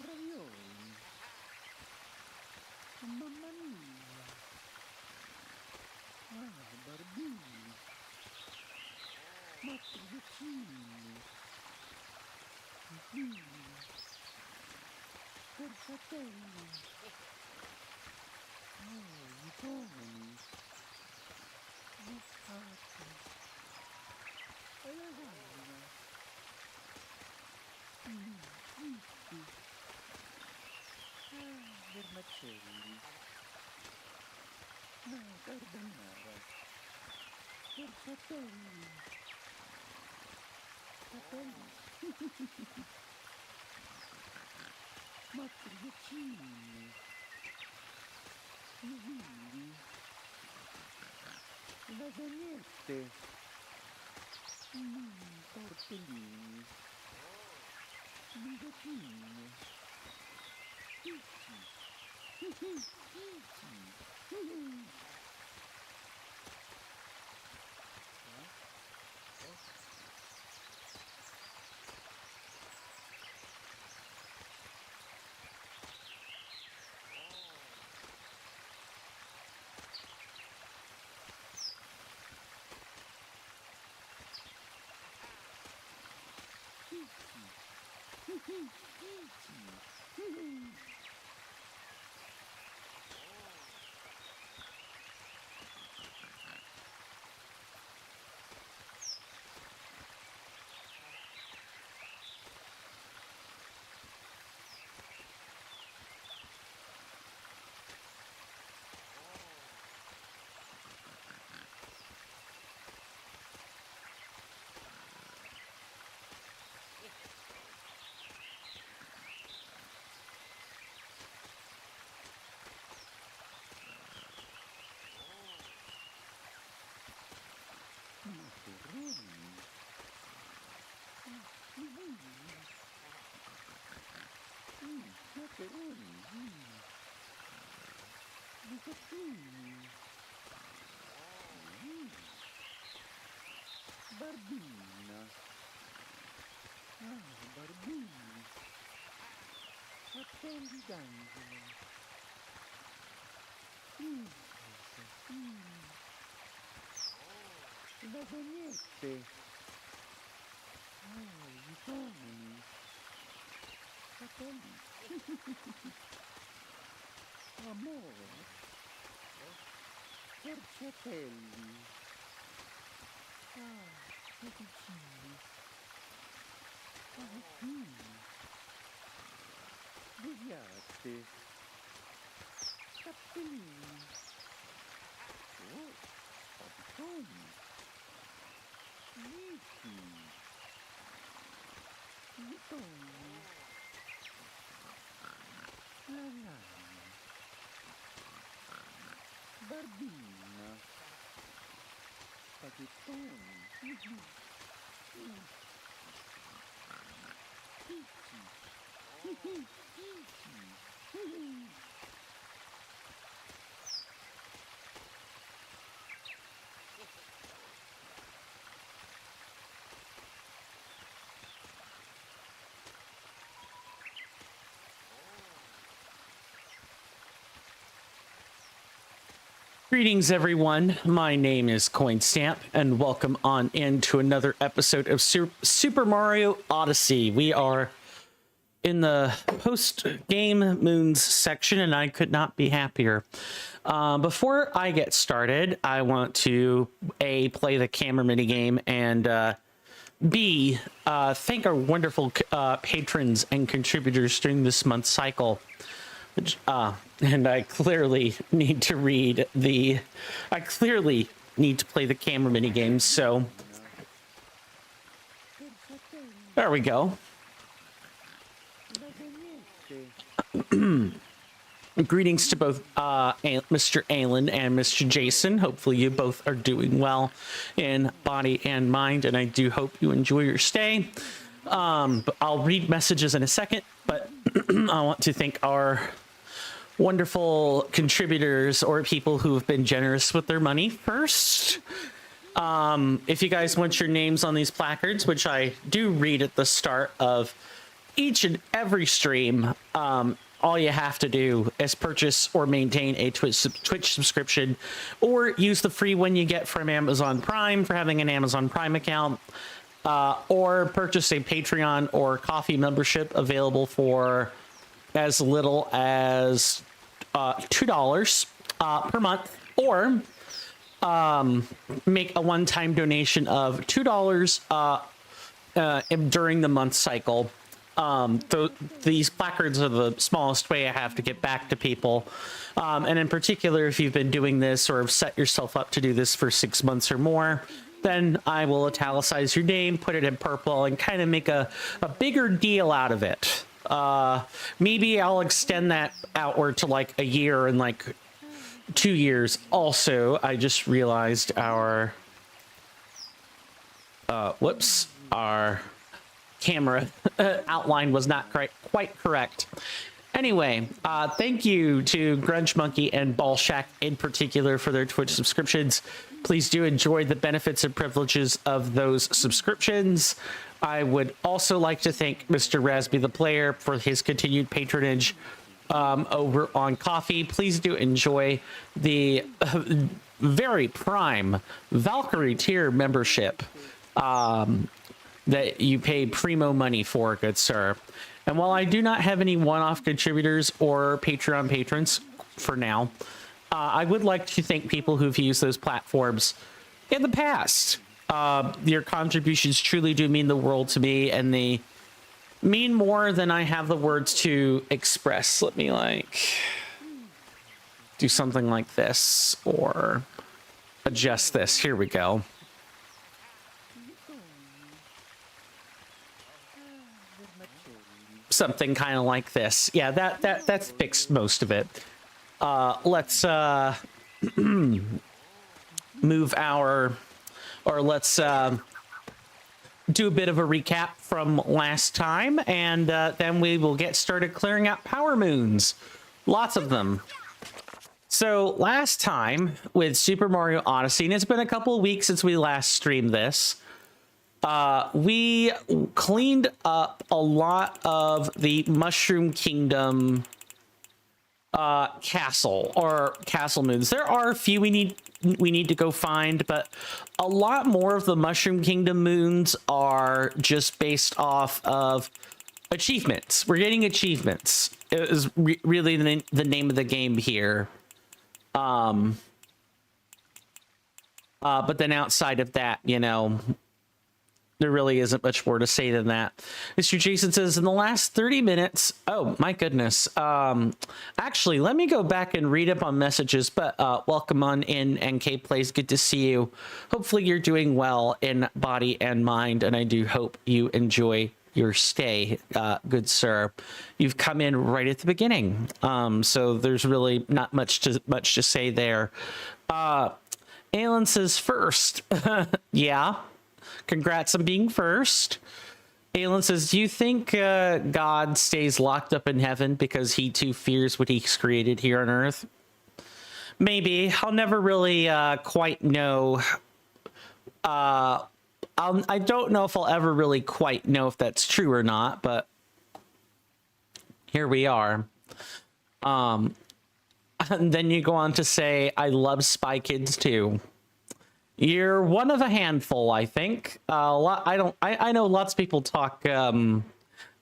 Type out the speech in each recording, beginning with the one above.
Ravioli. Mamma mia. Barbini. Mattoncini. Portatelli. I coni. Biscotti. E lasagna. Fritti. Vermicelli. Carbonara. Portatelli. Capelli. Matrioncini. Fusilli. Lasagnette. Tortellini. Ligatine. Pizzi. Macaroni, bucatini, barbina, barbini, fratelli d'angelo, lasagnette, i coni, fratelli. Amore, porciatelli, fettuccini, pavottini, deviate, cappellini, panettoni, litti, litoni, lasagna. Barbina, spaghettoni, Greetings, everyone. My name is CoinStamp, and welcome on into another episode of Super Mario Odyssey. We are in the post-game moons section, and I could not be happier. Before I get started, I want to A, play the camera minigame, and B, thank our wonderful patrons and contributors during this month's cycle. And I clearly need to read the... I clearly need to play the camera minigame, so... There we go. Greetings to both Mr. Alan and Mr. Jason. Hopefully you both are doing well in body and mind, and I do hope you enjoy your stay. But I'll read messages in a second, but I want to thank our wonderful contributors or people who have been generous with their money first. If you guys want your names on these placards, which I do read at the start of each and every stream, all you have to do is purchase or maintain a Twitch subscription, or use the free one you get from Amazon Prime for having an Amazon Prime account, or purchase a Patreon or Coffee membership available for as little as $2 per month, or make a one-time donation of $2 during the month cycle. These placards are the smallest way I have to get back to people. And in particular, if you've been doing this or have set yourself up to do this for 6 months or more, then I will italicize your name, put it in purple, and kind of make a bigger deal out of it. Maybe I'll extend that outward to like a year and like 2 years. Also, I just realized our our camera outline was not quite correct. Anyway, thank you to Grunge Monkey and Ball Shack in particular for their Twitch subscriptions. Please do enjoy the benefits and privileges of those subscriptions. I would also like to thank Mr. Rasby the Player for his continued patronage over on Coffee. Please do enjoy the very prime Valkyrie tier membership that you pay primo money for, good sir. And while I do not have any one-off contributors or Patreon patrons for now, I would like to thank people who've used those platforms in the past. Your contributions truly do mean the world to me, and they mean more than I have the words to express. Let me like do something like this or adjust this. Here we go. Something kind of like this. Yeah, that's fixed most of it. Let's move our, or let's do a bit of a recap from last time, and then we will get started clearing out power moons. Lots of them. So last time with Super Mario Odyssey, and it's been a couple of weeks since we last streamed this, we cleaned up a lot of the Mushroom Kingdom castle moons. There are a few we need to go find, but a lot more of the Mushroom Kingdom moons are just based off of achievements. We're getting achievements. It is really the name of the game here. But then outside of that, you know, there really isn't much more to say than that. Mr. Jason says, in the last 30 minutes... Oh, my goodness. Actually, let me go back and read up on messages, but welcome on in, NK Plays. Good to see you. Hopefully you're doing well in body and mind, and I do hope you enjoy your stay, good sir. You've come in right at the beginning, so there's really not much to say there. Alan says first. Yeah. Congrats on being first. Alan says, do you think God stays locked up in heaven because he too fears what he's created here on earth? Maybe. I'll never really quite know. I don't know if I'll ever really quite know if that's true or not, but here we are. And then you go on to say, I love Spy Kids too. You're one of a handful, I think. I know lots of people talk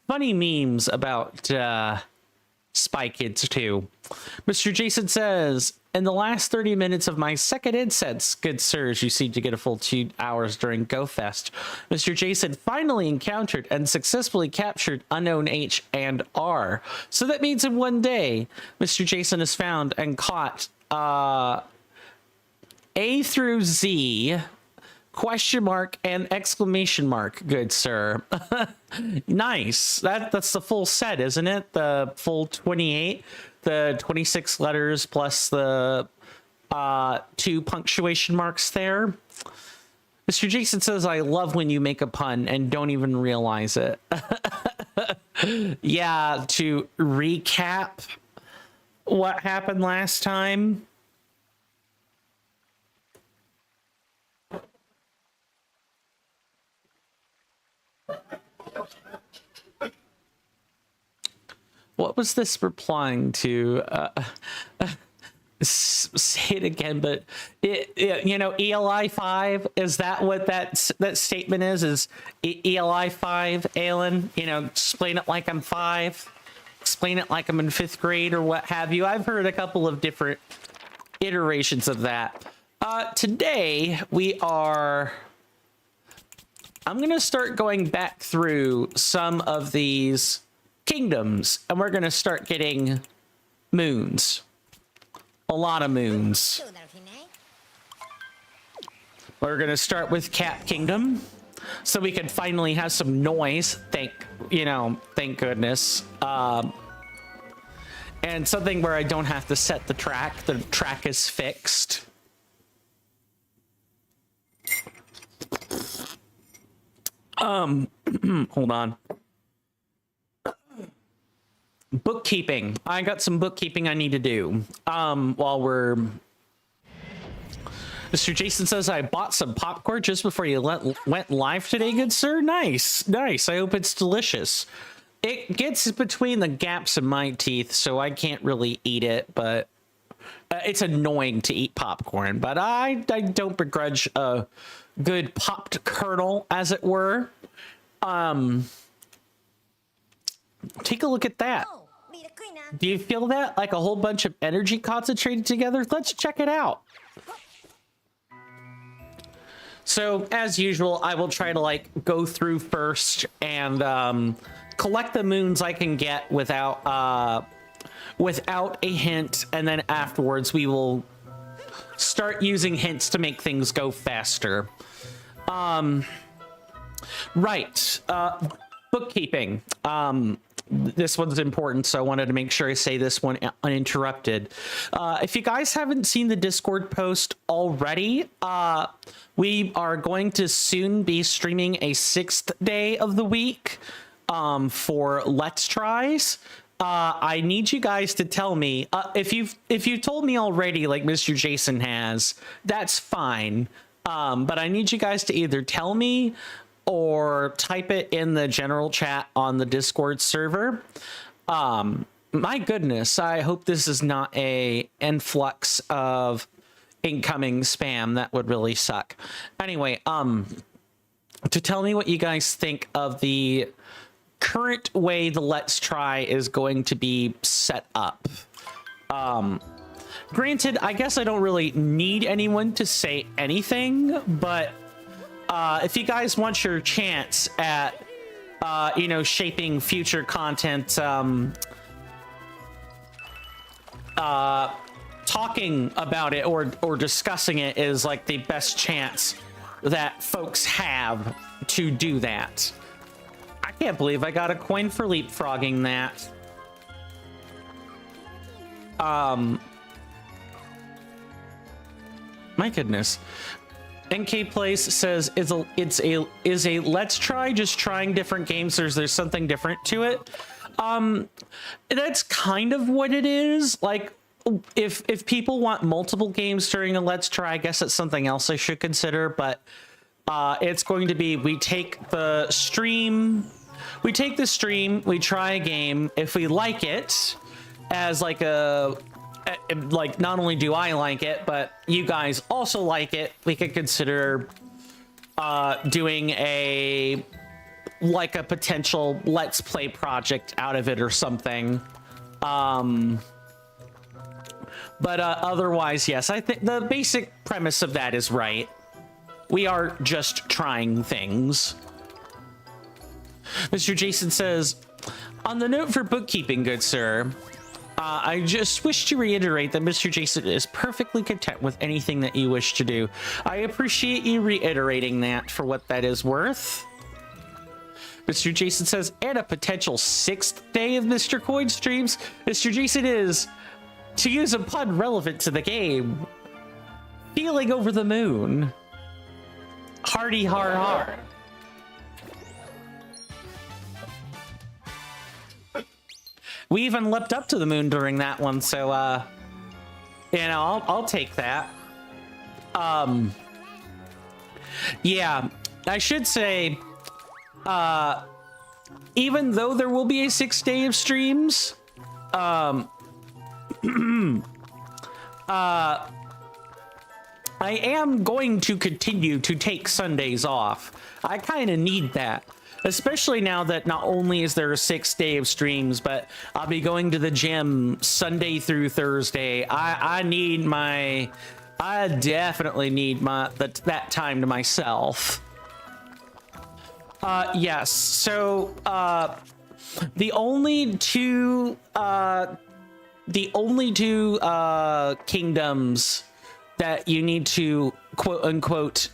funny memes about Spy Kids too. Mr. Jason says, in the last 30 minutes of my second incense, good sirs, you seem to get a full 2 hours during GoFest. Mr. Jason finally encountered and successfully captured unknown H and R. So that means in one day, Mr. Jason has found and caught A through Z, question mark and exclamation mark, good sir. Nice. That's the full set, isn't it? The full 28, the 26 letters plus the 2 punctuation marks there. Mr. Jason says, I love when you make a pun and don't even realize it. Yeah, to recap what happened last time. What was this replying to? Say it again, but you know, ELI 5, is that what that statement is? Is ELI 5, Alan? You know, explain it like I'm 5, explain it like I'm in 5th grade or what have you. I've heard a couple of different iterations of that. Today I'm gonna start going back through some of these kingdoms, and we're gonna start getting moons. A lot of moons. We're gonna start with Cat Kingdom, so we can finally have some noise. Thank goodness. And something where I don't have to set the track. The track is fixed. Hold on. Bookkeeping. I got some bookkeeping I need to do. While we're... Mr. Jason says, I bought some popcorn just before you went live today, good sir. Nice, nice. I hope it's delicious. It gets between the gaps in my teeth, so I can't really eat it, but it's annoying to eat popcorn. But I don't begrudge a good popped kernel, as it were. Take a look at that. Do you feel that? Like a whole bunch of energy concentrated together? Let's check it out. So, as usual, I will try to, like, go through first and collect the moons I can get without a hint, and then afterwards we will start using hints to make things go faster. Right. Bookkeeping. This one's important, so I wanted to make sure I say this one uninterrupted. If you guys haven't seen the Discord post already, we are going to soon be streaming a 6th day of the week for Let's Tries. I need you guys to tell me if you've told me already, like Mr. Jason has, that's fine. But I need you guys to either tell me or type it in the general chat on the Discord server. My goodness, I hope this is not a influx of incoming spam. That would really suck. Anyway, to tell me what you guys think of the current way the Let's Try is going to be set up. Granted, I guess I don't really need anyone to say anything, but if you guys want your chance at, you know, shaping future content, talking about it or discussing it is like the best chance that folks have to do that. I can't believe I got a coin for leapfrogging that. My goodness. NK Place says is a Let's Try just trying different games, or there's something different to it. That's kind of what it is. Like, if people want multiple games during a Let's Try, I guess it's something else I should consider. But it's going to be, we take the stream, we try a game. If we like it as like a, like, not only do I like it, but you guys also like it, we could consider doing a like a potential let's play project out of it or something. But otherwise, yes, I think the basic premise of that is right. We are just trying things. Mr. Jason says, on the note for bookkeeping, good sir, I just wish to reiterate that Mr. Jason is perfectly content with anything that you wish to do. I appreciate you reiterating that for what that is worth. Mr. Jason says, and a potential 6th day of Mr. Coin streams. Mr. Jason is, to use a pun relevant to the game, feeling over the moon. Hardy har har. We even leapt up to the moon during that one, so you know, I'll take that. Yeah, I should say, even though there will be a 6th day of streams, I am going to continue to take Sundays off. I kind of need that. Especially now that not only is there a 6th day of streams, but I'll be going to the gym Sunday through Thursday. I definitely need that time to myself. Yes, so the only two kingdoms that you need to quote unquote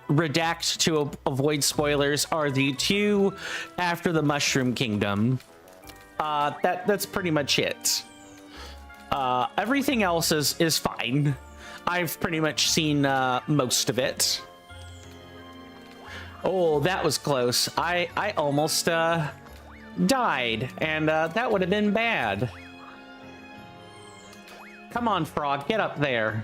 redact to avoid spoilers are the 2 after the Mushroom Kingdom. That's pretty much it. Everything else is fine. I've pretty much seen most of it. Oh, that was close. I almost died, and that would have been bad. Come on, frog, get up there.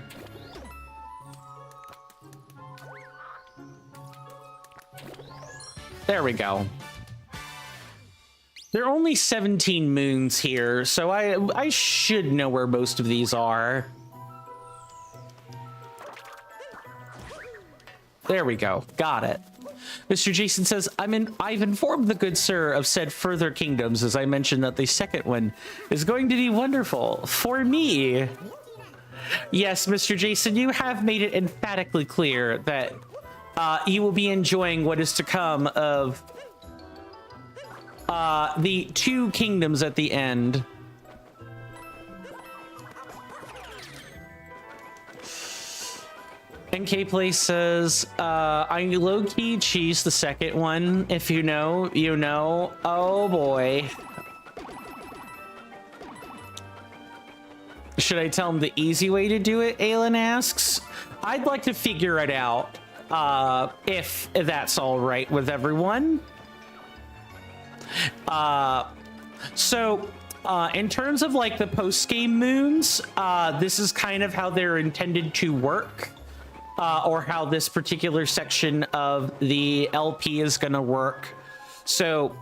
There we go. There are only 17 moons here, so I should know where most of these are. There we go. Got it. Mr. Jason says, I've informed the good sir of said further kingdoms, as I mentioned that the second one is going to be wonderful for me. Yes, Mr. Jason, you have made it emphatically clear that you will be enjoying what is to come of the 2 kingdoms at the end. NK Play says, I low-key cheese the second one. If you know, you know. Oh boy. Should I tell him the easy way to do it, Aelin asks. I'd like to figure it out. If that's all right with everyone. In terms of like the post-game moons, this is kind of how they're intended to work, or how this particular section of the LP is going to work. So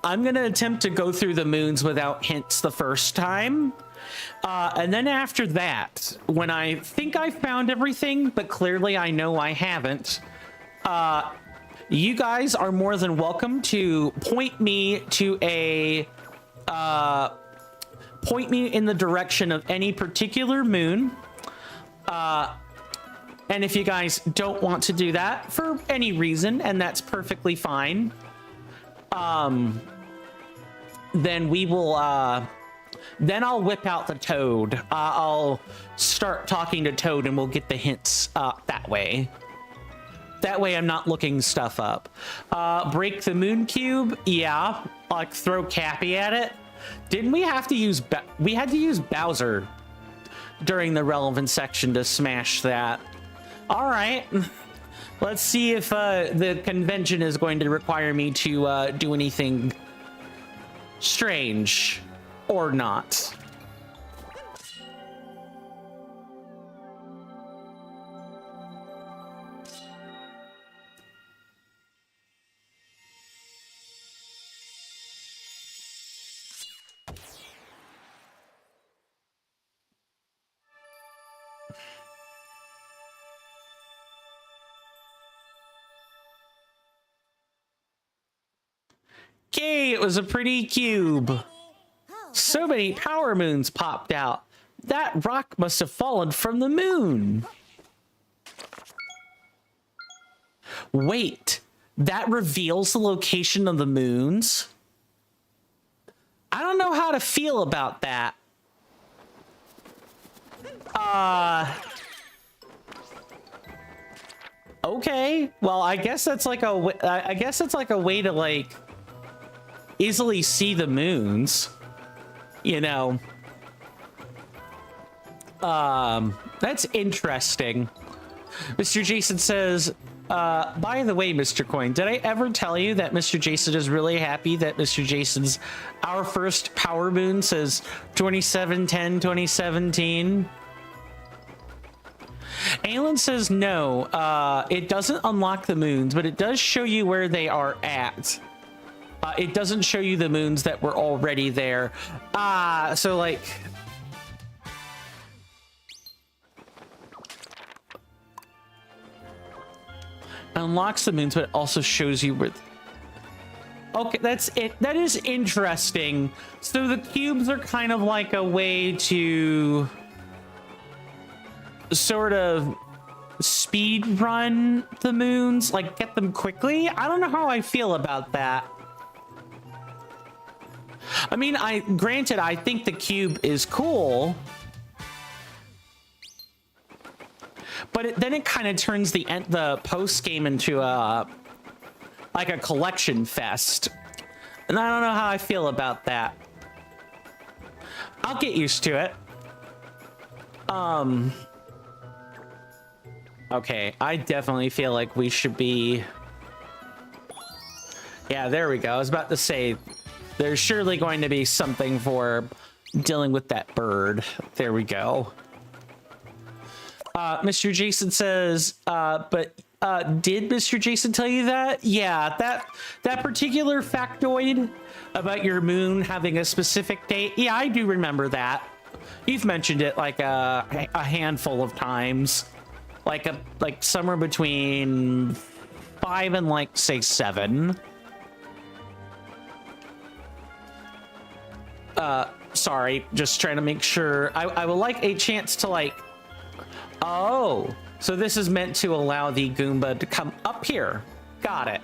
I'm going to attempt to go through the moons without hints the first time. And then after that, when I think I found everything, but clearly I know I haven't, you guys are more than welcome to point me in the direction of any particular moon. And if you guys don't want to do that for any reason, and that's perfectly fine, then we will, then I'll whip out the Toad. I'll start talking to Toad and we'll get the hints that way. That way I'm not looking stuff up. Break the moon cube. Yeah, like throw Cappy at it. Didn't we have to use, we had to use Bowser during the relevant section to smash that. All right. Let's see if the convention is going to require me to do anything strange. Or not. Okay, it was a pretty cube. So many power moons popped out. That rock must have fallen from the moon. Wait, that reveals the location of the moons? I don't know how to feel about that. Okay, well, I guess that's like a way to like easily see the moons, you know. That's interesting. Mr. Jason says, by the way, Mr. Coin, did I ever tell you that Mr. Jason is really happy that Mr. Jason's our first power moon says 2710 2017? Alan says no, it doesn't unlock the moons, but it does show you where they are at. It doesn't show you the moons that were already there. So like... unlocks the moons, but it also shows you where... Okay, that's it. That is interesting. So the cubes are kind of like a way to... sort of speed run the moons, like get them quickly. I don't know how I feel about that. I mean, granted, I think the cube is cool, but then it kind of turns the post game into like a collection fest, and I don't know how I feel about that. I'll get used to it. Okay, I definitely feel like we should be... Yeah, there we go. I was about to say, there's surely going to be something for dealing with that bird. There we go. Mr. Jason says, did Mr. Jason tell you that? Yeah, that particular factoid about your moon having a specific date. Yeah, I do remember that. You've mentioned it like a handful of times. Like somewhere between 5 and like say 7. Sorry, just trying to make sure. I would like a chance to like... Oh, so this is meant to allow the Goomba to come up here. Got it.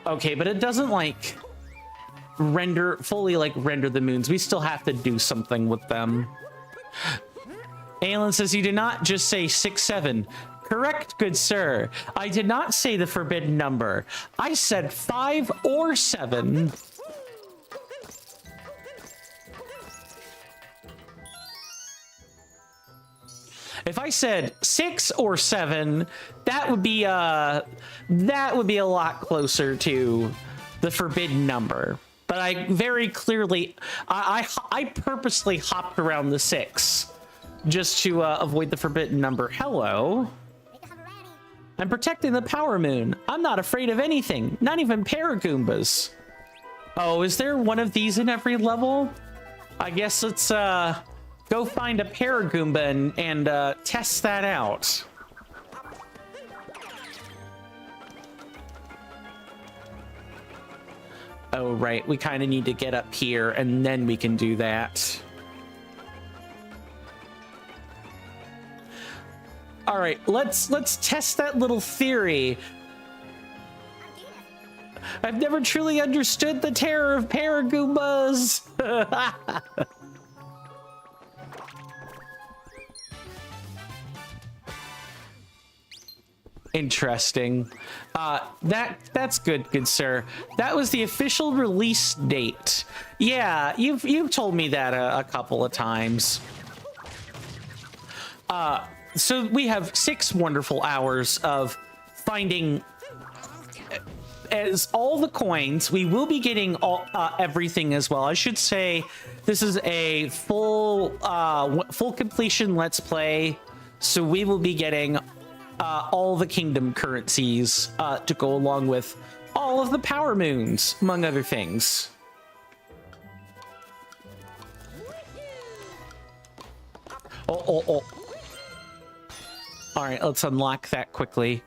Okay, but it doesn't like fully render the moons. We still have to do something with them. Alan says, you did not just say 6, 7. Correct, good sir. I did not say the forbidden number. I said 5 or 7. If I said 6 or 7, that would be a lot closer to the forbidden number. But I very clearly, I purposely hopped around the 6 just to avoid the forbidden number. Hello. I'm protecting the power moon. I'm not afraid of anything, not even Paragoombas. Oh, is there one of these in every level? I guess let's go find a Paragoomba and test that out. Oh, right. We kind of need to get up here and then we can do that. All right, let's test that little theory. I've never truly understood the terror of Paragoombas. Interesting. That's good sir. That was the official release date. Yeah, you've told me that a couple of times. So we have 6 wonderful hours of finding as all the coins. We will be getting all everything as well. I should say this is a full completion let's play, so we will be getting all the kingdom currencies to go along with all of the power moons, among other things. Oh. All right, let's unlock that quickly.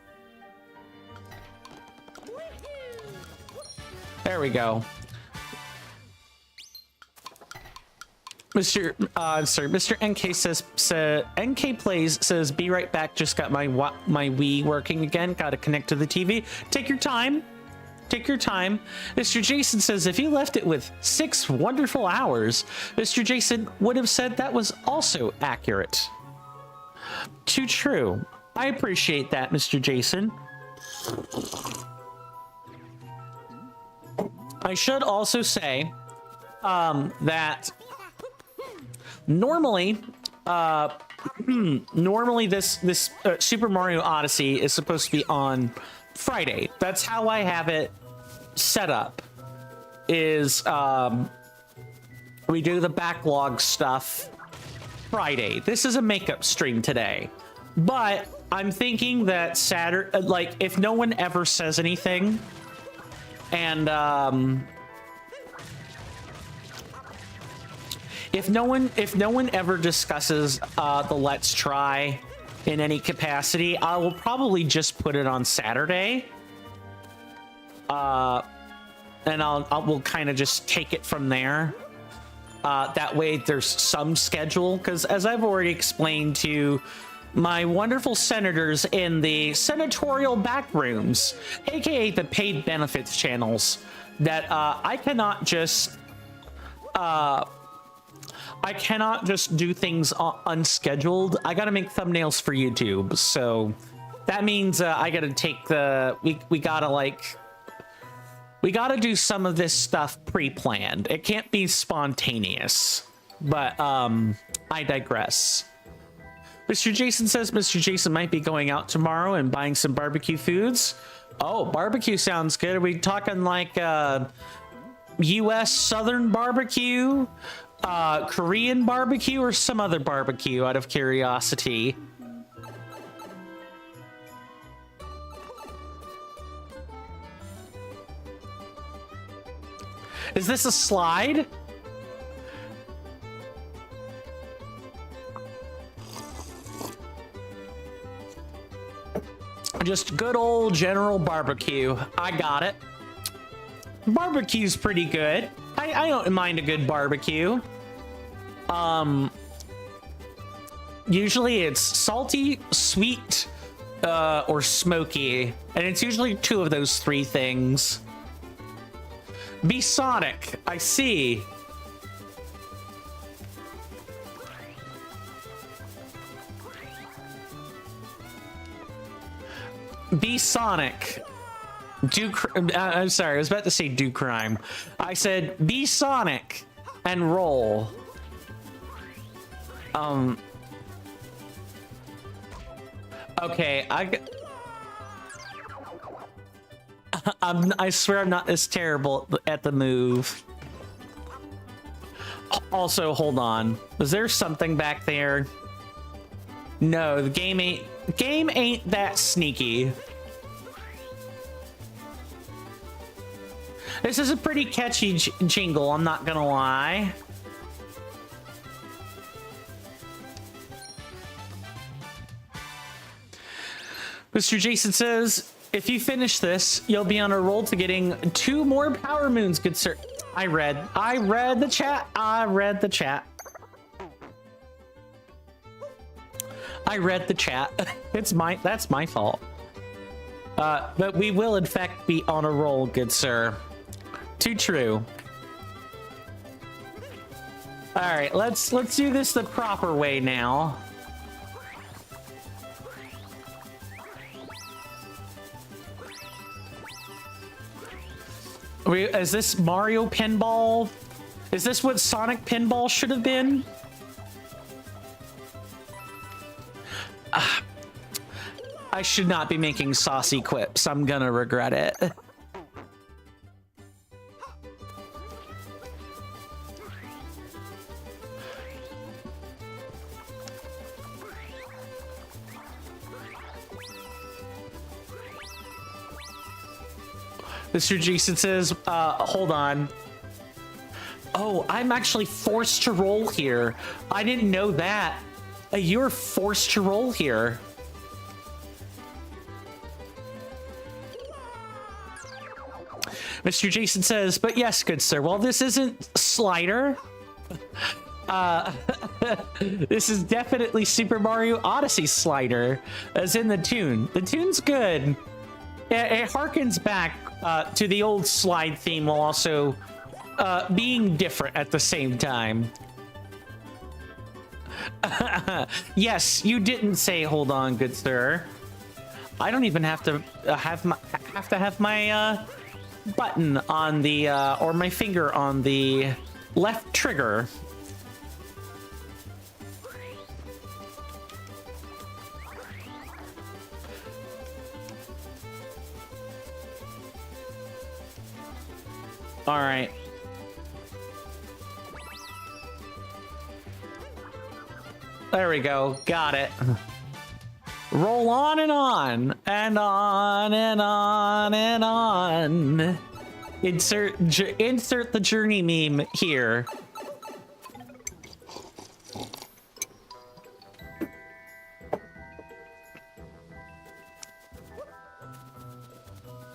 There we go. Mr. Sorry, Mr. NK NK Plays says, be right back. Just got my Wii working again. Got to connect to the TV. Take your time. Take your time. Mr. Jason says, if you left it with 6 wonderful hours, Mr. Jason would have said that was also accurate. Too true. I appreciate that, Mr. Jason. I should also say that normally this Super Mario Odyssey is supposed to be on Friday. That's how I have it set up, is we do the backlog stuff Friday. This is a makeup stream today, but I'm thinking that Saturday, like, if no one ever says anything, and if no one ever discusses the Let's Try in any capacity, I will probably just put it on Saturday. And we'll kind of just take it from there. That way there's some schedule, because as I've already explained to my wonderful senators in the senatorial back rooms, aka the paid benefits channels, that I cannot just do things unscheduled. I gotta make thumbnails for YouTube, so that means I gotta take the we gotta do some of this stuff pre-planned. It can't be spontaneous. But I digress. Mr. Jason says Mr. Jason might be going out tomorrow and buying some barbecue foods. Oh, barbecue sounds good. Are we talking like US Southern barbecue, Korean barbecue, or some other barbecue, out of curiosity? Is this a slide? Just good old general barbecue. I got it. Barbecue's pretty good. I don't mind a good barbecue. Usually it's salty, sweet, or smoky, and it's usually 2 of those 3 things. Be Sonic, I see. Be Sonic. I'm sorry, I was about to say do crime. I said be Sonic and roll. Okay, I swear I'm not this terrible at the move. Also, hold on. Was there something back there? No, the game ain't that sneaky. This is a pretty catchy jingle, I'm not gonna lie. Mr. Jason says, if you finish this, you'll be on a roll to getting 2 more power moons, good sir. I read the chat. I read the chat. That's my fault. But we will in fact be on a roll, good sir. Too true. All right, let's do this the proper way now. Is this Mario Pinball? Is this what Sonic Pinball should have been? I should not be making saucy quips. I'm gonna regret it. Mr. Jason says, hold on. Oh, I'm actually forced to roll here. I didn't know that. You're forced to roll here. Mr. Jason says, but yes, good sir. Well, this isn't Slider. This is definitely Super Mario Odyssey Slider, as in the tune. The tune's good. It harkens back to the old slide theme while also being different at the same time. Yes, you didn't say hold on, good sir. I don't even have to have my button on the or my finger on the left trigger. All right. There we go. Got it. Roll on and on and on and on and on. Insert the journey meme here.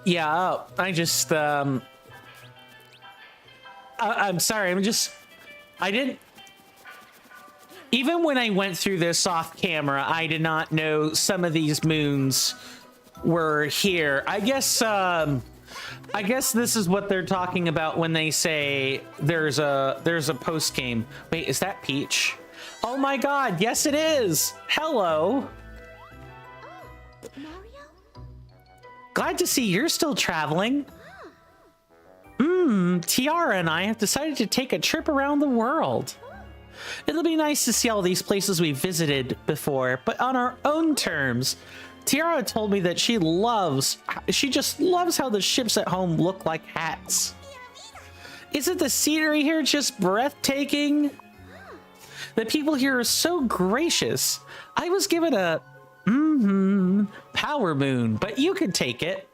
Yeah, I just I'm sorry. I didn't. Even when I went through this off camera, I did not know some of these moons were here. I guess this is what they're talking about when they say there's a post game. Wait, is that Peach? Oh my God! Yes, it is. Hello. Mario? Glad to see you're still traveling. Tiara and I have decided to take a trip around the world. It'll be nice to see all these places we visited before, but on our own terms. Tiara told me that she just loves how the ships at home look like hats. Isn't the scenery here just breathtaking? The people here are so gracious. I was given a power moon, but you could take it.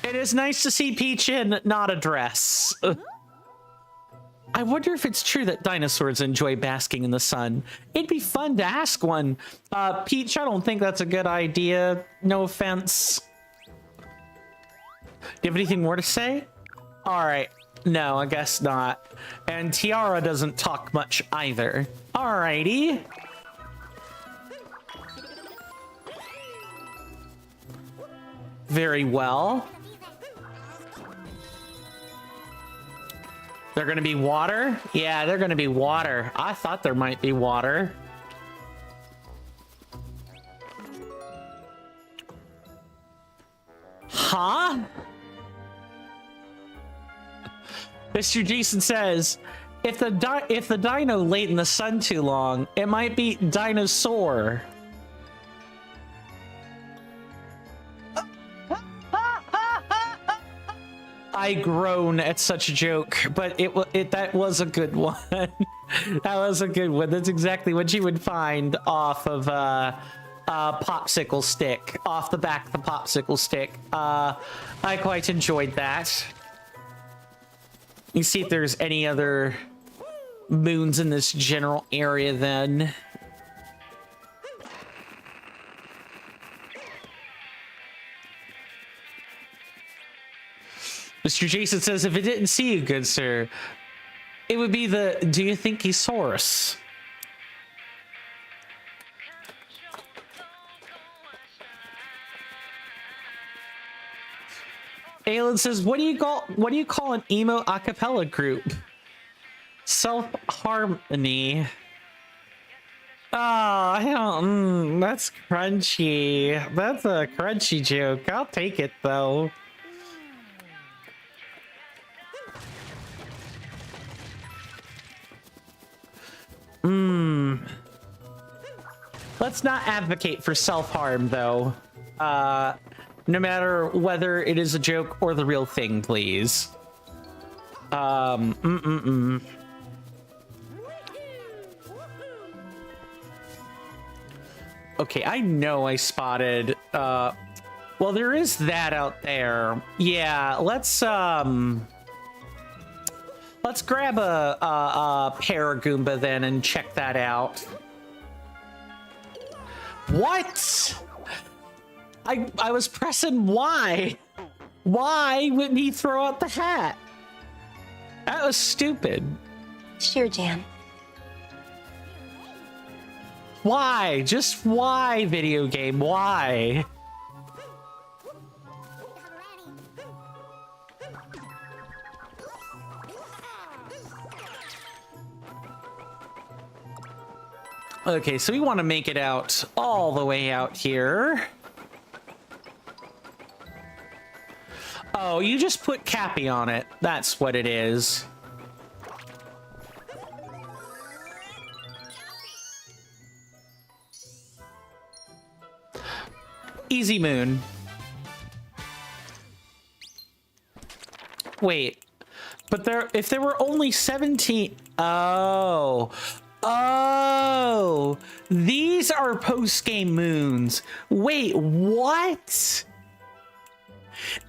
It is nice to see Peach in not a dress. I wonder if it's true that dinosaurs enjoy basking in the sun. It'd be fun to ask one. Peach, I don't think that's a good idea. No offense. Do you have anything more to say? All right. No, I guess not. And Tiara doesn't talk much either. Alrighty. Very well. They're gonna be water? Yeah, they're gonna be water. I thought there might be water. Huh? Mr. Jason says, if the dino laid in the sun too long, it might be dinosaur. I groan at such a joke, but that was a good one. That was a good one. That's exactly what you would find off of a popsicle stick, off the back of the popsicle stick. I quite enjoyed that. You see if there's any other moons in this general area then. Mr. Jason says, if it didn't see you, good sir, it would be the do you think he's Source? Aelin says, what do you call an emo a cappella group? Self-harmony. Oh, I don't, that's crunchy. That's a crunchy joke. I'll take it though. Let's not advocate for self-harm, though. No matter whether it is a joke or the real thing, please. Okay, I know I spotted... well, there is that out there. Yeah, let's grab a Paragoomba then and check that out. What? I was pressing Y. Why wouldn't he throw out the hat? That was stupid. Sure, Jan. Why? Just why, video game? Why? Okay, so we want to make it out all the way out here. Oh, you just put Cappy on it. That's what it is. Easy moon. Wait, but if there were only 17. Oh, these are post-game moons. Wait, what?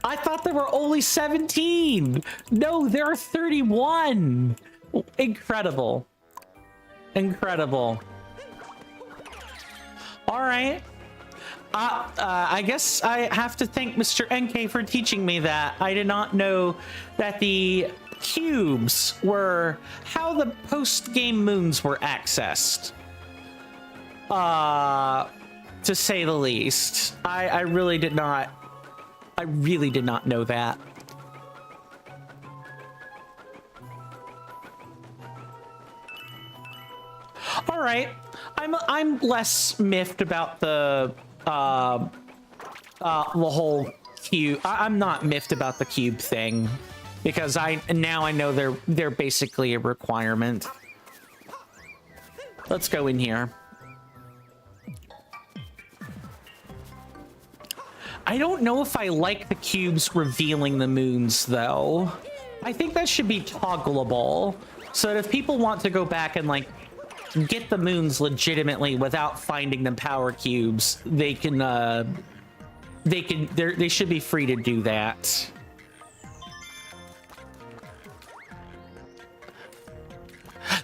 I thought there were only 17. No, there are 31. Incredible. Incredible. All right. I guess I have to thank Mr. NK for teaching me that. I did not know that the cubes were how the post-game moons were accessed. To say the least. I really did not know that. All right. I'm less miffed about the whole cube. I'm not miffed about the cube thing because now I know they're basically a requirement. Let's go in here. I don't know if I like the cubes revealing the moons though. I think that should be toggleable so that if people want to go back and like get the moons legitimately without finding the power cubes, they should be free to do that.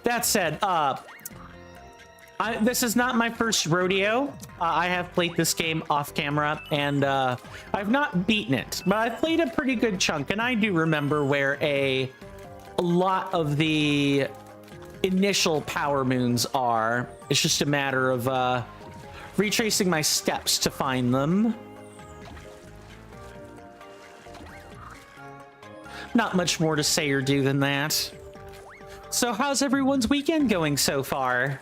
That said, this is not my first rodeo. I have played this game off camera and I've not beaten it, but I've played a pretty good chunk and I do remember where a lot of the initial power moons are. It's just a matter of retracing my steps to find them. Not much more to say or do than that. So how's everyone's weekend going so far?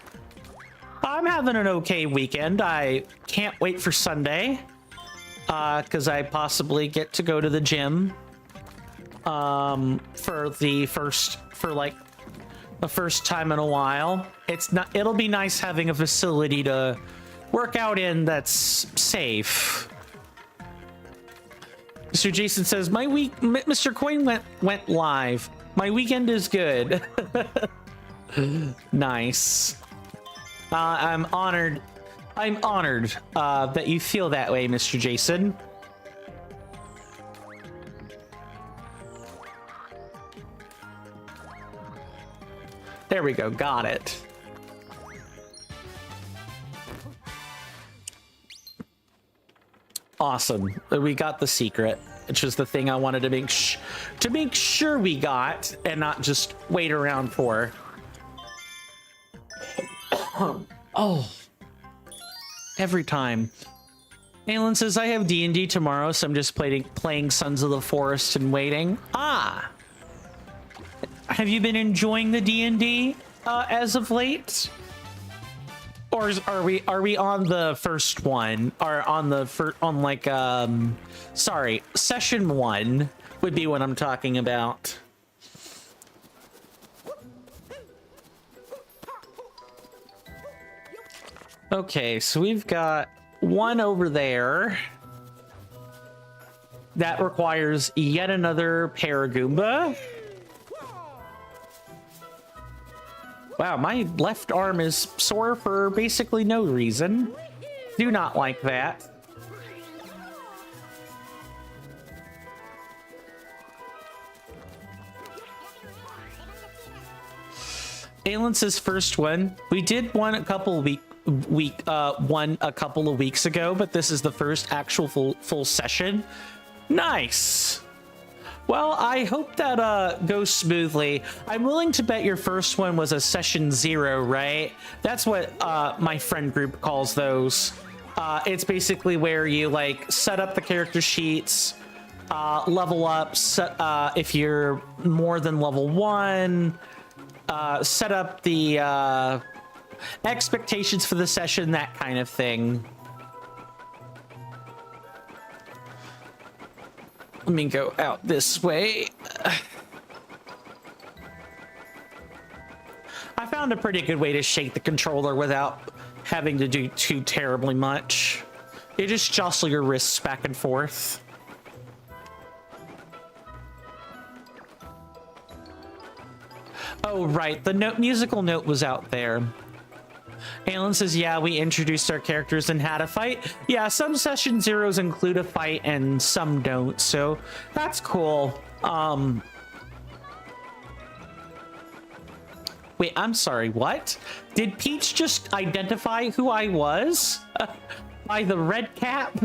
I'm having an okay weekend. I can't wait for Sunday because I possibly get to go to the gym for the first time in a while. It'll be nice having a facility to work out in that's safe. Mr. Jason says, Mr. Coin went live. My weekend is good. Nice. I'm honored that you feel that way, Mr. Jason. There we go, got it. Awesome. We got the secret, which was the thing I wanted to make sure we got and not just wait around for. Oh, every time. Alan says, I have D&D tomorrow, so I'm just playing Sons of the Forest and waiting. Ah! Have you been enjoying the D&D as of late? Or are we on the first one? Or on sorry, session 1 would be what I'm talking about. Okay, so we've got one over there. That requires yet another Paragoomba. Wow, my left arm is sore for basically no reason. Do not like that. Alan says first one. We did one a couple one a couple of weeks ago, but this is the first actual full session. Nice. Well, I hope that goes smoothly. I'm willing to bet your first one was a session 0, right? That's what my friend group calls those. It's basically where you like set up the character sheets, level up if you're more than level 1, set up the expectations for the session, that kind of thing. Let me go out this way. I found a pretty good way to shake the controller without having to do too terribly much. You just jostle your wrists back and forth. Oh, right. The musical note was out there. Alan says, yeah, we introduced our characters and had a fight. Yeah, some session 0s include a fight and some don't, so that's cool. Wait, I'm sorry, what? Did Peach just identify who I was? By the red cap?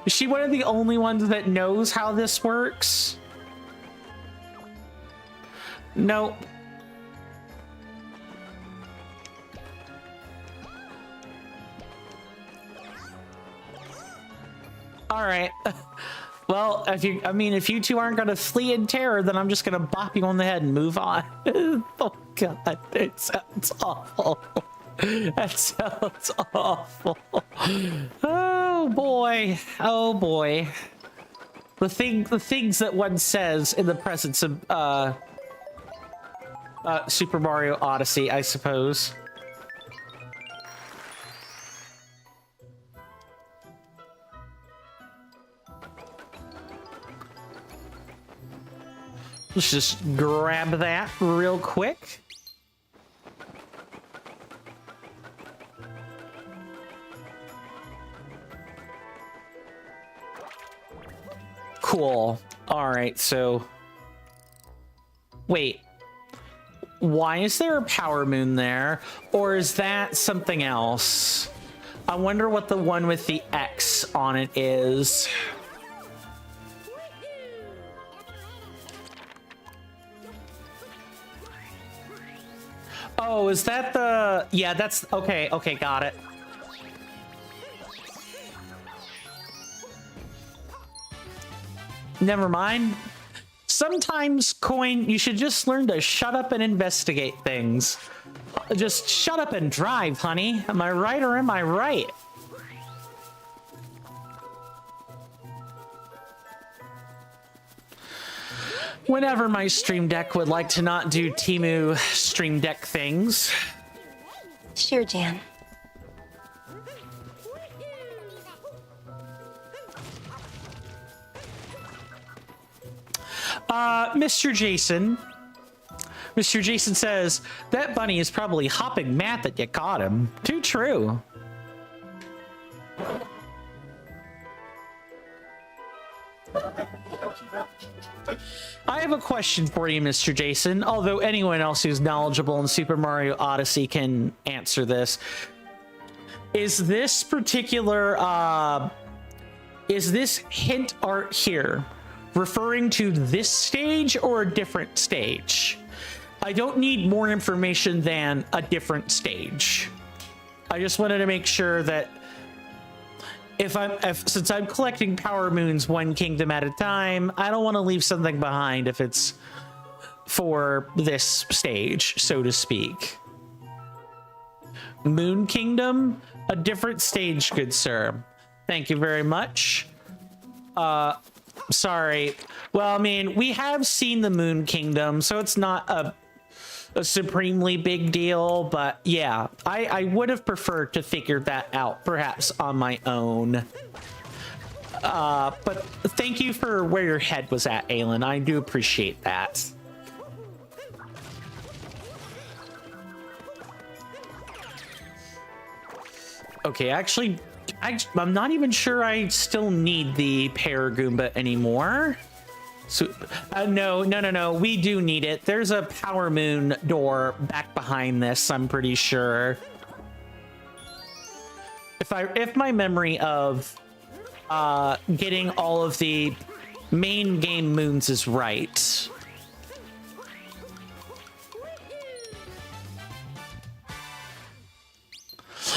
Is she one of the only ones that knows how this works? Nope. All right. Well, if you two aren't gonna flee in terror, then I'm just gonna bop you on the head and move on. Oh God, it sounds awful. That sounds awful. Oh boy. Oh boy. The things that one says in the presence of Super Mario Odyssey, I suppose. Let's just grab that real quick. Cool. All right, so wait. Why is there a power moon there? Or is that something else? I wonder what the one with the X on it is. Oh, is that the... Yeah, that's... Okay, okay, got it. Never mind. Sometimes, Coin, you should just learn to shut up and investigate things. Just shut up and drive, honey. Am I right or am I right? Whenever my Stream Deck would like to not do Temu Stream Deck things. Sure, Jan. Mr. Jason. Mr. Jason says, that bunny is probably hopping mad that you caught him. Too true. I have a question for you, Mr. Jason, although anyone else who's knowledgeable in Super Mario Odyssey can answer this. Is this particular, is this hint art here referring to this stage or a different stage? I don't need more information than a different stage. I just wanted to make sure that since I'm collecting power moons one kingdom at a time, I don't want to leave something behind if it's for this stage, so to speak. Moon Kingdom, a different stage, good sir. Thank you very much. Sorry. Well, I mean, we have seen the Moon Kingdom, so it's not a supremely big deal, but yeah, I would have preferred to figure that out perhaps on my own. But thank you for where your head was at, Alan. I do appreciate that. Okay, actually, I'm not even sure I still need the Paragoomba anymore. So, no, we do need it. There's a power moon door back behind this, I'm pretty sure. if my memory of getting all of the main game moons is right.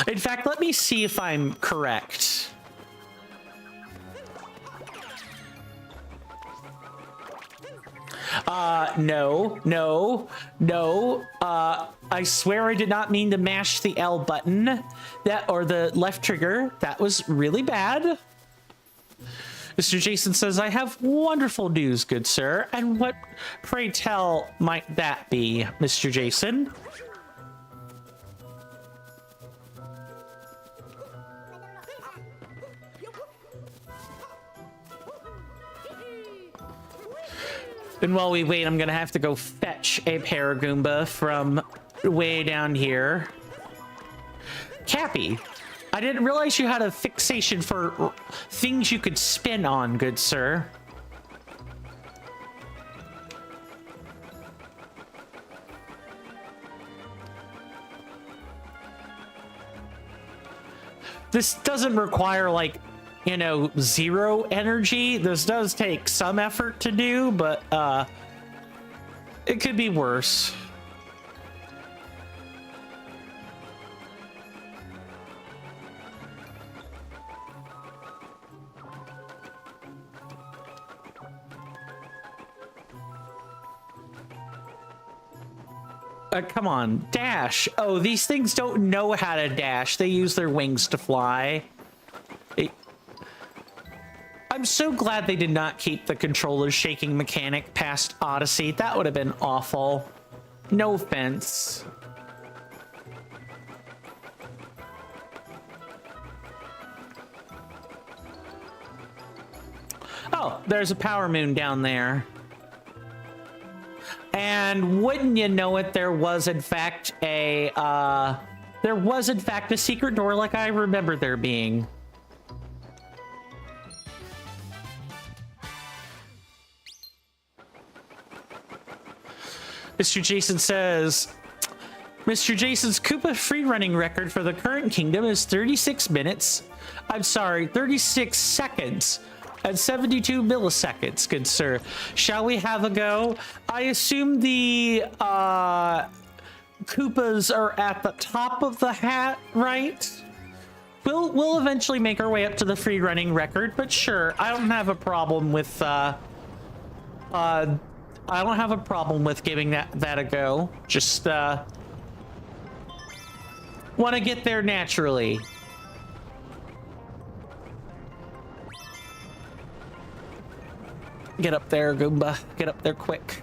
In fact, let me see if I'm correct. No. I swear I did not mean to mash the L button, or the left trigger. That was really bad. Mr. Jason says, I have wonderful news, good sir. And what, pray tell, might that be, Mr. Jason? And while we wait, I'm gonna have to go fetch a Paragoomba from way down here. Cappy, I didn't realize you had a fixation for things you could spin on, good sir. This doesn't require, like, you know, zero energy. This does take some effort to do, but it could be worse. Come on, dash. Oh, these things don't know how to dash. They use their wings to fly. I'm so glad they did not keep the controller shaking mechanic past Odyssey. That would have been awful. No offense. Oh, there's a power moon down there. And wouldn't you know it, there was in fact a secret door like I remember there being. Mr. Jason says, Mr. Jason's Koopa free running record for the current kingdom is 36 seconds and 72 milliseconds, good sir. Shall we have a go? I assume the Koopas are at the top of the hat, right? We'll eventually make our way up to the free running record, but sure, I don't have a problem with giving that a go. Just want to get there naturally. Get up there, Goomba. Get up there quick.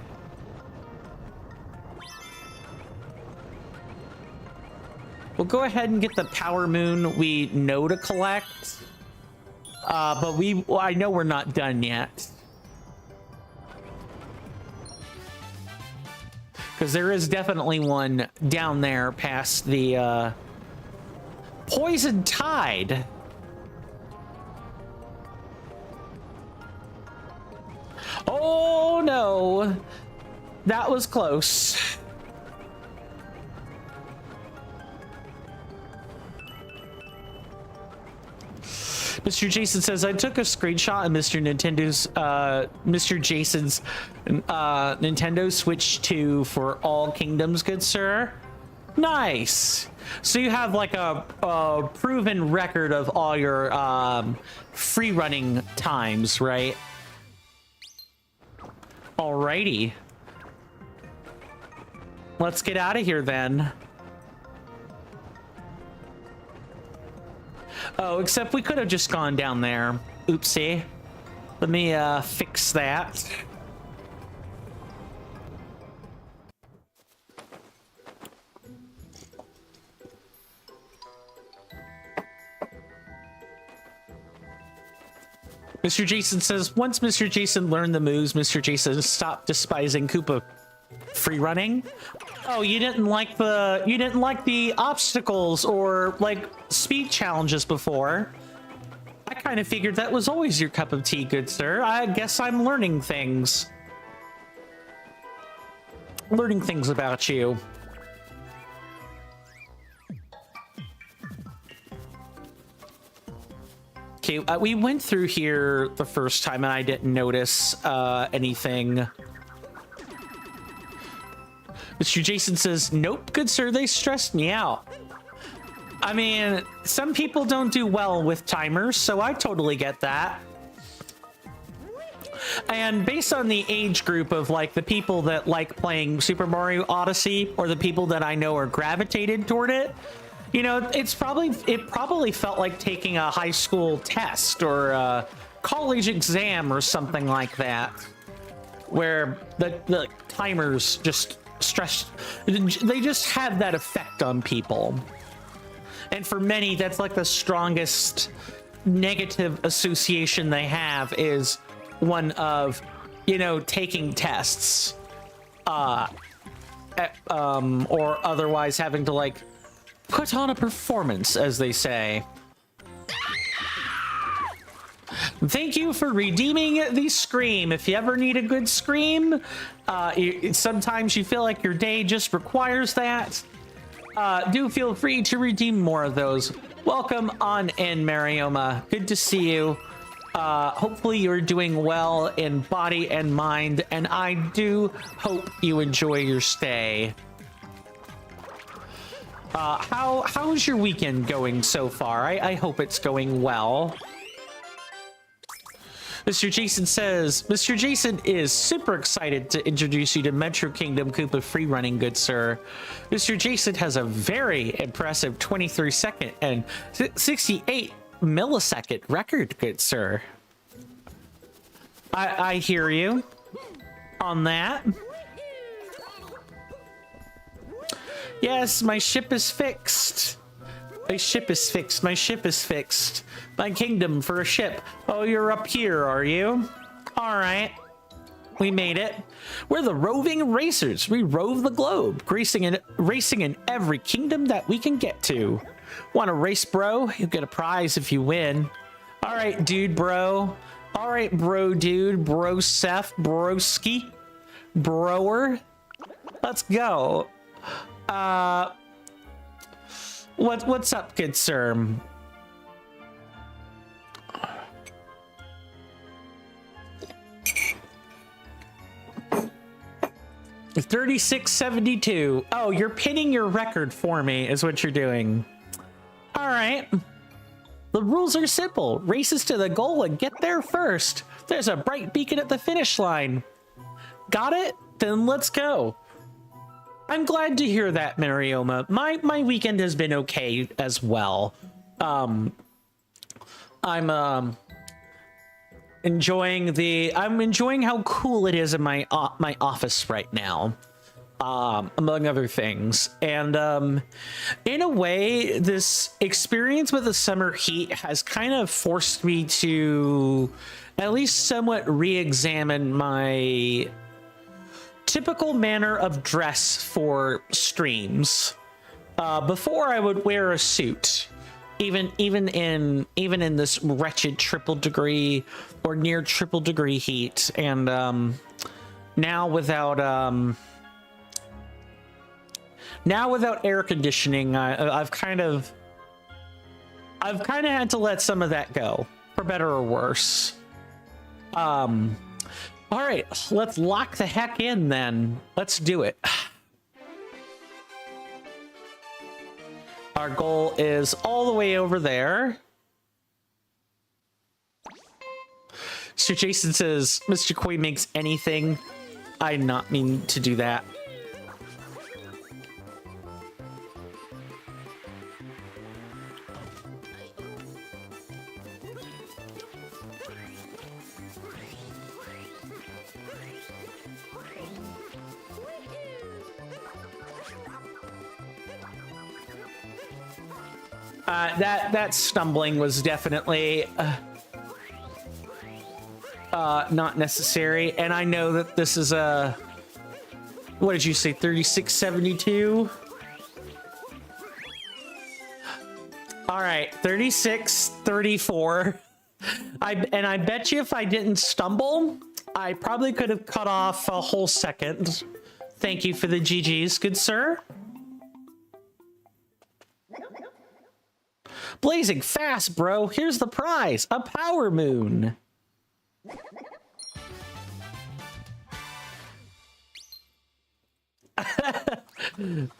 We'll go ahead and get the power moon we know to collect. But I know we're not done yet. Because there is definitely one down there past the Poison Tide. Oh no, that was close. Mr. Jason says, I took a screenshot of Mr. Jason's Nintendo Switch 2 for all kingdoms, good sir. Nice. So you have like a proven record of all your free running times, right? Alrighty. Let's get out of here then. Oh, except we could have just gone down there. Oopsie. Let me fix that. Mr. Jason says, once Mr. Jason learned the moves, Mr. Jason stopped despising Koopa free running. Oh, you didn't like the obstacles or like speed challenges before. I kind of figured that was always your cup of tea, good sir. I guess I'm learning things. Learning things about you. Okay, we went through here the first time and I didn't notice anything. Mr. Jason says, nope, good sir, they stressed me out. I mean, some people don't do well with timers, so I totally get that. And based on the age group of like the people that like playing Super Mario Odyssey or the people that I know are gravitated toward it, you know, it probably felt like taking a high school test or a college exam or something like that, where the timers just they just have that effect on people. And for many, that's like the strongest negative association they have is one of, you know, taking tests, or otherwise having to like put on a performance, as they say. Thank you for redeeming the scream. If you ever need a good scream, sometimes you feel like your day just requires that, do feel free to redeem more of those. Welcome on in, Marioma. Good to see you. Hopefully you're doing well in body and mind, and I do hope you enjoy your stay. How's your weekend going so far? I hope it's going well. Mr. Jason says, Mr. Jason is super excited to introduce you to Metro Kingdom Koopa free running, good sir. Mr. Jason has a very impressive 23-second and 68 millisecond record, good sir. I hear you on that. Yes, my ship is fixed. My ship is fixed. My ship is fixed. My kingdom for a ship. Oh, you're up here, are you? All right. We made it. We're the roving racers. We rove the globe, racing in every kingdom that we can get to. Want to race, bro? You get a prize if you win. All right, dude, bro. All right, bro, dude, bro, Seth, broski, broer. Let's go. What's up, good sir? 3672. Oh, you're pinning your record for me is what you're doing. All right. The rules are simple. Races to the goal and get there first. There's a bright beacon at the finish line. Got it? Then let's go. I'm glad to hear that, Marioma. My weekend has been okay as well. I'm enjoying how cool it is in my office right now, among other things. And in a way, this experience with the summer heat has kind of forced me to at least somewhat re-examine my typical manner of dress for streams. Before I would wear a suit, even in this wretched triple degree or near triple degree heat, and now without air conditioning, I've kind of had to let some of that go, for better or worse. All right, let's lock the heck in then. Let's do it. Our goal is all the way over there. Mr. Jason says, Mr. Koi makes anything. I did not mean to do that. That stumbling was definitely not necessary, and I know that this is a, what did you say, 3672? All right, 3634. I bet you if I didn't stumble, I probably could have cut off a whole second. Thank you for the GGs, good sir. Blazing fast, bro. Here's the prize. A power moon.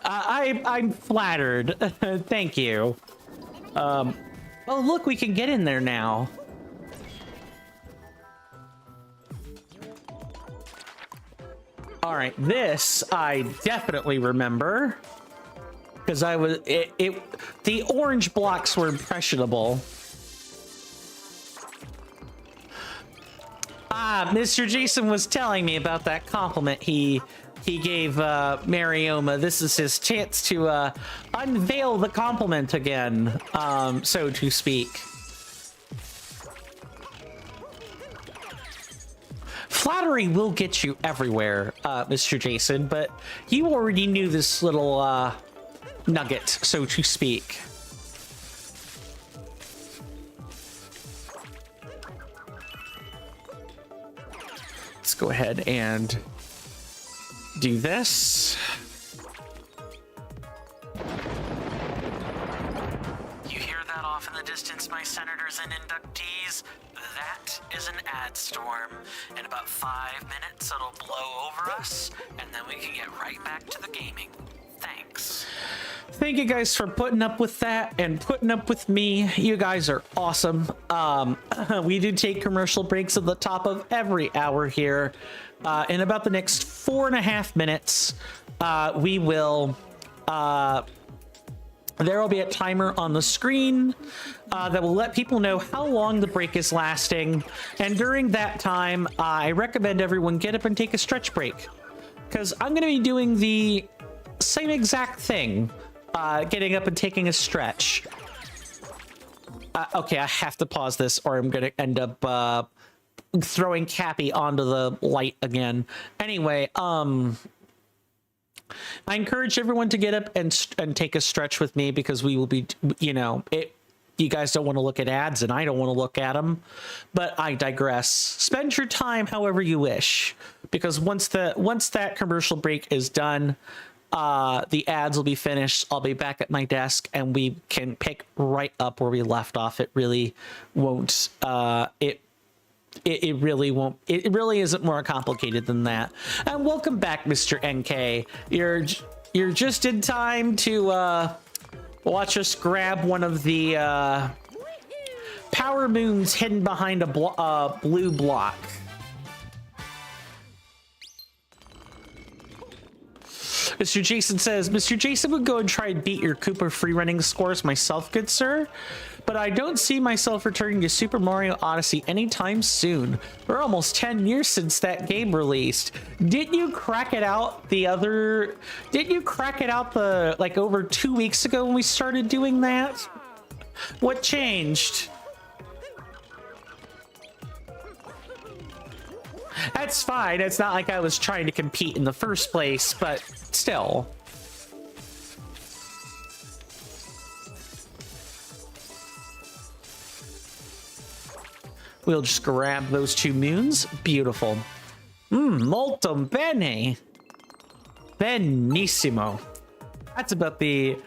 I'm flattered. Thank you. Oh, look, we can get in there now. All right, this I definitely remember because I was the orange blocks were impressionable. Mr. Jason was telling me about that compliment he gave Marioma. This is his chance to unveil the compliment again, so to speak. Flattery will get you everywhere, Mr. Jason, but you already knew this little nugget, so to speak. Let's go ahead and do this. You hear that off in the distance, my senators and inductees? That is an ad storm. In about 5 minutes, it'll blow over us, and then we can get right back to the gaming. Thanks. Thank you guys for putting up with that and putting up with me. You guys are awesome. We do take commercial breaks at the top of every hour here. In about the next 4.5 minutes, we will... there will be a timer on the screen that will let people know how long the break is lasting. And during that time, I recommend everyone get up and take a stretch break, because I'm going to be doing the same exact thing, getting up and taking a stretch. Okay, I have to pause this or I'm going to end up throwing Cappy onto the light again. Anyway, I encourage everyone to get up and take a stretch with me, because we will be, you know, you guys don't want to look at ads and I don't want to look at them, but I digress. Spend your time however you wish, because once that commercial break is done, the ads will be finished. I'll be back at my desk and we can pick right up where we left off. It really won't, it really won't. It really isn't more complicated than that. And welcome back, Mr. NK. You're just in time to watch us grab one of the power moons hidden behind a blue block. Mr. Jason says, Mr. Jason would go and try and beat your Koopa free running scores myself, good sir, but I don't see myself returning to Super Mario Odyssey anytime soon. We're almost 10 years since that game released. Didn't you crack it out like over 2 weeks ago when we started doing that? What changed? That's fine. It's not like I was trying to compete in the first place, but still. We'll just grab those 2 moons. Beautiful. Molto bene. Benissimo. That's about the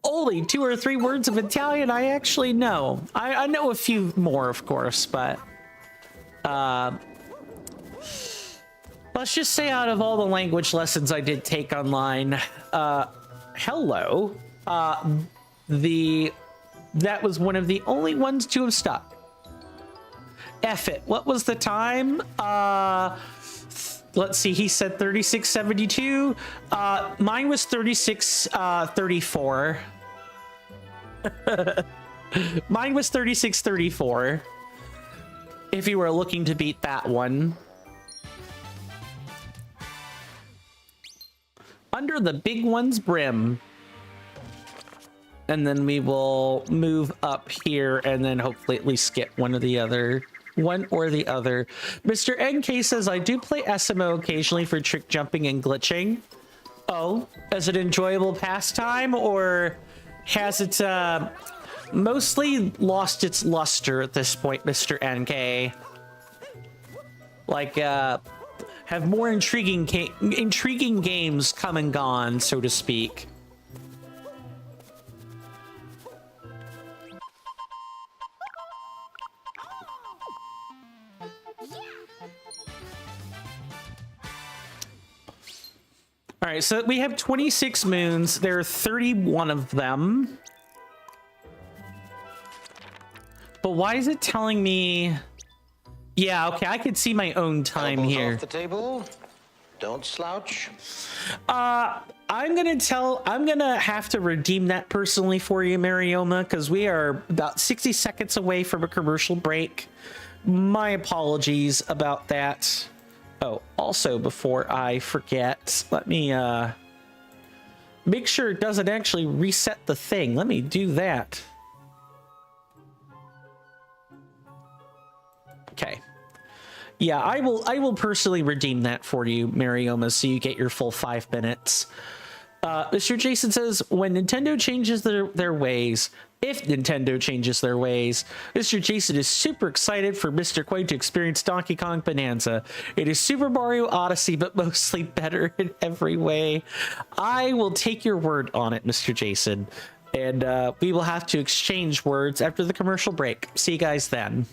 only 2 or 3 words of Italian I actually know. I know a few more, of course, but let's just say out of all the language lessons I did take online, hello, that was one of the only ones to have stuck. F it. What was the time? Let's see. He said 36:72. Mine was 36:34. Mine was 36:34. If you were looking to beat that one. Under the big one's brim. And then we will move up here and then hopefully at least get one or the other. Mr. NK says, I do play SMO occasionally for trick jumping and glitching. Oh, as an enjoyable pastime, or has it mostly lost its luster at this point, Mr. NK? Like, have more intriguing games come and gone, so to speak. All right, so we have 26 moons. There are 31 of them. But why is it telling me? Yeah, okay, I could see my own time Elbows here. off the table. Don't slouch. I'm gonna have to redeem that personally for you, Marioma, because we are about 60 seconds away from a commercial break. My apologies about that. Oh, also, before I forget, let me make sure it doesn't actually reset the thing. Let me do that. Okay. Yeah, I will personally redeem that for you, Marioma, so you get your full 5 minutes. Mr. Jason says, when Nintendo changes their ways, if Nintendo changes their ways, Mr. Jason is super excited for Mr. Quaid to experience Donkey Kong Bonanza. It is Super Mario Odyssey, but mostly better in every way. I will take your word on it, Mr. Jason, and we will have to exchange words after the commercial break. See you guys then.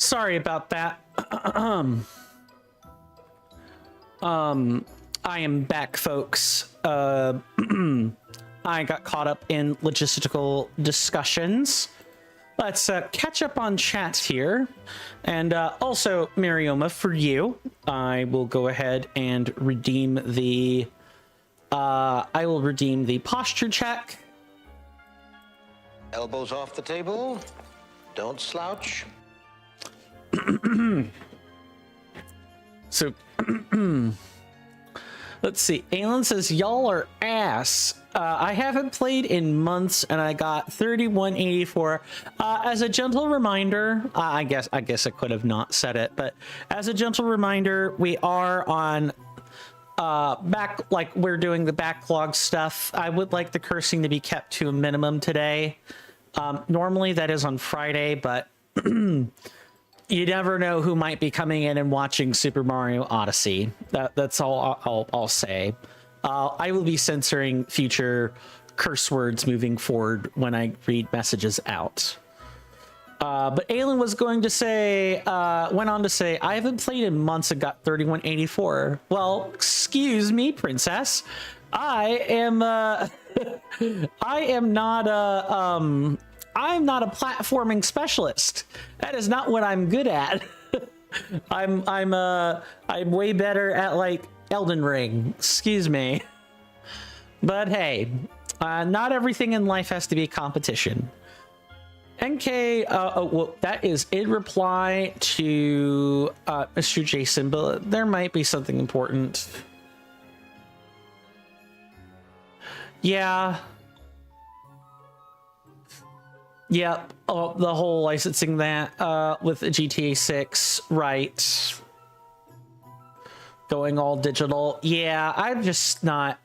Sorry about that. I am back, folks. I got caught up in logistical discussions. Let's catch up on chat here. And also, Marioma, for you, I will go ahead and redeem the... I will redeem the posture check. Elbows off the table. Don't slouch. So, let's see. Alan says, y'all are ass. I haven't played in months and I got 3184. As a gentle reminder, I guess I could have not said it, but as a gentle reminder, we are on we're doing the backlog stuff. I would like the cursing to be kept to a minimum today. Normally that is on Friday, but you never know who might be coming in and watching Super Mario Odyssey. That's all I'll say. I will be censoring future curse words moving forward when I read messages out. But Alan was going to say, went on to say, I haven't played in months and got 3184. Well, excuse me, princess. I am not a platforming specialist. That is not what I'm good at. I'm way better at like Elden Ring. Excuse me. But hey, not everything in life has to be competition. NK, well, that is in reply to Mr. Jason, but there might be something important. Yeah. Yep. Oh, the whole licensing that with GTA 6, right? Going all digital. Yeah, I'm just not.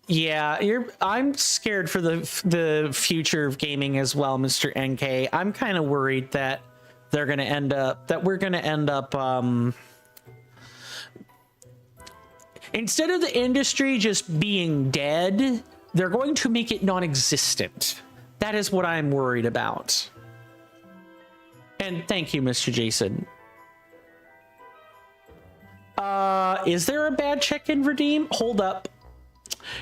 Yeah, I'm scared for the future of gaming as well, Mr. NK. I'm kind of worried that we're gonna end up instead of the industry just being dead, they're going to make it non-existent. That is what I'm worried about. And thank you, Mr. Jason. Is there a bad check-in redeem? Hold up.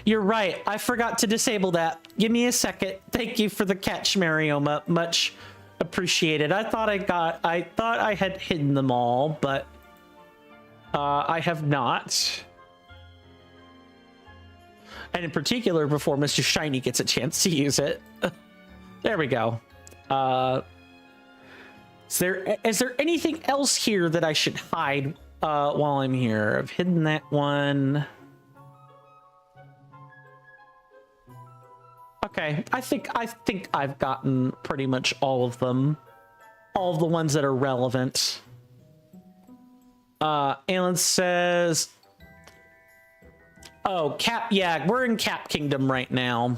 You're right. I forgot to disable that. Give me a second. Thank you for the catch, Marioma. Much appreciated. I thought I had hidden them all, but I have not. And in particular, before Mr. Shiny gets a chance to use it. There we go. Is there anything else here that I should hide while I'm here? I've hidden that one. Okay, I think I've gotten pretty much all of them. All of the ones that are relevant. Alan says, oh, Cap, yeah, we're in Cap Kingdom right now.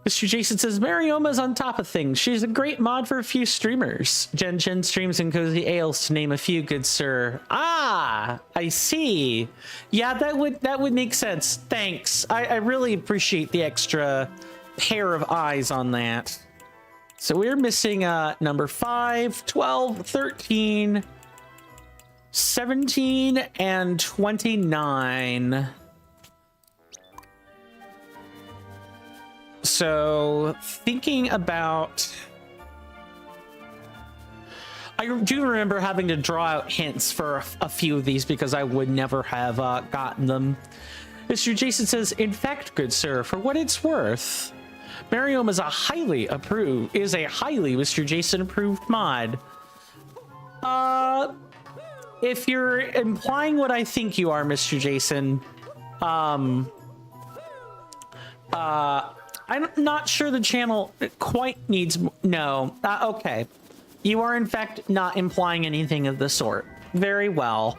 Mr. Jason says, Marioma's on top of things. She's a great mod for a few streamers. Jen streams and Cozy Ales, to name a few, good sir. Ah, I see. Yeah, that would make sense. Thanks. I really appreciate the extra pair of eyes on that. So we're missing number 5, 12, 13, 17, and 29. So thinking about, I do remember having to draw out hints for a few of these because I would never have gotten them. Mr. Jason says, in fact, good sir, for what it's worth, Marioma is a highly Mr. Jason approved mod. If you're implying what I think you are, Mr. Jason, I'm not sure the channel quite needs... No. Okay. You are, in fact, not implying anything of the sort. Very well.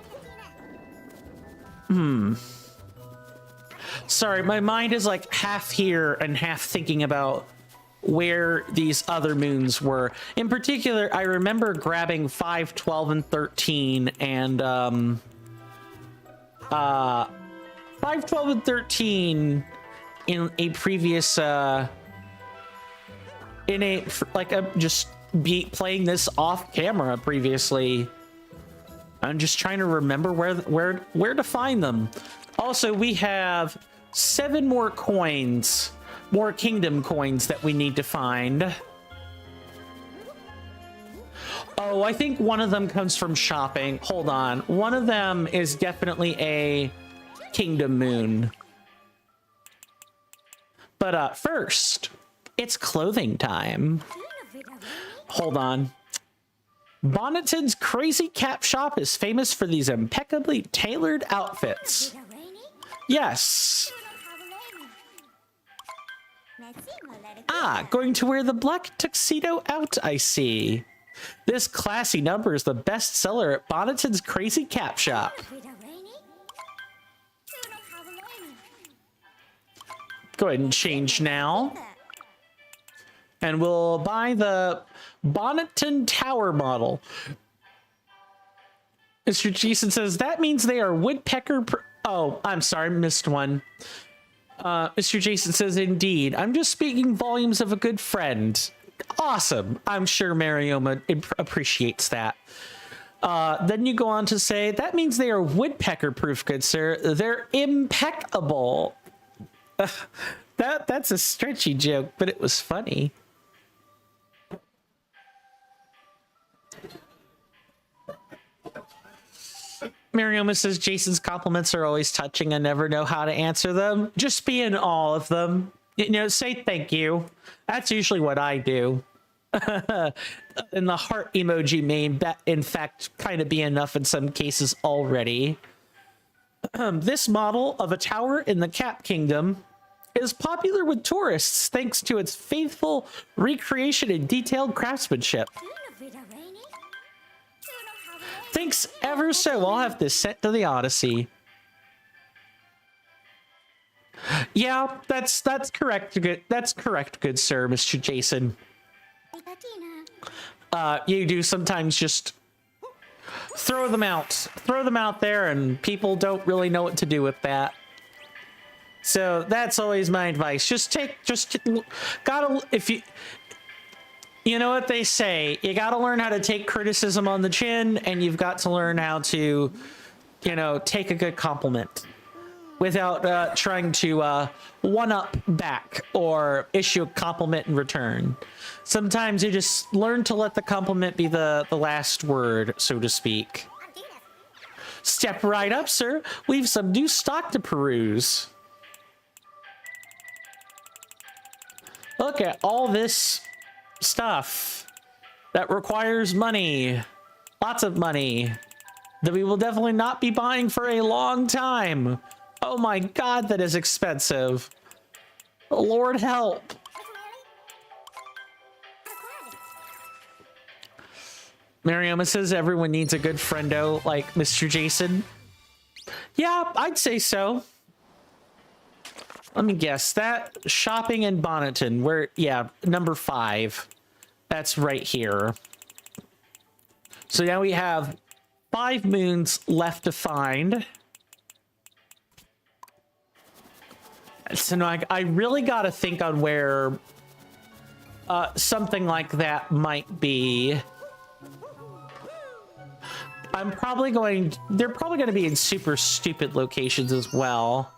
Sorry, my mind is like half here and half thinking about where these other moons were. In particular, I remember grabbing 5, 12, and 13 and... 5, 12, and 13... in a previous in just be playing this off camera previously. I'm just trying to remember where to find them. Also, we have 7 more coins, more kingdom coins that we need to find. Oh, I think one of them comes from shopping. Hold on. One of them is definitely a kingdom moon. But first, it's clothing time. Hold on. Bonneton's Crazy Cap Shop is famous for these impeccably tailored outfits. Yes. Ah, going to wear the black tuxedo out, I see. This classy number is the best seller at Bonneton's Crazy Cap Shop. Go ahead and change now. And we'll buy the Bonneton Tower model. Mr. Jason says, that means they are woodpecker... Oh, I'm sorry, missed one. Mr. Jason says, indeed. I'm just speaking volumes of a good friend. Awesome. I'm sure Marioma appreciates that. Then you go on to say, that means they are woodpecker proof, good sir. They're impeccable. That's a stretchy joke, but it was funny. Marioma says, Jason's compliments are always touching. I never know how to answer them. Just be in awe of them. You know, say thank you. That's usually what I do. And the heart emoji may, in fact, kind of be enough in some cases already. This model of a tower in the Cap Kingdom is popular with tourists thanks to its faithful recreation and detailed craftsmanship. Thanks ever so. I'll have this sent to the Odyssey. Yeah, that's correct. That's correct, good sir, Mr. Jason. You do sometimes just throw them out there, and people don't really know what to do with that. So that's always my advice. You know what they say, you gotta learn how to take criticism on the chin, and you've got to learn how to, take a good compliment without trying to one-up back or issue a compliment in return. Sometimes you just learn to let the compliment be the last word, so to speak. Step right up, sir. We've some new stock to peruse. Look at all this stuff that requires money. Lots of money. That we will definitely not be buying for a long time. Oh my god, that is expensive. Lord help. Marioma says everyone needs a good friendo like Mr. Jason. Yeah, I'd say so. Let me guess. That shopping in Bonneton, number 5. That's right here. So now we have 5 moons left to find. So now I really got to think on where something like that might be. They're probably going to be in super stupid locations as well.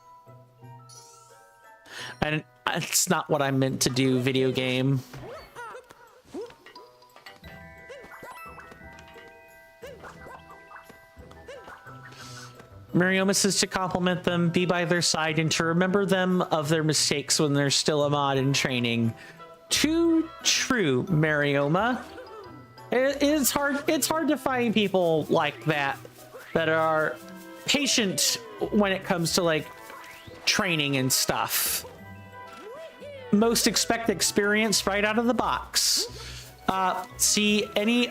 And it's not what I meant to do, video game. Marioma says to compliment them, be by their side, and to remember them of their mistakes when they're still a mod in training. Too true, Marioma. It's hard to find people like that are patient when it comes to like training and stuff. Most expect experience right out of the box. See any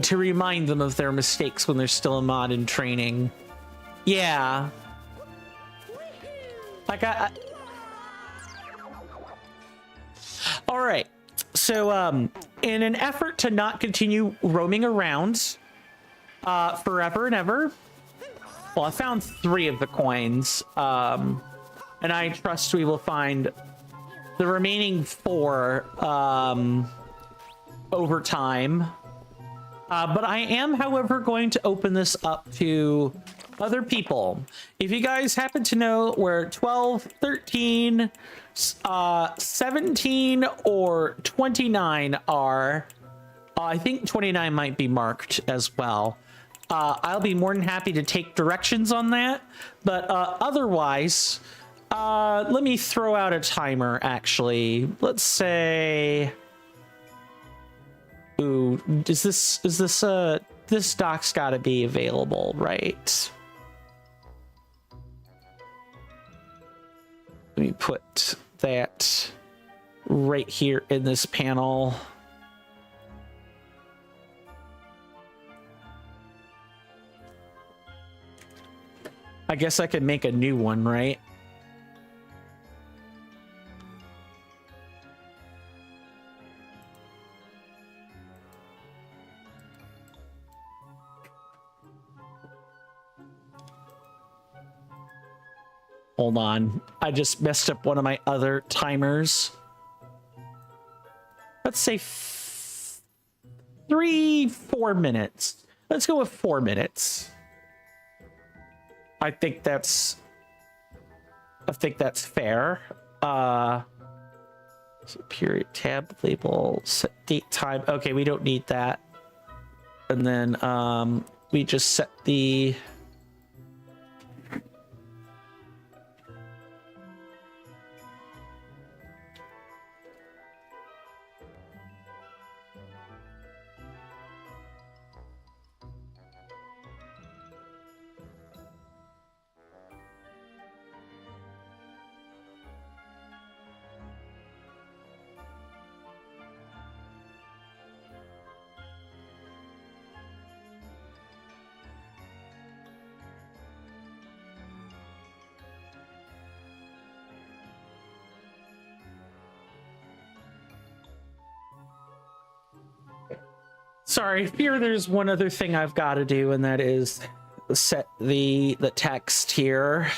to remind them of their mistakes when they're still a mod in training. Yeah. Like all right. So in an effort to not continue roaming around forever and ever, well, I found 3 of the coins. And and I trust we will find the remaining 4 over time. But I am, however, going to open this up to other people. If you guys happen to know where 12, 13, 17, or 29 are, I think 29 might be marked as well. I'll be more than happy to take directions on that. But otherwise, let me throw out a timer, actually. Let's say... Ooh, this dock's gotta be available, right? Let me put that right here in this panel. I guess I could make a new one, right? Hold on. I just messed up one of my other timers. Let's say 4 minutes. Let's go with 4 minutes. I think that's fair. So period, tab, label, set date, time. Okay, we don't need that. And then we just set the... Sorry, fear there's one other thing I've got to do, and that is set the text here.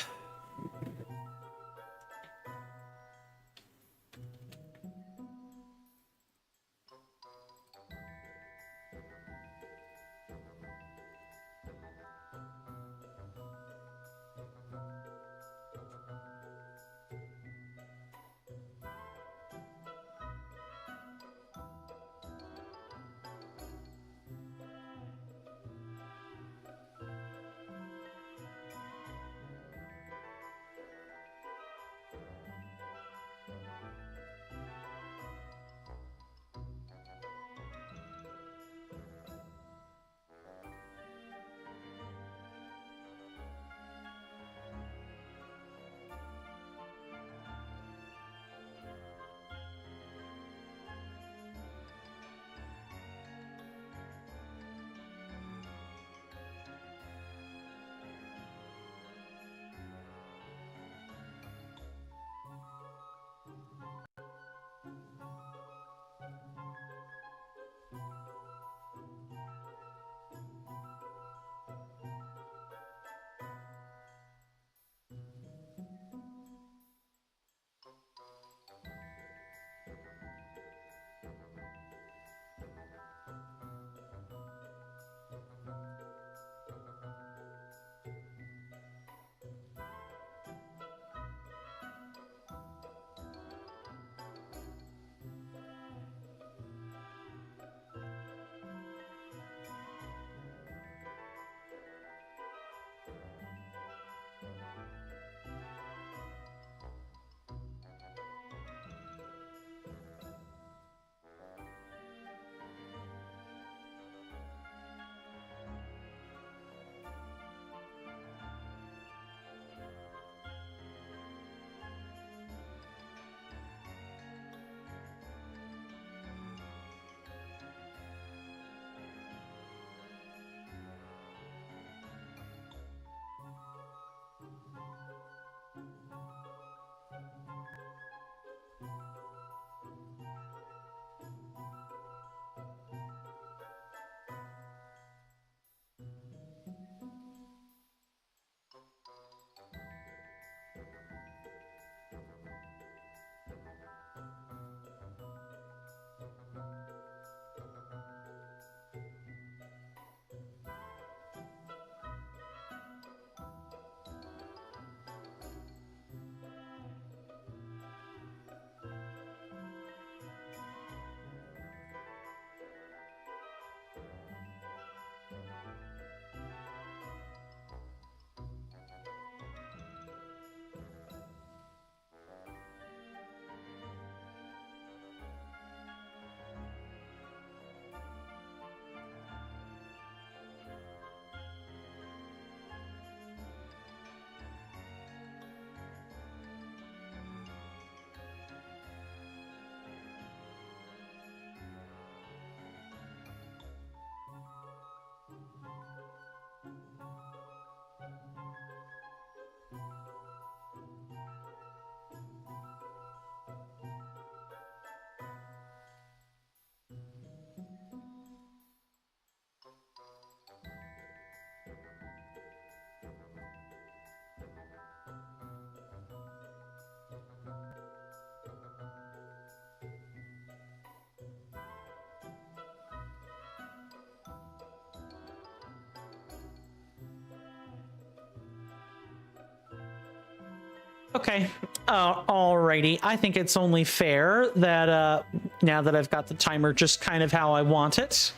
Okay, alrighty. I think it's only fair that now that I've got the timer just kind of how I want it,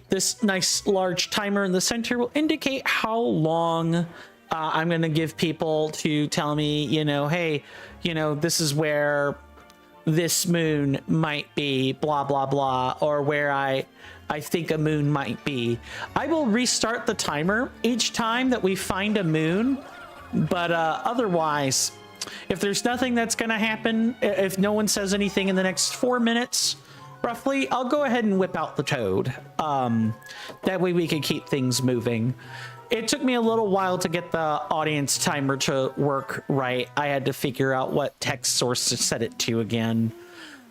this nice large timer in the center will indicate how long I'm going to give people to tell me, hey, this is where this moon might be, blah, blah, blah, or where I think a moon might be. I will restart the timer each time that we find a moon. But otherwise, if there's nothing that's going to happen, if no one says anything in the next 4 minutes, roughly, I'll go ahead and whip out the toad. That way we can keep things moving. It took me a little while to get the audience timer to work right. I had to figure out what text source to set it to again.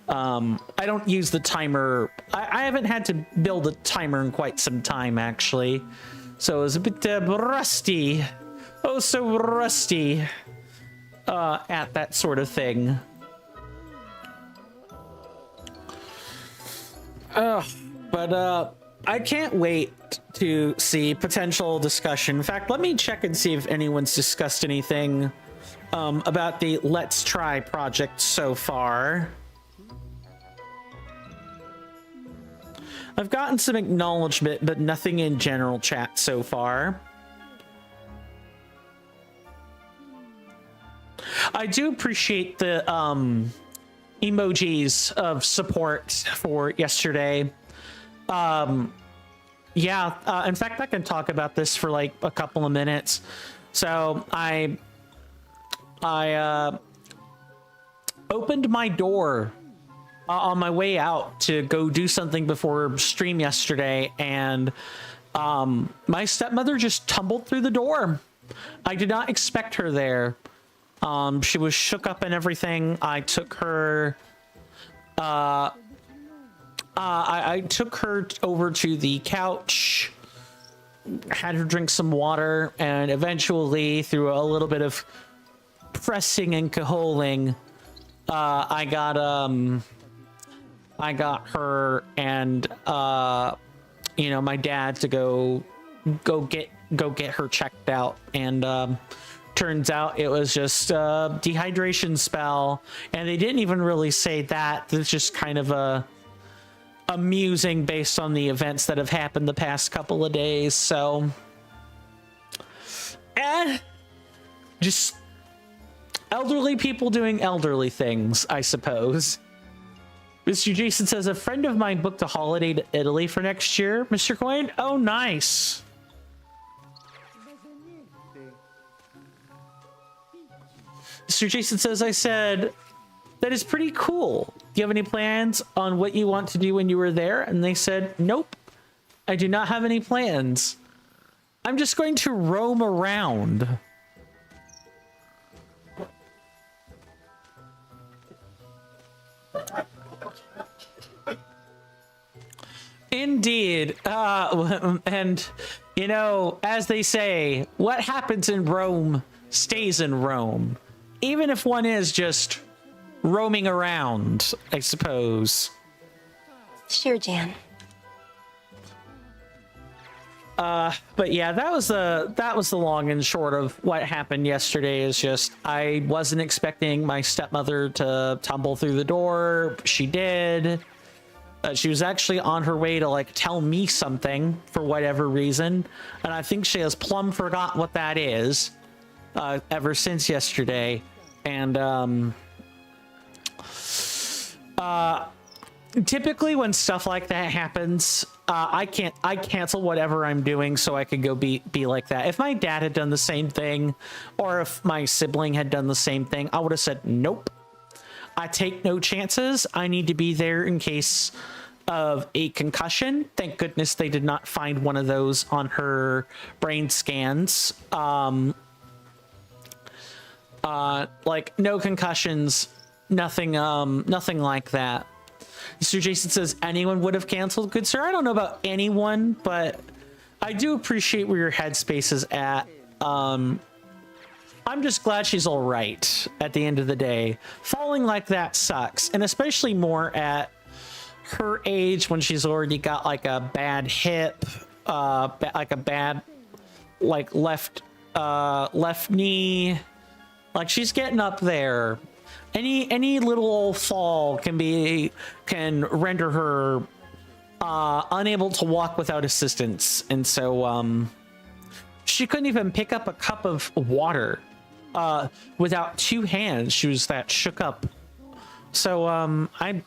I don't use the timer. I haven't had to build a timer in quite some time, actually. So it was a bit rusty. Oh, so rusty at that sort of thing. But I can't wait to see potential discussion. In fact, let me check and see if anyone's discussed anything about the Let's Try project so far. I've gotten some acknowledgement, but nothing in general chat so far. I do appreciate the emojis of support for yesterday. Yeah, in fact, I can talk about this for like a couple of minutes. So I opened my door on my way out to go do something before stream yesterday, and my stepmother just tumbled through the door. I did not expect her there. She was shook up and everything. I took her I took her over to the couch, had her drink some water, and eventually, through a little bit of pressing and cajoling, I got her and my dad to go get her checked out, and turns out it was just a dehydration spell, and they didn't even really say that. It's just kind of amusing based on the events that have happened the past couple of days. So just elderly people doing elderly things, I suppose. Mr. Jason says, a friend of mine booked a holiday to Italy for next year. Mr. Coin, oh nice. Mr. Jason says, I said, that is pretty cool. Do you have any plans on what you want to do when you were there? And they said, nope, I do not have any plans. I'm just going to roam around. Indeed. And, as they say, what happens in Rome stays in Rome. Even if one is just roaming around, I suppose. Sure, Jan. But yeah, that was the long and short of what happened yesterday. Is just I wasn't expecting my stepmother to tumble through the door. She did. She was actually on her way to tell me something for whatever reason, and I think she has plumb forgot what that is ever since yesterday. And typically when stuff like that happens, I cancel whatever I'm doing so I could go be like that. If my dad had done the same thing, or if my sibling had done the same thing, I would have said, nope, I take no chances. I need to be there in case of a concussion. Thank goodness they did not find one of those on her brain scans. No concussions, nothing like that. Mr. Jason says, anyone would have canceled? Good sir, I don't know about anyone, but I do appreciate where your headspace is at. I'm just glad she's all right at the end of the day. Falling like that sucks, and especially more at her age when she's already got a bad hip, a bad left knee, Like, she's getting up there. Any little old fall can render her unable to walk without assistance, and so she couldn't even pick up a cup of water without two hands. She was that shook up. So I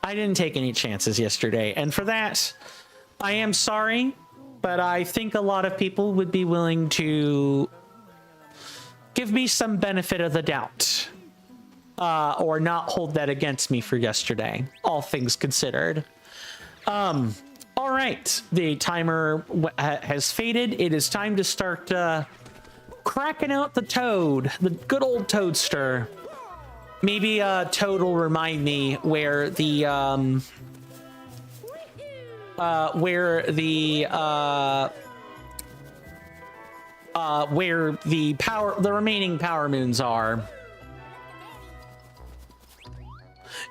didn't take any chances yesterday, and for that I am sorry, but I think a lot of people would be willing to give me some benefit of the doubt, or not hold that against me for yesterday, all things considered. All right, the timer has faded. It is time to start cracking out the toad, the good old toadster. Maybe Toad will remind me where the remaining power moons are.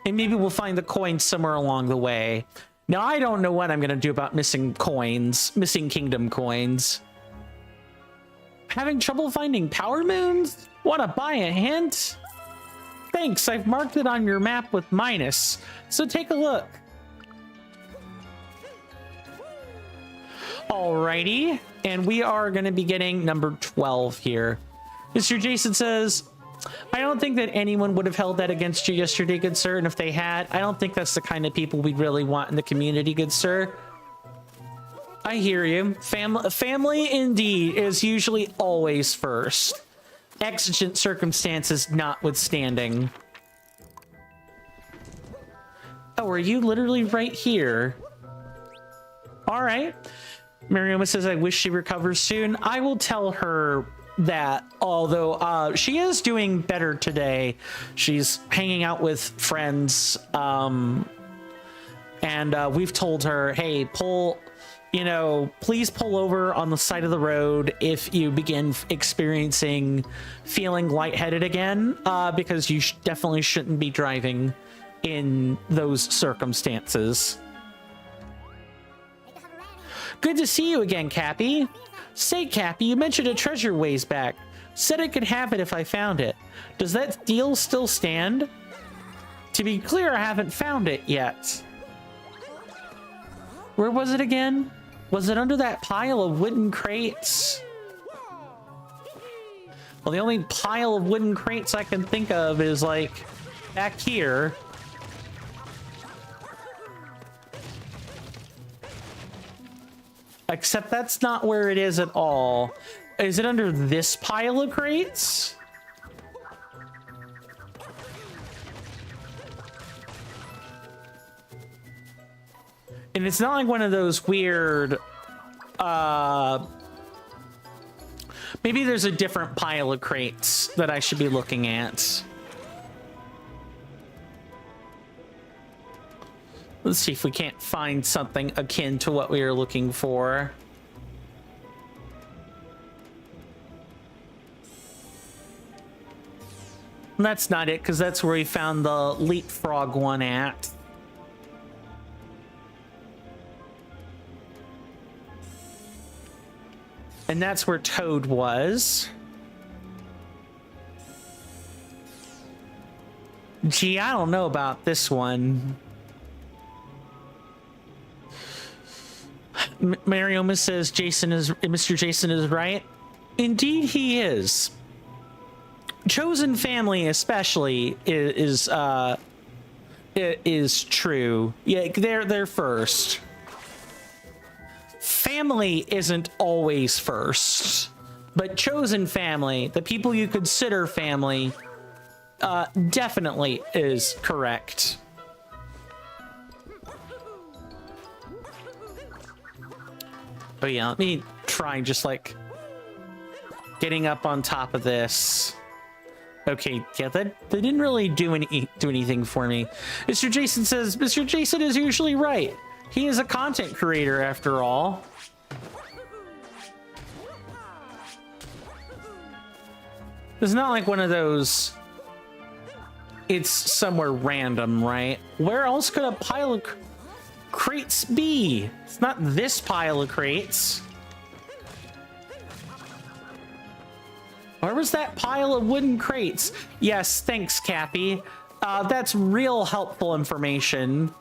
And maybe we'll find the coins somewhere along the way. Now, I don't know what I'm going to do about missing coins, missing kingdom coins. Having trouble finding power moons? Want to buy a hint? Thanks, I've marked it on your map with minus, so take a look. Alrighty, and we are going to be getting number 12 here. Mr. Jason says, I don't think that anyone would have held that against you yesterday, good sir, and if they had, I don't think that's the kind of people we really want in the community, good sir. I hear you. Family indeed is usually always first. Exigent circumstances notwithstanding. Oh, are you literally right here? All right. Marioma says, I wish she recovers soon. I will tell her that, although she is doing better today. She's hanging out with friends. And we've told her, hey, please pull over on the side of the road if you begin experiencing feeling lightheaded again, because you definitely shouldn't be driving in those circumstances. Good to see you again, Cappy. Say, Cappy, you mentioned a treasure ways back. Said I could have it if I found it. Does that deal still stand? To be clear, I haven't found it yet. Where was it again? Was it under that pile of wooden crates? Well, the only pile of wooden crates I can think of is like back here. Except that's not where it is at all. Is it under this pile of crates? And it's not like one of those weird, maybe there's a different pile of crates that I should be looking at. Let's see if we can't find something akin to what we are looking for. And that's not it, because that's where we found the leapfrog one at. And that's where Toad was. Gee, I don't know about this one. Marioma says Mr. Jason is right. Indeed he is. Chosen family especially is true. Yeah, they're first. Family isn't always first, but chosen family, the people you consider family, definitely is correct. Oh yeah, let me try just like getting up on top of this. Okay, yeah, that didn't really do anything for me. Mr. Jason says, Mr. Jason is usually right. He is a content creator after all. It's not like one of those, it's somewhere random, right? Where else could a pile of crates be? It's not this pile of crates. Where Where was that pile of wooden crates? Yes, thanks, Cappy. That's real helpful information.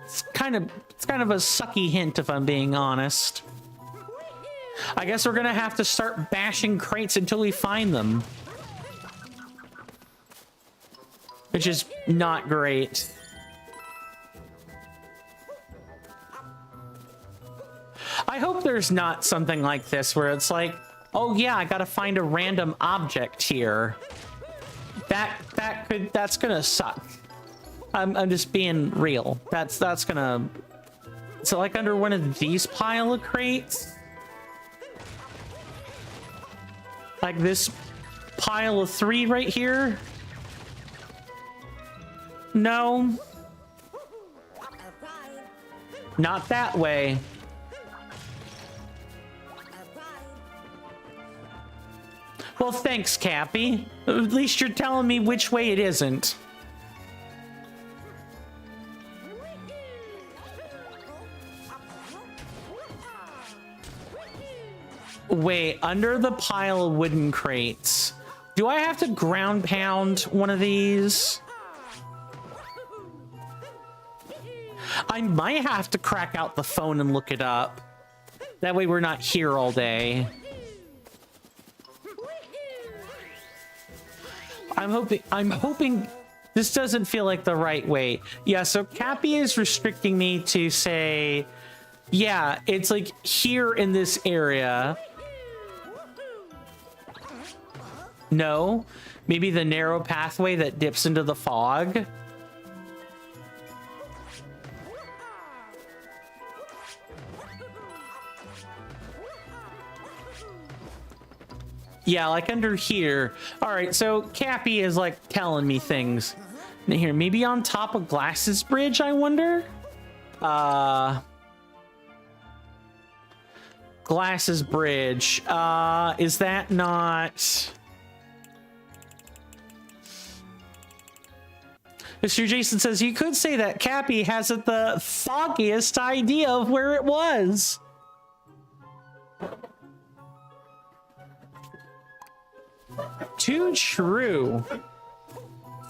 It's kind of a sucky hint, if I'm being honest. I guess we're gonna have to start bashing crates until we find them. Which is not great. I hope there's not something like this where it's like, oh yeah, I gotta find a random object here. That's gonna suck. I'm just being real. That's gonna. So like under one of these pile of crates, like this pile of 3 right here. No, not that way. Well, thanks, Cappy. At least you're telling me which way it isn't. Wait, under the pile of wooden crates, do I have to ground pound one of these? I might have to crack out the phone and look it up. That way we're not here all day. I'm hoping this doesn't feel like the right way. Yeah, so Cappy is restricting me to say, yeah, it's like here in this area. No, maybe the narrow pathway that dips into the fog. Yeah, like under here. All right, so Cappy is like telling me things. Now here, maybe on top of Glasses Bridge, I wonder? Glasses Bridge. Is that not... Mr. Jason says, you could say that Cappy hasn't the foggiest idea of where it was. Too true.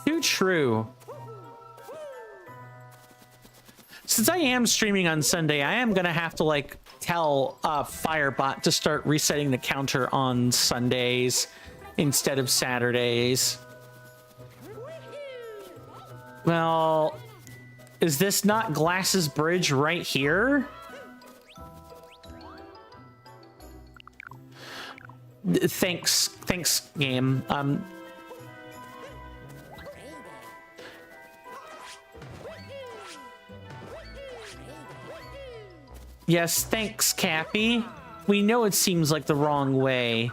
Too true. Since I am streaming on Sunday, I am gonna have to like tell Firebot to start resetting the counter on Sundays instead of Saturdays. Well, is this not Glasses Bridge right here? Thanks, game. Yes, thanks, Cappy. We know it seems like the wrong way.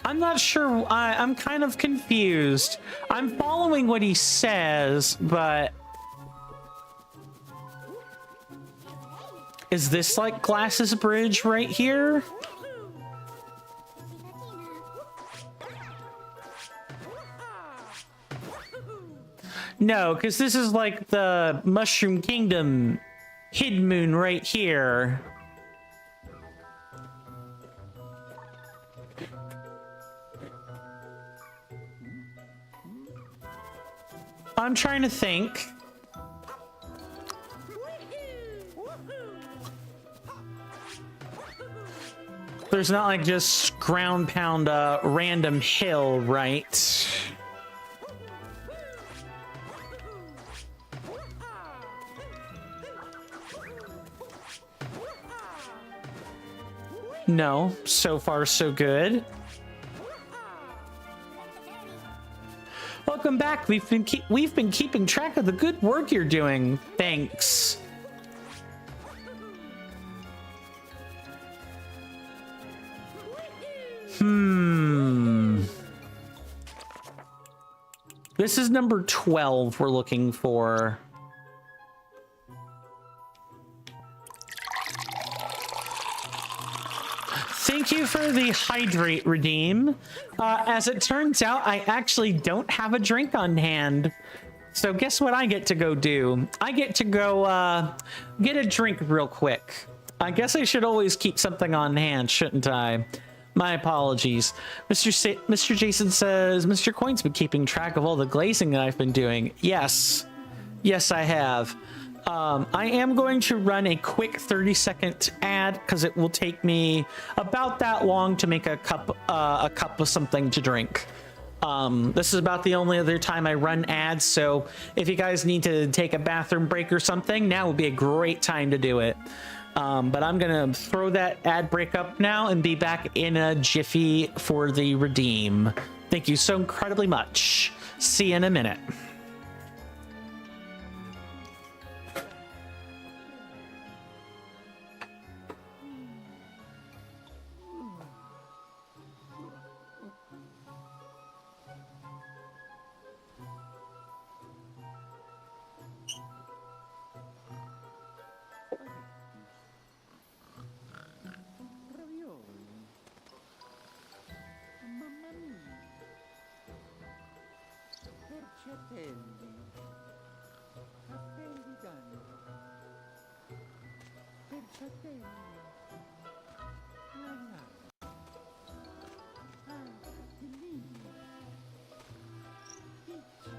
I'm not sure. I'm kind of confused. I'm following what he says, but... Is this like Glasses Bridge right here? No, because this is like the Mushroom Kingdom Hidden Moon right here. I'm trying to think. There's not like just ground pound a random hill, right? No, so far so good. Welcome back. We've been keeping track of the good work you're doing. Thanks. This is number 12 we're looking for. Thank thank you for the hydrate redeem. As it turns out, I actually don't have a drink on hand. So guess what I get to go do? I get to go get a drink real quick. I guess I should always keep something on hand, shouldn't I? My apologies. Mr. Jason says, Mr. Coin's been keeping track of all the glazing that I've been doing. Yes. Yes, I have. I am going to run a quick 30-second ad because it will take me about that long to make a cup of something to drink. This is about the only other time I run ads, so if you guys need to take a bathroom break or something, now would be a great time to do it. But I'm gonna throw that ad break up now and be back in a jiffy for the redeem. Thank you so incredibly much. See you in a minute. Perciatelli, cappelli d'anno, perciatelli, la la, cappellini, picci,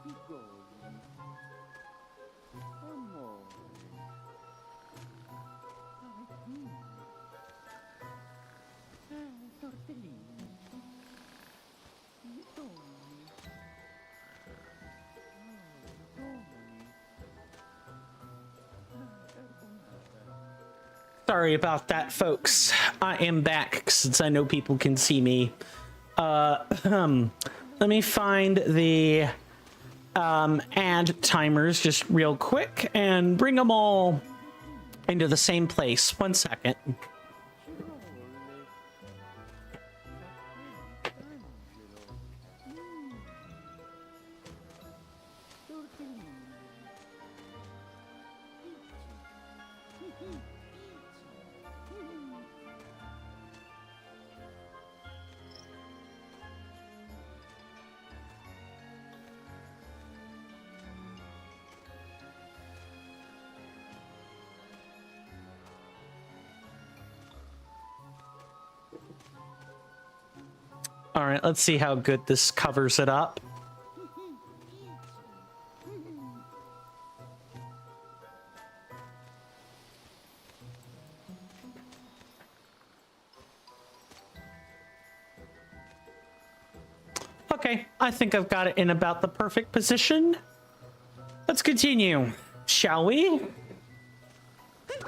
pigoli, amore, parecchini, tortellini, tonni, carbonara. Sorry about that, folks. I am back since I know people can see me. Let me find the ad timers just real quick and bring them all into the same place. 1 second. All right, let's see how good this covers it up. Okay, I think I've got it in about the perfect position. Let's continue, shall we?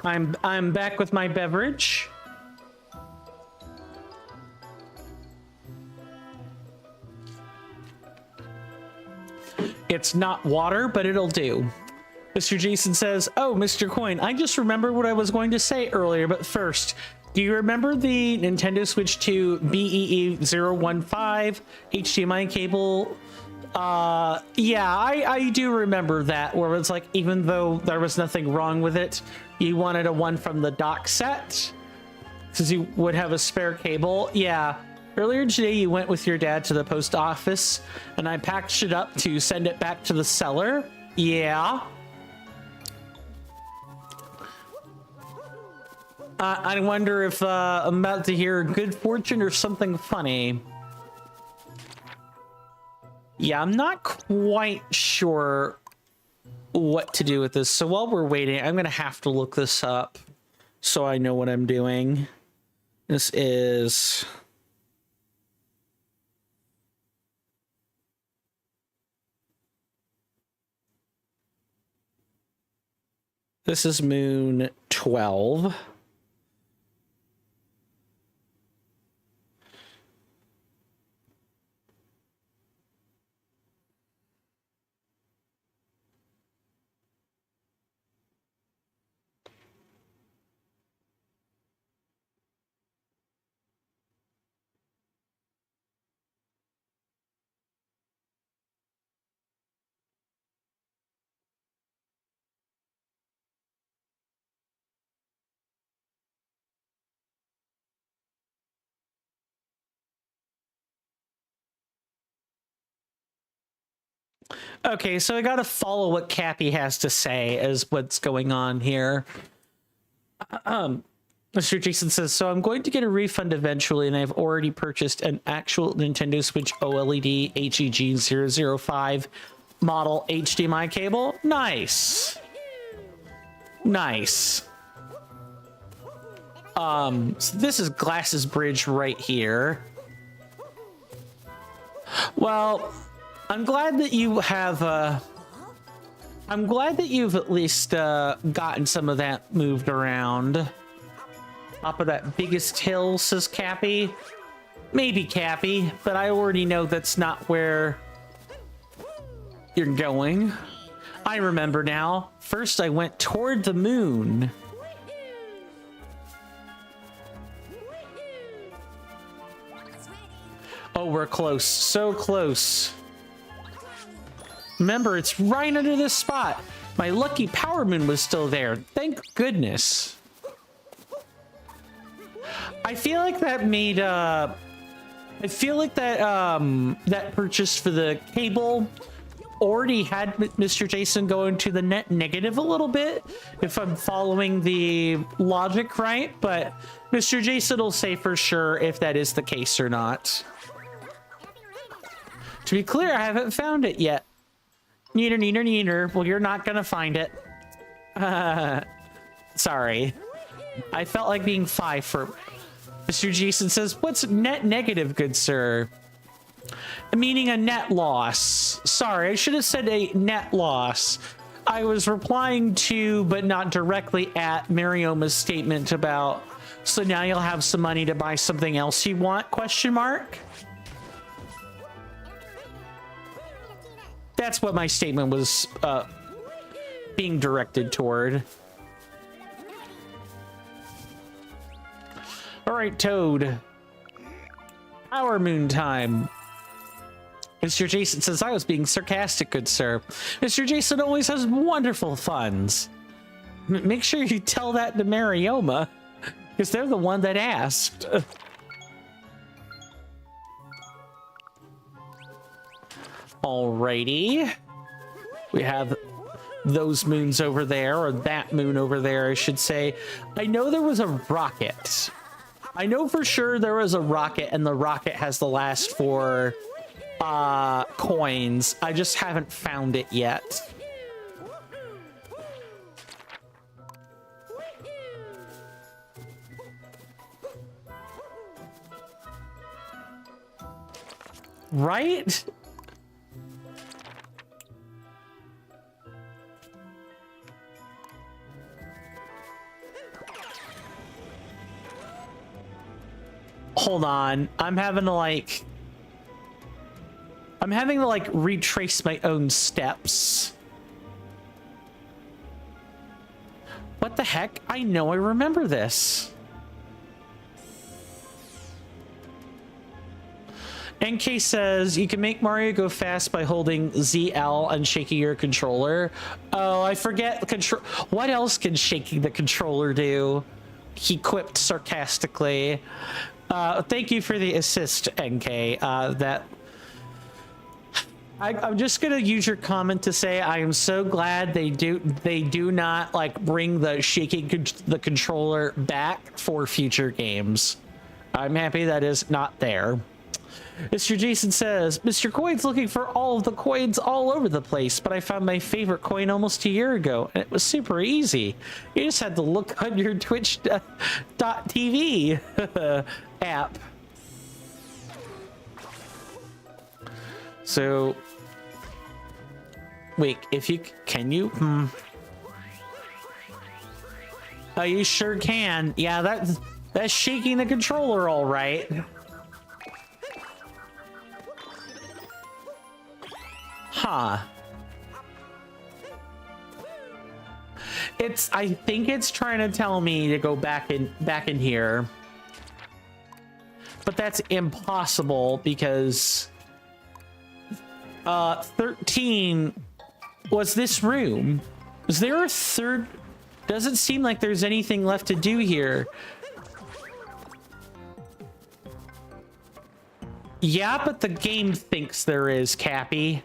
I'm back with my beverage. It's not water, but it'll do. Mr. Jason says, oh, Mr. Coin, I just remembered what I was going to say earlier, but first, do you remember the Nintendo Switch 2 BEE015 HDMI cable? Yeah, I do remember that, where it's like, even though there was nothing wrong with it, you wanted a one from the dock set, because you would have a spare cable. Yeah. Earlier today, you went with your dad to the post office, and I packaged it up to send it back to the seller. Yeah. I wonder if I'm about to hear good fortune or something funny. Yeah, I'm not quite sure what to do with this. So while we're waiting, I'm going to have to look this up so I know what I'm doing. This is... This is moon 12. Okay, so I gotta follow what Cappy has to say as what's going on here. Mr. Jason says, so I'm going to get a refund eventually, and I've already purchased an actual Nintendo Switch OLED HEG005 model HDMI cable. Nice. Nice. So this is Glass's Bridge right here. Well, I'm glad that you have, I'm glad that you've at least gotten some of that moved around. Top of that biggest hill, says Cappy. Maybe Cappy, but I already know that's not where you're going. I remember now. First, I went toward the moon. Oh, we're close. So close. Remember, it's right under this spot. My lucky power moon was still there. Thank goodness. I feel like that made, I feel like that, that purchase for the cable already had Mr. Jason going to the net negative a little bit, if I'm following the logic right, but Mr. Jason will say for sure if that is the case or not. To be clear, I haven't found it yet. Neater, neater, neater. Well, you're not gonna find it. Sorry. I felt like being 5 for... Mr. Jason says, what's net negative, good sir? Meaning a net loss. Sorry, I should have said a net loss. I was replying to, but not directly at, Marioma's statement about, so now you'll have some money to buy something else you want, question mark? That's what my statement was being directed toward. All right, Toad. Power moon time. Mr. Jason says, I was being sarcastic, good sir. Mr. Jason always has wonderful funds. Make sure you tell that to Marioma, because they're the one that asked. Alrighty. We have those moons over there, or that moon over there, I should say. I know there was a rocket. I know for sure there was a rocket, and the rocket has the last 4 coins. I just haven't found it yet. Right? Hold on. I'm having to like retrace my own steps. What the heck? I know I remember this. NK says you can make Mario go fast by holding ZL and shaking your controller. Oh, I forget the control. What else can shaking the controller do? He quipped sarcastically. Thank you for the assist, NK. I'm just gonna use your comment to say I am so glad they do not like bring the shaking the controller back for future games. I'm happy that is not there. Mr. Jason says, Mr. Coin's looking for all of the coins all over the place, but I found my favorite coin almost a year ago, and it was super easy. You just had to look on your Twitch.tv app. So, wait, if you can you? Oh, you sure can. Yeah, that's shaking the controller all right. Huh. I think it's trying to tell me to go back in here. But that's impossible because 13 was this room. Is there a third? Doesn't seem like there's anything left to do here. Yeah, but the game thinks there is, Cappy.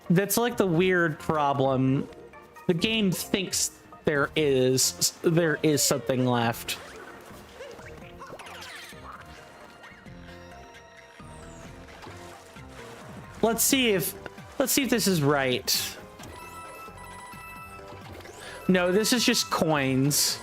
That's like the weird problem. The game thinks there is something left. Let's see if this is right. No, this is just coins.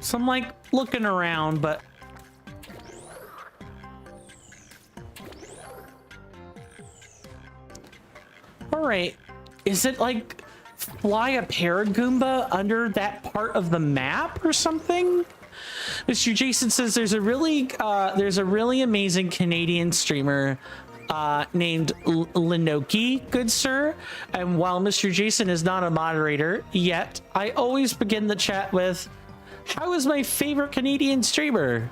So I'm like looking around, but all right. Is it like fly a Paragoomba under that part of the map or something? Mr. Jason says there's a really amazing Canadian streamer named Linoki, good sir. And while Mr. Jason is not a moderator yet, I always begin the chat with, how is my favorite Canadian streamer?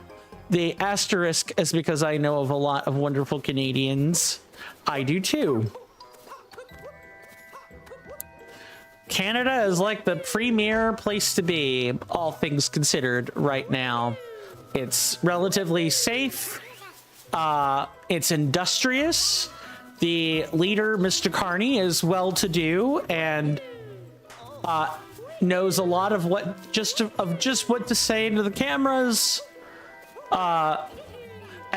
The asterisk is because I know of a lot of wonderful Canadians. I do too. Canada is like the premier place to be, all things considered, right now. It's relatively safe. It's industrious. The leader, Mr. Carney, is well-to-do and knows a lot of just what to say into the cameras. And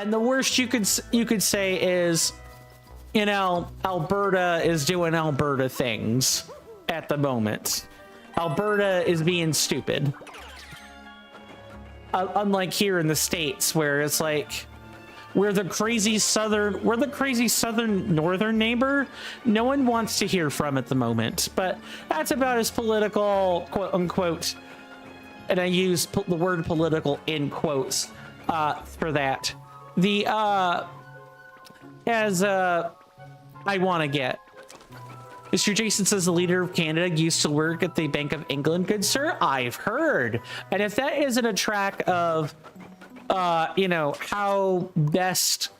the worst you could say is, you know, Alberta is doing Alberta things at the moment. Alberta is being stupid. Unlike here in the States, where it's like we're the crazy southern northern neighbor no one wants to hear from at the moment. But that's about as political, quote unquote, and I use the word political in quotes for that. As I want to get. Mr. Jason says the leader of Canada used to work at the Bank of England, good sir. I've heard. And if that isn't a track of, you know, how best,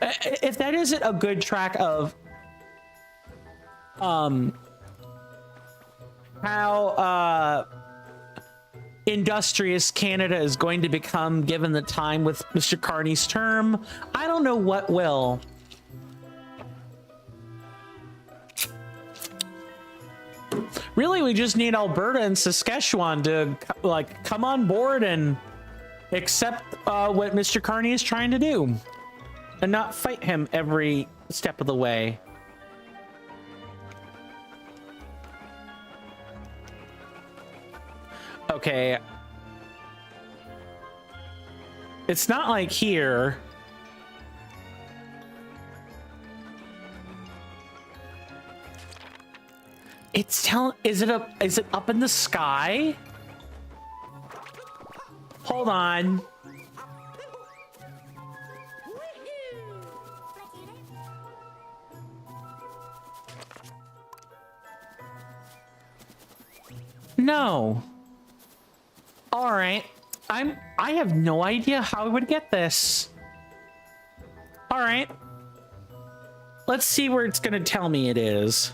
if that isn't a good track of, how, industrious Canada is going to become given the time with Mr. Carney's term, I don't know what will. Really, we just need Alberta and Saskatchewan to like come on board and accept what Mr. Carney is trying to do and not fight him every step of the way. Okay. It's not like here. It's is it up in the sky? Hold on. No. All right. I have no idea how I would get this. All right. Let's see where it's going to tell me it is.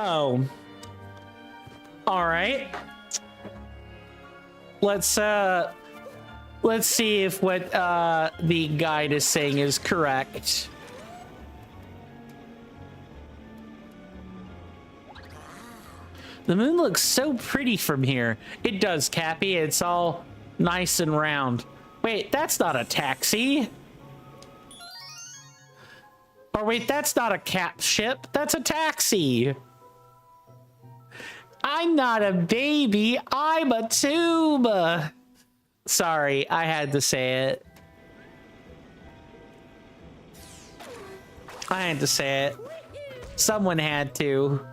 Oh. All right. let's see if what the guide is saying is correct. The moon looks so pretty from here. It does, Cappy. It's all nice and round. Wait, that's not a taxi. Or wait, that's not a cap ship. That's a taxi. I'm not a baby. I'm a tube. Sorry, I had to say it. I had to say it. Someone had to.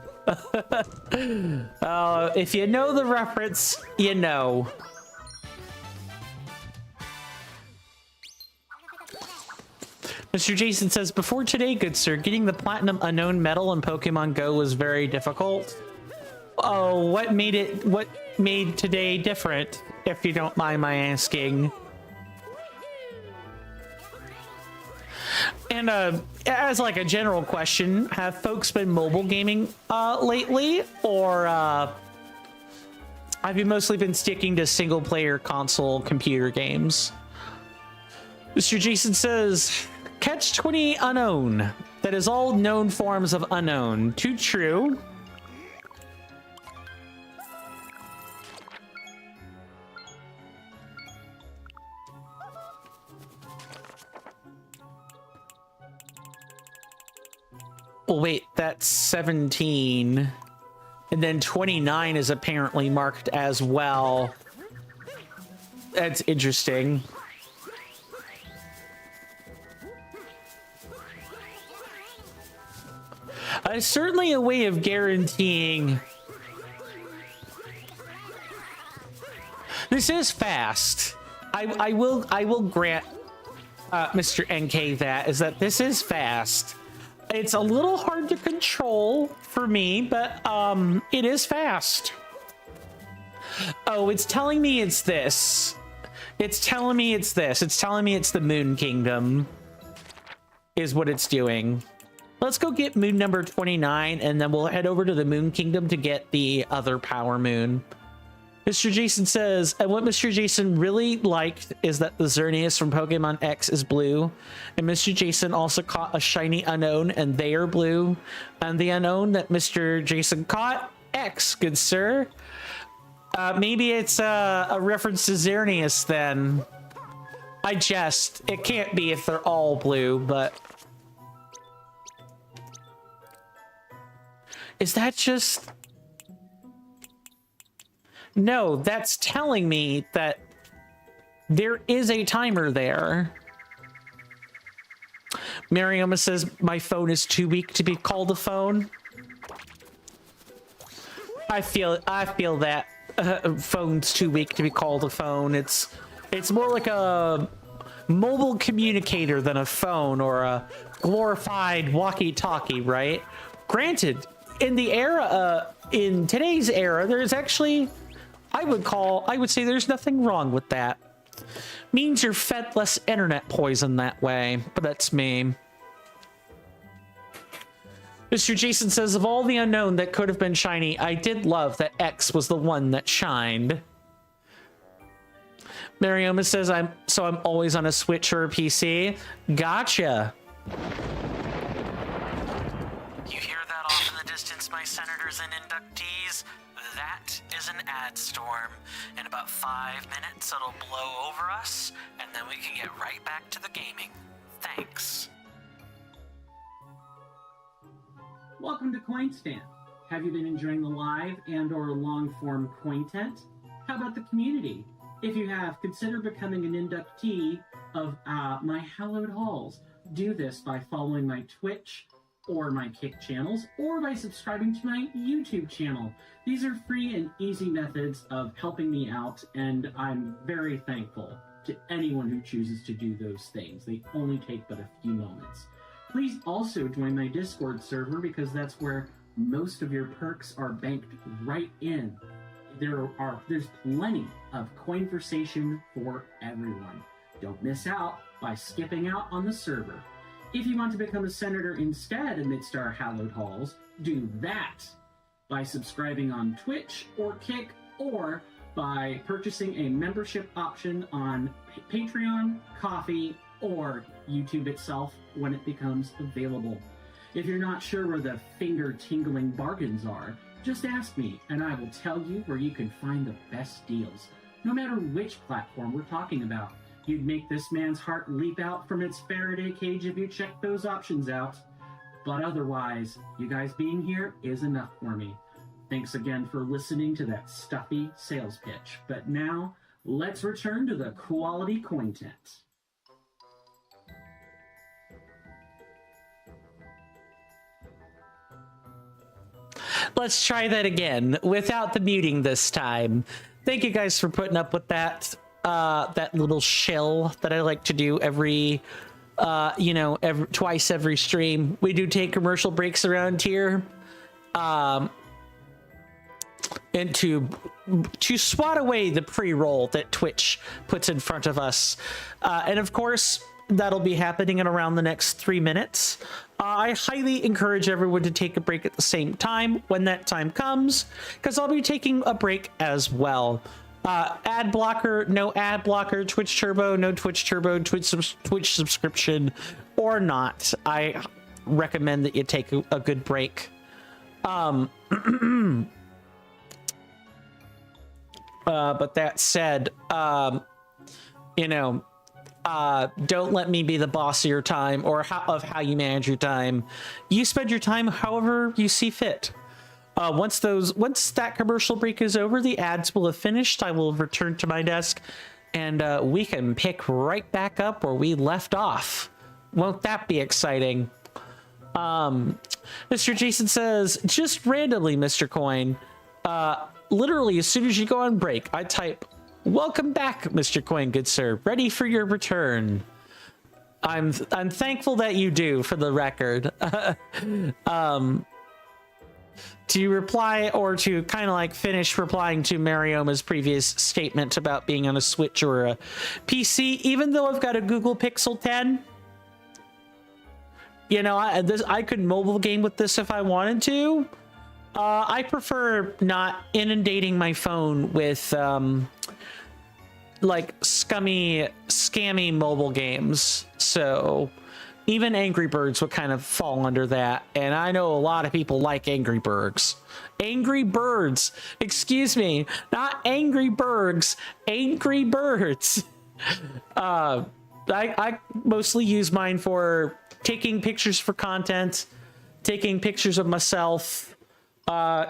Oh, if you know the reference, you know. Mr. Jason says, before today, good sir, getting the platinum unknown medal in Pokemon Go was very difficult. Oh, what made today different, if you don't mind my asking? And as like a general question, have folks been mobile gaming lately, or have you mostly been sticking to single player console computer games? Mr. Jason says, catch 20 unknown. That is all known forms of unknown. Too true. Well, wait, that's 17. And then 29 is apparently marked as well. That's interesting. Certainly a way of guaranteeing. This is fast. I will grant Mr. NK that this is fast. It's a little hard to control for me, but it is fast. Oh, it's telling me it's this. It's telling me it's this. It's telling me it's the Moon Kingdom is what it's doing. Let's go get moon number 29, and then we'll head over to the Moon Kingdom to get the other power moon. Mr. Jason says, and what Mr. Jason really liked is that the Xerneas from Pokemon X is blue. And Mr. Jason also caught a shiny unknown, and they are blue. And the unknown that Mr. Jason caught, X, good sir. Maybe it's a reference to Xerneas then. I jest. It can't be if they're all blue, but... Is that just... No, that's telling me that there is a timer there. Marioma says, my phone is too weak to be called a phone. I feel that phone's too weak to be called a phone. It's more like a mobile communicator than a phone or a glorified walkie-talkie, right? Granted, in the era, in today's era, there's actually... I would say there's nothing wrong with that. Means you're fed less internet poison that way, but that's me. Mr. Jason says, of all the unknown that could have been shiny, I did love that X was the one that shined. Marioma says, I'm always on a Switch or a PC. Gotcha. You hear that off in the distance, my senators and inductees? That is an ad storm. In about 5 minutes, it'll blow over us, and then we can get right back to the gaming. Thanks. Welcome to CoinStamp. Have you been enjoying the live and or long-form content? How about the community? If you have, consider becoming an inductee of my hallowed halls. Do this by following my Twitch or my Kick channels, or by subscribing to my YouTube channel. These are free and easy methods of helping me out, and I'm very thankful to anyone who chooses to do those things. They only take but a few moments. Please also join my Discord server, because that's where most of your perks are banked right in. There's plenty of conversation for everyone. Don't miss out by skipping out on the server. If you want to become a senator instead amidst our hallowed halls, do that by subscribing on Twitch or Kick or by purchasing a membership option on Patreon, Coffee, or YouTube itself when it becomes available. If you're not sure where the finger-tingling bargains are, just ask me, and I will tell you where you can find the best deals, no matter which platform we're talking about. You'd make this man's heart leap out from its Faraday cage if you checked those options out. But otherwise, you guys being here is enough for me. Thanks again for listening to that stuffy sales pitch. But now, let's return to the quality content. Let's try that again without the muting this time. Thank you guys for putting up with that that little shill that I like to do every twice every stream. We do take commercial breaks around here and to swat away the pre-roll that Twitch puts in front of us, and of course that'll be happening in around the next 3 minutes. I highly encourage everyone to take a break at the same time when that time comes, because I'll be taking a break as well. Ad blocker, no ad blocker, Twitch Turbo, no Twitch Turbo, Twitch subscription or not. I recommend that you take a good break. But that said, don't let me be the boss of your time or of how you manage your time. You spend your time however you see fit. Once that commercial break is over, the ads will have finished. I will return to my desk, and we can pick right back up where we left off. Won't that be exciting? Mr. Jason says, just randomly, Mr. Coin. Literally, as soon as you go on break, I type, "Welcome back, Mr. Coin, good sir. Ready for your return." I'm thankful that you do, for the record. To reply, or to kind of like finish replying to Marioma's previous statement about being on a Switch or a PC, even though I've got a Google Pixel 10, I could mobile game with this if I wanted to. I prefer not inundating my phone with like scammy mobile games. So even Angry Birds would kind of fall under that. And I know a lot of people like Angry Birds. Angry Birds. Excuse me. Not Angry Birds. Angry Birds. I mostly use mine for taking pictures for content, taking pictures of myself,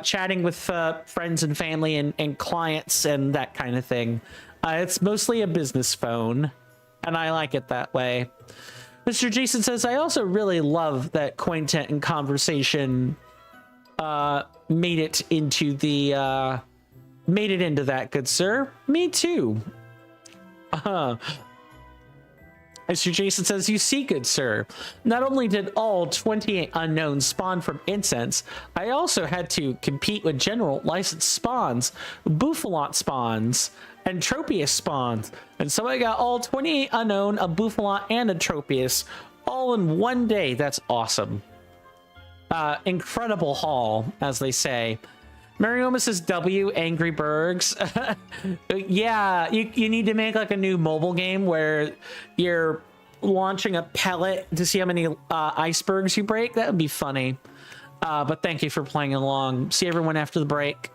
chatting with friends and family and clients and that kind of thing. It's mostly a business phone, and I like it that way. Mr. Jason says, I also really love that Cointent and Conversation made it into that, good sir. Me too. Mr. Jason says, you see, good sir, not only did all 28 unknowns spawn from incense, I also had to compete with general licensed spawns, Bouffalot spawns, and Tropius spawns. And so I got all 28 unknown, a Bouffalot, and a Tropius all in one day. That's awesome. Incredible haul, as they say. Marioma says W, Angry Birds. Yeah, you need to make like a new mobile game where you're launching a pellet to see how many icebergs you break. That would be funny. But thank you for playing along. See everyone after the break.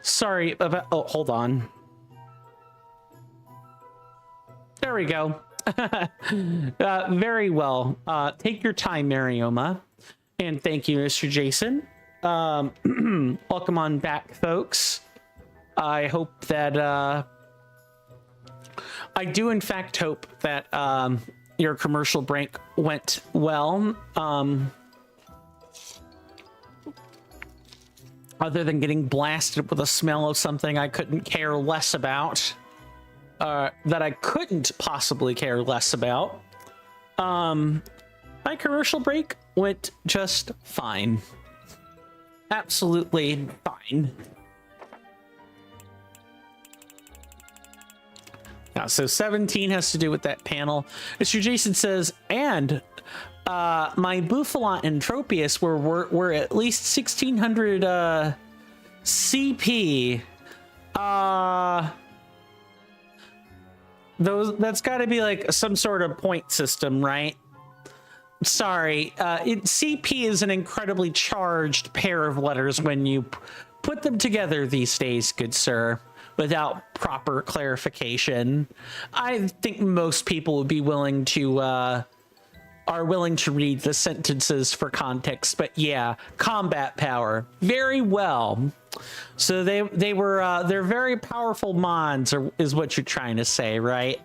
Sorry about, oh, hold on. There we go. Very well. Take your time, Marioma. And thank you, Mr. Jason. Welcome on back, folks. I hope that, I do in fact hope that, your commercial break went well. Other than getting blasted with a smell of something I couldn't care less about. That I couldn't possibly care less about. My commercial break went just fine. Absolutely fine. Now, so 17 has to do with that panel. Mr. Jason says, and my Buffalon and Tropius were at least 1600 CP. That's got to be like some sort of point system, right? Sorry, CP is an incredibly charged pair of letters when you put them together these days, good sir, without proper clarification. I think most people would be willing to are willing to read the sentences for context, but yeah, combat power, very well. So they were they're very powerful mons, is what you're trying to say, right?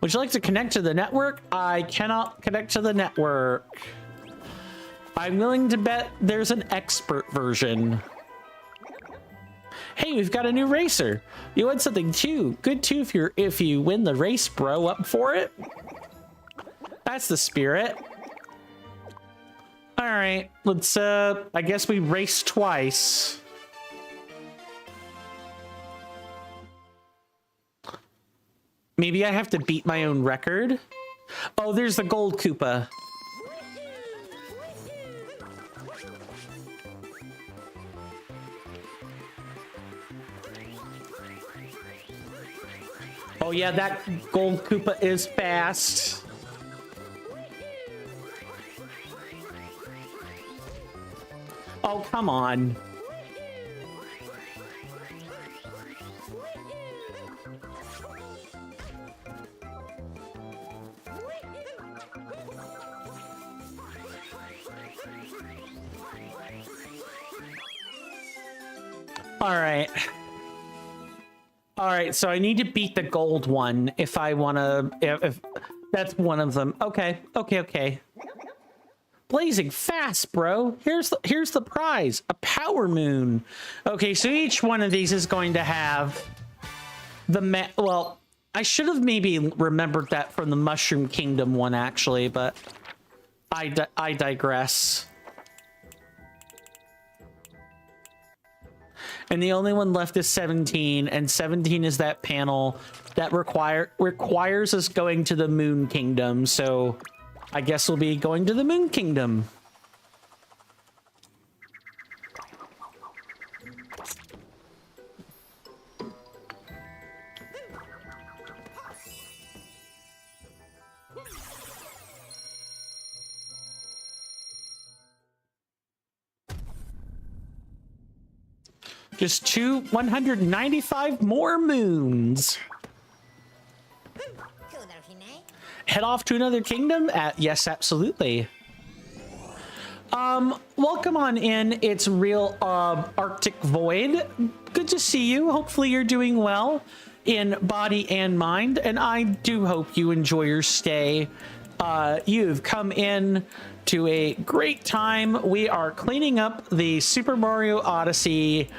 Would you like to connect to the network? I cannot connect to the network. I'm willing to bet there's an expert version. Hey, we've got a new racer. You won something too. Good too if you win the race, bro. Up for it? That's the spirit. All right, let's I guess we race twice. Maybe I have to beat my own record. Oh, there's the gold Koopa. Oh yeah, that gold Koopa is fast. Oh, come on. All right, so I need to beat the gold one if I want to, if that's one of them. Okay. Blazing fast, bro. Here's the prize, a power moon. Okay, so each one of these is going to have the well, I should have maybe remembered that from the Mushroom Kingdom one actually, but I digress. And the only one left is 17, and 17 is that panel that requires us going to the Moon Kingdom. So I guess we'll be going to the Moon Kingdom. Just 195 more moons. Head off to another kingdom? Yes, absolutely. Welcome on in. It's Real Arctic Void. Good to see you. Hopefully you're doing well in body and mind, and I do hope you enjoy your stay. You've come in to a great time. We are cleaning up the Super Mario Odyssey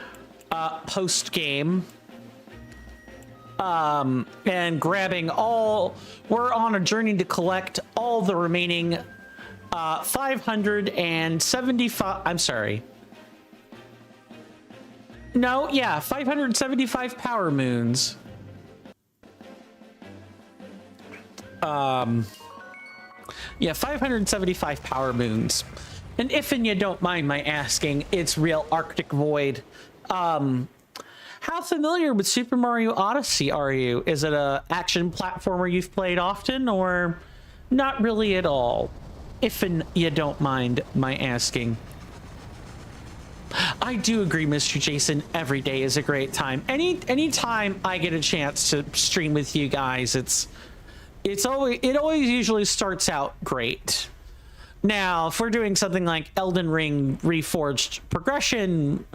post game, and grabbing we're on a journey to collect all the remaining 575, I'm sorry, no, yeah, 575 power moons. Yeah, 575 power moons. And if you don't mind my asking, it's Real Arctic Void. How familiar with Super Mario Odyssey are you? Is it a action platformer you've played often, or not really at all? If you don't mind my asking. I do agree, Mr. Jason. Every day is a great time. Any time I get a chance to stream with you guys, it always usually starts out great. Now, if we're doing something like Elden Ring Reforged progression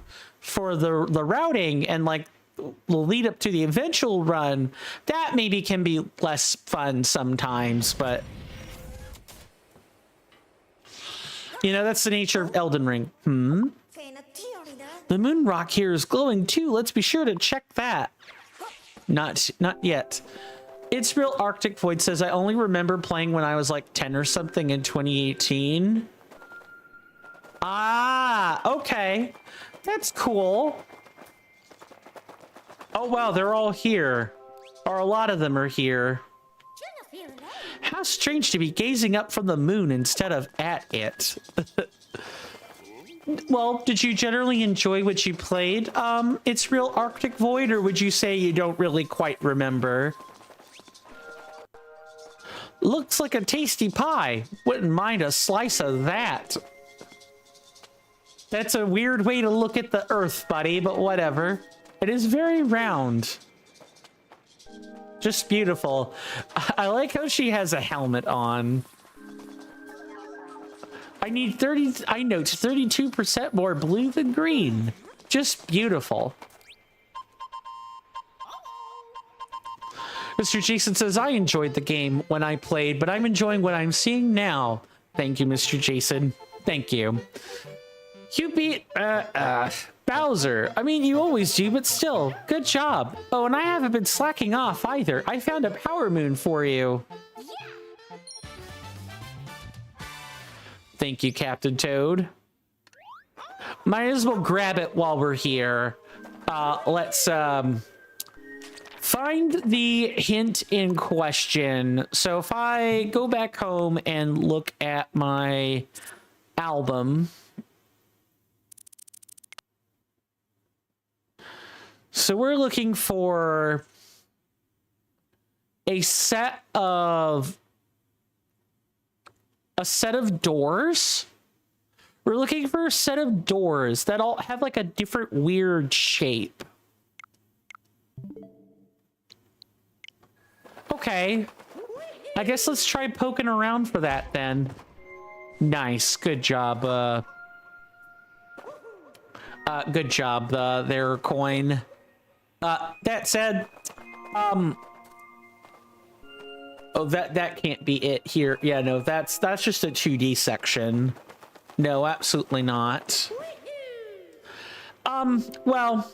for the routing and like the lead up to the eventual run, that maybe can be less fun sometimes, but you know, that's the nature of Elden Ring. The moon rock here is glowing too. Let's be sure to check that. Not yet. It's Real Arctic Void says, I only remember playing when I was like 10 or something in 2018. Ah, okay. That's cool. Oh, wow, they're all here. Or a lot of them are here. How strange to be gazing up from the moon instead of at it. Well, did you generally enjoy what you played? It's Real Arctic Void, or would you say you don't really quite remember? Looks like a tasty pie. Wouldn't mind a slice of that. That's a weird way to look at the Earth, buddy, but whatever. It is very round. Just beautiful. I like how she has a helmet on. I note 32% more blue than green. Just beautiful. Mr. Jason says, I enjoyed the game when I played, but I'm enjoying what I'm seeing now. Thank you, Mr. Jason. Thank you. You beat, Bowser. I mean, you always do, but still, good job. Oh, and I haven't been slacking off either. I found a power moon for you. Thank you, Captain Toad. Might as well grab it while we're here. Let's find the hint in question. So if I go back home and look at my album. So we're looking for a set of doors. We're looking for a set of doors that all have like a different weird shape. Okay. I guess let's try poking around for that then. Nice. Good job. Good job there, Coin. That said, oh, that can't be it here. Yeah, no, that's just a 2D section. No, absolutely not. Well,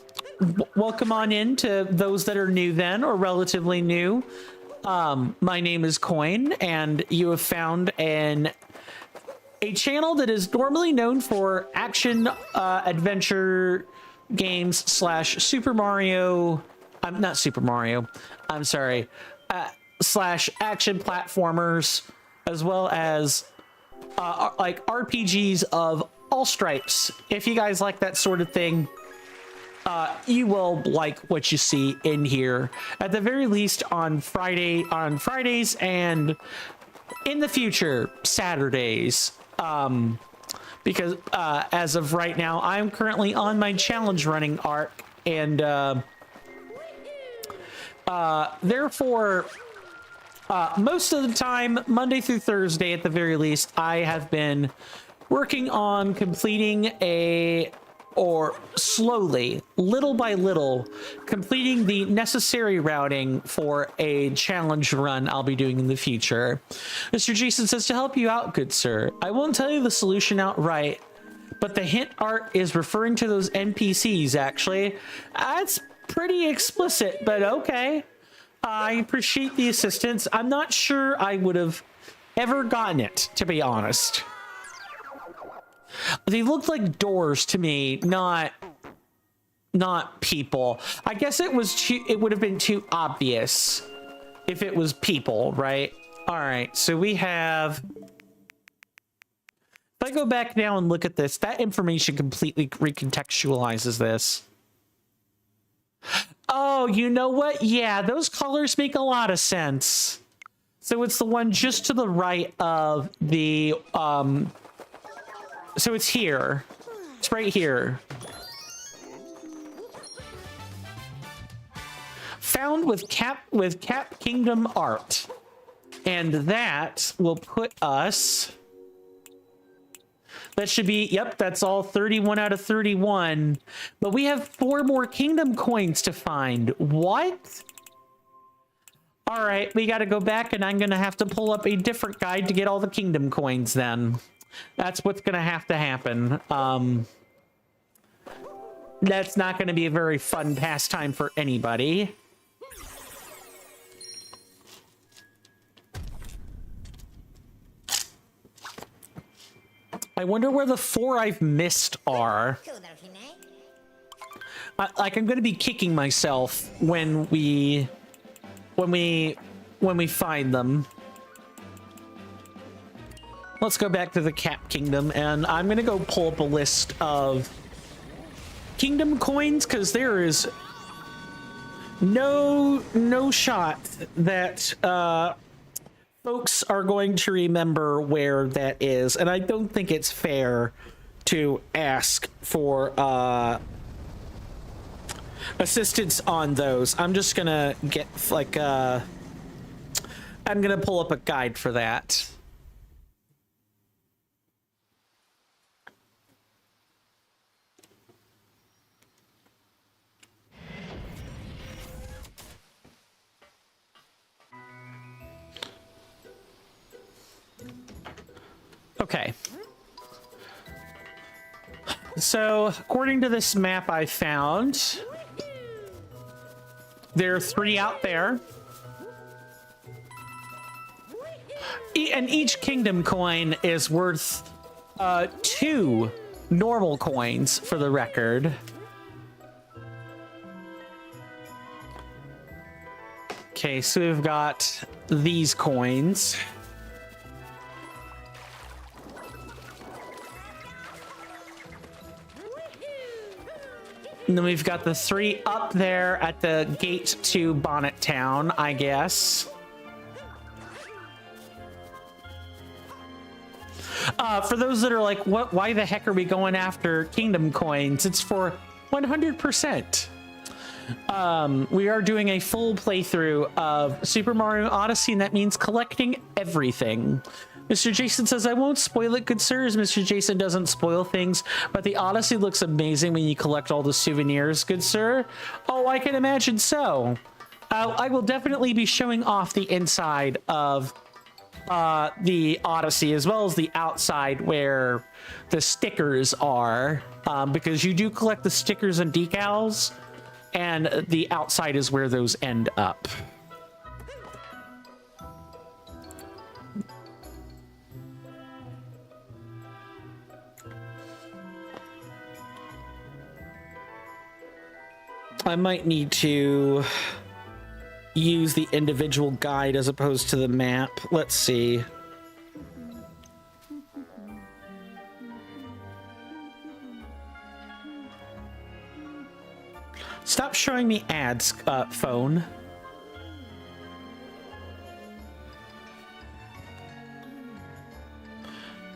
welcome on in to those that are new then, or relatively new. My name is Coin, and you have found a channel that is normally known for action adventure games / Super Mario. Not Super Mario. I'm sorry. / action platformers, as well as like RPGs of all stripes. If you guys like that sort of thing, you will like what you see in here. At the very least, on Fridays, and in the future, Saturdays. Because as of right now, I'm currently on my challenge running arc, and therefore, most of the time, Monday through Thursday at the very least, I have been working on completing or slowly, little by little, completing the necessary routing for a challenge run I'll be doing in the future. Mr. Jason says, to help you out, good sir, I won't tell you the solution outright, but the hint art is referring to those NPCs, actually. That's pretty explicit, but okay. I appreciate the assistance. I'm not sure I would have ever gotten it, to be honest. They looked like doors to me, not people. I guess it would have been too obvious if it was people, right? All right, so we have, if I go back now and look at this, that information completely recontextualizes this. Oh, you know what? Yeah, those colors make a lot of sense. So it's the one just to the right of the, so it's here. It's right here. found with Cap Kingdom art. And that will put us... That should be, yep, that's all 31 out of 31. But we have 4 more kingdom coins to find. What? All right, we got to go back and I'm going to have to pull up a different guide to get all the kingdom coins then. That's what's going to have to happen. That's not going to be a very fun pastime for anybody. I wonder where the 4 I've missed are. Like, I'm going to be kicking myself when we find them. Let's go back to the Cap Kingdom, and I'm going to go pull up a list of kingdom coins, because there is no shot that folks are going to remember where that is, and I don't think it's fair to ask for assistance on those. I'm just gonna get like I'm gonna pull up a guide for that. Okay. So, according to this map I found, there are 3 out there. And each kingdom coin is worth 2 normal coins, for the record. Okay, so we've got these coins. And then we've got the 3 up there at the gate to Bonnet Town, I guess. For those that are like, what? Why the heck are we going after kingdom coins? It's for 100%. We are doing a full playthrough of Super Mario Odyssey, and that means collecting everything. Mr. Jason says, I won't spoil it, good sirs. Mr. Jason doesn't spoil things, but the Odyssey looks amazing when you collect all the souvenirs, good sir. Oh, I can imagine so. I will definitely be showing off the inside of the Odyssey, as well as the outside where the stickers are, because you do collect the stickers and decals, and the outside is where those end up. I might need to use the individual guide as opposed to the map. Let's see. Stop showing me ads, phone.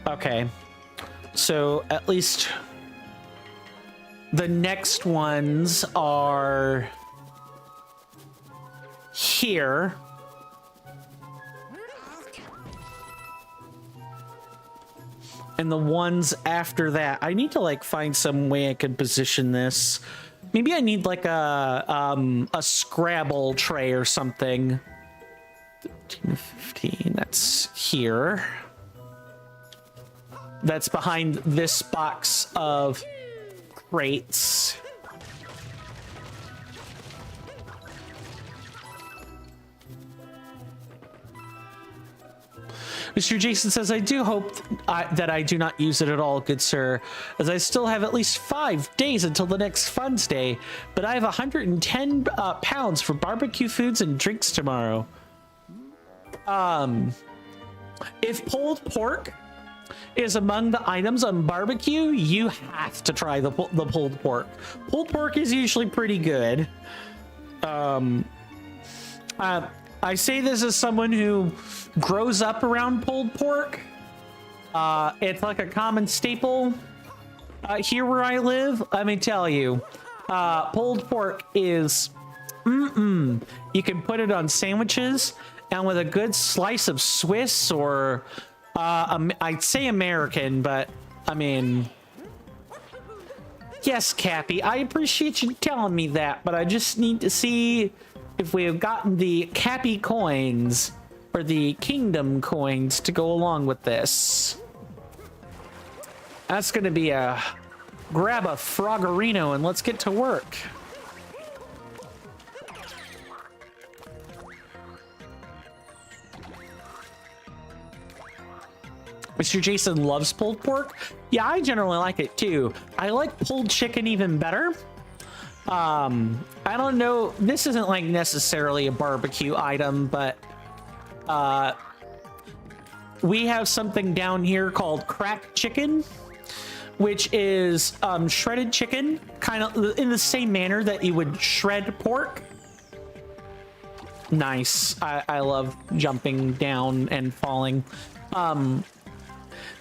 Okay. So at least the next ones are here. And the ones after that, I need to like find some way I could position this. Maybe I need like a Scrabble tray or something. 13 to 15, that's here. That's behind this box of crates. Mr. Jason says, I do hope that I do not use it at all, good sir, as I still have at least 5 days until the next Funds Day, but I have 110 pounds for barbecue foods and drinks tomorrow. If pulled pork is among the items on barbecue, you have to try the pulled pork. Pulled pork is usually pretty good. I say this as someone who grows up around pulled pork. It's like a common staple here where I live. Let me tell you, pulled pork is You can put it on sandwiches, and with a good slice of Swiss or I'd say American, but I mean, yes, Cappy, I appreciate you telling me that, but I just need to see if we have gotten the Cappy coins or the Kingdom coins to go along with this. That's gonna be a grab a Froggerino and let's get to work. Mr. Jason loves pulled pork. Yeah, I generally like it too. I like pulled chicken even better. I don't know. This isn't like necessarily a barbecue item, but we have something down here called cracked chicken, which is shredded chicken, kind of in the same manner that you would shred pork. Nice. I love jumping down and falling.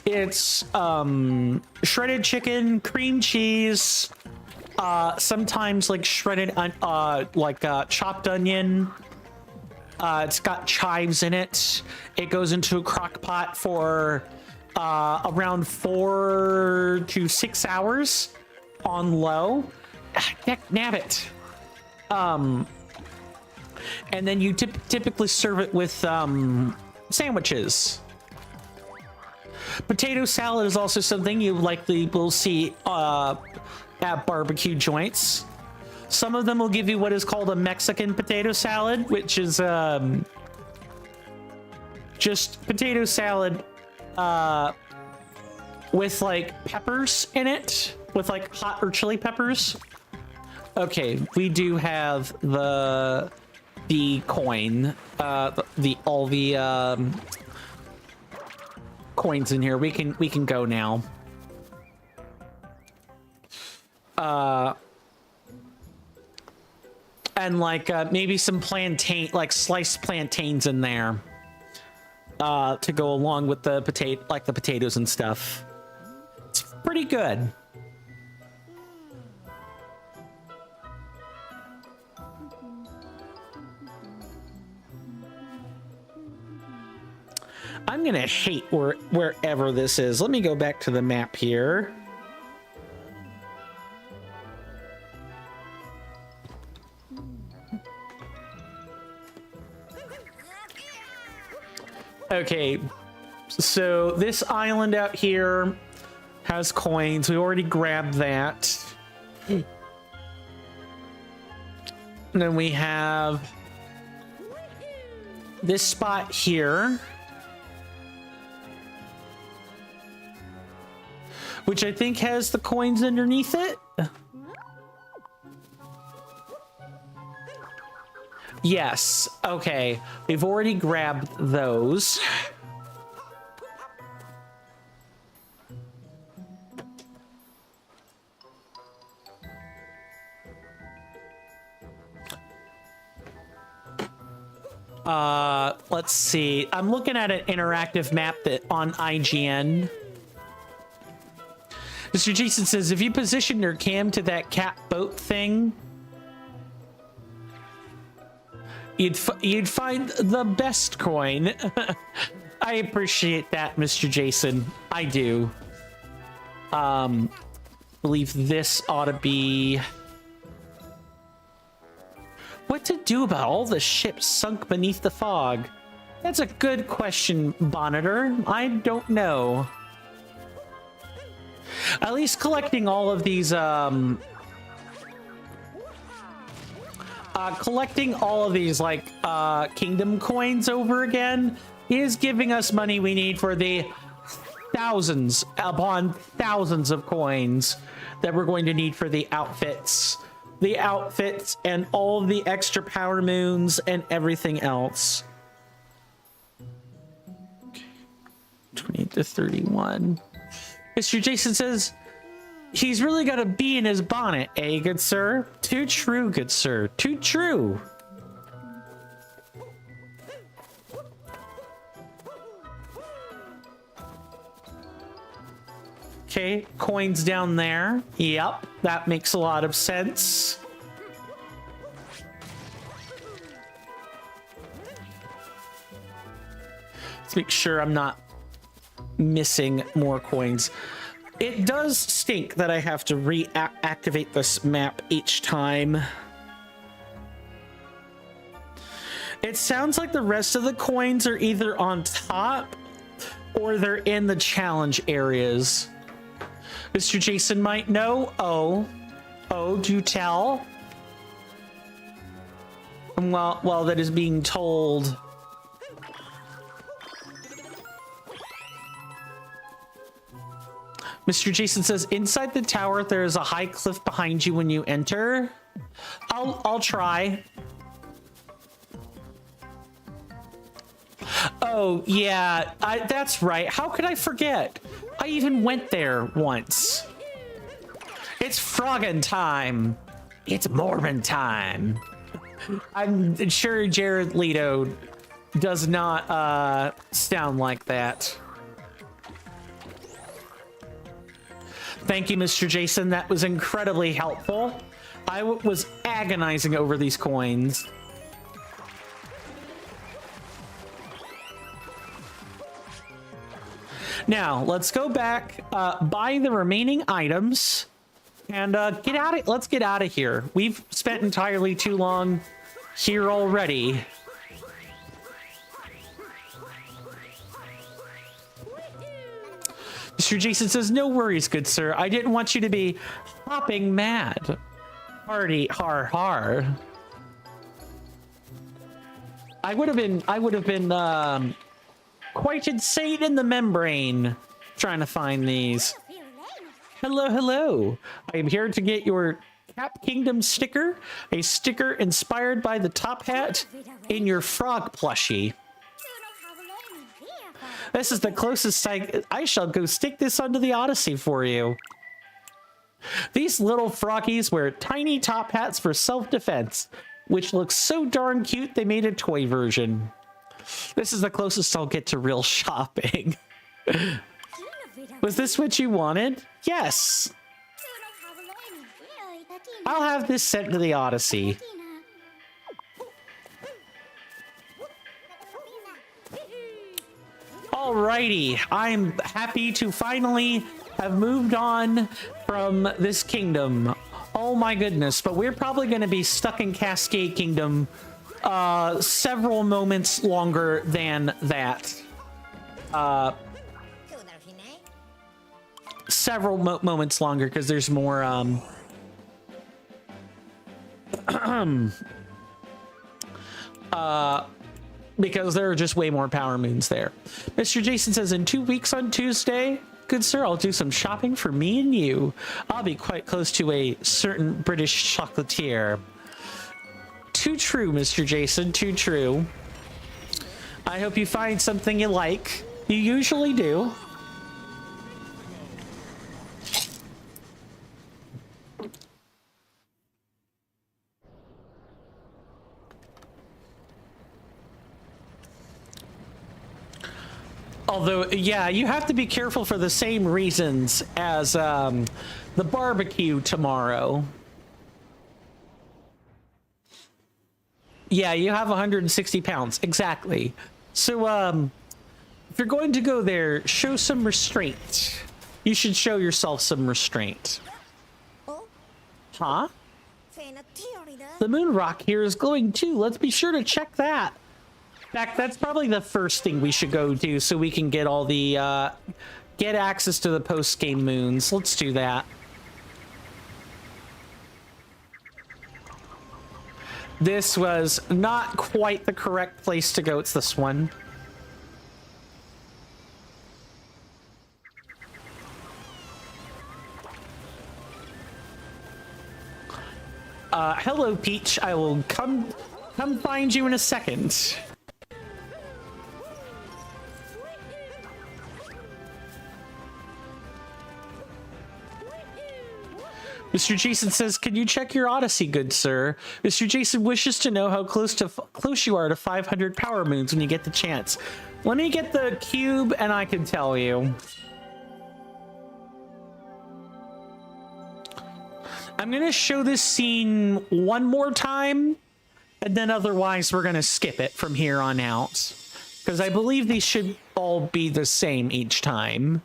It's shredded chicken, cream cheese, sometimes like shredded chopped onion. It's got chives in it. It goes into a crock pot for around 4 to 6 hours on low. Heck, nabbit. And then you typically serve it with sandwiches. Potato salad is also something you likely will see at barbecue joints. Some of them will give you what is called a Mexican potato salad, which is just potato salad with like peppers in it, with like hot or chili peppers. Okay, we do have the coin, all the coins in here. We can go now. And like maybe some plantain, like sliced plantains in there to go along with the potatoes and stuff. It's pretty good. I'm gonna hate wherever this is. Let me go back to the map here. Okay, so this island out here has coins. We already grabbed that. And then we have this spot here, which I think has the coins underneath it. Yes, okay. We've already grabbed those. Let's see. I'm looking at an interactive map that on IGN. Mr. Jason says, if you position your cam to that cat boat thing, you'd find the best coin. I appreciate that, Mr. Jason. I do. Believe this ought to be... What to do about all the ships sunk beneath the fog? That's a good question, Bonneter. I don't know. At least collecting all of these, like, kingdom coins over again is giving us money we need for the thousands upon thousands of coins that we're going to need for the outfits. The outfits and all of the extra power moons and everything else. Okay. 28 to 31. Mr. Jason says, he's really got a bee in his bonnet, eh, good sir? Too true, good sir. Too true. Okay, coins down there. Yep, that makes a lot of sense. to make sure I'm not missing more coins. It does stink that I have to reactivate this map each time. It sounds like the rest of the coins are either on top or they're in the challenge areas. Mr. Jason might know. Oh, do tell. And while that is being told, Mr. Jason says, inside the tower, there is a high cliff behind you when you enter. I'll try. Oh, yeah, that's right. How could I forget? I even went there once. It's frogging time. It's Mormon time. I'm sure Jared Leto does not sound like that. Thank you, Mr. Jason. That was incredibly helpful. I was agonizing over these coins. Now, let's go back, buy the remaining items, and let's get out of here. We've spent entirely too long here already. Mr. Jason says, no worries, good sir. I didn't want you to be hopping mad. Party, har har. I would have been quite insane in the membrane trying to find these. Hello, hello. I am here to get your Cap Kingdom sticker, a sticker inspired by the top hat in your frog plushie. This is the closest I shall go stick this onto the Odyssey for you. These little froggies wear tiny top hats for self-defense, which looks so darn cute they made a toy version. This is the closest I'll get to real shopping. Was this what you wanted? Yes. I'll have this sent to the Odyssey. Alrighty, I'm happy to finally have moved on from this kingdom. Oh my goodness, but we're probably going to be stuck in Cascade Kingdom several moments longer than that. Several moments longer because there's more because there are just way more power moons there. Mr. Jason says, in 2 weeks on Tuesday, good sir, I'll do some shopping for me and you. I'll be quite close to a certain British chocolatier. Too true, Mr. Jason, too true. I hope you find something you like. You usually do. Although, yeah, you have to be careful for the same reasons as the barbecue tomorrow. Yeah, you have 160 pounds. Exactly. So, if you're going to go there, show some restraint. You should show yourself some restraint. Huh? The moon rock here is glowing too. Let's be sure to check that. In fact, that's probably the first thing we should go do so we can get all the, get access to the post-game moons. Let's do that. This was not quite the correct place to go. It's this one. Hello, Peach. I will come find you in a second. Mr. Jason says, can you check your Odyssey, good sir? Mr. Jason wishes to know how close you are to 500 power moons when you get the chance. Let me get the cube and I can tell you. I'm going to show this scene one more time, and then otherwise we're going to skip it from here on out. Because I believe these should all be the same each time.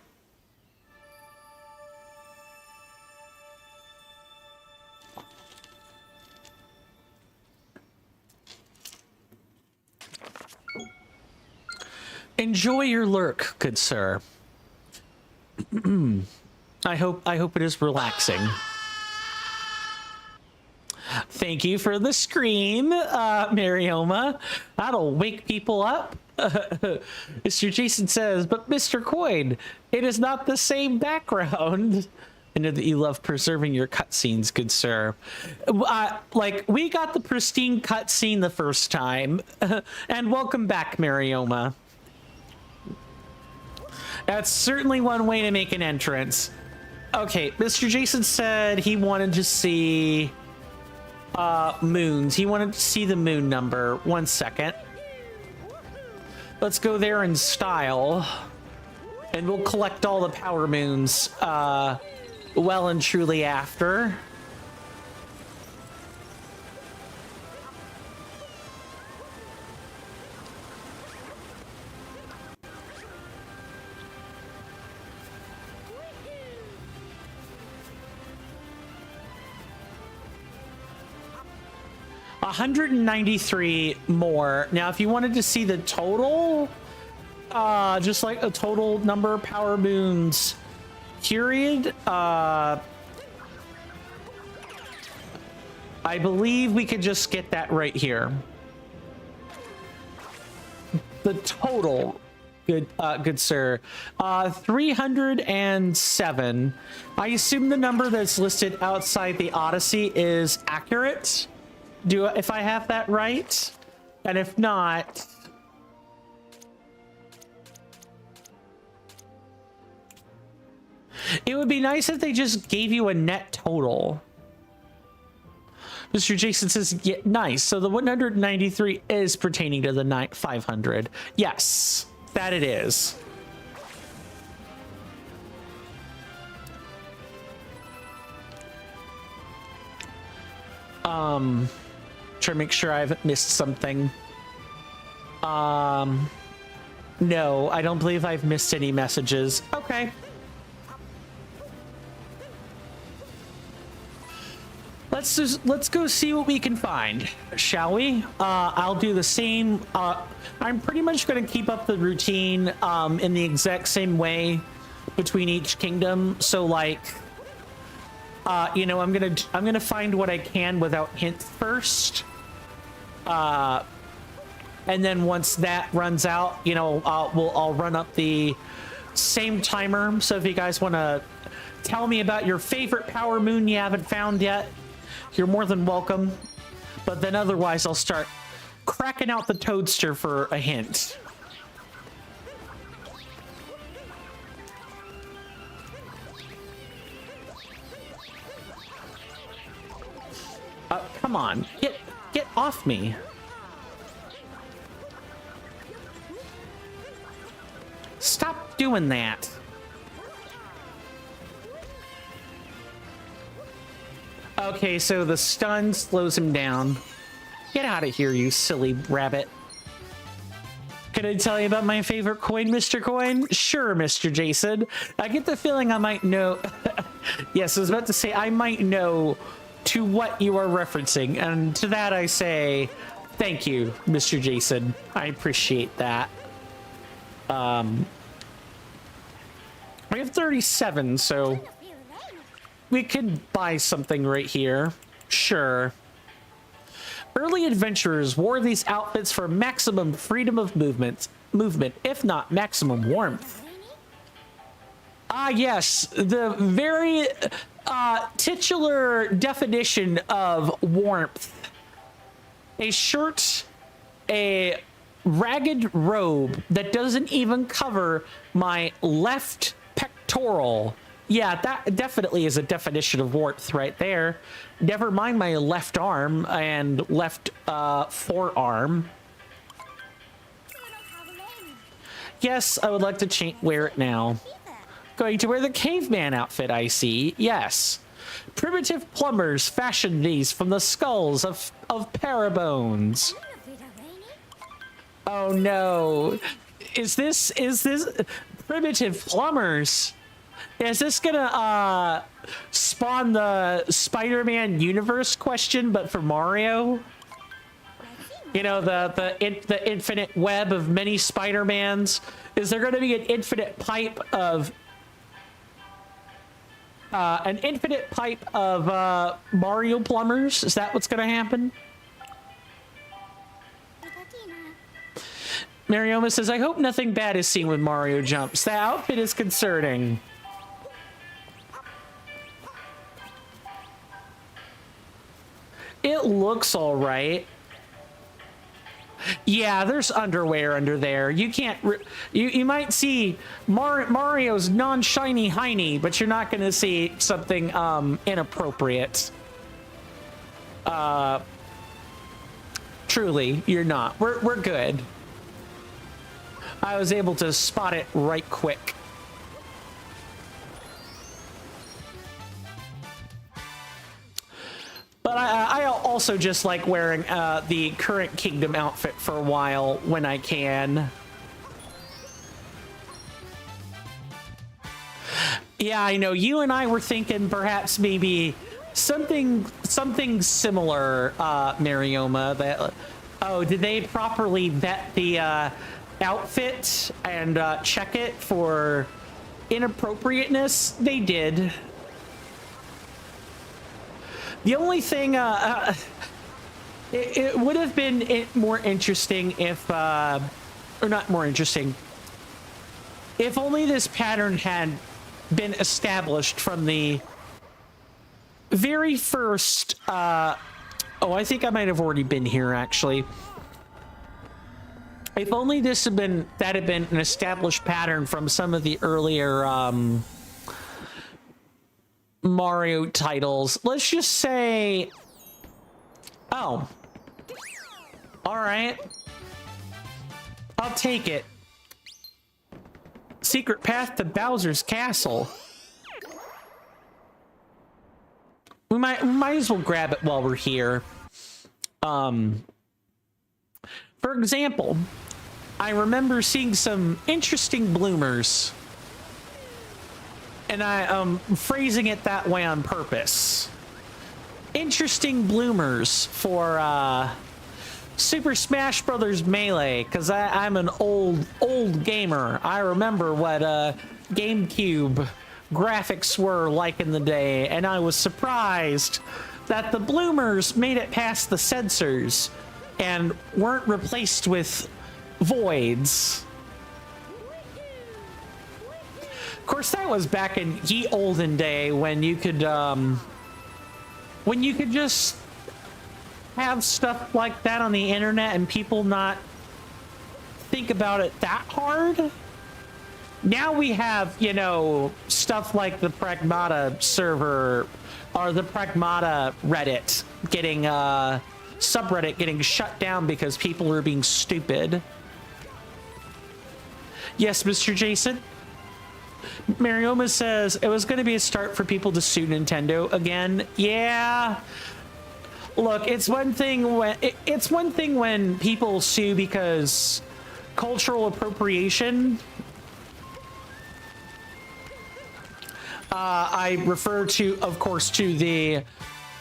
Enjoy your lurk, good sir. I hope it is relaxing. Thank you for the scream, Marioma. That'll wake people up. Mr. Jason says, but Mr. Coin, it is not the same background. I know that you love preserving your cutscenes, good sir. Like, we got the pristine cutscene the first time. And welcome back, Marioma. That's certainly one way to make an entrance. Okay, Mr. Jason said he wanted to see moons. He wanted to see the moon number. 1 second. Let's go there in style. And we'll collect all the power moons well and truly after. $193 more. Now, if you wanted to see the total, just like a total number of power moons, period, I believe we could just get that right here. The total, good sir, 307. I assume the number that's listed outside the Odyssey is accurate. If I have that right? And if not, it would be nice if they just gave you a net total. Mr. Jason says, yeah, nice. So the 193 is pertaining to the 500. Yes, that it is. Try to make sure I haven't missed something. No, I don't believe I've missed any messages. Okay. Let's go see what we can find, shall we? I'll do the same. I'm pretty much going to keep up the routine in the exact same way between each kingdom. So like, you know, I'm gonna find what I can without hints first. And then once that runs out, you know, I'll run up the same timer. So if you guys want to tell me about your favorite power moon you haven't found yet, you're more than welcome. But then otherwise, I'll start cracking out the toadster for a hint. Come on, get off me. Stop doing that. Okay, so the stun slows him down. Get out of here, you silly rabbit. Can I tell you about my favorite coin, Mr. Coin? Sure, Mr. Jason. I get the feeling I might know. Yes, I was about to say I might know to what you are referencing, and to that I say thank you, Mr. Jason. I appreciate that. We have 37, so we could buy something right here. Sure. Early adventurers wore these outfits for maximum freedom of movement, if not maximum warmth. Ah, yes, the very titular definition of warmth. A shirt, a ragged robe that doesn't even cover my left pectoral. Yeah, that definitely is a definition of warmth right there. Never mind my left arm and left forearm. Yes, I would like to wear it now. Going to wear the caveman outfit, I see. Yes. Primitive plumbers fashioned these from the skulls of parabones. Oh no. Is this primitive plumbers? Is this gonna spawn the Spider-Man universe question, but for Mario? You know, the infinite web of many Spider-Mans. Is there going to be an infinite pipe of Mario plumbers? Is that what's going to happen? Marioma says, I hope nothing bad is seen when Mario jumps. The outfit is concerning. It looks all right. Yeah, there's underwear under there. You can't. You might see Mario's non-shiny hiney, but you're not going to see something inappropriate. Truly, you're not. We're good. I was able to spot it right quick. But I also just like wearing the current Kingdom outfit for a while when I can. Yeah, I know. You and I were thinking perhaps maybe something similar, Marioma. That, oh, did they properly vet the outfit and check it for inappropriateness? They did. The only thing, it would have been more interesting if, or not more interesting, if only this pattern had been established from the very first, oh, I think I might have already been here, actually. If only this had been, that had been an established pattern from some of the earlier, Mario titles. Let's just say, oh, all right, I'll take it. Secret path to Bowser's castle. We might as well grab it while we're here. For example, I remember seeing some interesting bloomers. And I'm phrasing it that way on purpose. Interesting bloomers for Super Smash Brothers Melee, because I'm an old gamer. I remember what GameCube graphics were like in the day, and I was surprised that the bloomers made it past the sensors and weren't replaced with voids. Of course, that was back in ye olden day when you could just have stuff like that on the internet and people not think about it that hard. Now we have, you know, stuff like the Pragmata server or the Pragmata Reddit getting subreddit getting shut down because people are being stupid. Yes, Mr. Jason. Marioma says it was going to be a start for people to sue Nintendo again. Yeah. Look, it's one thing when people sue because cultural appropriation. I refer to, of course, to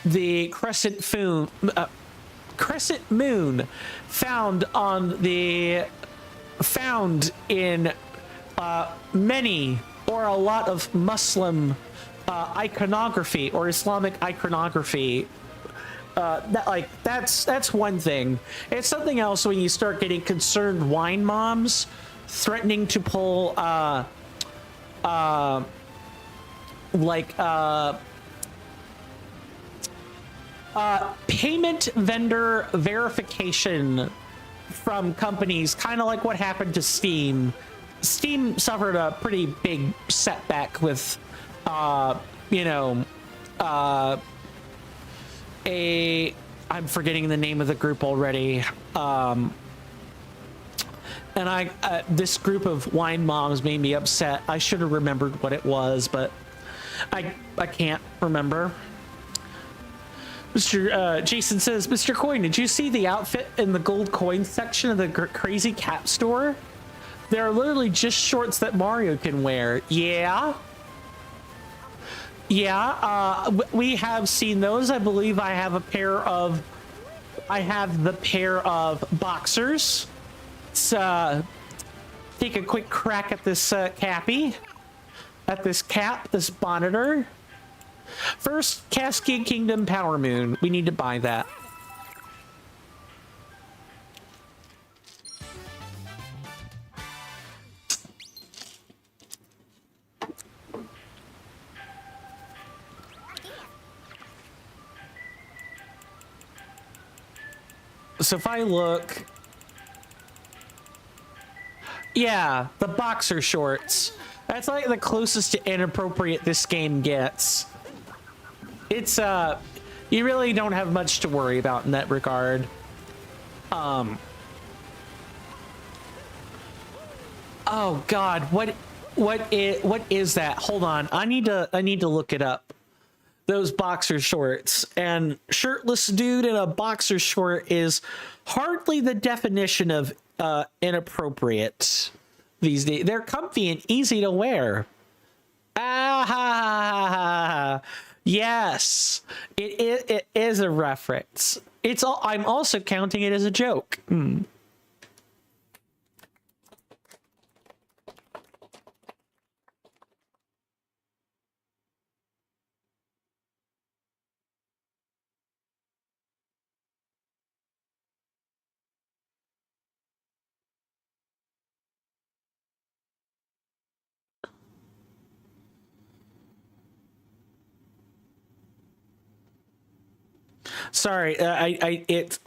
the crescent moon found in many or a lot of Muslim iconography or Islamic iconography. That's one thing. It's something else when you start getting concerned wine moms threatening to pull payment vendor verification from companies, kind of like what happened to Steam. Steam suffered a pretty big setback with, you know, I'm forgetting the name of the group already. And this group of wine moms made me upset. I should have remembered what it was, but I can't remember. Mr. Jason says, Mr. Coin, did you see the outfit in the gold coin section of the crazy cap store? There are literally just shorts that Mario can wear. Yeah. Yeah, we have seen those. I believe I have the pair of boxers. Let's take a quick crack at this Cappy. At this cap, this bonneter. First, Cascade Kingdom Power Moon. We need to buy that. So if I look... Yeah, the boxer shorts. That's like the closest to inappropriate this game gets. It's, you really don't have much to worry about in that regard. Oh God, what is that? Hold on, I need to look it up. Those boxer shorts, and shirtless dude in a boxer short is hardly the definition of inappropriate these days. They're comfy and easy to wear. Ah, yes, it is a reference. It's all. I'm also counting it as a joke. Sorry, it's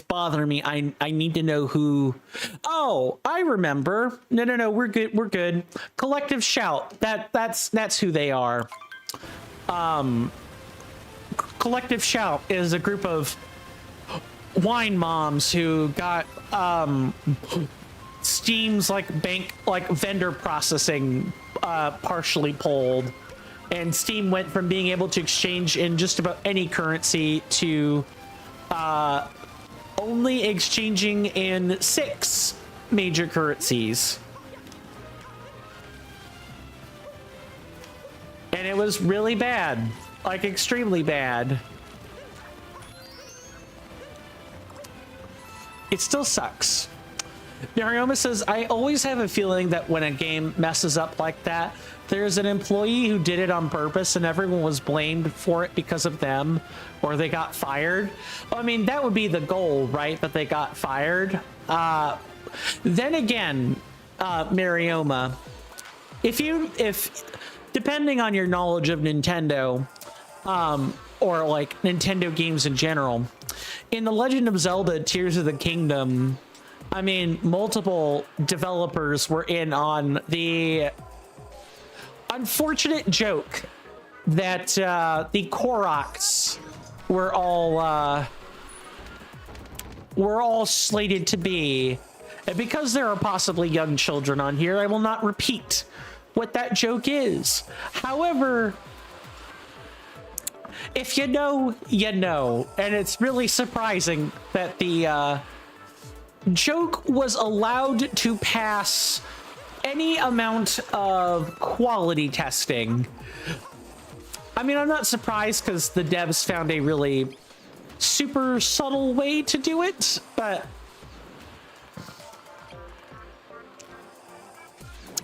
bothering me. I need to know who. Oh, I remember. No, we're good. Collective Shout. That's who they are. Collective Shout is a group of wine moms who got Steam's vendor processing partially pulled. And Steam went from being able to exchange in just about any currency to only exchanging in 6 major currencies. And it was really bad, like extremely bad. It still sucks. Marioma says, I always have a feeling that when a game messes up like that, there's an employee who did it on purpose and everyone was blamed for it because of them, or they got fired. I mean, that would be the goal, right? That they got fired. Then again, Marioma, if depending on your knowledge of Nintendo, or like Nintendo games in general, in The Legend of Zelda Tears of the Kingdom, I mean, multiple developers were in on the unfortunate joke that the Koroks were all slated to be. And because there are possibly young children on here, I will not repeat what that joke is. However, if you know, you know. And it's really surprising that the joke was allowed to pass any amount of quality testing. I mean, I'm not surprised because the devs found a really super subtle way to do it, but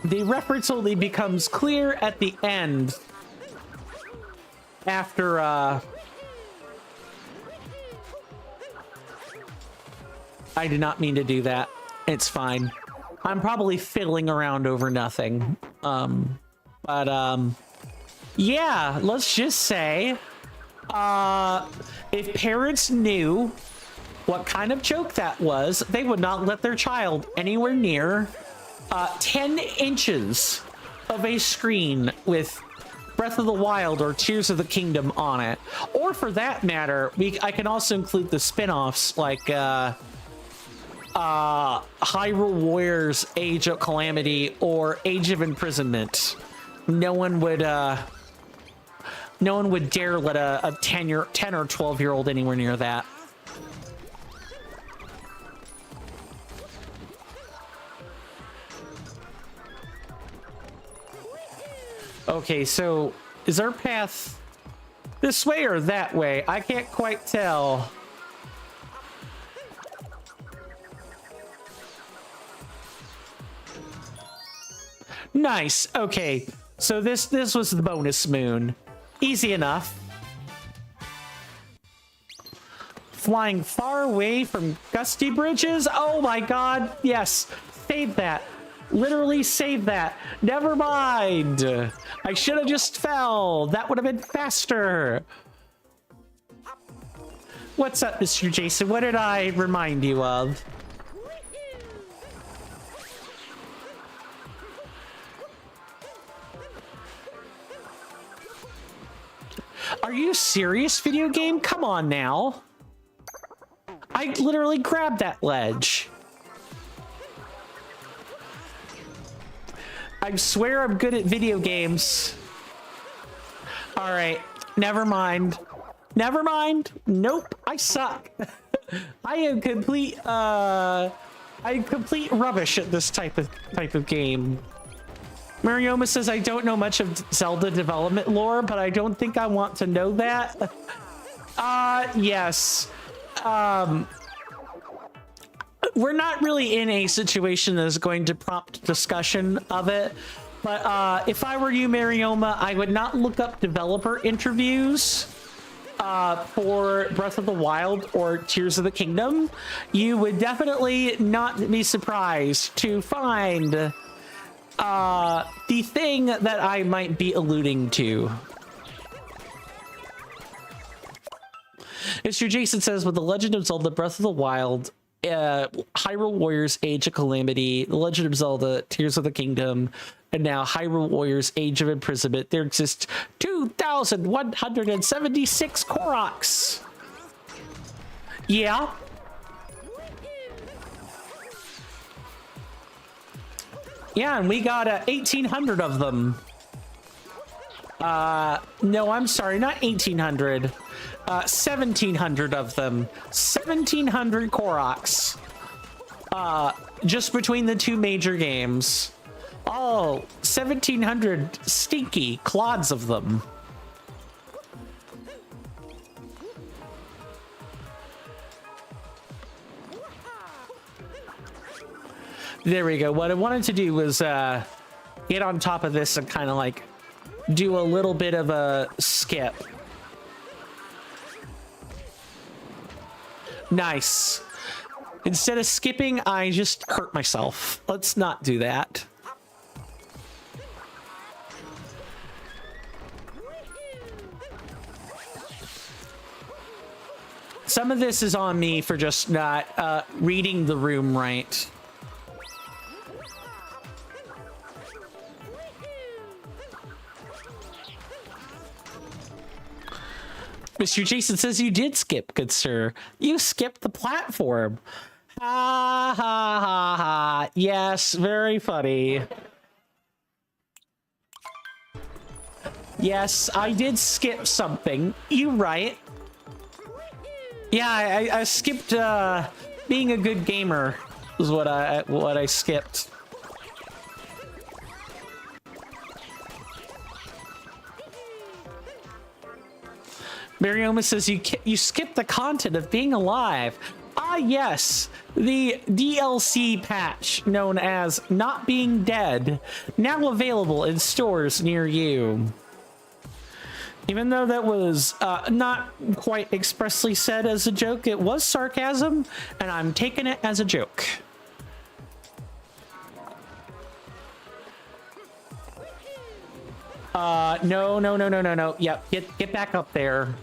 the reference only becomes clear at the end after I did not mean to do that. It's fine. I'm probably fiddling around over nothing. Yeah, let's just say, if parents knew what kind of joke that was, they would not let their child anywhere near 10 inches of a screen with Breath of the Wild or Tears of the Kingdom on it. Or for that matter, I can also include the spin-offs like Hyrule Warriors Age of Calamity or Age of Imprisonment. No one would No one would dare let a 10 or 12-year-old anywhere near that. Okay, so is our path this way or that way? I can't quite tell. Nice. Okay, so this was the bonus moon. Easy enough. Flying far away from gusty bridges. Oh my god. Yes. Save that. Literally save that. Never mind. I should have just fell. That would have been faster. What's up, Mr. Jason? What did I remind you of? Are you serious, video game? Come on now. I literally grabbed that ledge. I swear I'm good at video games. All right, never mind. Never mind. Nope, I suck. I am complete rubbish at this type of game. Marioma says I don't know much of Zelda development lore, but I don't think I want to know that. Yes. We're not really in a situation that is going to prompt discussion of it, but if I were you, Marioma, I would not look up developer interviews for Breath of the Wild or Tears of the Kingdom. You would definitely not be surprised to find the thing that I might be alluding to. Mr. Jason says, with The Legend of Zelda Breath of the Wild, Hyrule Warriors Age of Calamity, The Legend of Zelda Tears of the Kingdom, and now Hyrule Warriors Age of Imprisonment, there exist 2,176 Koroks. Yeah. Yeah, and we got 1,800 of them. No, I'm sorry, not 1,800. 1,700 of them. 1,700 Koroks. Just between the two major games. Oh, 1,700 stinky clods of them. There we go. What I wanted to do was get on top of this and kind of like do a little bit of a skip. Nice. Instead of skipping, I just hurt myself. Let's not do that. Some of this is on me for just not reading the room right. Mr. Jason says you did skip, good sir. You skipped the platform. Ha ha ha ha. Yes, very funny. Yes, I did skip something. You right. Yeah, I skipped being a good gamer is what I skipped. Marioma says you skipped the content of being alive. Ah, yes, the DLC patch known as Not Being Dead, now available in stores near you. Even though that was not quite expressly said as a joke, it was sarcasm, and I'm taking it as a joke. No. Yep, get back up there.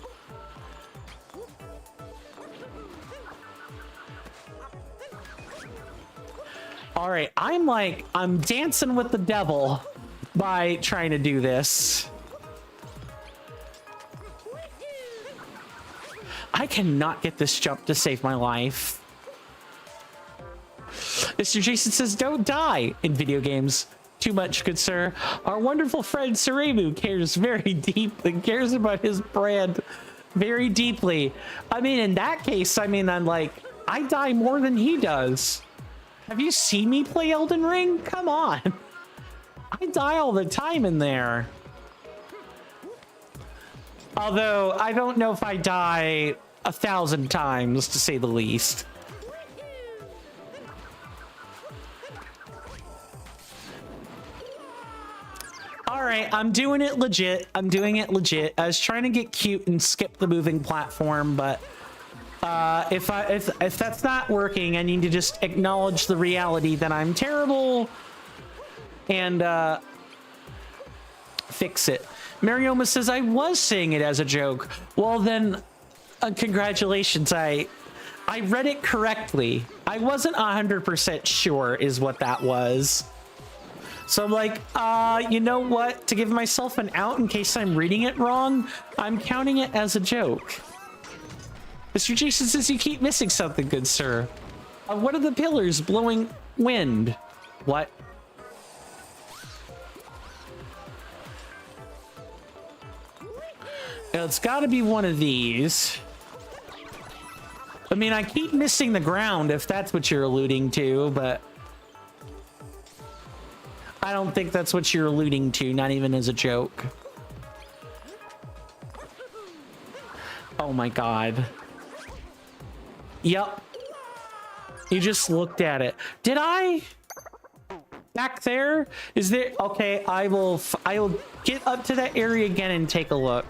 All right, I'm dancing with the devil by trying to do this. I cannot get this jump to save my life. Mr. Jason says, don't die in video games. too much, good sir. Our wonderful friend Saremu cares very deeply, cares about his brand very deeply. I mean, in that case, I mean, I'm like, I die more than he does. Have you seen me play Elden Ring? Come on. I die all the time in there. Although, I don't know if I die 1,000 times, to say the least. All right, I'm doing it legit. I'm doing it legit. I was trying to get cute and skip the moving platform, but if that's not working, I need to just acknowledge the reality that I'm terrible and fix it. Marioma says I was saying it as a joke. Well, then, congratulations. I read it correctly. I wasn't 100% sure is what that was. So I'm like, you know what? To give myself an out in case I'm reading it wrong, I'm counting it as a joke. Mr. Jason says you keep missing something, good sir. What are the pillars blowing wind? What? It's got to be one of these. I mean, I keep missing the ground if that's what you're alluding to, but I don't think that's what you're alluding to, not even as a joke. Oh my god. Yep. You just looked at it. Did I? Back there? Is there? Okay, I will get up to that area again and take a look.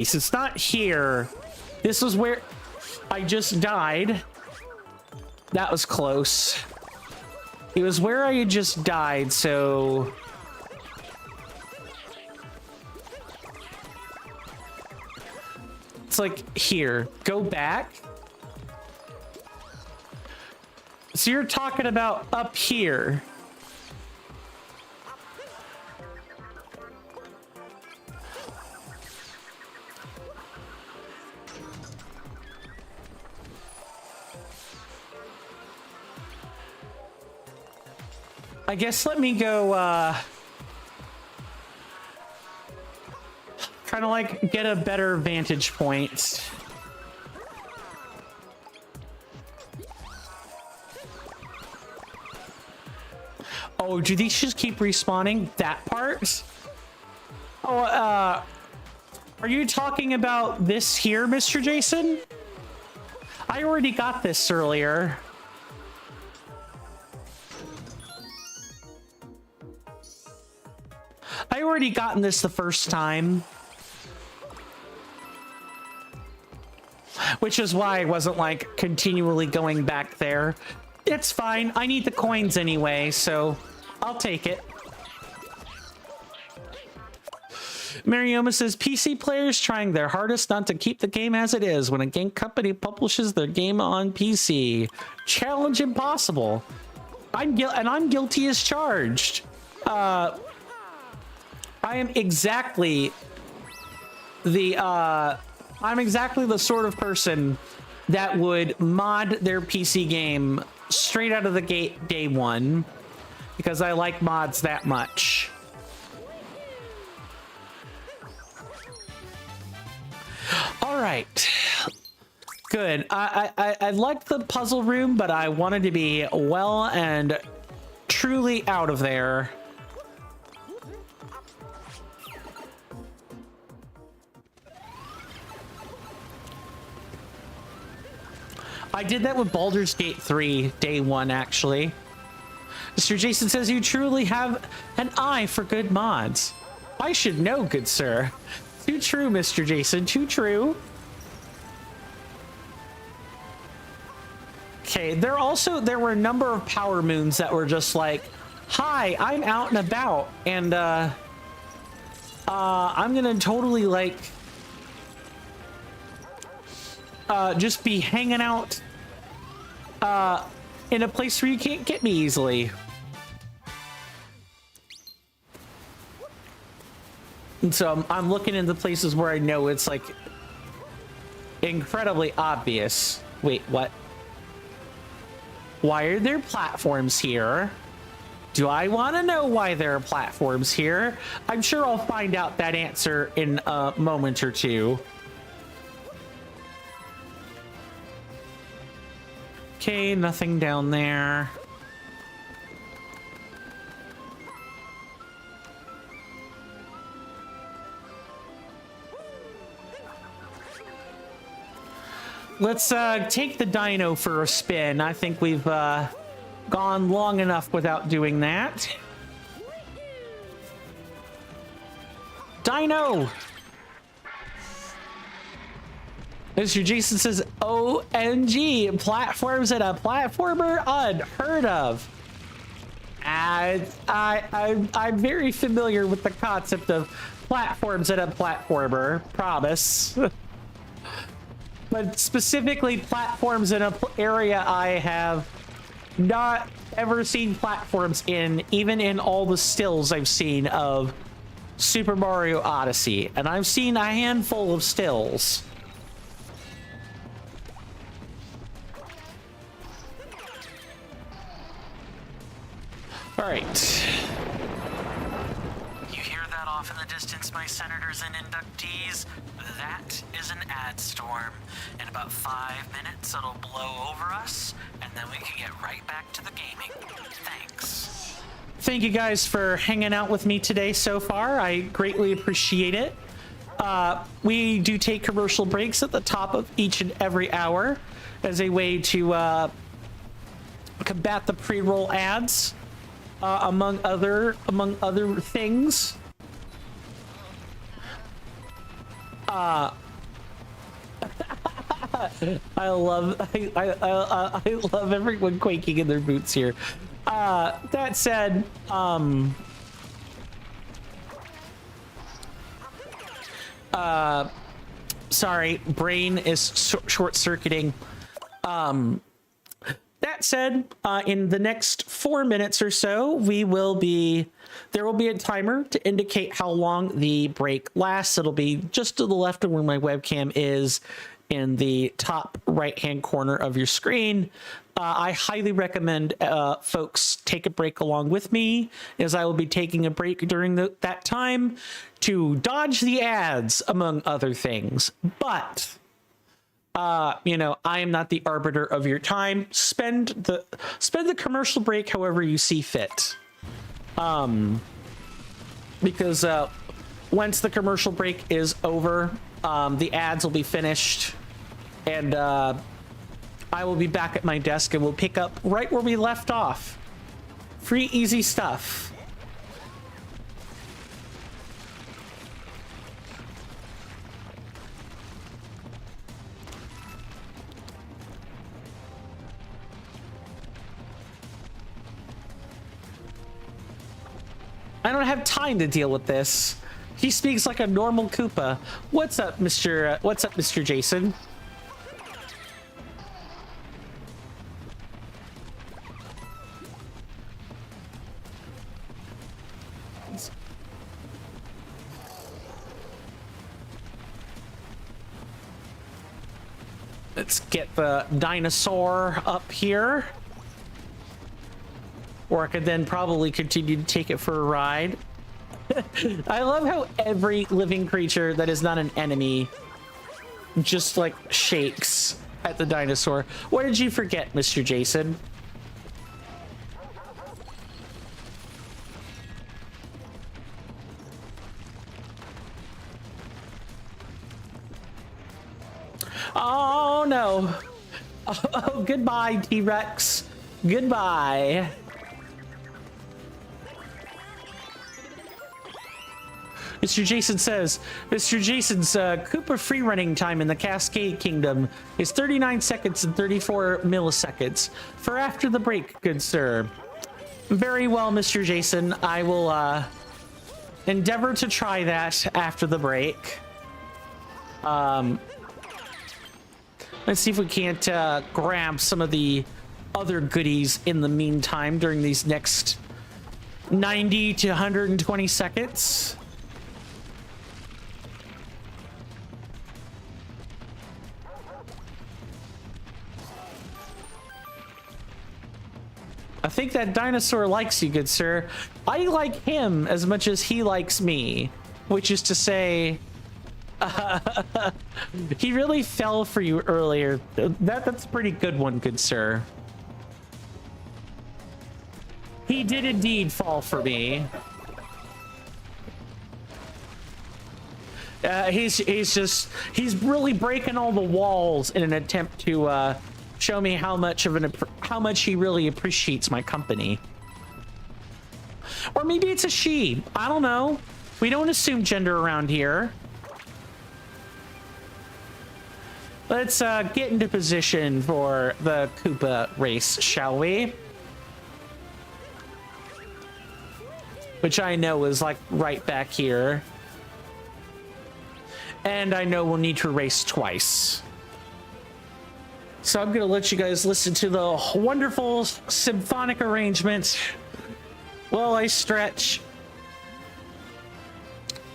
It's not here. This was where I just died. That was close. It was where I had just died, so it's like here. Go back. So you're talking about up here. I guess let me go, kind of like get a better vantage point. Oh, do these just keep respawning? That part? Oh, are you talking about this here, Mr. Jason? I already got this earlier. I already gotten this the first time. Which is why I wasn't like continually going back there. It's fine. I need the coins anyway, so I'll take it. Marioma says PC players trying their hardest not to keep the game as it is when a game company publishes their game on PC. Challenge impossible. I'm guilty as charged. I am exactly the I'm exactly the sort of person that would mod their PC game straight out of the gate day one because I like mods that much. All right. Good. I liked the puzzle room, but I wanted to be well and truly out of there. I did that with Baldur's Gate 3, day one, actually. Mr. Jason says you truly have an eye for good mods. I should know, good sir. Too true, Mr. Jason, too true. Okay, there were a number of power moons that were just like, hi, I'm out and about, and I'm gonna totally like just be hanging out in a place where you can't get me easily. And so I'm looking into places where I know it's like incredibly obvious. Wait, what? Why are there platforms here? Do I want to know why there are platforms here? I'm sure I'll find out that answer in a moment or two. Okay, nothing down there. Let's take the dino for a spin. I think we've gone long enough without doing that. Dino! Mr. Jason says, OMG, platforms and a platformer? Unheard of. I'm very familiar with the concept of platforms and a platformer, promise. But specifically platforms in an area I have not ever seen platforms in, even in all the stills I've seen of Super Mario Odyssey. And I've seen a handful of stills. All right. You hear that off in the distance, my senators and inductees? That is an ad storm. In about 5 minutes, it'll blow over us, and then we can get right back to the gaming. Thanks. Thank you guys for hanging out with me today so far. I greatly appreciate it. We do take commercial breaks at the top of each and every hour as a way to combat the pre-roll ads, among other things. I love everyone quaking in their boots here. That said, sorry, brain is short-circuiting. That said, in the next 4 minutes or so, there will be a timer to indicate how long the break lasts. It'll be just to the left of where my webcam is in the top right-hand corner of your screen. I highly recommend folks take a break along with me, as I will be taking a break during that time to dodge the ads, among other things. But you know, I am not the arbiter of your time. Spend the commercial break however you see fit. Because once the commercial break is over, the ads will be finished, and I will be back at my desk and we'll pick up right where we left off. Free, easy stuff. I don't have time to deal with this. He speaks like a normal Koopa. What's up, Mr. Jason? Let's get the dinosaur up here. Or I could then probably continue to take it for a ride. I love how every living creature that is not an enemy just like shakes at the dinosaur. What did you forget, Mr. Jason? Oh no. Oh, goodbye, T-Rex. Goodbye. Mr. Jason says, Mr. Jason's Koopa free running time in the Cascade Kingdom is 39 seconds and 34 milliseconds. For after the break, good sir. Very well, Mr. Jason. I will endeavor to try that after the break. Let's see if we can't grab some of the other goodies in the meantime during these next 90 to 120 seconds. I think that dinosaur likes you, good sir. I like him as much as he likes me, which is to say, he really fell for you earlier. That's a pretty good one, good sir. He did indeed fall for me. He's really breaking all the walls in an attempt to show me how much he really appreciates my company. Or maybe it's a she. I don't know. We don't assume gender around here. Let's get into position for the Koopa race, shall we? Which I know is like right back here. And I know we'll need to race twice. So I'm gonna let you guys listen to the wonderful symphonic arrangement while I stretch.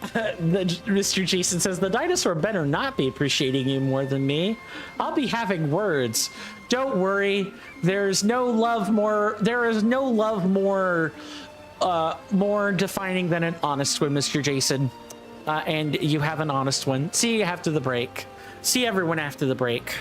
Mr. Jason says the dinosaur better not be appreciating you more than me. I'll be having words. Don't worry. There is no love more defining than an honest one, Mr. Jason. And you have an honest one. See you after the break. See everyone after the break.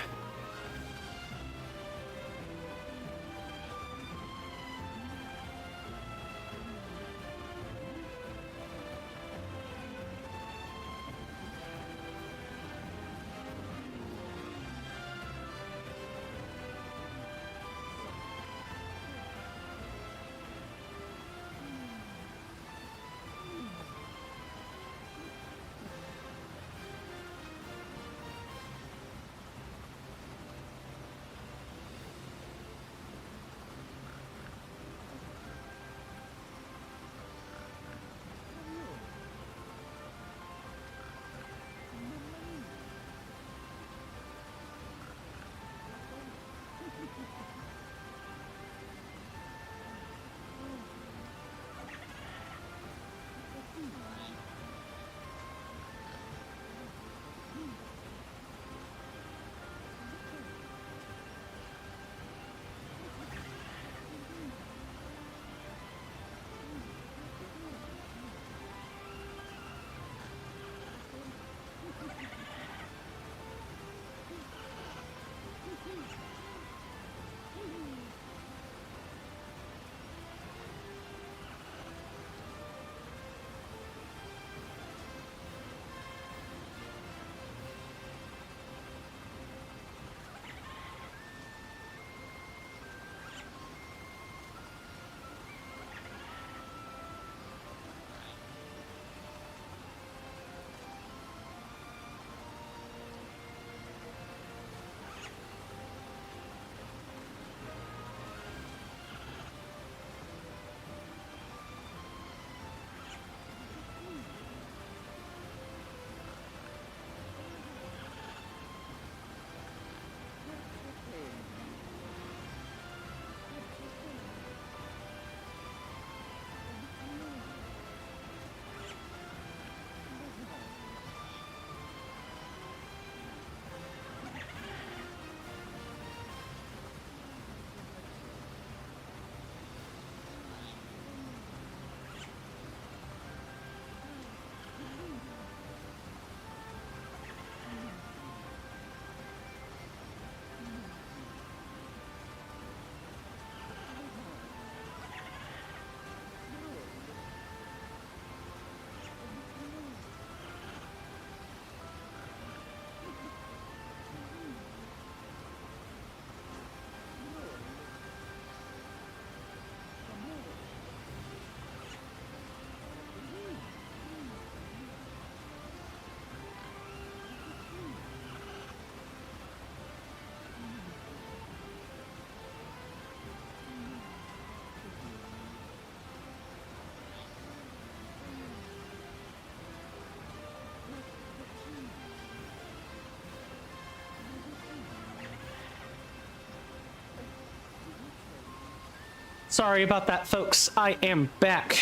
Sorry about that, folks. I am back.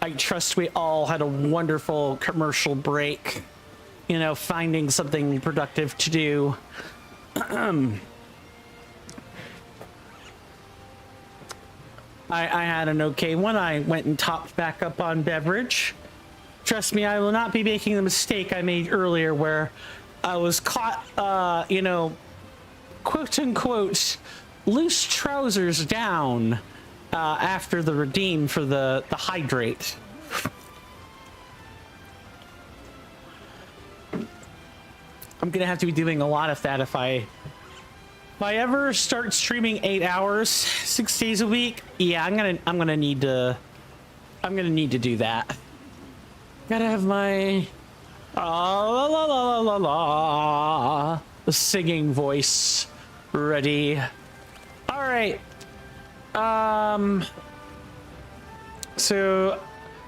I trust we all had a wonderful commercial break. You know, finding something productive to do. I had an okay one. I went and topped back up on beverage. Trust me, I will not be making the mistake I made earlier where I was caught, you know, quote unquote, loose trousers down after the redeem for the hydrate. I'm gonna have to be doing a lot of that if I ever start streaming 8 hours, 6 days a week. Yeah, I'm gonna need to do that. Gotta have my la la la la la the singing voice ready. All right. So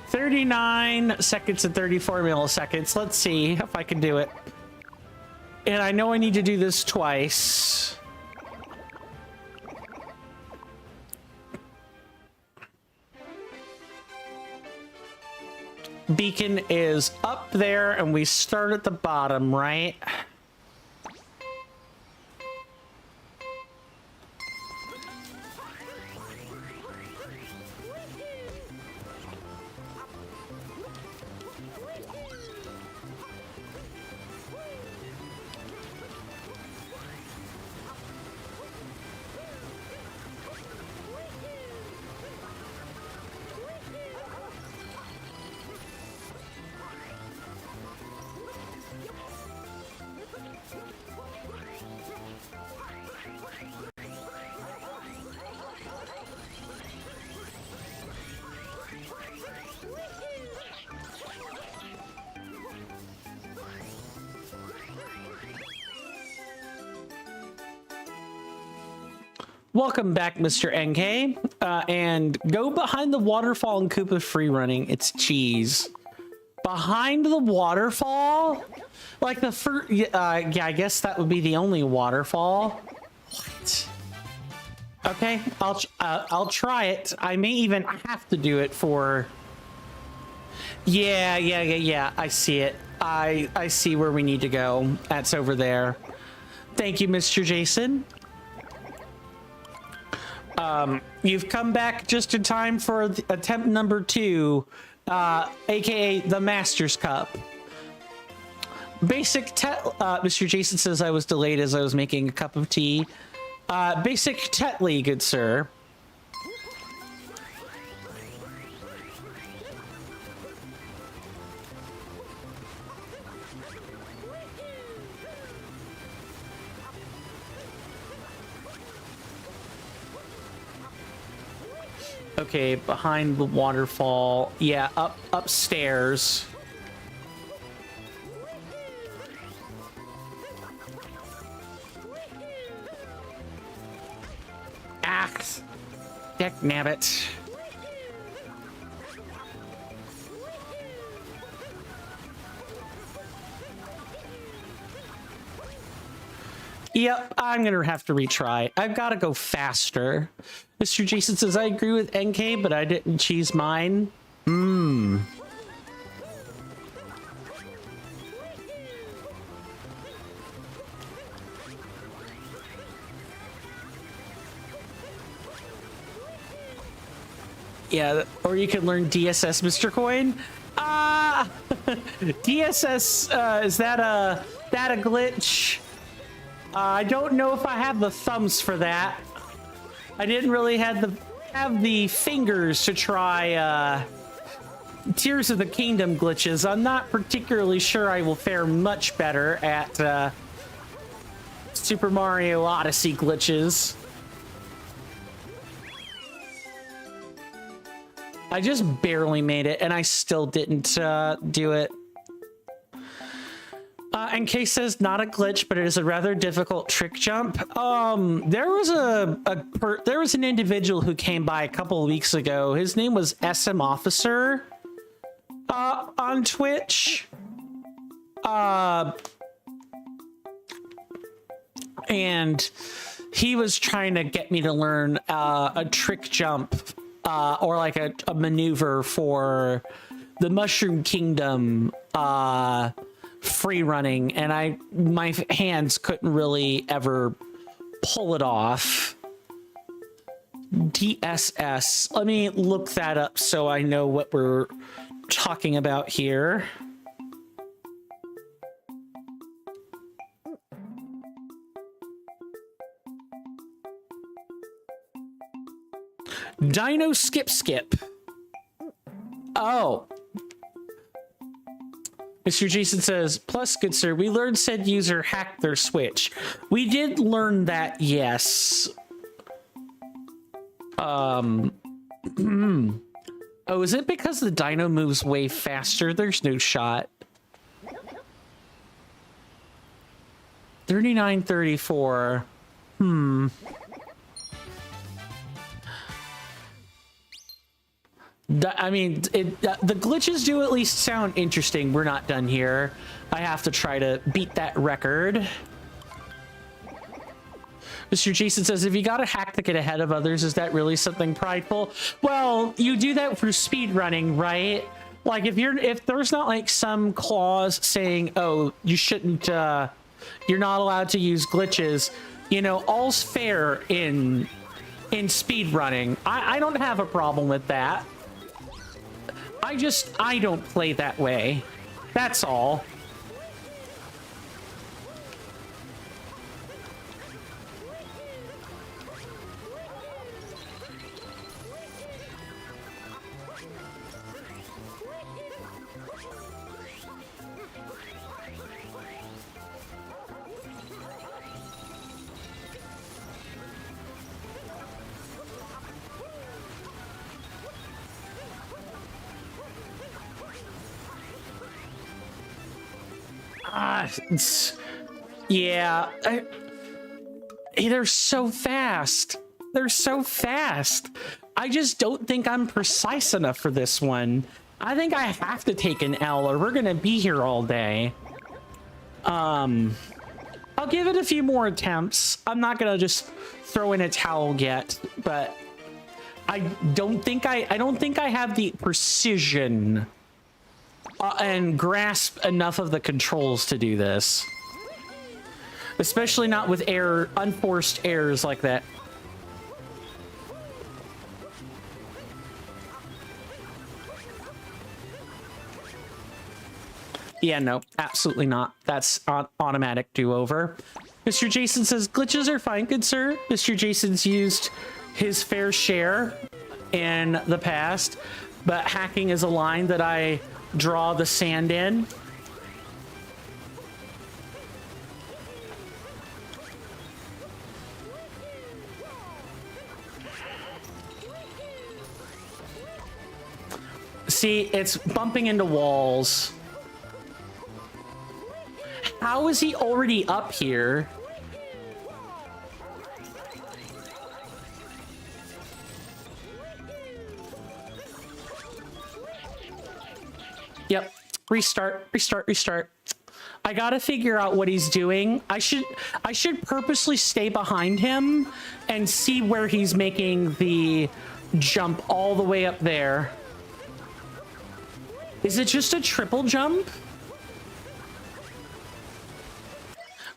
39 seconds and 34 milliseconds. Let's see if I can do it. And I know I need to do this twice. Beacon is up there and we start at the bottom, right? Welcome back, Mr. NK. And go behind the waterfall and Koopa free running. It's cheese. Behind the waterfall? Like the first... yeah, I guess that would be the only waterfall. What? Okay, I'll try it. I may even have to do it for... Yeah. I see it. I see where we need to go. That's over there. Thank you, Mr. Jason. You've come back just in time for attempt number 2, aka the Master's Cup. Mr. Jason says I was delayed as I was making a cup of tea. Basic Tetley, good sir. Okay, behind the waterfall. Yeah, upstairs. Axe. Deck nabbit. Yep, I'm gonna have to retry. I've got to go faster. Mr. Jason says, I agree with NK, but I didn't cheese mine. Yeah, or you can learn DSS, Mr. Coin. DSS, is that a glitch? I don't know if I have the thumbs for that. I didn't really have the fingers to try Tears of the Kingdom glitches. I'm not particularly sure I will fare much better at Super Mario Odyssey glitches. I just barely made it, and I still didn't do it. NK says, not a glitch, but it is a rather difficult trick jump. There was an individual who came by a couple of weeks ago. His name was SM Officer on Twitch. And he was trying to get me to learn a trick jump or like a maneuver for the Mushroom Kingdom free running, and my hands couldn't really ever pull it off. DSS. Let me look that up so I know what we're talking about here. Dino Skip Skip. Oh. Mr. Jason says, plus, good sir, we learned said user hacked their Switch. We did learn that, yes. Oh, is it because the dino moves way faster? There's no shot. 3934. I mean, the glitches do at least sound interesting. We're not done here. I have to try to beat that record. Mr. Jason says, if you got a hack to get ahead of others, is that really something prideful? Well, you do that for speed running, right? Like if there's not like some clause saying, oh, you shouldn't, you're not allowed to use glitches, you know, all's fair in speed running. I don't have a problem with that. I don't play that way. That's all. Yeah, they're so fast. They're so fast. I just don't think I'm precise enough for this one. I think I have to take an L or we're gonna be here all day. I'll give it a few more attempts. I'm not gonna just throw in a towel yet, but I don't think I have the precision and grasp enough of the controls to do this. Especially not with unforced errors like that. Yeah, no, absolutely not. That's automatic do-over. Mr. Jason says, glitches are fine, good sir. Mr. Jason's used his fair share in the past, but hacking is a line that I draw the sand in. See, it's bumping into walls. How is he already up here? Yep. Restart. I gotta figure out what he's doing. I should purposely stay behind him and see where he's making the jump all the way up there. Is it just a triple jump?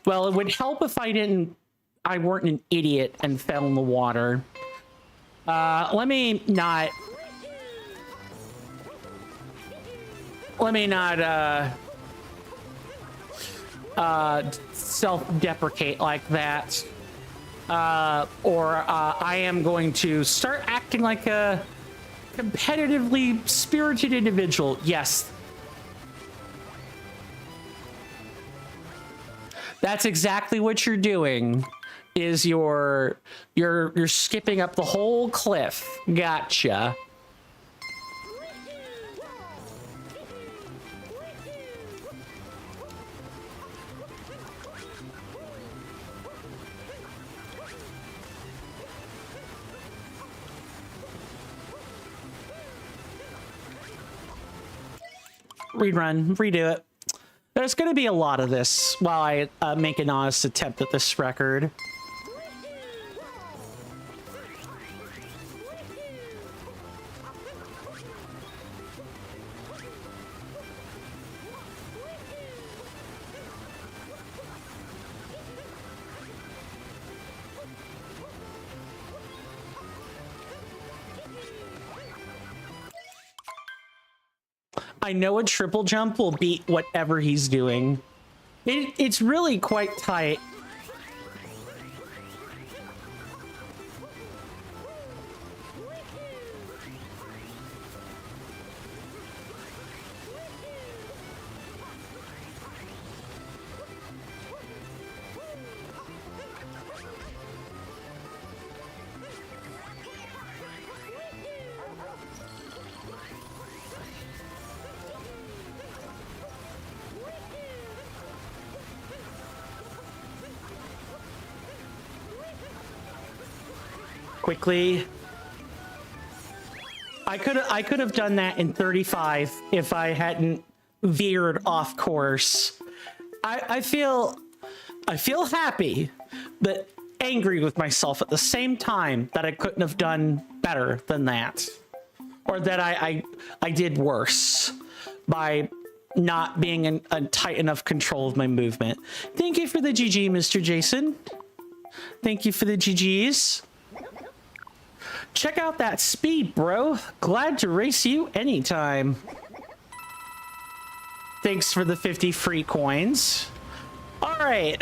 Well, it would help if I weren't an idiot and fell in the water. Let me not self-deprecate like that. Or I am going to start acting like a competitively spirited individual. Yes. That's exactly what you're doing. Is you're skipping up the whole cliff. Gotcha. Rerun, redo it. There's going to be a lot of this while I make an honest attempt at this record. I know a triple jump will beat whatever he's doing. It's really quite tight. Quickly. I could have done that in 35 if I hadn't veered off course. I feel happy, but angry with myself at the same time that I couldn't have done better than that, or that I did worse by not being in a tight enough control of my movement. Thank you for the GG, Mr. Jason. Thank you for the GGs. Check out that speed, bro. Glad to race you anytime. Thanks for the 50 free coins. All right.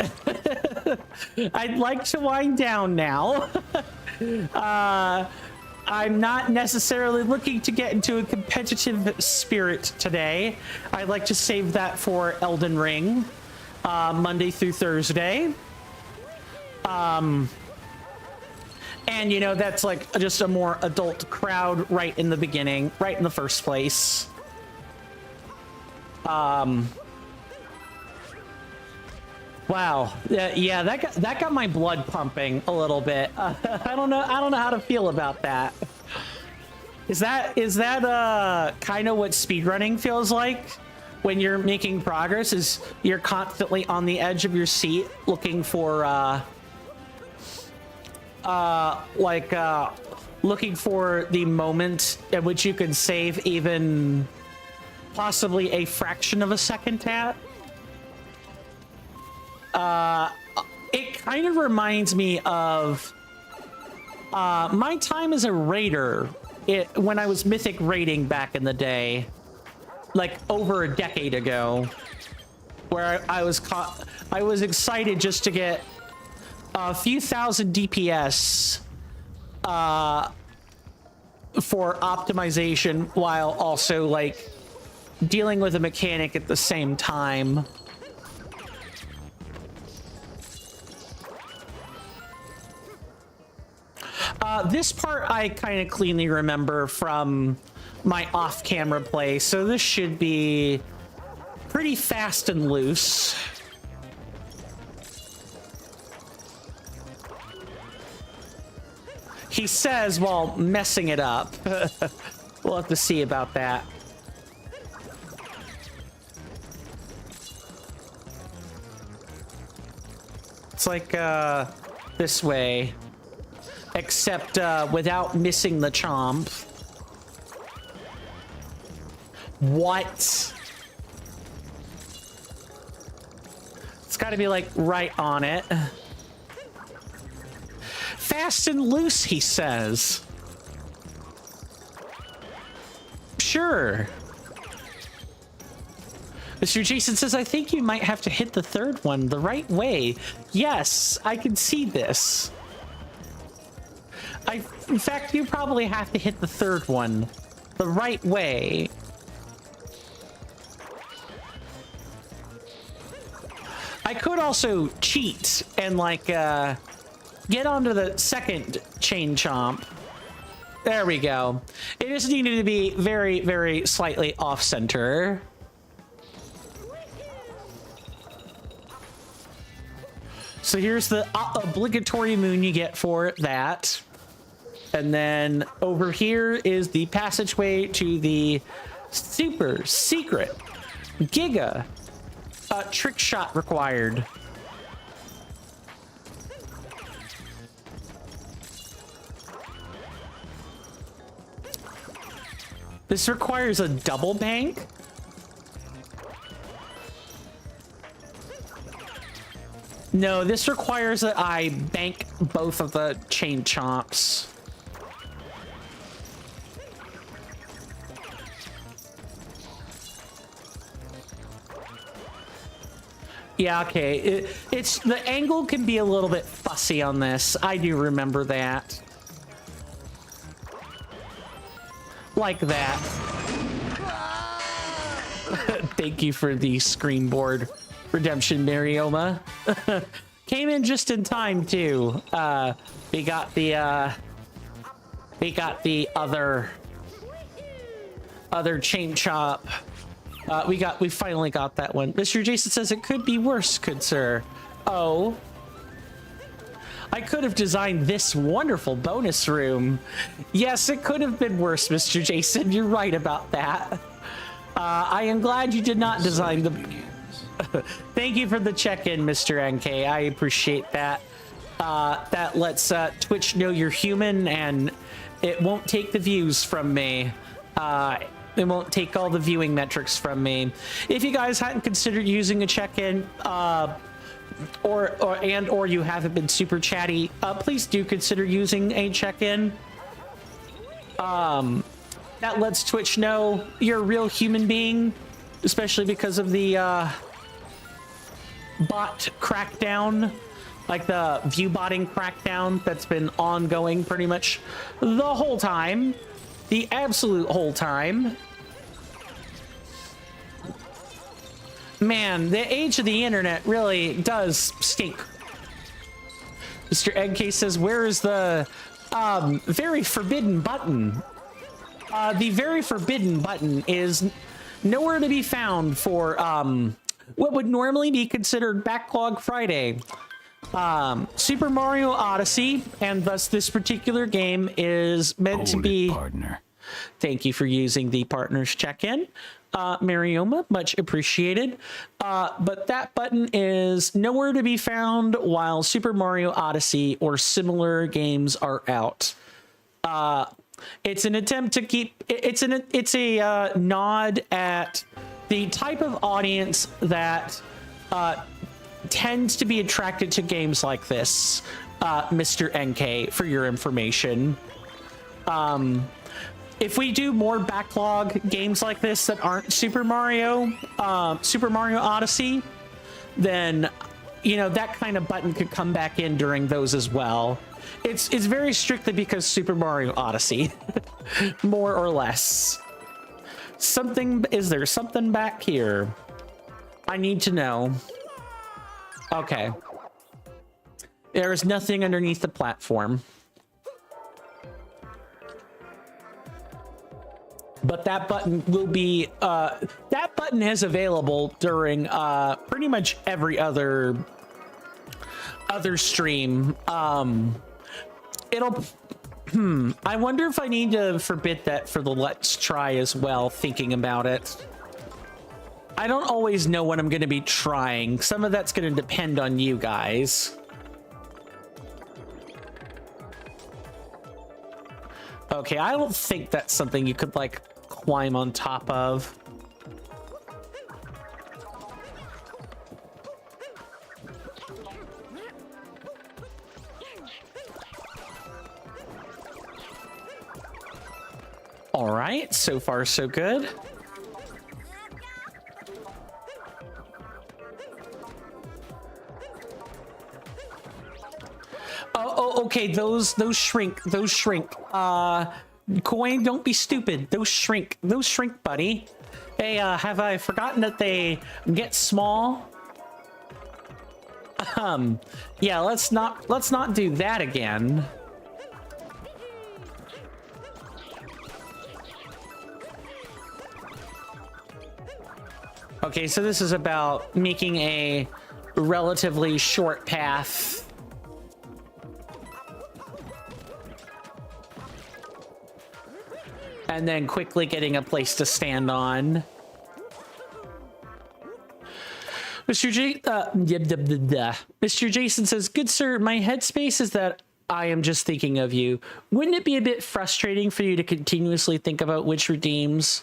I'd like to wind down now. I'm not necessarily looking to get into a competitive spirit today. I'd like to save that for Elden Ring, Monday through Thursday. And, you know, that's like just a more adult crowd right in the beginning, right in the first place. Wow. Yeah, that got my blood pumping a little bit. I don't know how to feel about that. Is that kind of what speedrunning feels like when you're making progress? Is you're constantly on the edge of your seat looking for looking for the moment at which you can save even possibly a fraction of a second at. It kind of reminds me of my time as a raider when I was mythic raiding back in the day, like over a decade ago, where I was excited just to get a few thousand DPS for optimization while also like dealing with a mechanic at the same time. This part I kind of cleanly remember from my off-camera play, so this should be pretty fast and loose. He says while messing it up. We'll have to see about that. It's like this way, except without missing the chomp. What? It's got to be like right on it. Fast and loose, he says. Sure. Mr. Jason says, I think you might have to hit the third one the right way. Yes, I can see this. In fact, you probably have to hit the third one the right way. I could also cheat and like get onto the second chain chomp. There we go. It just needed to be very, very slightly off center. So here's the obligatory moon you get for that. And then over here is the passageway to the super secret Giga trick shot required. This requires a double bank. No, this requires that I bank both of the chain chomps. Yeah, okay. It's the angle can be a little bit fussy on this. I do remember that. Like that. Thank you for the screen board redemption, Marioma. Came in just in time too. We got the other chain chop. We finally got that one. Mr. Jason says it could be worse, good sir. Oh. I could have designed this wonderful bonus room. Yes, it could have been worse, Mr. Jason. You're right about that. I am glad you did not design the... Thank you for the check-in, Mr. NK. I appreciate that. That lets Twitch know you're human, and it won't take the views from me. It won't take all the viewing metrics from me. If you guys hadn't considered using a check-in, or you haven't been super chatty, please do consider using a check-in. That lets Twitch know you're a real human being, especially because of the bot crackdown, like the view botting crackdown that's been ongoing pretty much the whole time, the absolute whole time. Man, the age of the internet really does stink. Mr. NK says, where is the very forbidden button? The very forbidden button is nowhere to be found for what would normally be considered Backlog Friday. Super Mario Odyssey, and thus this particular game is meant to be... partner. Thank you for using the partners check-in. Marioma, much appreciated. But that button is nowhere to be found while Super Mario Odyssey or similar games are out. It's an attempt to keep... It's a nod at the type of audience that tends to be attracted to games like this, Mr. NK, for your information. If we do more backlog games like this that aren't Super Mario Odyssey, then, you know, that kind of button could come back in during those as well. It's very strictly because Super Mario Odyssey, more or less. Is there something back here? I need to know. Okay. There is nothing underneath the platform. But that button will be, that button is available during pretty much every other stream. I wonder if I need to forbid that for the Let's Try as well, thinking about it. I don't always know when I'm going to be trying. Some of that's going to depend on you guys. Okay, I don't think that's something you could, like, climb on top of. All right, so far so good. Oh, okay, those shrink. Coin, don't be stupid. Those shrink, buddy. Hey, have I forgotten that they get small? Yeah, let's not do that again. Okay, so this is about making a relatively short path. And then quickly getting a place to stand on. Mr. Jason says, good sir, my headspace is that I am just thinking of you. Wouldn't it be a bit frustrating for you to continuously think about which redeems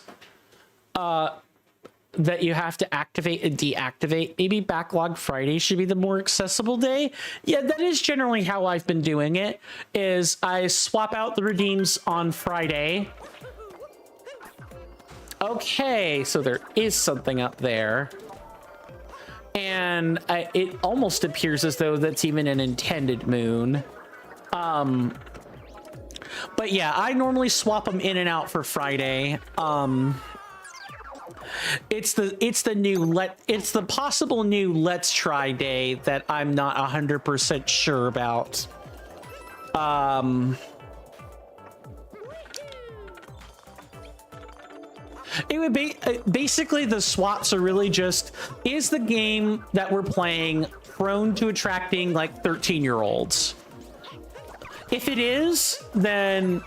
that you have to activate and deactivate? Maybe Backlog Friday should be the more accessible day. Yeah, that is generally how I've been doing it, is I swap out the redeems on Friday. Okay, so there is something up there. And it almost appears as though that's even an intended moon. But yeah, I normally swap them in and out for Friday. It's the possible new Let's Try day that I'm not 100% sure about. It would be basically the swaps are really just, is the game that we're playing prone to attracting like 13-year-olds? If it is, then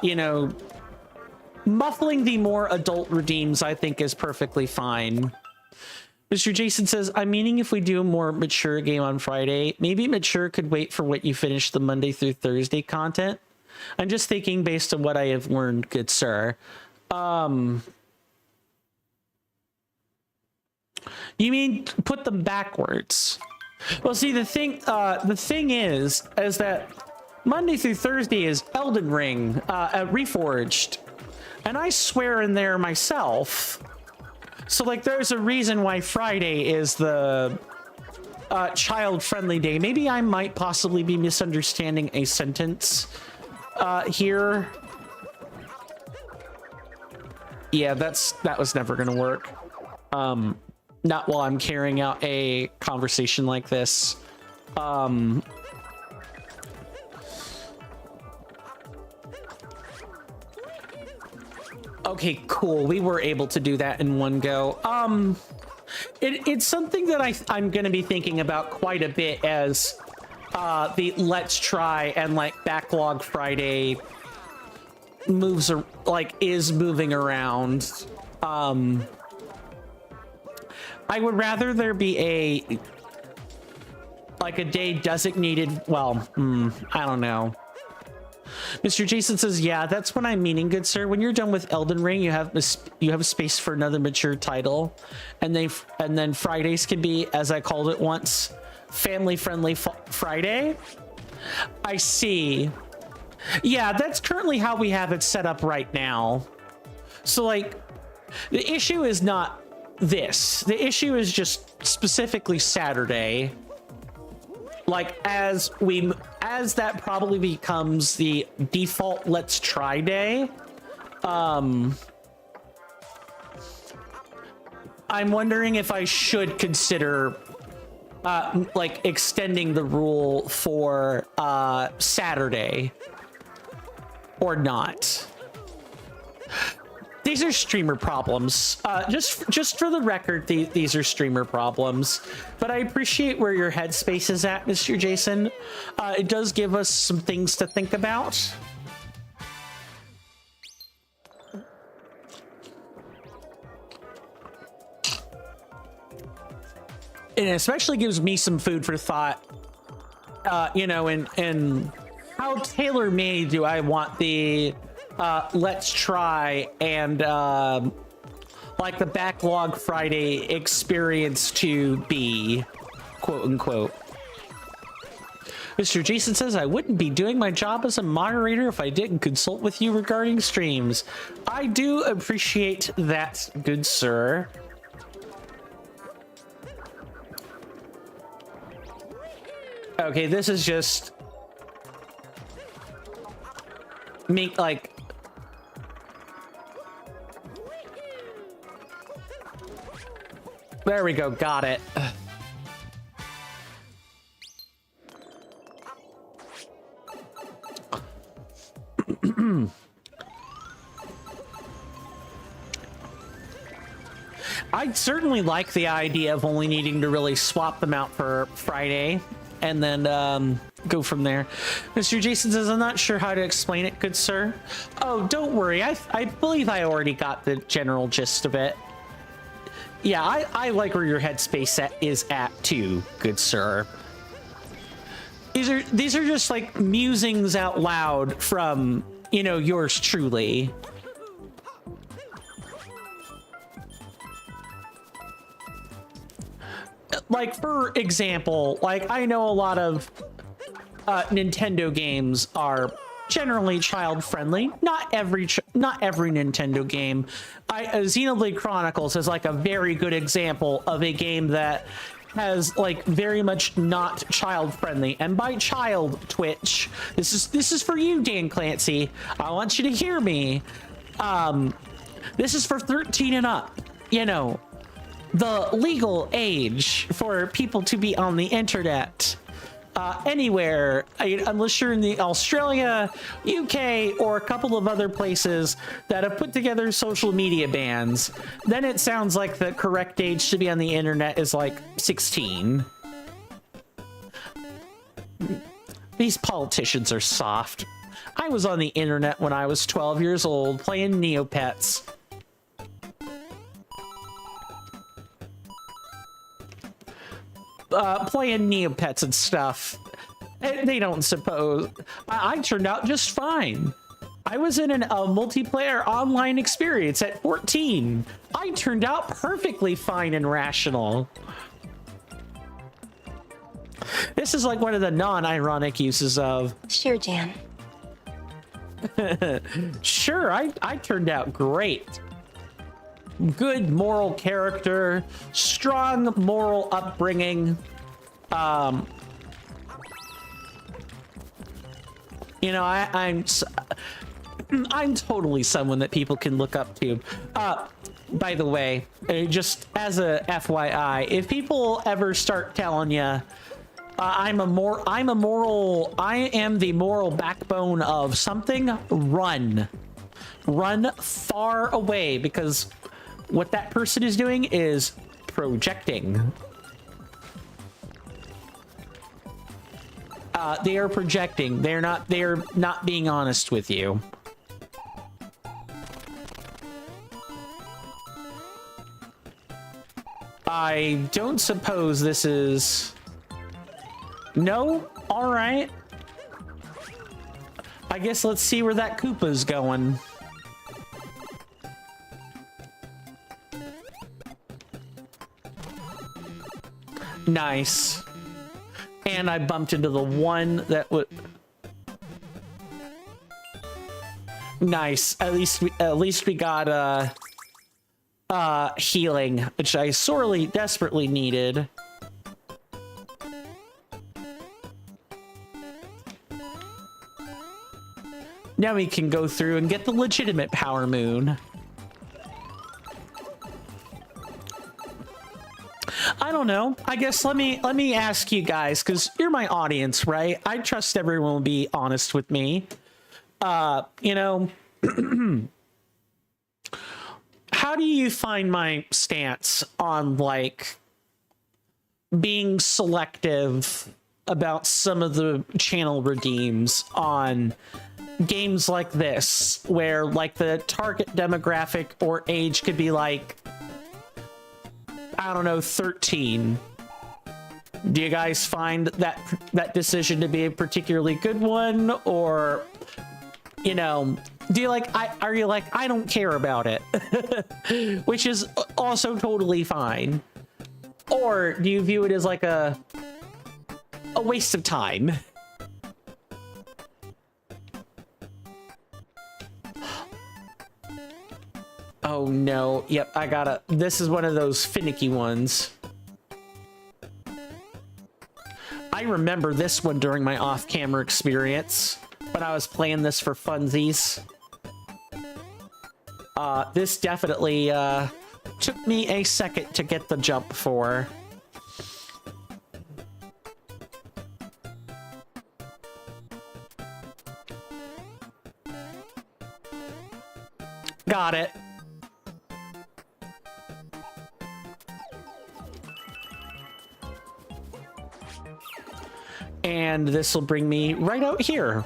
you know, muffling the more adult redeems I think is perfectly fine. Mr. Jason says, I'm meaning if we do a more mature game on Friday, maybe mature could wait for what you finish the Monday through Thursday content. I'm just thinking based on what I have learned, good sir. You mean put them backwards? Well, see, the thing is that Monday through Thursday is Elden Ring, Reforged, and I swear in there myself. So, like, there's a reason why Friday is the child-friendly day. Maybe I might possibly be misunderstanding a sentence here. Yeah, that was never gonna work. Not while I'm carrying out a conversation like this. Okay, cool. We were able to do that in one go. It's something that I'm going to be thinking about quite a bit as the Let's Try and like Backlog Friday moves or like is moving around. I would rather there be a day designated. Well, I don't know. Mr. Jason says, yeah, that's what I'm meaning, good sir. When you're done with Elden Ring, you have space for another mature title, and then Fridays can be, as I called it once, family-friendly Friday. I see. Yeah, that's currently how we have it set up right now. So, like, the issue is not this. The issue is just specifically Saturday. Like, as that probably becomes the default Let's Try day, I'm wondering if I should consider like extending the rule for Saturday or not. These are streamer problems. Just for the record, these are streamer problems. But I appreciate where your headspace is at, Mr. Jason. It does give us some things to think about. And it especially gives me some food for thought. You know, and how tailor-made do I want the Let's Try and like the Backlog Friday experience to be, quote unquote. Mr. Jason says, I wouldn't be doing my job as a moderator if I didn't consult with you regarding streams. I do appreciate that, good sir. Okay, this is just me, like, there we go, got it. I'd certainly like the idea of only needing to really swap them out for Friday and then go from there. Mr. Jason says, I'm not sure how to explain it, good sir. Oh, don't worry. I believe I already got the general gist of it. Yeah, I like where your headspace is at too, good sir. These are just like musings out loud from, you know, yours truly. Like, for example, like, I know a lot of Nintendo games are generally child friendly. Not every Nintendo game. Xenoblade Chronicles is like a very good example of a game that has like very much not child friendly. And by child, Twitch, this is for you, Dan Clancy. I want you to hear me. This is for 13 and up. You know, the legal age for people to be on the internet. Anywhere, unless you're in the Australia, UK, or a couple of other places that have put together social media bans, then it sounds like the correct age to be on the internet is like 16. These politicians are soft. I was on the internet when I was 12 years old playing Neopets. Playing Neopets and stuff. They don't suppose. I turned out just fine. I was in a multiplayer online experience at 14. I turned out perfectly fine and rational. This is like one of the non-ironic uses of... Sure, Jan. Sure, I turned out great. Good moral character, strong moral upbringing. You know, I'm totally someone that people can look up to. By the way, just as a FYI, if people ever start telling you I am the moral backbone of something, run far away, because what that person is doing is projecting. They are projecting. They're not being honest with you. I don't suppose this is... No? All right. I guess let's see where that Koopa's going. Nice. And I bumped into the one that would... Nice. At least we got healing, which I sorely, desperately needed. Now we can go through and get the legitimate Power Moon. I don't know. I guess let me ask you guys, because you're my audience, right? I trust everyone will be honest with me. You know, how do you find my stance on like being selective about some of the channel redeems on games like this, where like the target demographic or age could be like, I don't know, 13. Do you guys find that decision to be a particularly good one, or, you know, do you like, are you like, I don't care about it, which is also totally fine, or do you view it as like a waste of time? Oh no, yep, this is one of those finicky ones. I remember this one during my off-camera experience, when I was playing this for funsies. This definitely, took me a second to get the jump for. Got it. And this will bring me right out here.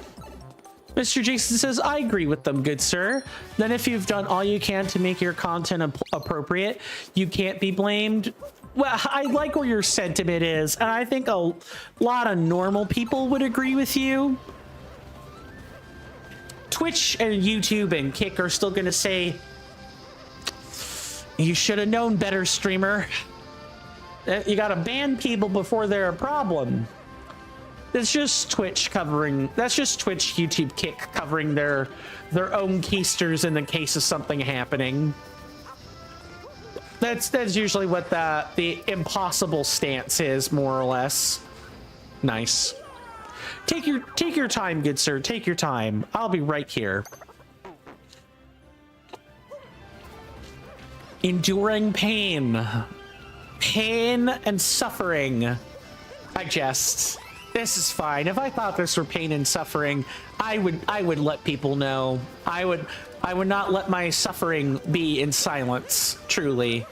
Mr. Jason says, I agree with them, good sir. Then if you've done all you can to make your content appropriate, you can't be blamed. Well, I like where your sentiment is, and I think a lot of normal people would agree with you. Twitch and YouTube and Kick are still gonna say, you should have known better, streamer. You gotta ban people before they're a problem. That's just Twitch covering. That's just Twitch, YouTube, Kick covering their own keisters in the case of something happening. That's usually what the impossible stance is, more or less. Nice. Take your time, good sir. Take your time. I'll be right here. Enduring pain. Pain and suffering. I jest. This is fine. If I thought this were pain and suffering, I would let people know. I would not let my suffering be in silence, truly.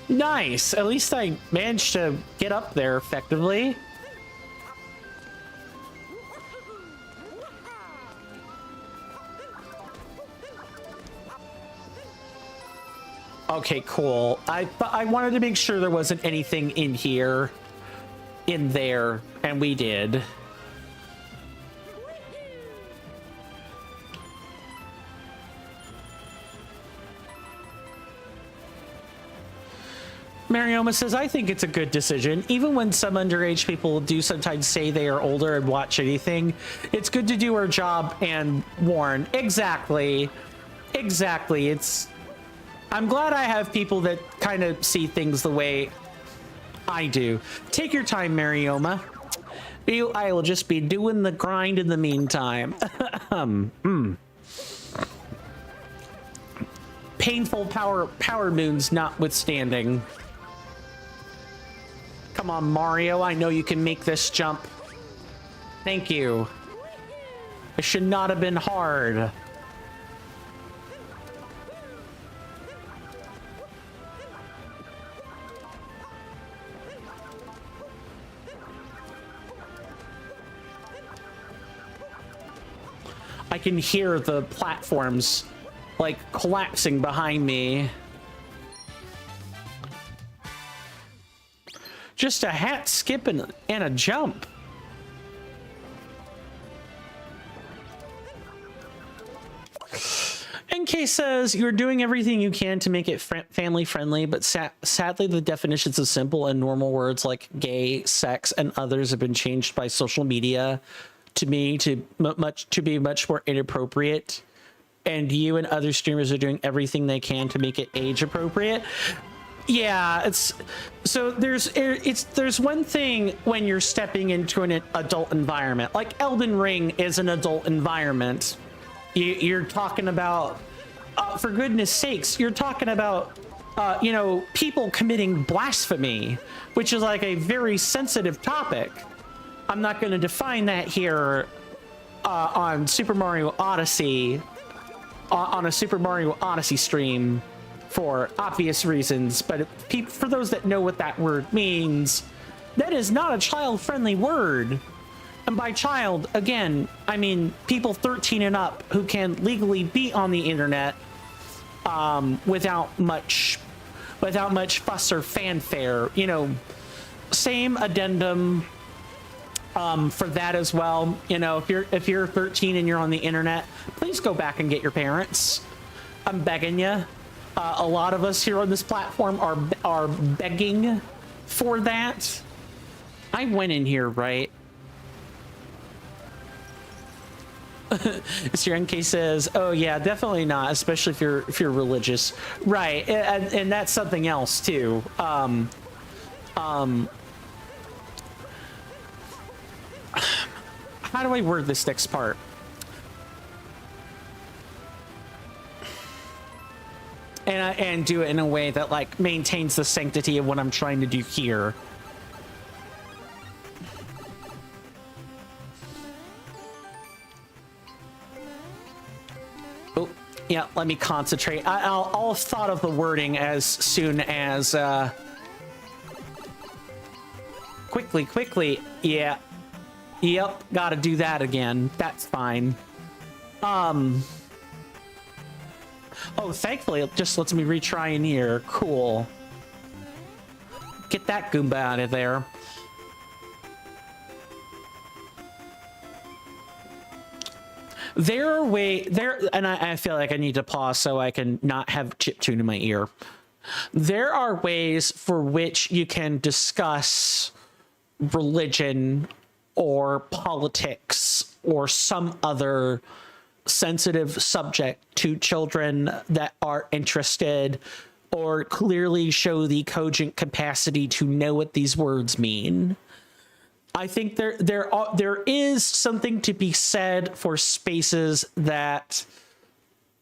Nice. At least I managed to get up there effectively. Okay, cool. I wanted to make sure there wasn't anything in here, in there, and we did. Marioma says, I think it's a good decision. Even when some underage people do sometimes say they are older and watch anything, it's good to do our job and warn. Exactly. Exactly. I'm glad I have people that kind of see things the way I do. Take your time, Marioma. I will just be doing the grind in the meantime. Painful power moons notwithstanding. Come on, Mario. I know you can make this jump. Thank you. It should not have been hard. I can hear the platforms like collapsing behind me. Just a hat skip and a jump. NK says you're doing everything you can to make it family friendly, but sadly the definitions of simple and normal words like gay, sex, and others have been changed by social media to me to be much more inappropriate, and you and other streamers are doing everything they can to make it age appropriate. Yeah, there's one thing when you're stepping into an adult environment, like Elden Ring is an adult environment. You're talking about, for goodness sakes, you're talking about people committing blasphemy, which is like a very sensitive topic. I'm not going to define that here on Super Mario Odyssey, on a Super Mario Odyssey stream for obvious reasons, but for those that know what that word means, that is not a child-friendly word. And by child, again, I mean people 13 and up who can legally be on the internet without much fuss or fanfare. Same addendum for that as well. If you're 13 and you're on the internet, please go back and get your parents. I'm begging you. A lot of us here on this platform are begging for that. I went in here, right? Mr. NK says, "Oh yeah, definitely not, especially if you're religious, right?" And that's something else too. How do I word this next part? And do it in a way that like maintains the sanctity of what I'm trying to do here. Oh, yeah, let me concentrate. I'll have thought of the wording as soon as quickly. Yeah. Yep, gotta do that again. That's fine. Oh, thankfully, it just lets me retry in here. Cool. Get that Goomba out of there. There are and I feel like I need to pause so I can not have chiptune in my ear. There are ways for which you can discuss religion or politics or some other sensitive subject to children that are interested or clearly show the cogent capacity to know what these words mean. I think there is something to be said for spaces that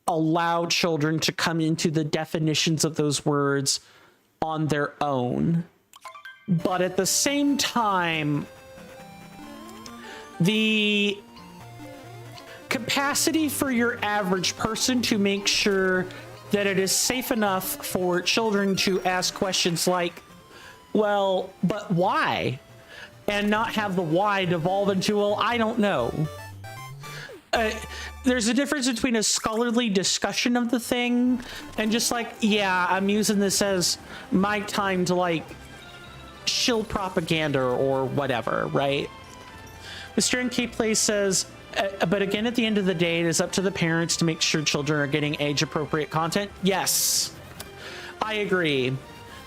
allow children to come into the definitions of those words on their own. But at the same time, the capacity for your average person to make sure that it is safe enough for children to ask questions like, well, but why? And not have the why devolve into, well, I don't know. There's a difference between a scholarly discussion of the thing and just like, yeah, I'm using this as my time to like shill propaganda or whatever, right? Mr. NK Play says, but again, at the end of the day, it is up to the parents to make sure children are getting age-appropriate content. Yes, I agree.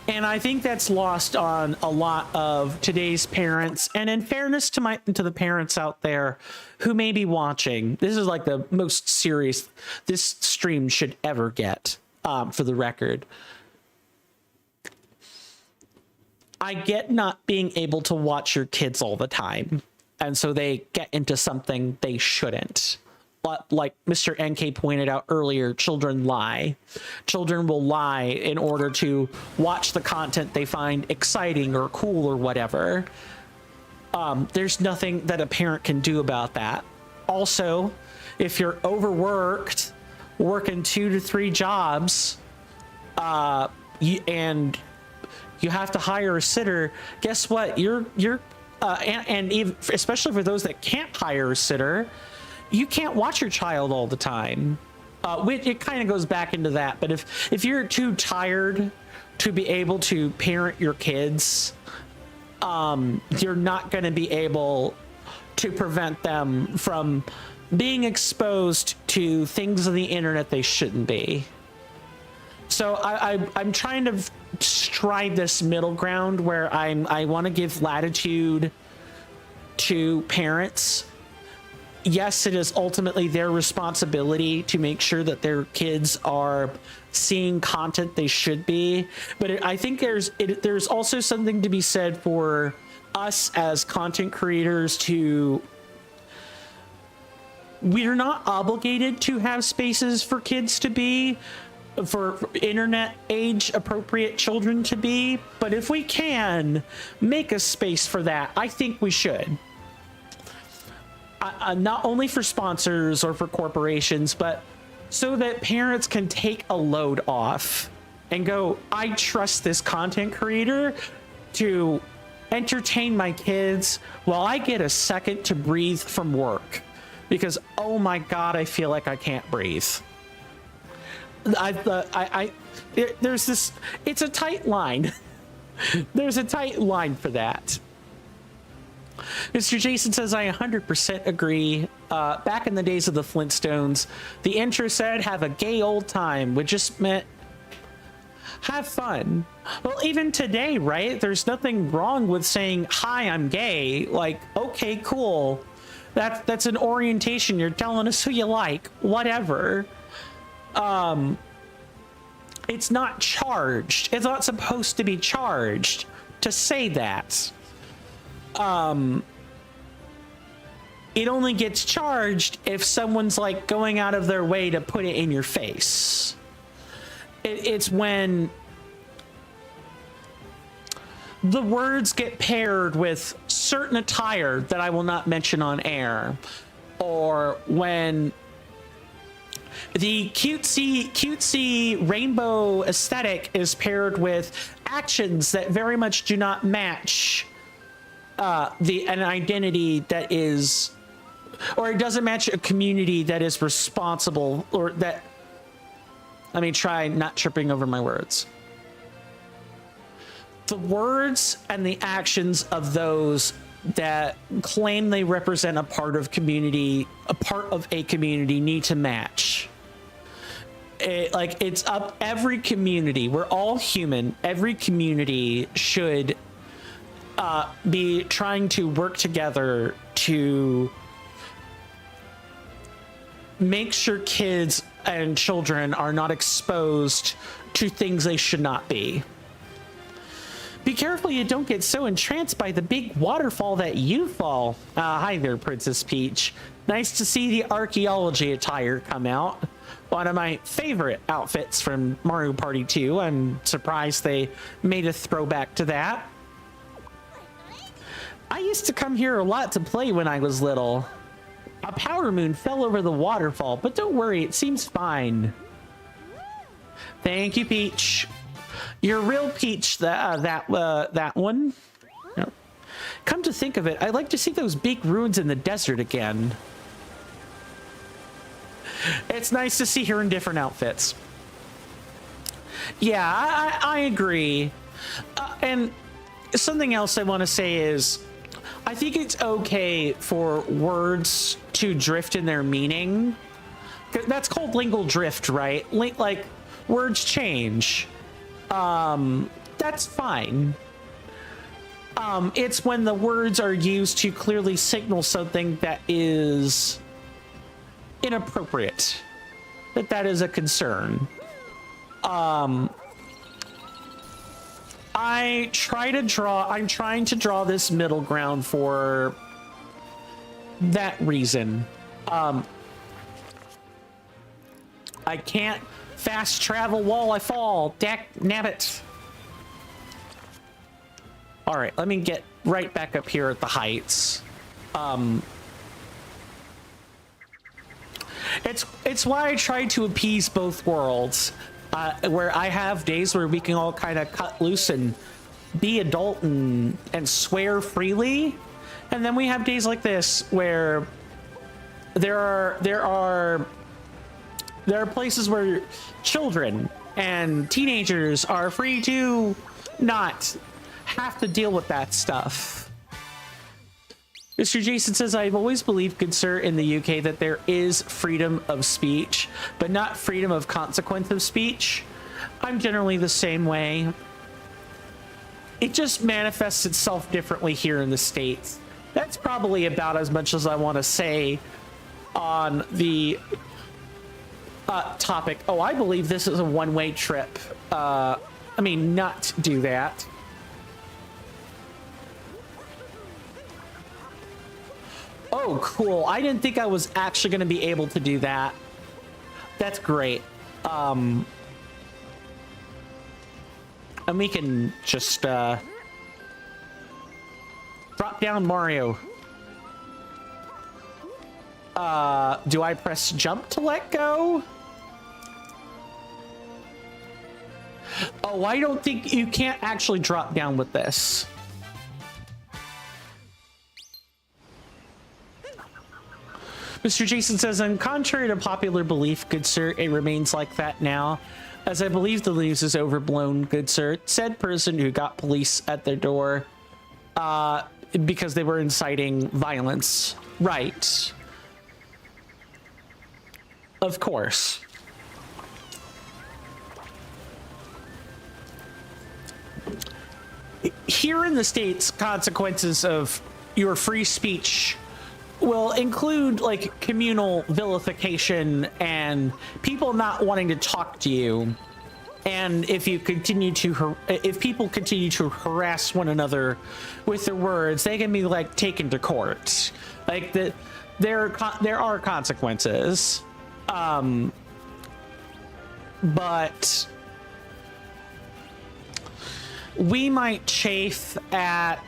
And I think that's lost on a lot of today's parents. And in fairness to the parents out there who may be watching, this is like the most serious this stream should ever get, for the record. I get not being able to watch your kids all the time. And so they get into something they shouldn't. But like Mr. NK pointed out earlier, children lie. Children will lie in order to watch the content they find exciting or cool or whatever. There's nothing that a parent can do about that. Also, if you're overworked, working 2 to 3 jobs, and you have to hire a sitter, guess what? And even, especially for those that can't hire a sitter, you can't watch your child all the time. It kind of goes back into that. But if you're too tired to be able to parent your kids, you're not going to be able to prevent them from being exposed to things on the internet they shouldn't be. So I'm trying to stride this middle ground where I want to give latitude to parents. Yes, it is ultimately their responsibility to make sure that their kids are seeing content they should be. But I think there's also something to be said for us as content creators we're not obligated to have spaces for kids to be, for internet age appropriate children to be. But if we can make a space for that, I think we should. Not only for sponsors or for corporations, but so that parents can take a load off and go, I trust this content creator to entertain my kids while I get a second to breathe from work. Because, oh my God, I feel like I can't breathe. There's this, it's a tight line. There's a tight line for that. Mr. Jason says, I 100% agree. Back in the days of the Flintstones, the intro said, have a gay old time, which just meant have fun. Well, even today, right? There's nothing wrong with saying, hi, I'm gay. Like, okay, cool. That's an orientation. You're telling us who you like, whatever. It's not charged. It's not supposed to be charged to say that. It only gets charged if someone's like going out of their way to put it in your face. It's when the words get paired with certain attire that I will not mention on air, or when the cutesy rainbow aesthetic is paired with actions that very much do not match an identity that is, or it doesn't match a community that is responsible, or that, let me try not tripping over my words. The words and the actions of those that claim they represent a part of a community need to match. It's up every community. We're all human. Every community should be trying to work together to make sure kids and children are not exposed to things they should not be. Be careful you don't get so entranced by the big waterfall that you fall. Hi there, Princess Peach. Nice to see the archaeology attire come out. One of my favorite outfits from Mario Party 2. I'm surprised they made a throwback to that. I used to come here a lot to play when I was little. A powder moon fell over the waterfall, but don't worry, it seems fine. Thank you, Peach. You're a real Peach, that one. Yep. Come to think of it, I'd like to see those big ruins in the desert again. It's nice to see her in different outfits. Yeah, I agree. And something else I want to say is, I think it's okay for words to drift in their meaning. That's called lingual drift, right? Like, words change. That's fine. It's when the words are used to clearly signal something that is inappropriate, that is a concern. I'm trying to draw this middle ground for that reason. I can't fast travel while I fall. Nabbit. All right, let me get right back up here at the heights. It's why I try to appease both worlds, where I have days where we can all kind of cut loose and be adult and swear freely, and then we have days like this where there are places where children and teenagers are free to not have to deal with that stuff. Mr. Jason says, I've always believed, good sir, in the UK that there is freedom of speech, but not freedom of consequence of speech. I'm generally the same way. It just manifests itself differently here in the States. That's probably about as much as I want to say on the topic. Oh, I believe this is a one-way trip. Not do that. Oh, cool. I didn't think I was actually going to be able to do that. That's great. And we can just drop down Mario. Do I press jump to let go? Oh, I don't think you can't actually drop down with this. Mr. Jason says, and contrary to popular belief, good sir, it remains like that now. As I believe the news is overblown, good sir. Said person who got police at their door because they were inciting violence. Right. Of course. Here in the States, consequences of your free speech will include like communal vilification and people not wanting to talk to you. And if people continue to harass one another with their words, they can be like taken to court. Like there are consequences. But we might chafe at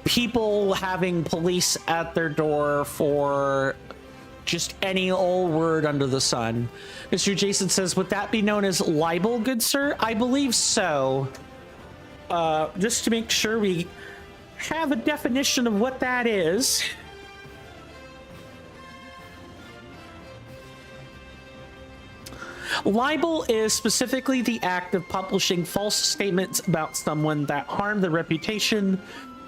people having police at their door for just any old word under the sun. Mr. Jason says, would that be known as libel, good sir? I believe so. Just to make sure we have a definition of what that is. Libel is specifically the act of publishing false statements about someone that harm the reputation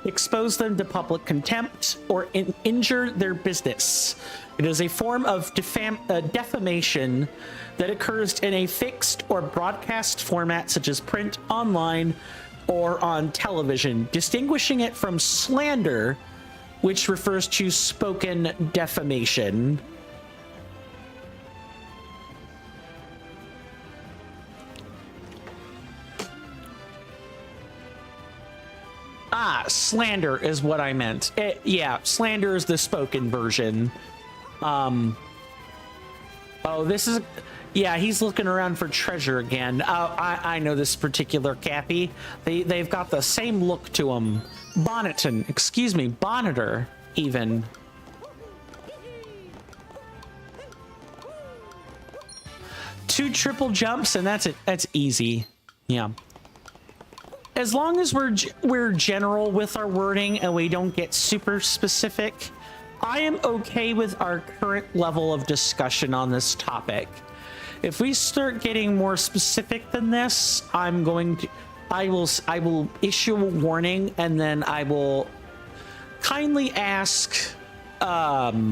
expose them to public contempt, or injure their business. It is a form of defamation that occurs in a fixed or broadcast format such as print, online, or on television, distinguishing it from slander, which refers to spoken defamation. Ah, slander is what I meant. Yeah, slander is the spoken version. Oh, this is... Yeah, he's looking around for treasure again. I know this particular Cappy. They've got the same look to them. Bonneton, excuse me, bonneter, even. Two triple jumps, and that's it. That's easy. Yeah. As long as we're general with our wording and we don't get super specific, I am okay with our current level of discussion on this topic. If we start getting more specific than this, I will issue a warning, and then I will kindly ask us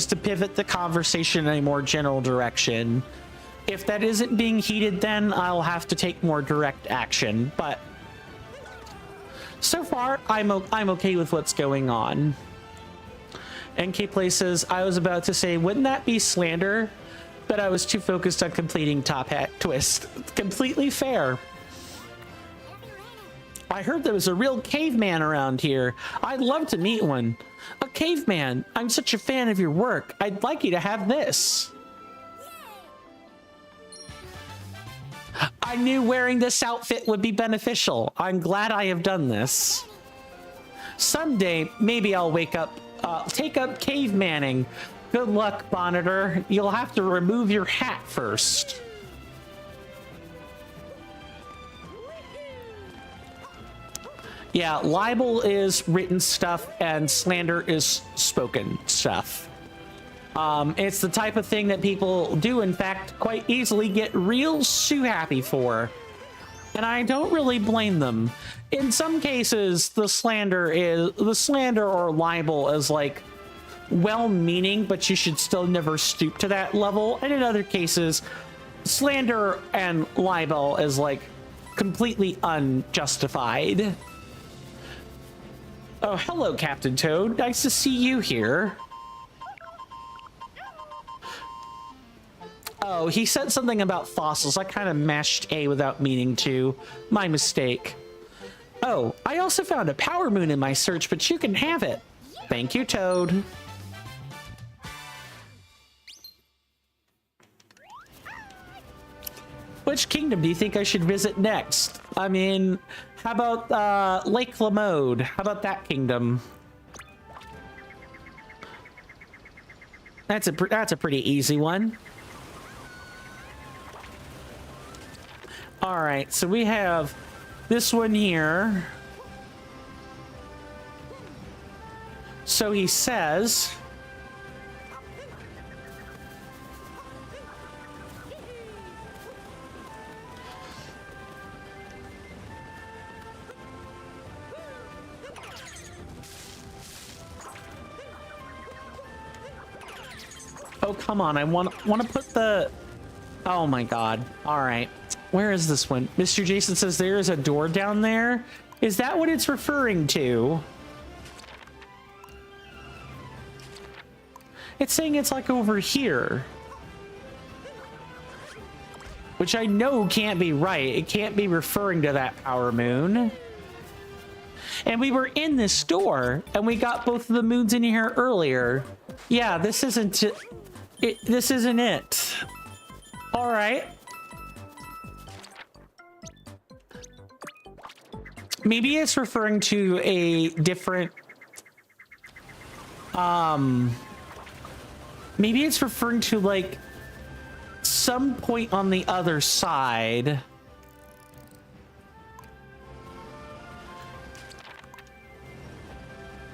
to pivot the conversation in a more general direction. If that isn't being heated, then I'll have to take more direct action. But so far, I'm okay with what's going on. NK Places, I was about to say, wouldn't that be slander? But I was too focused on completing Top Hat Twist. Completely fair. I heard there was a real caveman around here. I'd love to meet one. A caveman. I'm such a fan of your work. I'd like you to have this. I knew wearing this outfit would be beneficial. I'm glad I have done this. Someday, maybe I'll take up cavemanning. Good luck, bonneter. You'll have to remove your hat first. Yeah, libel is written stuff and slander is spoken stuff. It's the type of thing that people do, in fact, quite easily get real sue happy for. And I don't really blame them. In some cases, the slander or libel is like well-meaning, but you should still never stoop to that level. And in other cases, slander and libel is like completely unjustified. Oh, hello, Captain Toad. Nice to see you here. Oh, he said something about fossils. I kind of mashed A without meaning to. My mistake. Oh, I also found a power moon in my search, but you can have it. Thank you, Toad. Which kingdom do you think I should visit next? I mean, how about Lake Lamode? How about that kingdom? That's a pretty easy one. All right, so we have this one here. So he says, oh, come on. I want to put the... Oh, my God. All right. Where is this one? Mr. Jason says there is a door down there. Is that what it's referring to? It's saying it's like over here. Which I know can't be right. It can't be referring to that power moon. And we were in this door, and we got both of the moons in here earlier. Yeah, this isn't it. This isn't it. All right. Maybe it's referring to a different... Maybe it's referring to, like, some point on the other side.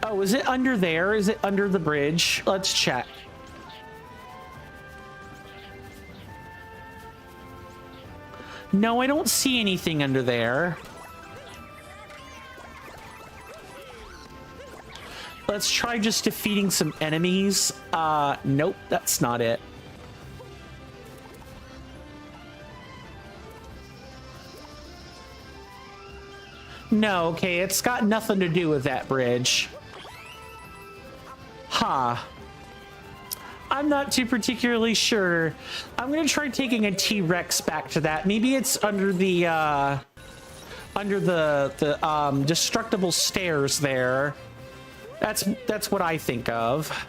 Oh, is it under there? Is it under the bridge? Let's check. No, I don't see anything under there. Let's try just defeating some enemies. Nope, that's not it. No, okay, it's got nothing to do with that bridge. Huh. I'm not too particularly sure. I'm gonna try taking a T-Rex back to that. Maybe it's under the destructible stairs there. That's what I think of.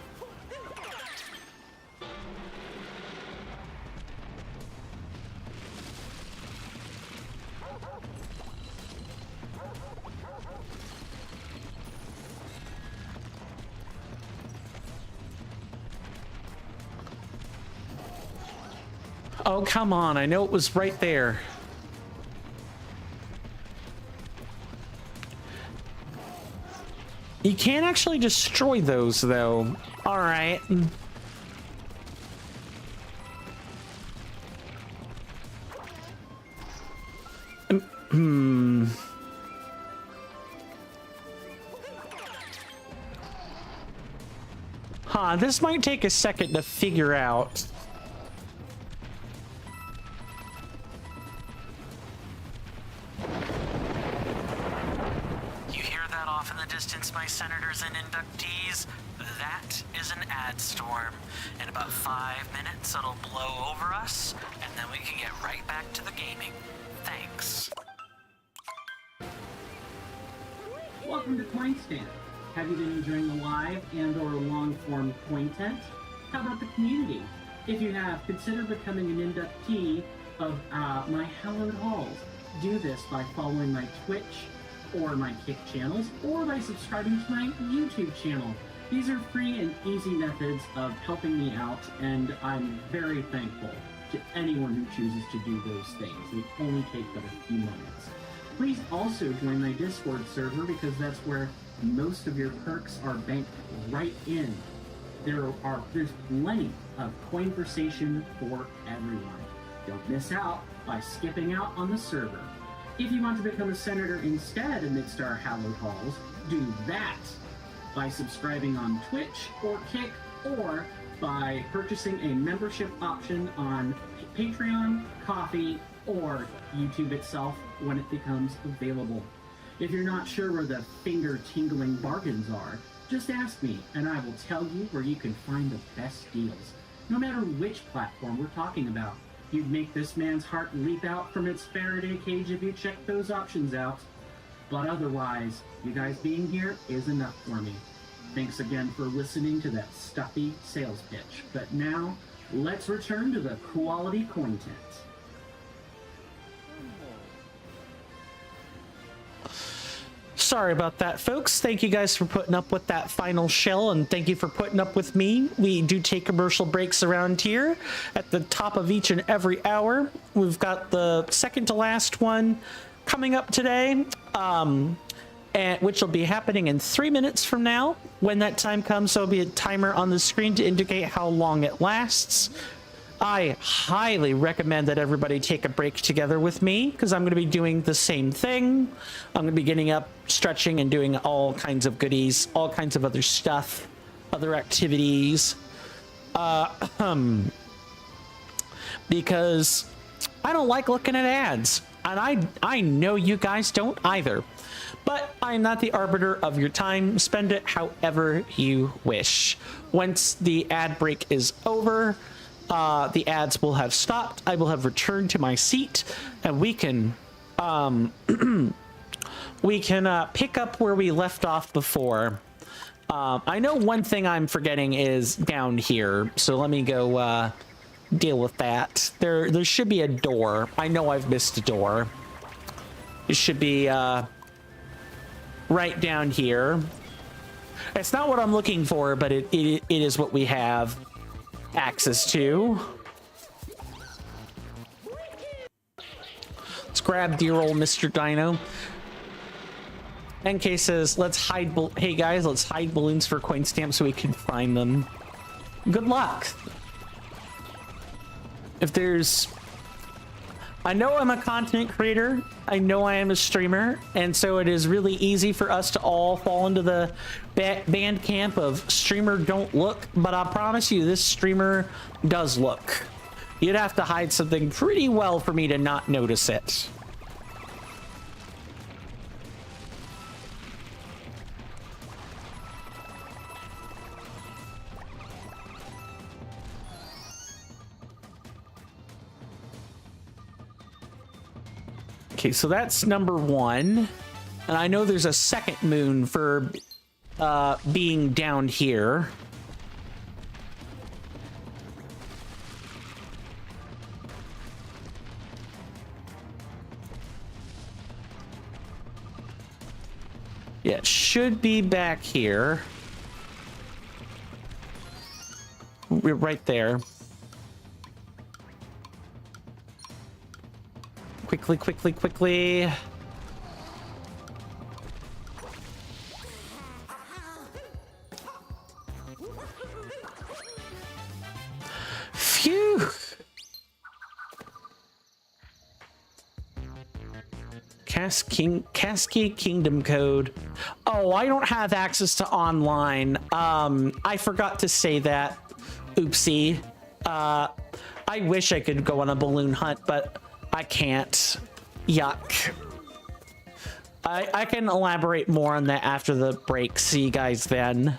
Oh, come on. I know it was right there. You can't actually destroy those, though. All right. Huh, this might take a second to figure out. Off in the distance, my senators and inductees, that is an ad storm. In about 5 minutes, it'll blow over us, and then we can get right back to the gaming. Thanks. Welcome to CoinStamp. Have you been enjoying the live and or long-form content? How about the community? If you have, consider becoming an inductee of my hallowed halls. Do this by following my Twitch or my Kick channels, or by subscribing to my YouTube channel. These are free and easy methods of helping me out, and I'm very thankful to anyone who chooses to do those things. They only take but a few moments. Please also join my Discord server, because that's where most of your perks are banked right in. There's plenty of conversation for everyone. Don't miss out by skipping out on the server. If you want to become a senator instead amidst our hallowed halls, do that by subscribing on Twitch or Kick, or by purchasing a membership option on Patreon, Coffee, or YouTube itself when it becomes available. If you're not sure where the finger-tingling bargains are, just ask me and I will tell you where you can find the best deals, no matter which platform we're talking about. You'd make this man's heart leap out from its Faraday cage if you check those options out. But otherwise, you guys being here is enough for me. Thanks again for listening to that stuffy sales pitch. But now, let's return to the quality content. Sorry about that, folks. Thank you guys for putting up with that final shell, and thank you for putting up with me. We do take commercial breaks around here at the top of each and every hour. We've got the second to last one coming up today, which will be happening in 3 minutes from now. When that time comes, there'll be a timer on the screen to indicate how long it lasts. I highly recommend that everybody take a break together with me, because I'm going to be doing the same thing. I'm going to be getting up, stretching, and doing all kinds of goodies, all kinds of other stuff, other activities. Because I don't like looking at ads, and I know you guys don't either. But I'm not the arbiter of your time. Spend it however you wish. Once the ad break is over, the ads will have stopped. I will have returned to my seat, and we can pick up where we left off before. I know one thing I'm forgetting is down here, so let me go deal with that. There should be a door. I know I've missed a door. It should be right down here. It's not what I'm looking for, but it is what we have access to. Let's grab dear old Mr. Dino. NK says, let's hide, hey guys, let's hide balloons for coin stamps so we can find them. Good luck. If there's, I know I'm a content creator. I know I am a streamer. And so it is really easy for us to all fall into the band camp of streamer don't look. But I promise you, this streamer does look. You'd have to hide something pretty well for me to not notice it. Okay, so that's number one. And I know there's a second moon for being down here. Yeah, it should be back here. We're right there. Quickly, quickly, quickly. Phew. Cascade Kingdom Code. Oh, I don't have access to online. I forgot to say that. Oopsie. I wish I could go on a balloon hunt, but I can't. Yuck. I can elaborate more on that after the break. See you guys then.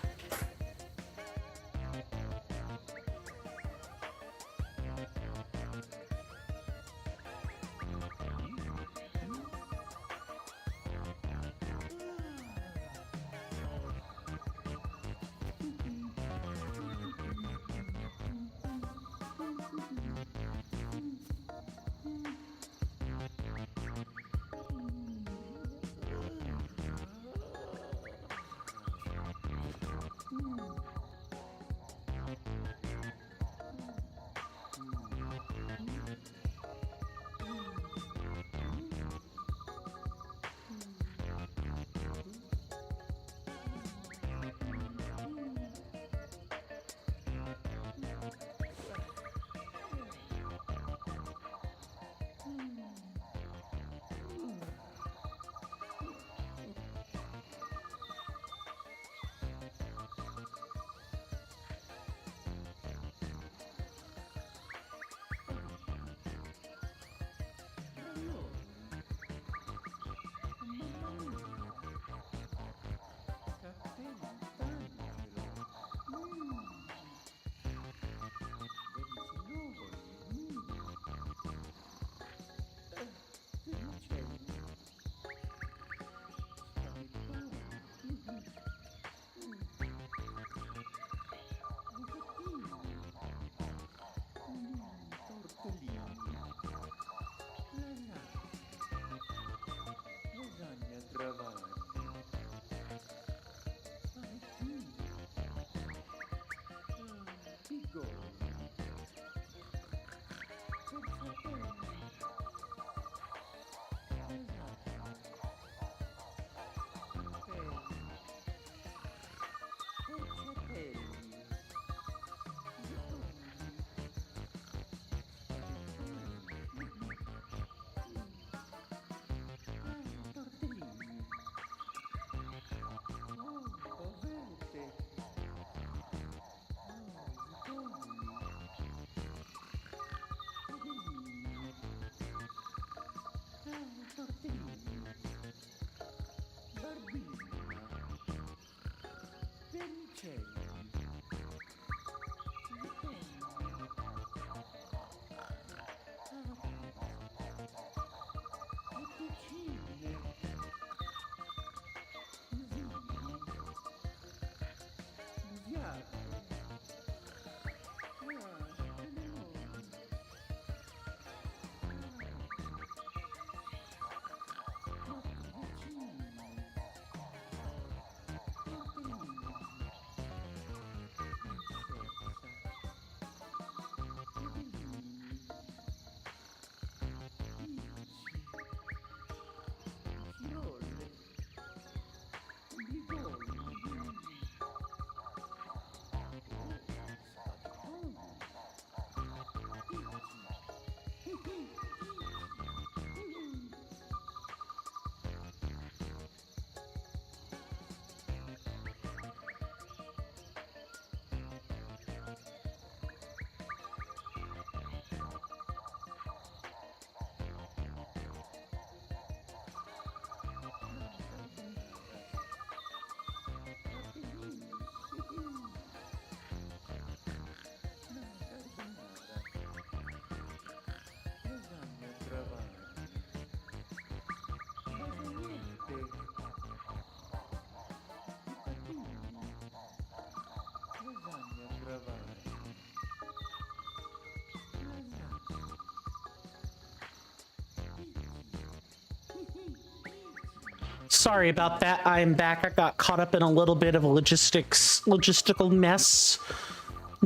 Sorry about that. I'm back. I got caught up in a little bit of a logistical mess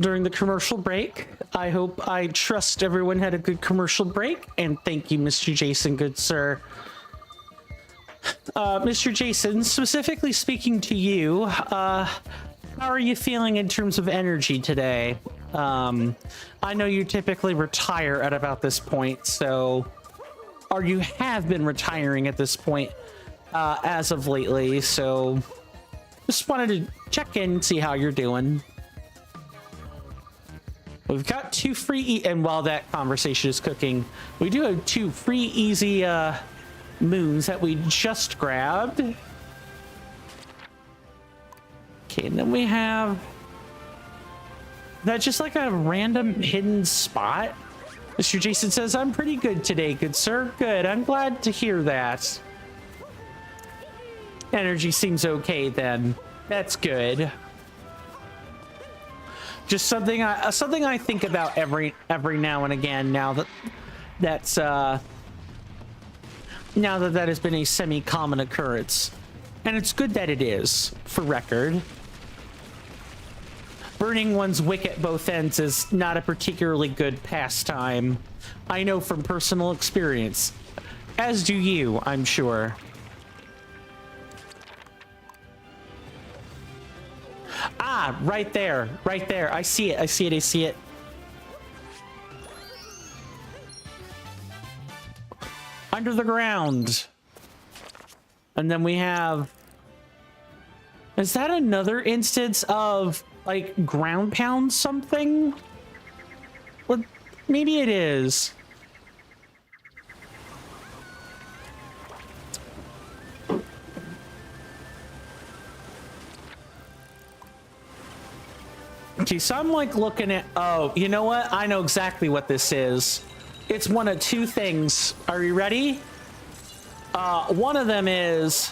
during the commercial break. I trust everyone had a good commercial break, and thank you, Mr. Jason, good sir. Mr. Jason, specifically speaking to you, how are you feeling in terms of energy today? I know you typically retire at about this point, so... or you have been retiring at this point as of lately, so just wanted to check in and see how you're doing. We've got 2 free and while that conversation is cooking, we do have 2 free easy moons that we just grabbed. Okay, and then we have that just like a random hidden spot. Mr. Jason says, I'm pretty good today, good sir. Good, I'm glad to hear that. Energy seems okay then. That's good. Just something I think about every now and again now that that has been a semi-common occurrence. And it's good that it is, for record. Burning one's wick at both ends is not a particularly good pastime. I know from personal experience. As do you, I'm sure. Ah, right there, right there. I see it, I see it, I see it. Under the ground. And then we have... is that another instance of, like, ground pound something? Well, maybe it is. Okay, so I'm like looking at, oh, you know what? I know exactly what this is. It's one of 2 things. Are you ready? One of them is...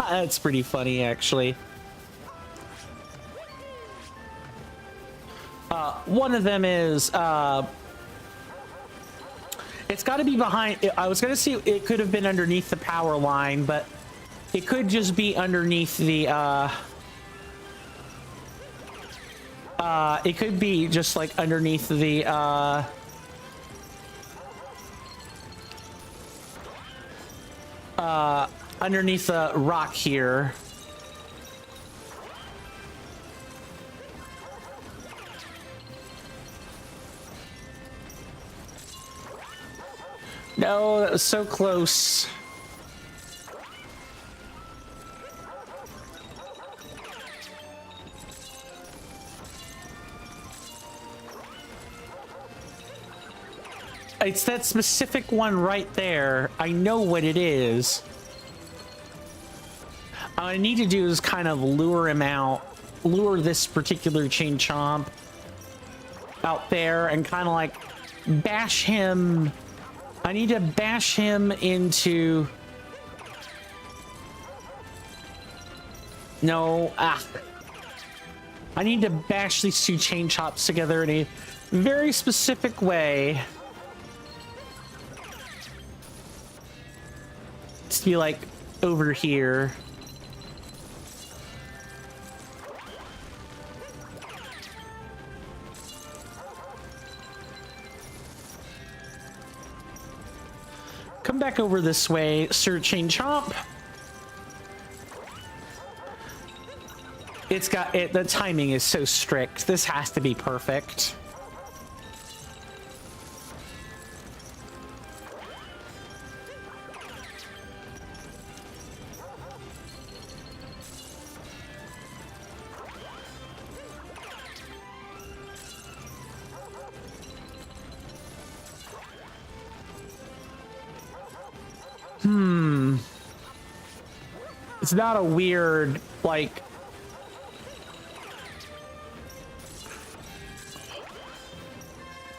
that's pretty funny, actually. One of them is, it's got to be behind... I was going to see it could have been underneath the power line, but it could just be underneath the, it could be just like underneath the, underneath the rock here. No, that was so close. It's that specific one right there. I know what it is. All I need to do is kind of lure him out, lure this particular chain chomp out there and kind of like bash him. I need to bash him into... no, I need to bash these 2 chain chomps together in a very specific way. To be like over here. Come back over this way, Sir Chain Chomp. It's got it. The timing is so strict. This has to be perfect. It's not a weird, like...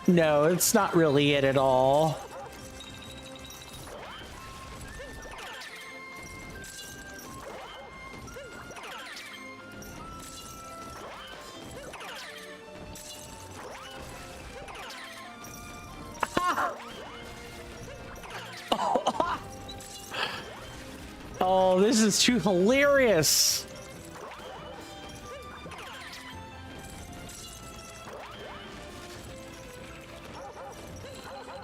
no, it's not really it at all. Oh, this is too hilarious.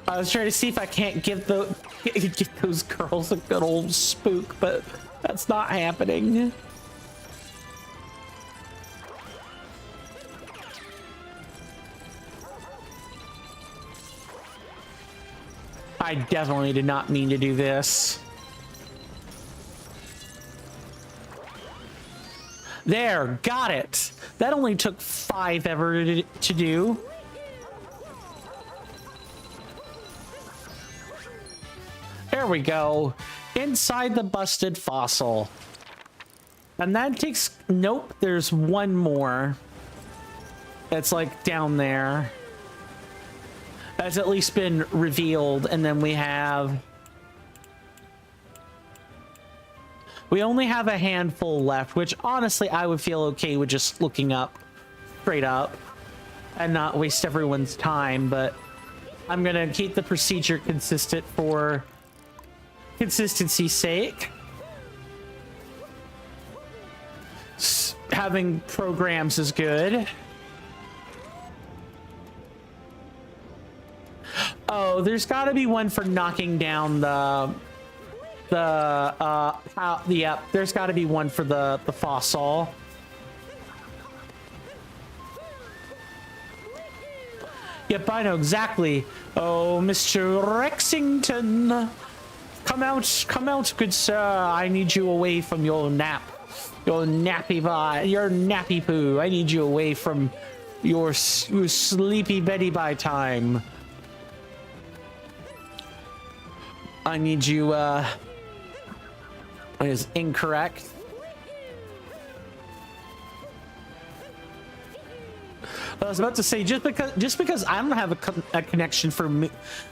I was trying to see if I can't give those girls a good old spook, but that's not happening. I definitely did not mean to do this. There, got it. That only took 5 ever to do. There we go. Inside the busted fossil. And that takes... Nope, there's one more. That's like down there. That's at least been revealed. And then we have... We only have a handful left, which honestly I would feel okay with just looking up straight up and not waste everyone's time, but I'm gonna keep the procedure consistent for consistency's sake. Having programs is good. Oh, there's got to be one for knocking down yeah, there's got to be one for the fossil. Yep, I know exactly. Oh, Mr. Rexington, come out, good sir. I need you away from your nap, your nappy poo. I need you away from your sleepy Betty by time. I need you, is incorrect. I was about to say, just because I don't have a connection for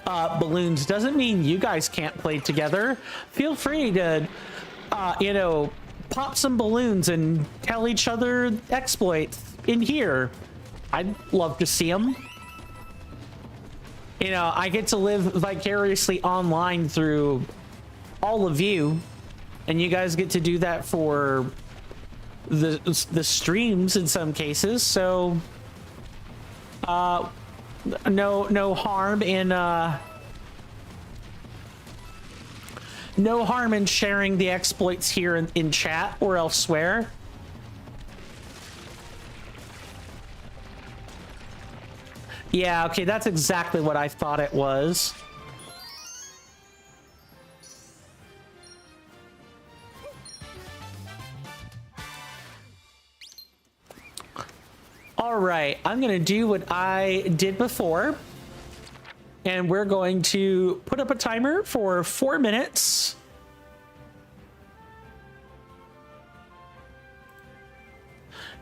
balloons doesn't mean you guys can't play together. Feel free to, you know, pop some balloons and tell each other exploits in here. I'd love to see them. You know, I get to live vicariously online through all of you, and you guys get to do that for the streams in some cases. So, no harm in sharing the exploits here in chat or elsewhere. Yeah, okay, that's exactly what I thought it was. All right, I'm gonna do what I did before, and we're going to put up a timer for 4 minutes.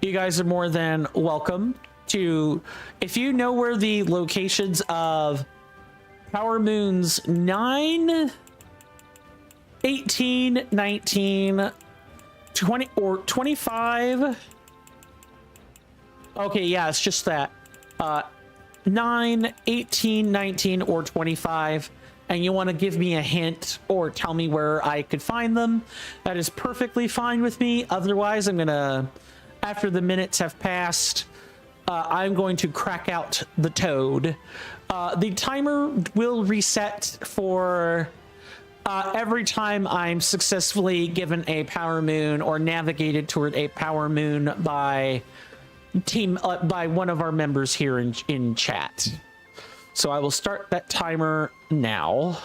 You guys are more than welcome to, if you know where the locations of Power Moons 9, 18, 19, 20, or 25. Okay, yeah, it's just that. 9, 18, 19, or 25. And you want to give me a hint or tell me where I could find them, that is perfectly fine with me. Otherwise, I'm gonna, after the minutes have passed, I'm going to crack out the toad. The timer will reset for every time I'm successfully given a power moon or navigated toward a power moon by by one of our members here in chat. So I will start that timer now.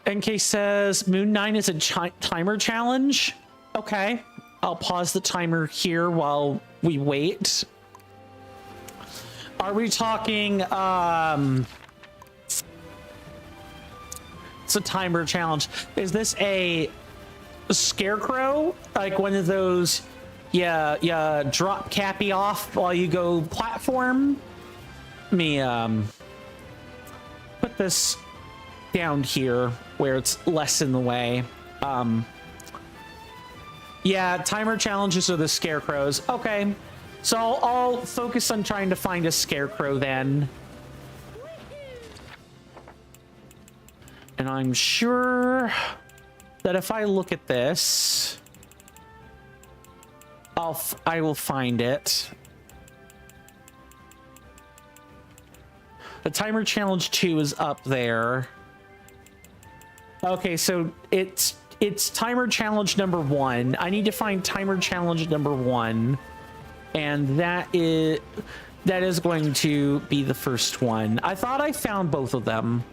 NK says Moon 9 is a timer challenge. Okay, I'll pause the timer here while we wait. Are we talking it's a timer challenge. Is this a scarecrow, like one of those yeah drop Cappy off while you go platform? Let me put this down here where it's less in the way. Yeah, timer challenges are the scarecrows. Okay, so I'll focus on trying to find a scarecrow then. And I'm sure that if I look at this, I will find it. The timer challenge 2 is up there. Okay, so it's timer challenge number 1. I need to find timer challenge number 1, and that is going to be the first one. I thought I found both of them.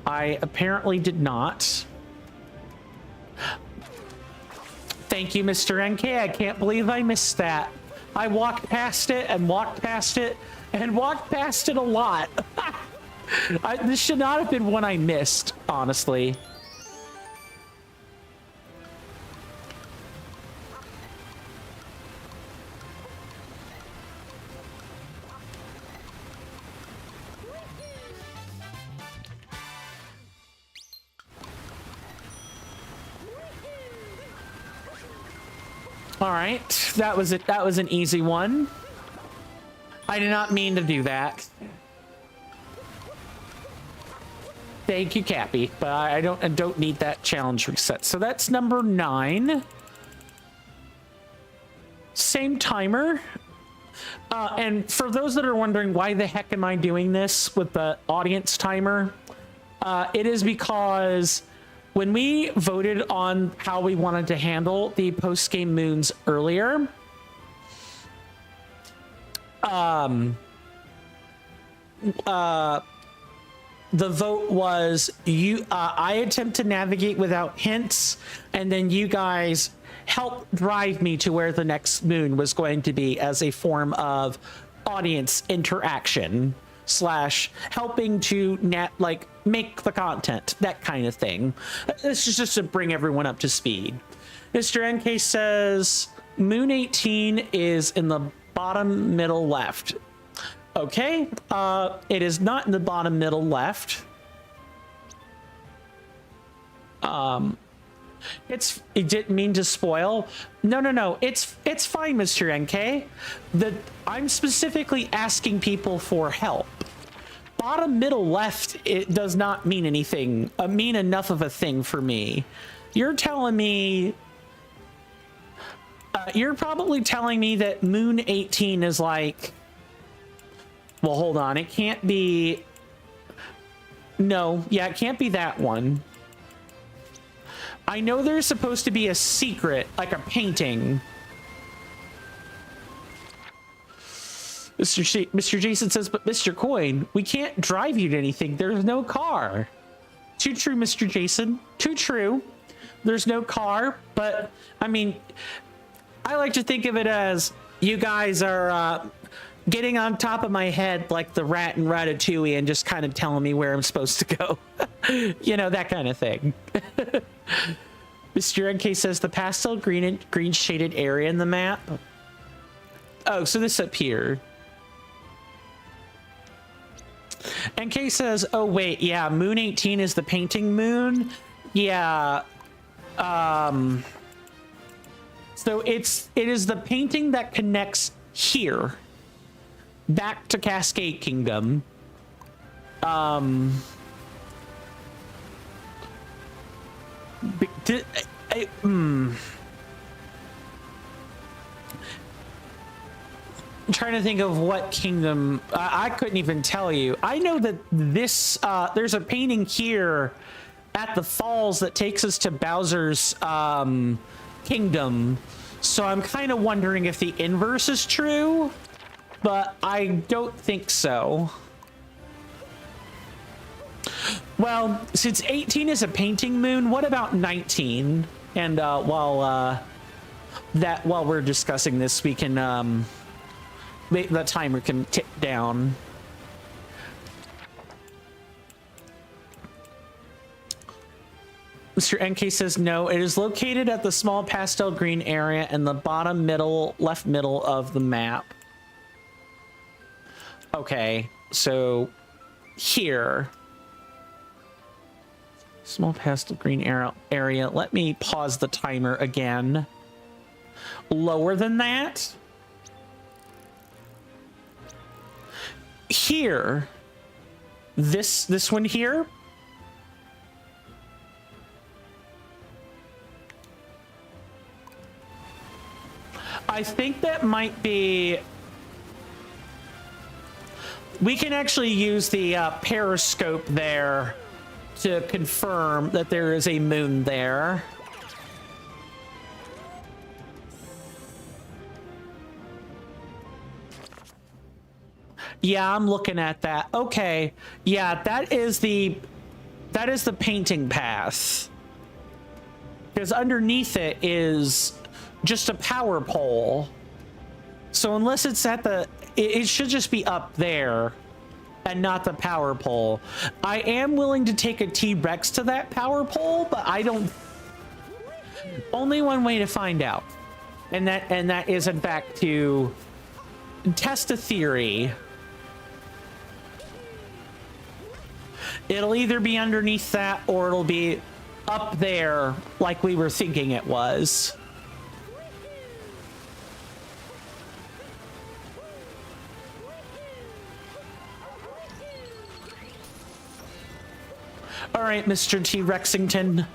I apparently did not. Thank you, Mr. NK. I can't believe I missed that. I walked past it and walked past it and walked past it a lot. This should not have been one I missed, honestly. All right, that was it. That was an easy one. I did not mean to do that. Thank you, Cappy, but I don't need that challenge reset. So that's number 9. Same timer. And for those that are wondering why the heck am I doing this with the audience timer, it is because when we voted on how we wanted to handle the post-game moons earlier, the vote was I attempt to navigate without hints, and then you guys help drive me to where the next moon was going to be as a form of audience interaction / helping to make the content, that kind of thing. This is just to bring everyone up to speed. Mr. NK says moon 18 is in the bottom middle left. Okay, it is not in the bottom middle left. It didn't mean to spoil. No. It's fine, Mr. NK. I'm specifically asking people for help. Bottom middle left, it does not mean anything, mean enough of a thing for me. You're telling me, you're probably telling me that moon 18 is like, well, hold on, it can't be, no, yeah, it can't be that one. I know there's supposed to be a secret, like a painting. Mr. Jason says, but Mr. Coin, we can't drive you to anything. There's no car. Too true, Mr. Jason. Too true. There's no car, but I mean, I like to think of it as you guys are getting on top of my head like the rat in Ratatouille and just kind of telling me where I'm supposed to go. You know, that kind of thing. Mr. NK says the pastel green shaded area in the map. Oh, so this up here. NK says, oh wait, yeah, moon 18 is the painting moon. Yeah. So it is the painting that connects here back to Cascade Kingdom. I'm trying to think of what kingdom. I couldn't even tell you. I know that this there's a painting here at the falls that takes us to Bowser's kingdom. So I'm kind of wondering if the inverse is true, but I don't think so. Well, since 18 is a painting moon, what about 19? And while we're discussing this, we can the timer can tick down. Mr. NK says no, it is located at the small pastel green area in the bottom middle, left middle of the map. Okay, so here. Small pastel green area. Let me pause the timer again. Lower than that. Here. This one here. I think that might be... We can actually use the periscope there to confirm that there is a moon there. Yeah, I'm looking at that. Okay. Yeah, that is the painting path. Because underneath it is just a power pole. So unless it's at the... It should just be up there and not the power pole. I am willing to take a T-Rex to that power pole, but I don't... Only one way to find out. And that is, in fact, to test a theory. It'll either be underneath that or it'll be up there like we were thinking it was. All right, Mr. T-Rexington.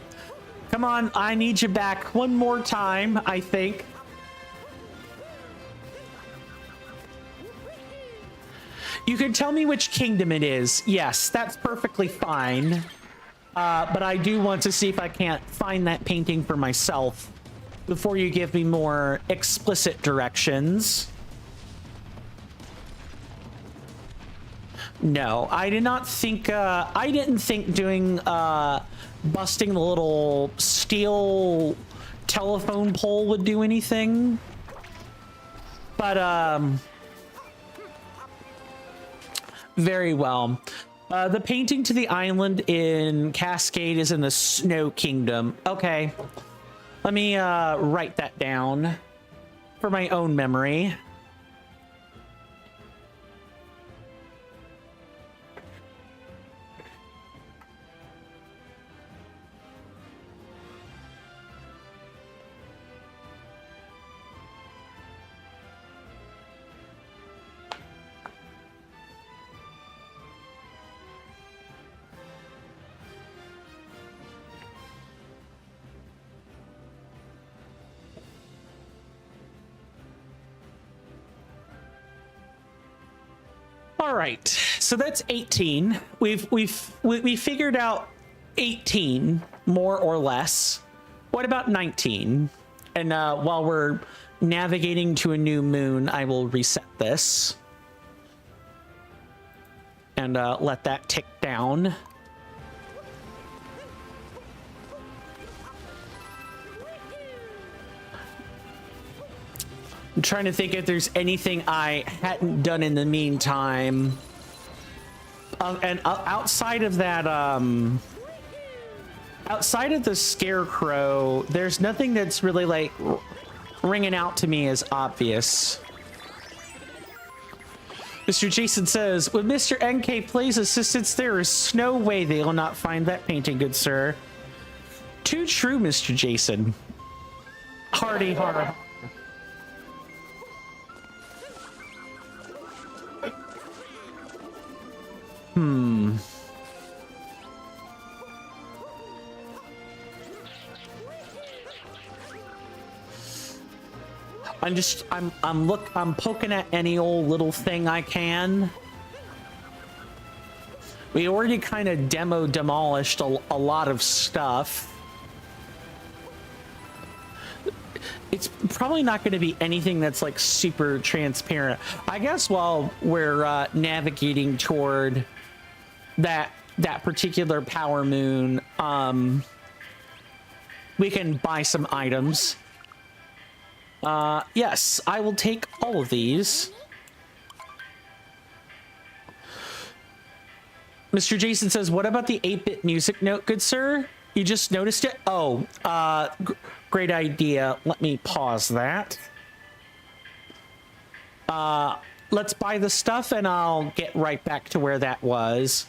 Come on, I need you back one more time, I think. You can tell me which kingdom it is. Yes, that's perfectly fine. But I do want to see if I can't find that painting for myself before you give me more explicit directions. No, I did not think, I didn't think doing, busting the little steel telephone pole would do anything. But, very well. The painting to the island in Cascade is in the Snow Kingdom. Okay. Let me, write that down for my own memory. All right, so that's 18. We figured out 18 more or less. What about 19? And while we're navigating to a new moon, I will reset this and let that tick down. I'm trying to think if there's anything I hadn't done in the meantime. And outside of that, outside of the scarecrow, there's nothing that's really like ringing out to me as obvious. Mr. Jason says, with Mr. NK Play's assistance, there is no way they will not find that painting, good sir. Too true, Mr. Jason. Hardy har. I'm poking at any old little thing I can. We already kind of demolished a lot of stuff. It's probably not going to be anything that's like super transparent. I guess while we're navigating toward that particular power moon, we can buy some items. Yes, I will take all of these. Mr. Jason says, what about the 8-bit music note, good sir? You just noticed it? Oh, great idea. Let me pause that. Let's buy the stuff and I'll get right back to where that was.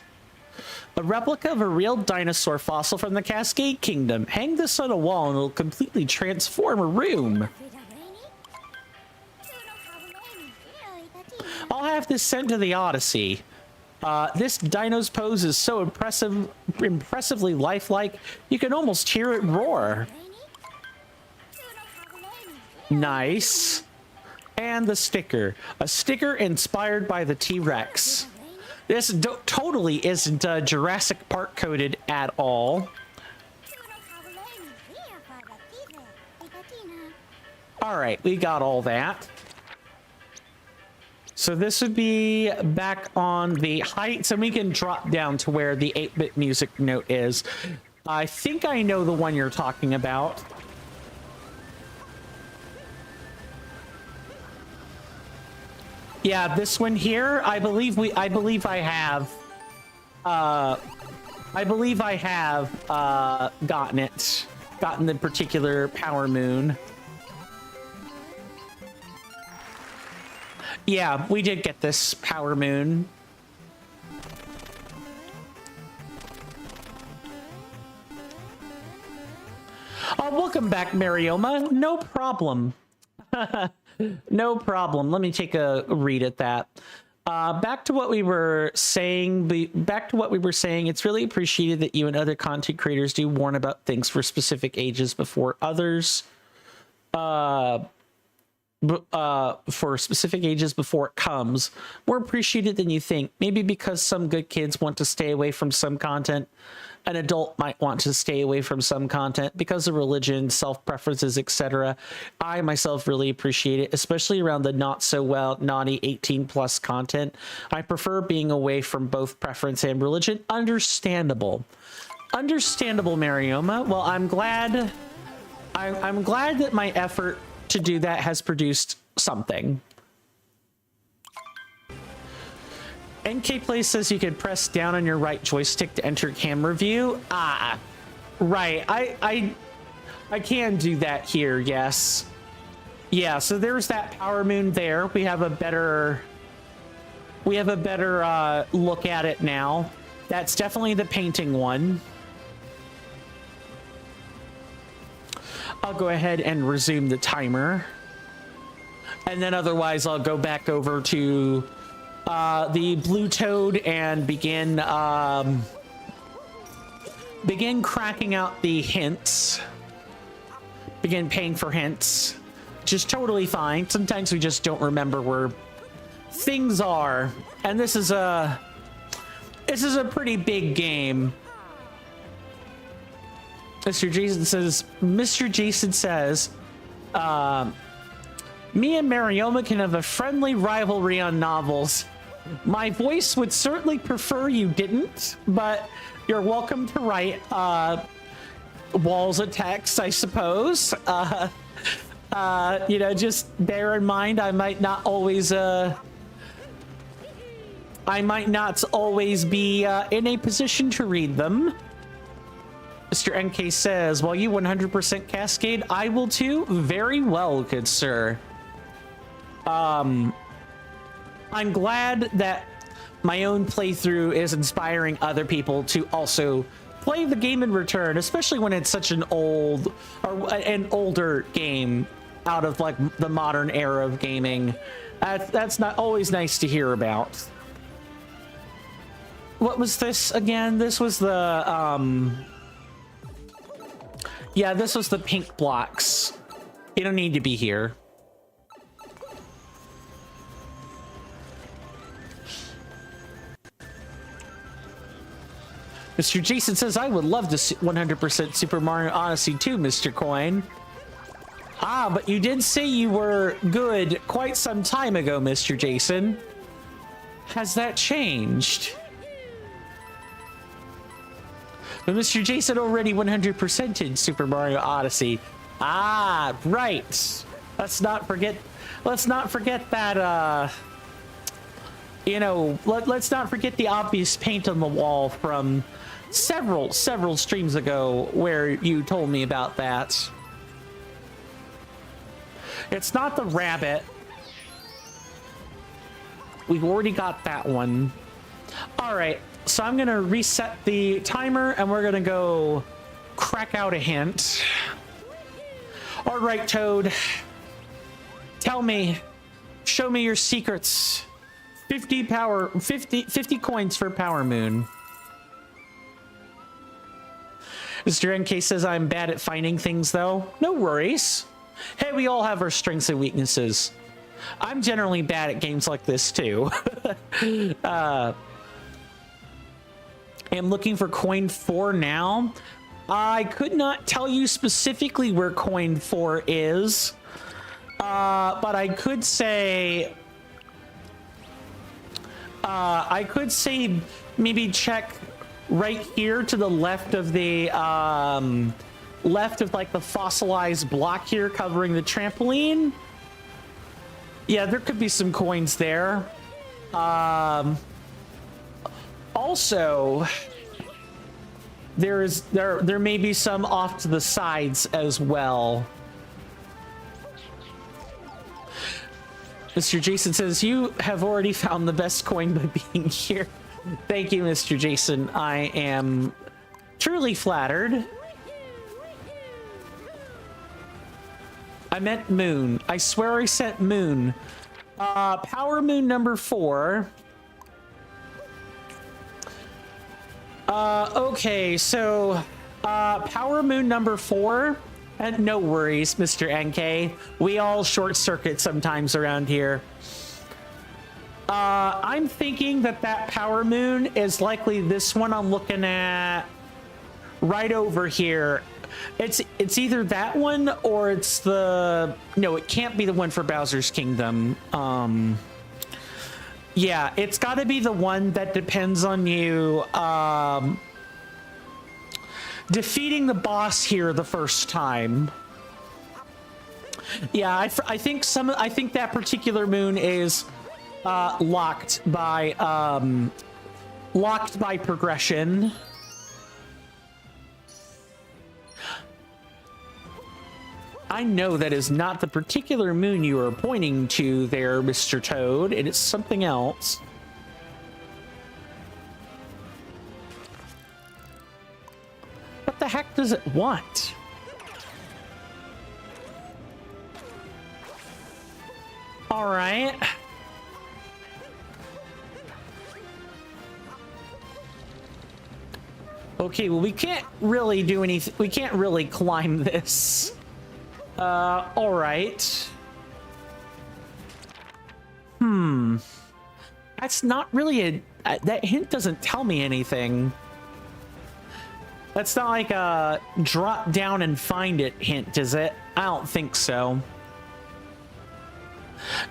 A replica of a real dinosaur fossil from the Cascade Kingdom. Hang this on a wall and it'll completely transform a room. I'll have this sent to the Odyssey. This dino's pose is so impressively lifelike, you can almost hear it roar. Nice. And the sticker. A sticker inspired by the T-Rex. This totally isn't Jurassic Park coded at all. All right, we got all that. So this would be back on the heights, and we can drop down to where the 8-bit music note is. I think I know the one you're talking about. Yeah, this one here, I believe I have gotten the particular Power Moon. Yeah, we did get this Power Moon. Oh, welcome back, Marioma. No problem. No problem. Let me take a read at that. Back to what we were saying. It's really appreciated that you and other content creators do warn about things for specific ages before others. For specific ages before it comes. More appreciated than you think. Maybe because some good kids want to stay away from some content. An adult might want to stay away from some content because of religion, self-preferences, etc. I myself really appreciate it, especially around the not so well naughty 18+ content. I prefer being away from both preference and religion. Understandable. Understandable, Marioma. Well, I'm glad that my effort to do that has produced something. NK Play says you can press down on your right joystick to enter camera view. Ah, right. I can do that here. Yes. Yeah. So there's that Power Moon there. We have a better look at it now. That's definitely the painting one. I'll go ahead and resume the timer. And then otherwise I'll go back over to the Blue Toad and begin cracking out the hints. Begin paying for hints. Just totally fine. Sometimes we just don't remember where things are. And this is a pretty big game. Mr. Jason says, me and Marioma can have a friendly rivalry on novels. My voice would certainly prefer you didn't, but you're welcome to write walls of text, I suppose. You know, just bear in mind I might not always be in a position to read them. Mr. NK says, while you 100% Cascade, I will too. Very well, good sir. I'm glad that my own playthrough is inspiring other people to also play the game in return, especially when it's such an older game out of like the modern era of gaming. That's not always nice to hear about. What was this again? This was the yeah, this was the pink blocks. You don't need to be here. Mr. Jason says, I would love to 100% Super Mario Odyssey too, Mr. Coin. Ah, but you did say you were good quite some time ago, Mr. Jason. Has that changed? But Mr. Jason already 100%ed Super Mario Odyssey. Ah, right. Let's not forget that, you know, let's not forget the obvious paint on the wall from several streams ago where you told me about that. It's not the rabbit. We've already got that one. All right, so I'm gonna reset the timer and we're gonna go crack out a hint. All right, Toad. Tell me, show me your secrets. 50 coins for Power Moon. Mr. NK says I'm bad at finding things though. No worries. Hey, we all have our strengths and weaknesses. I'm generally bad at games like this too. I'm looking for coin 4 now. I could not tell you specifically where coin 4 is, but I could say maybe check right here to the left of the left of like the fossilized block here covering the trampoline. Yeah, there could be some coins there. Also, there may be some off to the sides as well. Mr. Jason says, you have already found the best coin by being here. Thank you, Mr. Jason. I am truly flattered. I meant moon. I swear I said moon. Power moon number 4. Okay, so power moon number 4. And no worries, Mr. NK. We all short circuit sometimes around here. I'm thinking that power moon is likely this one I'm looking at right over here. It's either that one or it's the... No, it can't be the one for Bowser's Kingdom. Yeah, it's got to be the one that depends on you defeating the boss here the first time. Yeah, I think that particular moon is locked by progression. I know that is not the particular moon you are pointing to there, Mr. Toad. It is something else. What the heck does it want? All right. Okay, well, we can't really do anything. We can't really climb this. All right. That's not really that hint doesn't tell me anything. That's not like a drop down and find it hint, is it? I don't think so.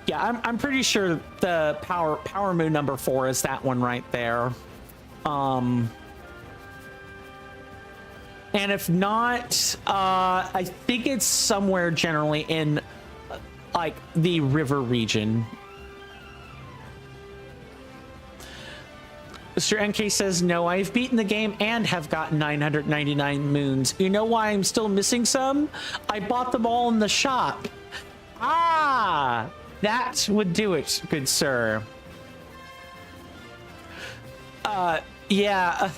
Yeah, I'm pretty sure the power moon number 4 is that one right there. And if not, I think it's somewhere generally in like the river region. Mr. NK says, no, I've beaten the game and have gotten 999 moons. You know why I'm still missing some? I bought them all in the shop. Ah, that would do it, good sir. Yeah,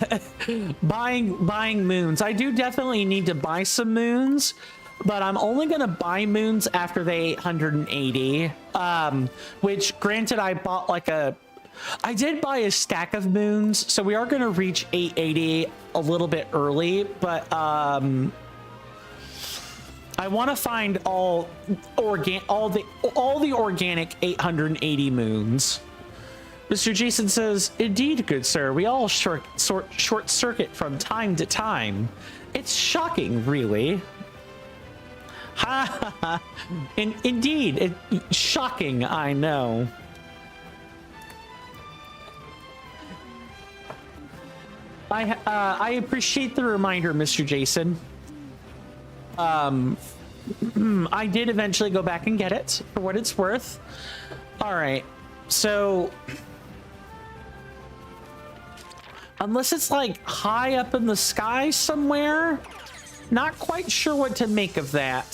buying moons. I do definitely need to buy some moons, but I'm only gonna buy moons after the 880. Which, granted, I did buy a stack of moons, so we are gonna reach 880 a little bit early, but I want to find all the organic 880 moons. Mr. Jason says, indeed, good sir, we all short circuit from time to time. It's shocking, really. Ha ha ha. Indeed, shocking, I know. I appreciate the reminder, Mr. Jason. I did eventually go back and get it, for what it's worth. All right, so... Unless it's like high up in the sky somewhere, not quite sure what to make of that.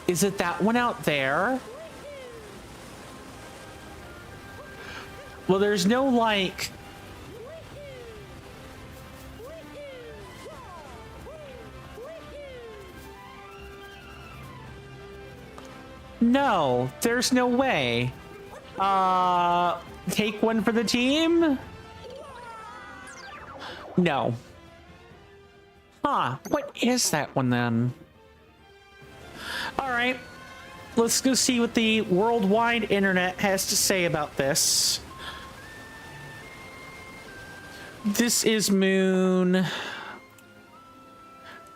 Is it that one out there? Well, there's no like... No, there's no way. Take one for the team? No. Huh, what is that one then? All right, let's go see what the worldwide internet has to say about this. This is moon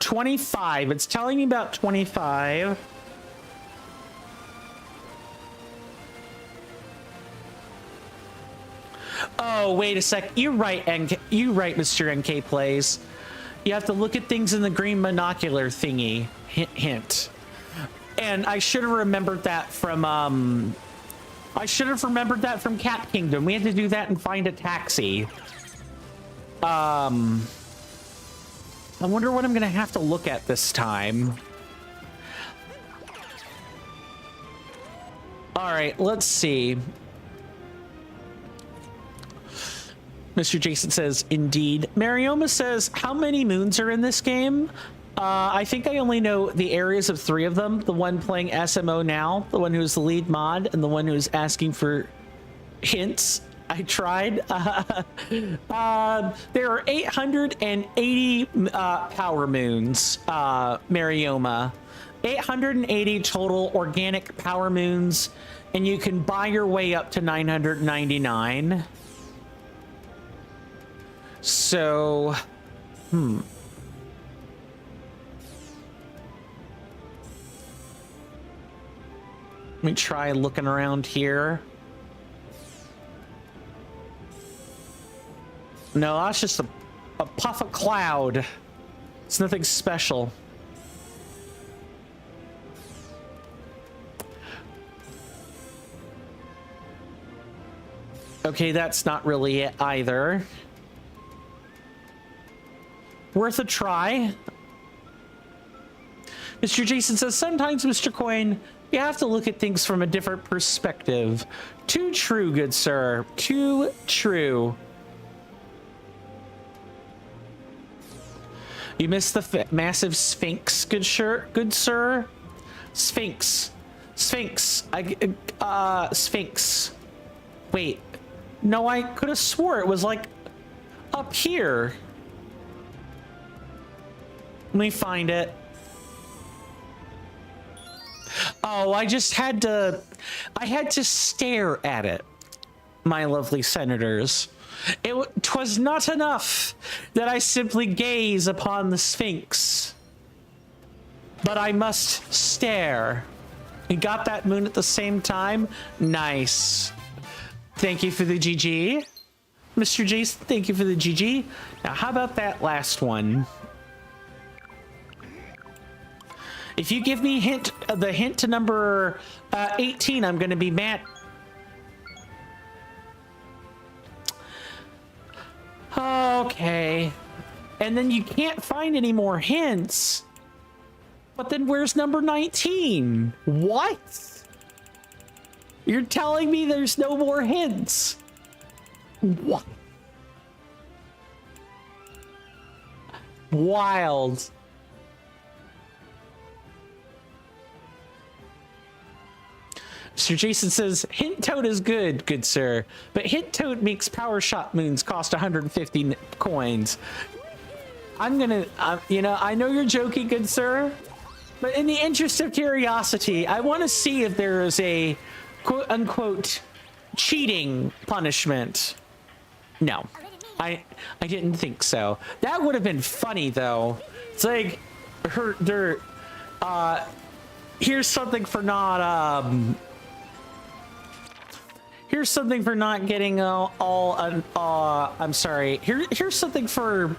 25. It's telling me about 25. Oh, wait a sec. You're right, NK. You're right, Mr. NK Plays. You have to look at things in the green monocular thingy. Hint, hint. And I should have remembered that from, Cat Kingdom. We had to do that and find a taxi. I wonder what I'm gonna have to look at this time. All right, let's see. Mr. Jason says, indeed. Marioma says, how many moons are in this game? I think I only know the areas of 3 of them. The one playing SMO now, the one who's the lead mod, and the one who's asking for hints. I tried. There are 880 power moons, Marioma. 880 total organic power moons, and you can buy your way up to 999. So, Let me try looking around here. No, that's just a puff of cloud. It's nothing special. Okay, that's not really it either. Worth a try. Mr. Jason says, sometimes, Mr. Coin, you have to look at things from a different perspective. Too true, good sir. Too true. You missed the massive Sphinx, good sir. Sphinx. Sphinx. Sphinx. Wait. No, I could have swore it was like up here. Let me find it. Oh, I had to stare at it, my lovely senators. Twas not enough that I simply gaze upon the Sphinx, but I must stare. We got that moon at the same time. Nice. Thank you for the GG. Mr. Jason, thank you for the GG. Now, how about that last one? If you give me the hint to number 18, I'm going to be mad. Okay. And then you can't find any more hints. But then where's number 19? What? You're telling me there's no more hints? What? Wild. Sir Jason says, Hint Toad is good sir. But Hint Toad makes power shot moons cost 150 coins. I'm gonna, you know, I know you're joking, good sir. But in the interest of curiosity, I want to see if there is a quote unquote cheating punishment. No, I didn't think so. That would have been funny though. It's like, here's something for not, here's something for not getting I'm sorry. Here's something for,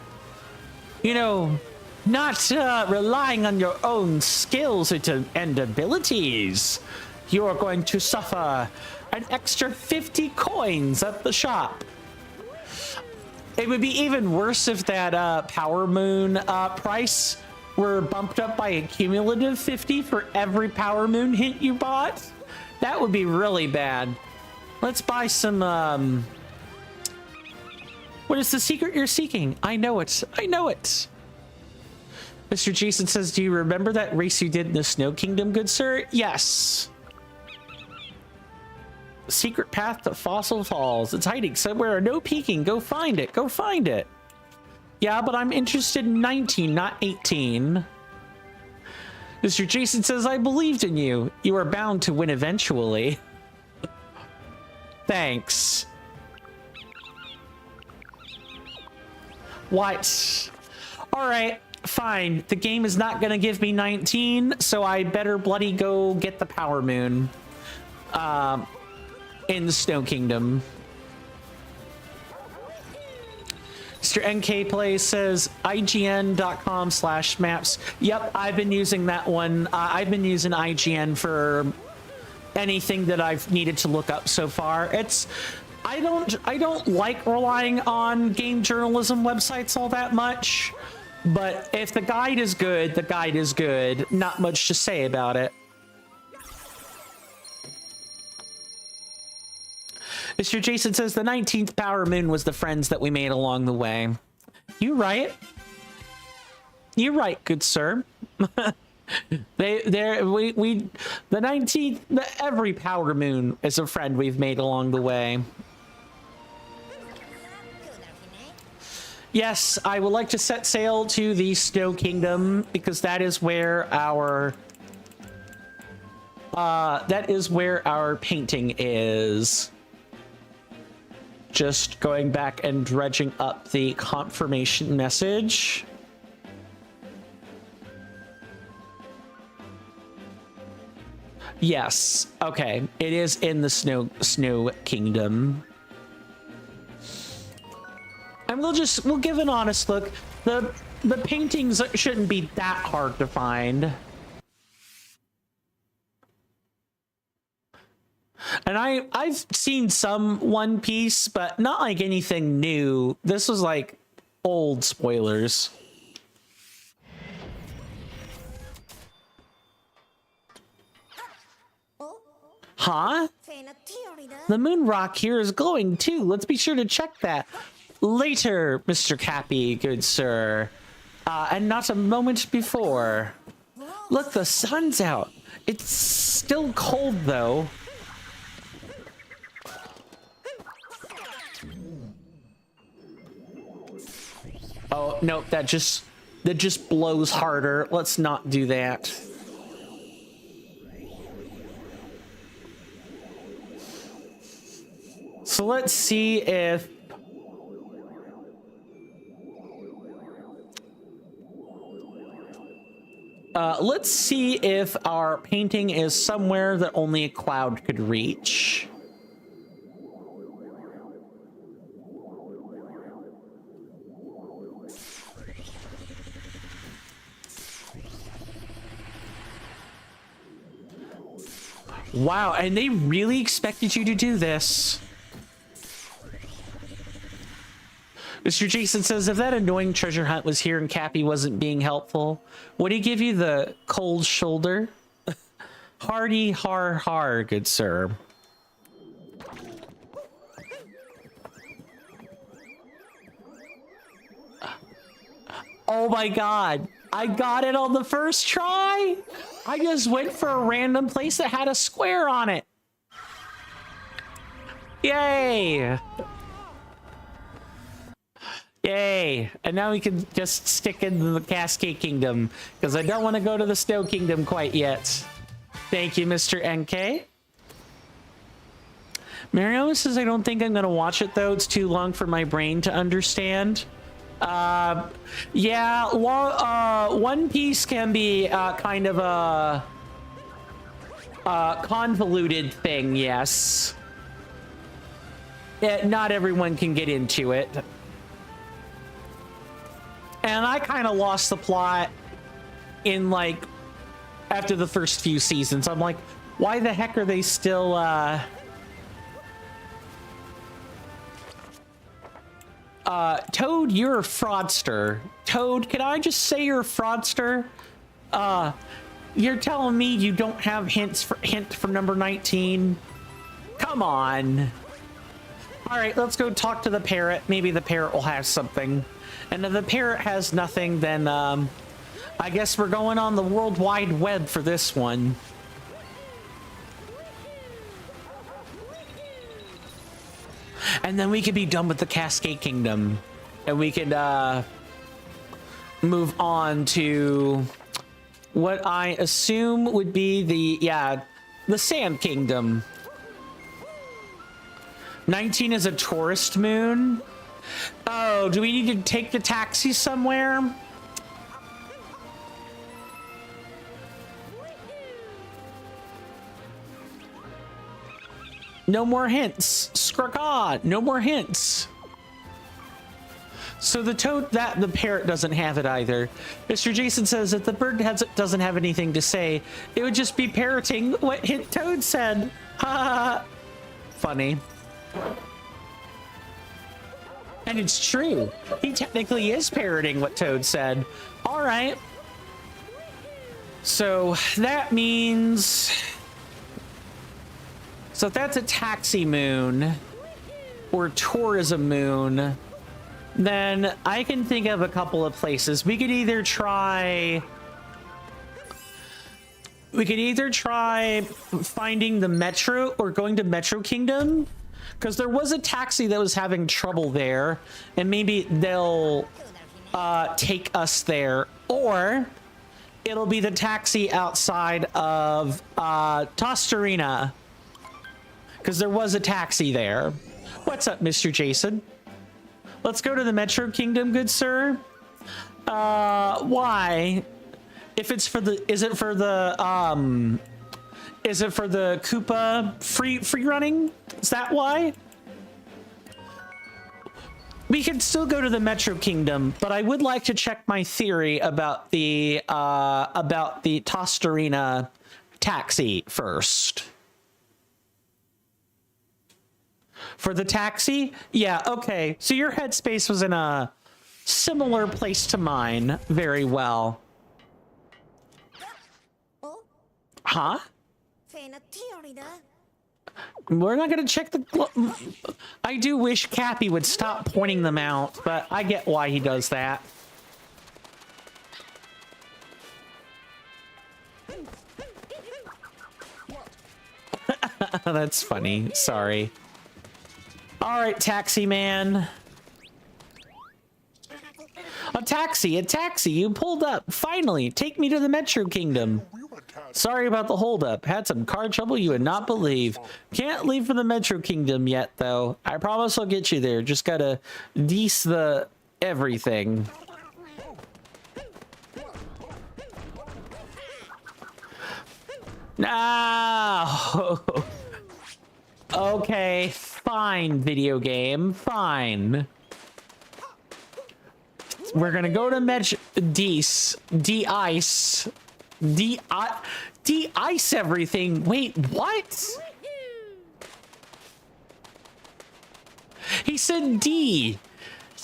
you know, not relying on your own skills and abilities. You are going to suffer an extra 50 coins at the shop. It would be even worse if that Power Moon price were bumped up by a cumulative 50 for every Power Moon hint you bought. That would be really bad. Let's buy some, what is the secret you're seeking? I know it. I know it. Mr. Jason says, do you remember that race you did in the Snow Kingdom, good sir? Yes. Secret path to Fossil Falls. It's hiding somewhere. No peeking. Go find it. Go find it. Yeah, but I'm interested in 19, not 18. Mr. Jason says, I believed in you. You are bound to win eventually. Thanks. What? All right, fine. The game is not going to give me 19, so I better bloody go get the Power Moon in the Snow Kingdom. Mr. NK Play says IGN.com/maps. Yep, I've been using that one. I've been using IGN for anything that I've needed to look up so far. I don't like relying on game journalism websites all that much, but if the guide is good, the guide is good. Not much to say about it. Mr. Jason says the 19th Power Moon was the friends that we made along the way. You right. You're right, good sir. The 19th, every Power Moon is a friend we've made along the way. Yes, I would like to set sail to the Snow Kingdom because that is where our painting is. Just going back and dredging up the confirmation message. Yes. Okay. It is in the Snow Kingdom. And we'll give an honest look. The paintings shouldn't be that hard to find. And I've seen some One Piece, but not like anything new. This was like old spoilers. Huh? The moon rock here is glowing too. Let's be sure to check that. Later, Mr. Cappy, good sir. And not a moment before. Look, the sun's out. It's still cold though. Oh, nope, that just blows harder. Let's not do that. So let's see if our painting is somewhere that only a cloud could reach. Wow, and they really expected you to do this. Mr. Jason says, if that annoying treasure hunt was here and Cappy wasn't being helpful, would he give you the cold shoulder? Hardy har har, good sir. Oh my god, I got it on the first try. I just went for a random place that had a square on it. Yay. Yay. And now we can just stick into the Cascade Kingdom because I don't want to go to the Snow Kingdom quite yet. Thank you, Mr. NK. Mariana says, I don't think I'm going to watch it, though. It's too long for my brain to understand. Yeah, One Piece can be kind of a convoluted thing, yes. Not everyone can get into it. And I kind of lost the plot in, like, after the first few seasons. I'm like, why the heck are they still, Toad, you're a fraudster. Toad, can I just say you're a fraudster? You're telling me you don't have hint for number 19? Come on. All right, let's go talk to the parrot. Maybe the parrot will have something. And if the parrot has nothing, then, I guess we're going on the World Wide Web for this one. And then we could be done with the Cascade Kingdom. And we could, move on to what I assume would be the Sand Kingdom. 19 is a tourist moon. Oh, do we need to take the taxi somewhere? No more hints. Scracaw, no more hints. So the toad, the parrot doesn't have it either. Mr. Jason says that the bird doesn't have anything to say. It would just be parroting what Toad said. Ha! Funny. And it's true. He technically is parroting what Toad said. All right. So that means... So if that's a taxi moon or tourism moon, then I can think of a couple of places. We could either try finding the metro or going to Metro Kingdom, because there was a taxi that was having trouble there, and maybe they'll take us there, or it'll be the taxi outside of Tostarena, because there was a taxi there. What's up, Mr. Jason? Let's go to the Metro Kingdom, good sir. Why? If it's for the, is it for the Koopa free running? Is that why? We can still go to the Metro Kingdom, but I would like to check my theory about the Tostarena taxi first. For the taxi? Yeah, okay. So your headspace was in a similar place to mine. Very well. Huh? We're not going to check the... I do wish Cappy would stop pointing them out, but I get why he does that. That's funny. Sorry. All right, taxi man. A taxi. You pulled up. Finally, take me to the Metro Kingdom. Sorry about the holdup. Had some car trouble you would not believe. Can't leave for the Metro Kingdom yet, though. I promise I'll get you there. Just gotta deece the everything. No. Okay, fine, video game. Fine. We're gonna go to de-ice everything. Wait, what? He said D.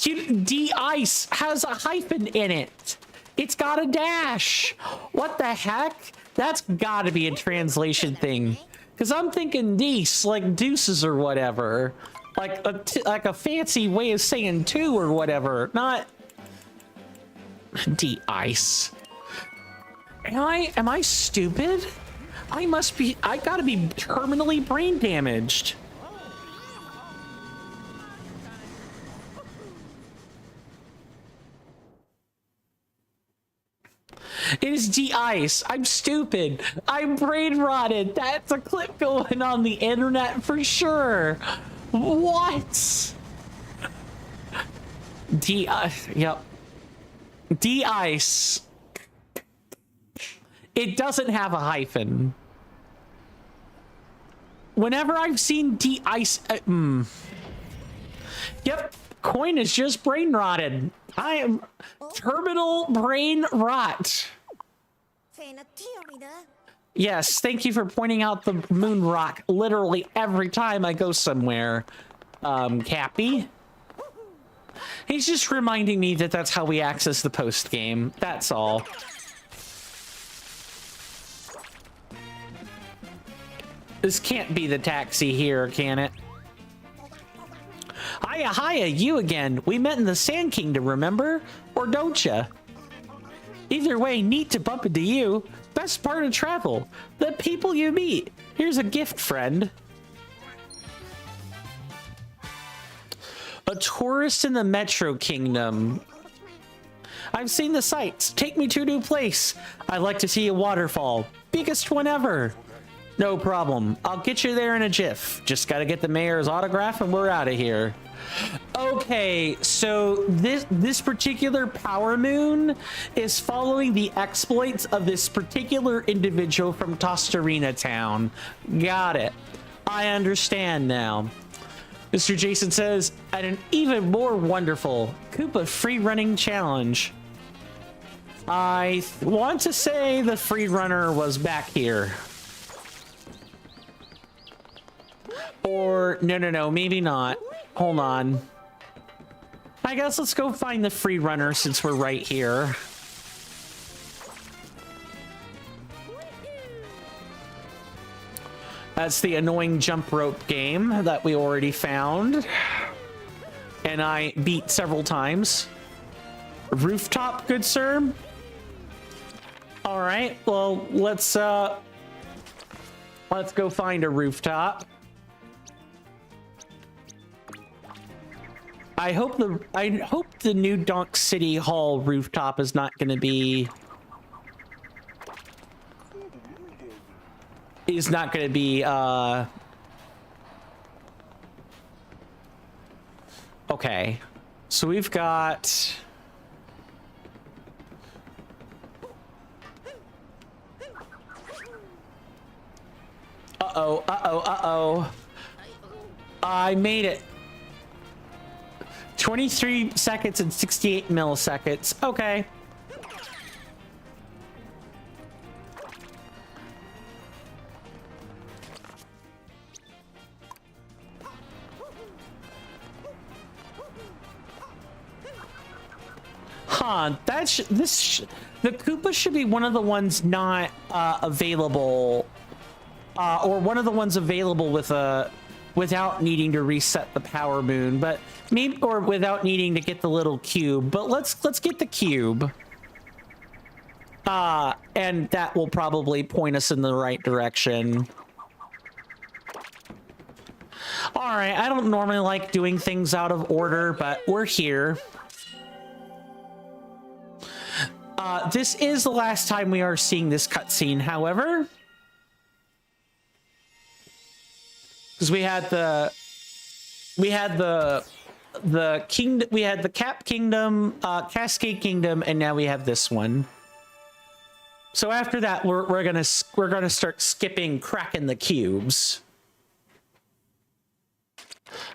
De-ice has a hyphen in it. It's got a dash. What the heck? That's gotta be a translation thing. Because I'm thinking deuce, like deuces or whatever. Like a fancy way of saying two or whatever. Not de-ice. Am I stupid? I gotta be terminally brain damaged. It is de-ice. I'm stupid. I'm brain rotted. That's a clip going on the internet for sure. What? Yep. De-ice. It doesn't have a hyphen. Whenever I've seen de-ice... Yep. Coin is just brain rotted. I am terminal brain rot. Yes, thank you for pointing out the moon rock literally every time I go somewhere, Cappy. He's just reminding me that that's how we access the post game. That's all. This can't be the taxi here, can it? Hiya, you again. We met in the Sand Kingdom, remember? Or don't ya? Either way, neat to bump into you. Best part of travel. The people you meet. Here's a gift, friend. A tourist in the Metro Kingdom. I've seen the sights. Take me to a new place. I'd like to see a waterfall. Biggest one ever. No problem. I'll get you there in a jiff. Just gotta get the mayor's autograph and we're out of here. Okay, so this particular power moon is following the exploits of this particular individual from Tostarena Town. Got it. I understand now. Mr. Jason says, at an even more wonderful Koopa free running challenge. I want to say the free runner was back here. Or, no, maybe not. Hold on. I guess let's go find the free runner since we're right here. That's the annoying jump rope game that we already found. And I beat several times. Rooftop, good sir? All right, well, let's go find a rooftop. I hope the new Donk City Hall rooftop is not going to be okay. So we've got uh-oh. I made it. 23 seconds and 68 milliseconds. Okay. Huh, the Koopa should be one of the ones not available, or one of the ones available with without needing to reset the power moon, but maybe, or without needing to get the little cube. But let's get the cube, and that will probably point us in the right direction. All right, I don't normally like doing things out of order, but we're here. This is the last time we are seeing this cutscene, however, because we had the kingdom, we had the Cap Kingdom, Cascade Kingdom, and now we have this one. So after that, we're gonna start skipping cracking the cubes,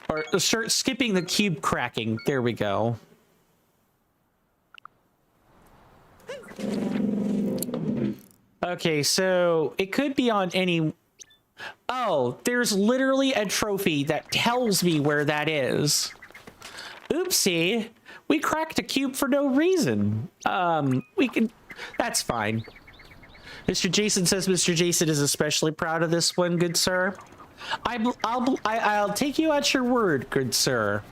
or start skipping the cube cracking. There we go. Okay, so it could be on any... Oh, there's literally a trophy that tells me where that is. Oopsie, we cracked a cube for no reason. We can... That's fine. Mr. Jason says Mr. Jason is especially proud of this one, good sir. I'll take you at your word, good sir.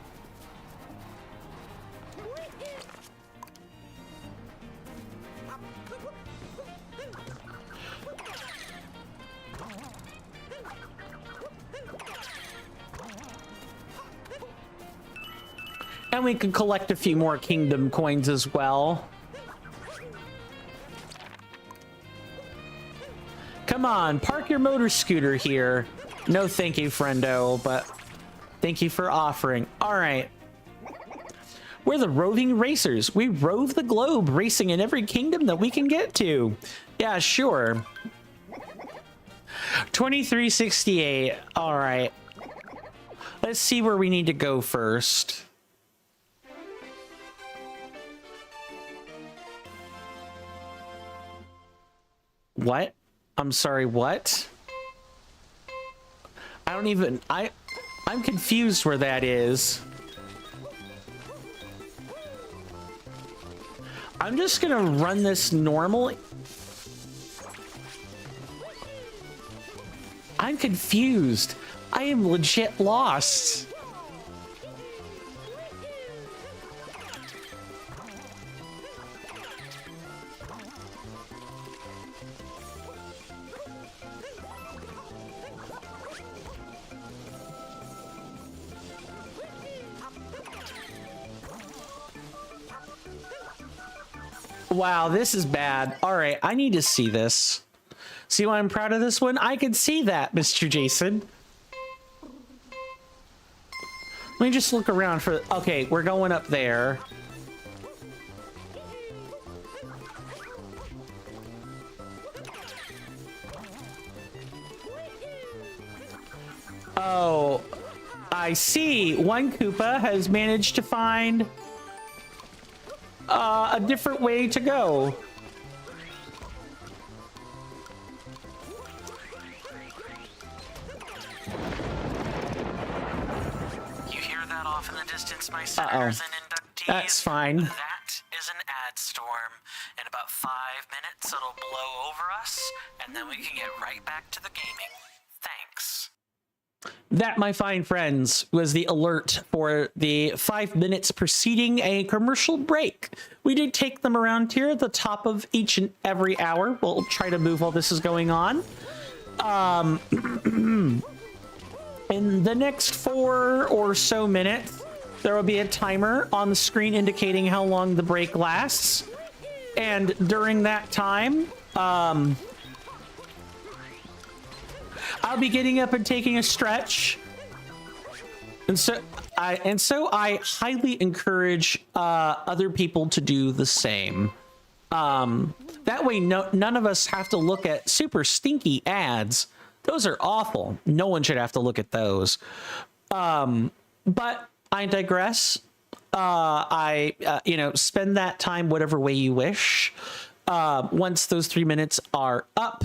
And we can collect a few more kingdom coins as well. Come on, park your motor scooter here. No thank you, friendo, but thank you for offering. All right. We're the roving racers. We rove the globe, racing in every kingdom that we can get to. Yeah, sure. 2368. All right. Let's see where we need to go first. What? I'm sorry, what? I don't even... I'm confused where that is. I'm just gonna run this normally. I'm confused. I am legit lost. Wow, this is bad. All right, I need to see this. See why I'm proud of this one? I can see that, Mr. Jason. Let me just look around for... Okay, we're going up there. Oh, I see. One Koopa has managed to find a different way to go. You hear that off in the distance, my senators and inductees? That's fine. That is an ad storm. In about 5 minutes, it'll blow over us, and then we can get right back to the gaming. Thanks. That, my fine friends, was the alert for the 5 minutes preceding a commercial break. We do take them around here at the top of each and every hour. We'll try to move while this is going on. In the next 4 or so minutes, there will be a timer on the screen indicating how long the break lasts. And during that time, I'll be getting up and taking a stretch. And so I highly encourage other people to do the same. That way none of us have to look at super stinky ads. Those are awful. No one should have to look at those. But I digress. You know, spend that time whatever way you wish. Once those 3 minutes are up,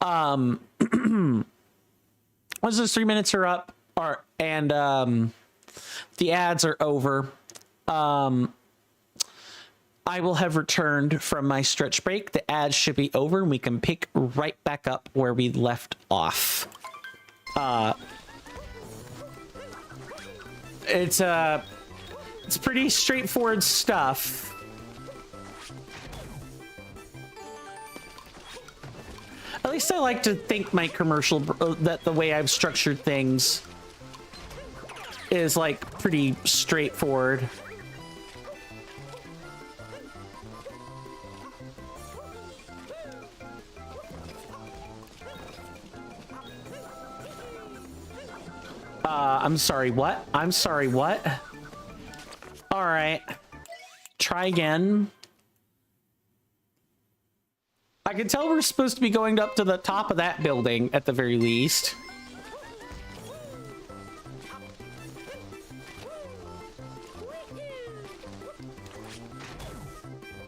once those 3 minutes are up, and the ads are over, I will have returned from my stretch break. The ads should be over, and we can pick right back up where we left off. It's pretty straightforward stuff. At least I like to think my commercial, that the way I've structured things is like pretty straightforward. I'm sorry, what? I'm sorry, what? All right. Try again. I can tell we're supposed to be going up to the top of that building at the very least.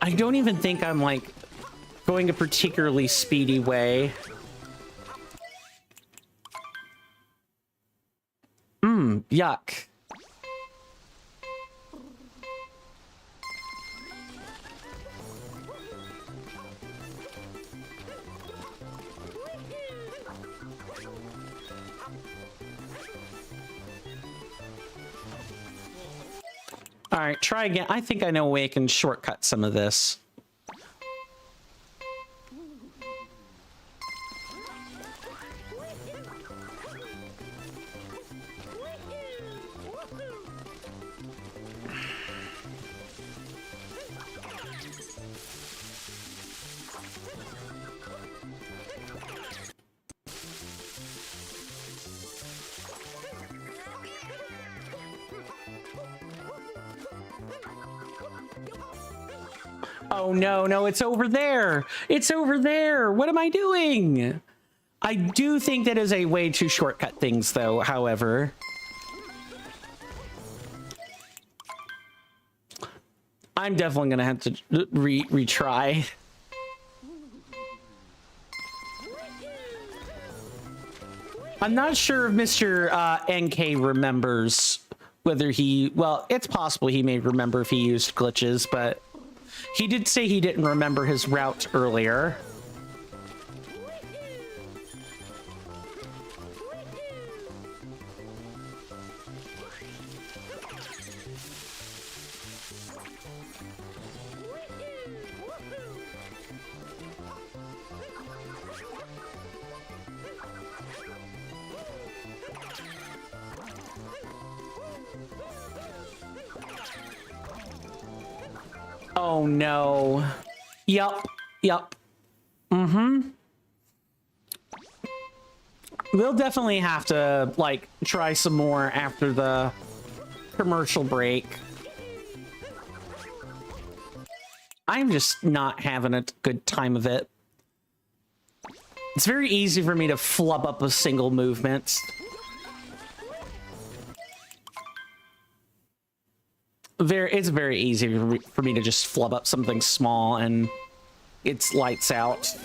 I don't even think I'm like going a particularly speedy way. Yuck. All right, try again. I think I know a way I can shortcut some of this. Oh, no, it's over there. It's over there. What am I doing? I do think that is a way to shortcut things, though, however. I'm definitely going to have to retry. I'm not sure if Mr. NK remembers whether he... Well, it's possible he may remember if he used glitches, but... He did say he didn't remember his route earlier. Oh no. Yup. Yup. Mm-hmm. We'll definitely have to, like, try some more after the commercial break. I'm just not having a good time of it. It's very easy for me to flub up a single movement. It's very easy for me to just flub up something small and it's lights out.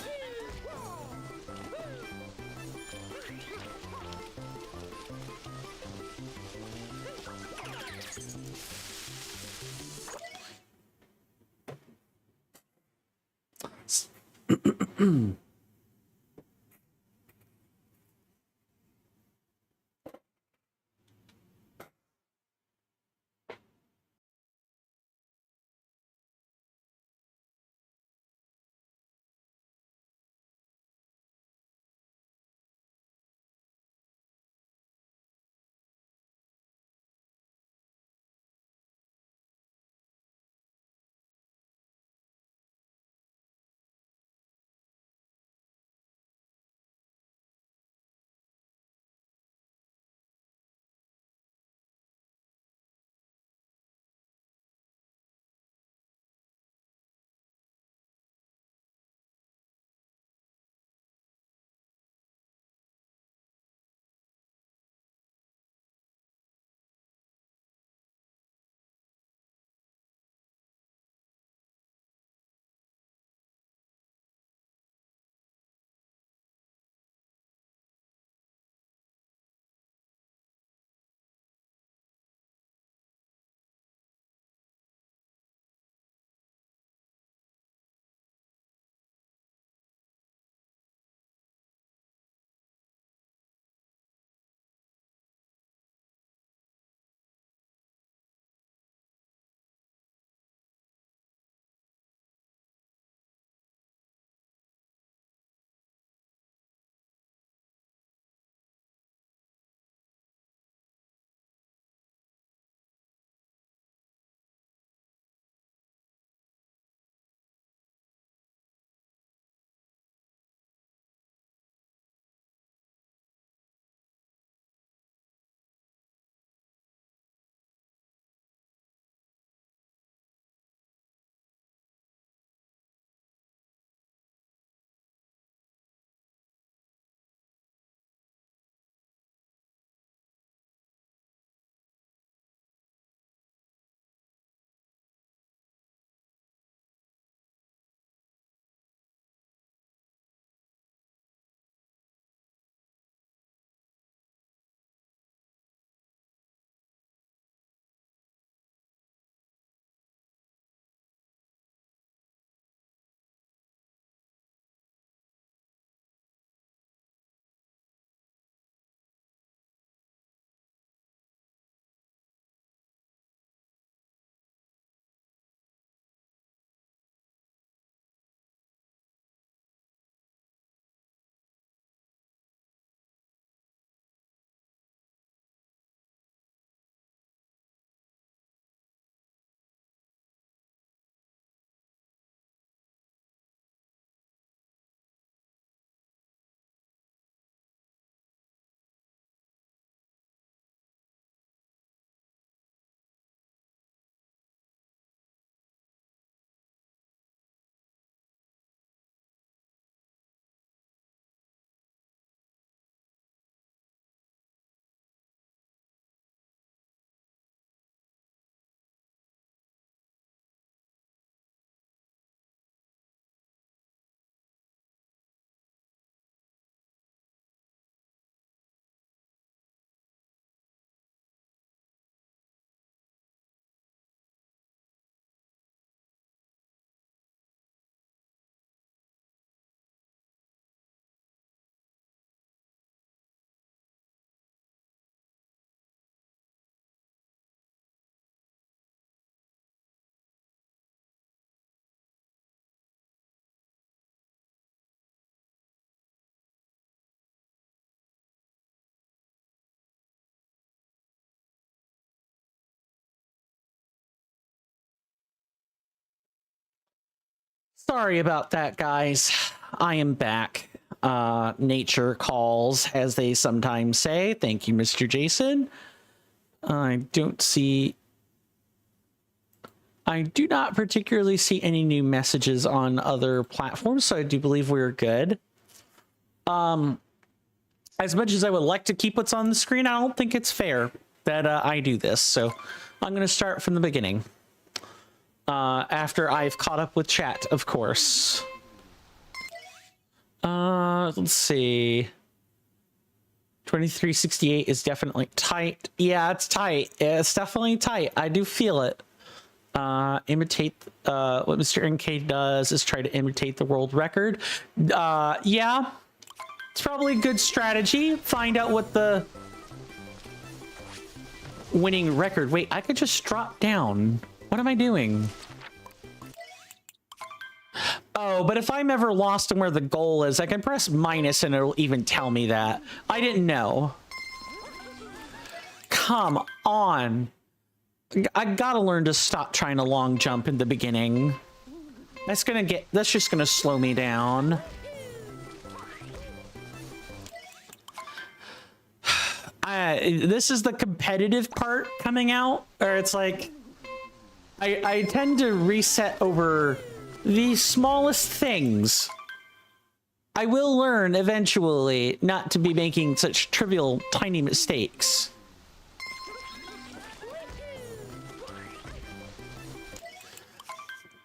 Sorry about that, guys. I am back. Nature calls, as they sometimes say. Thank you, Mr. Jason. I do not particularly see any new messages on other platforms, so I do believe we're good. As much as I would like to keep what's on the screen, I don't think it's fair that I do this, so I'm going to start from the beginning. After I've caught up with chat, of course. Let's see. 2368 is definitely tight. Yeah, it's tight. Yeah, it's definitely tight. I do feel it. Imitate what Mr. NK does is try to imitate the world record. Yeah, it's probably a good strategy. Find out what the winning record. Wait, I could just drop down. What am I doing? Oh, but if I'm ever lost in where the goal is, I can press minus and it'll even tell me that. I didn't know. Come on. I gotta learn to stop trying to long jump in the beginning. That's just gonna slow me down. This is the competitive part coming out, or it's like I tend to reset over the smallest things. I will learn eventually not to be making such trivial, tiny mistakes.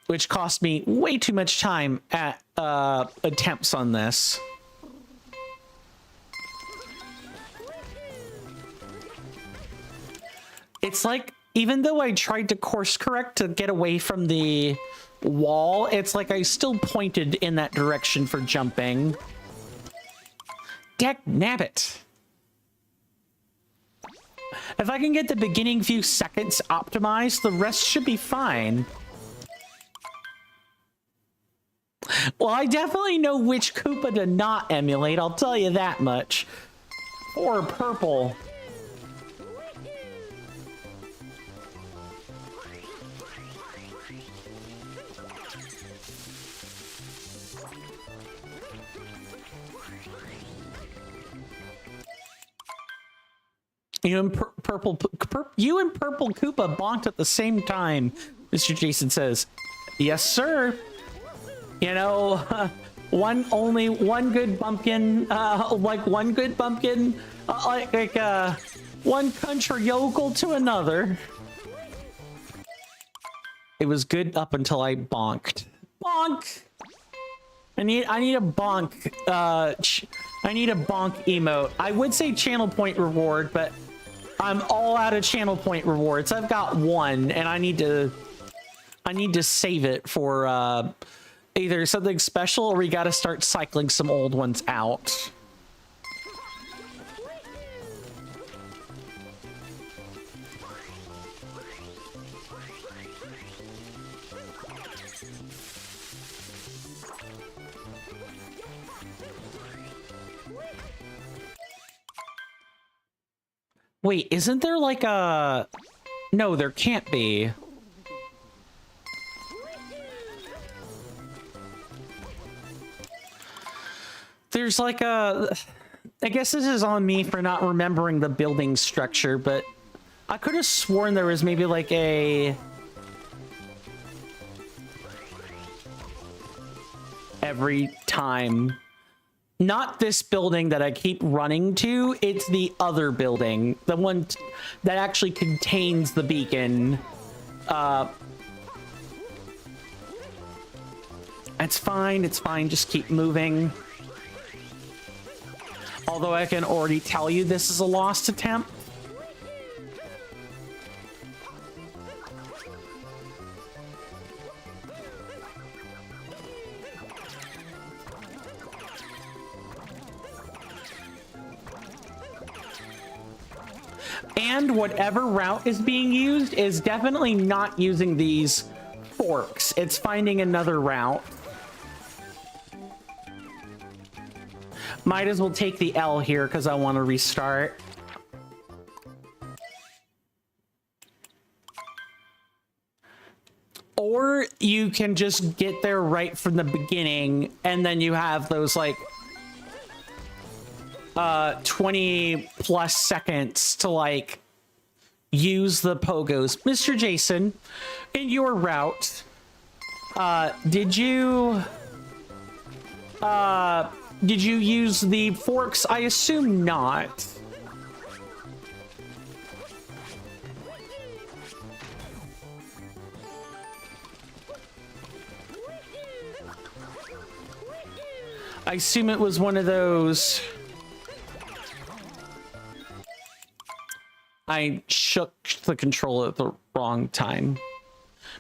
Which cost me way too much time at attempts on this. It's like, even though I tried to course correct to get away from the wall, it's like I still pointed in that direction for jumping. Dagnabbit. If I can get the beginning few seconds optimized, the rest should be fine. Well, I definitely know which Koopa to not emulate, I'll tell you that much. Or purple. You and purple Koopa bonked at the same time, Mr. Jason says. Yes, sir. You know, only one good bumpkin, like one good bumpkin, one country yokel to another. It was good up until I bonked. Bonk! I need a bonk, I need a bonk emote. I would say channel point reward, but I'm all out of channel point rewards. I've got one, and I need to save it for either something special, or we gotta start cycling some old ones out. Wait, isn't there like a... No, there can't be. There's like a... I guess this is on me for not remembering the building structure, but I could have sworn there was maybe like a... Every time... Not this building that I keep running to, it's the other building. The one that actually contains the beacon. It's fine, just keep moving. Although I can already tell you this is a lost attempt. And whatever route is being used is definitely not using these forks. It's finding another route. Might as well take the L here because I want to restart. or you can just get there right from the beginning, and then you have those like 20 plus seconds to like use the pogos. Mr. Jason, in your route, did you use the forks? I assume not. I assume it was one of those. I shook the controller at the wrong time.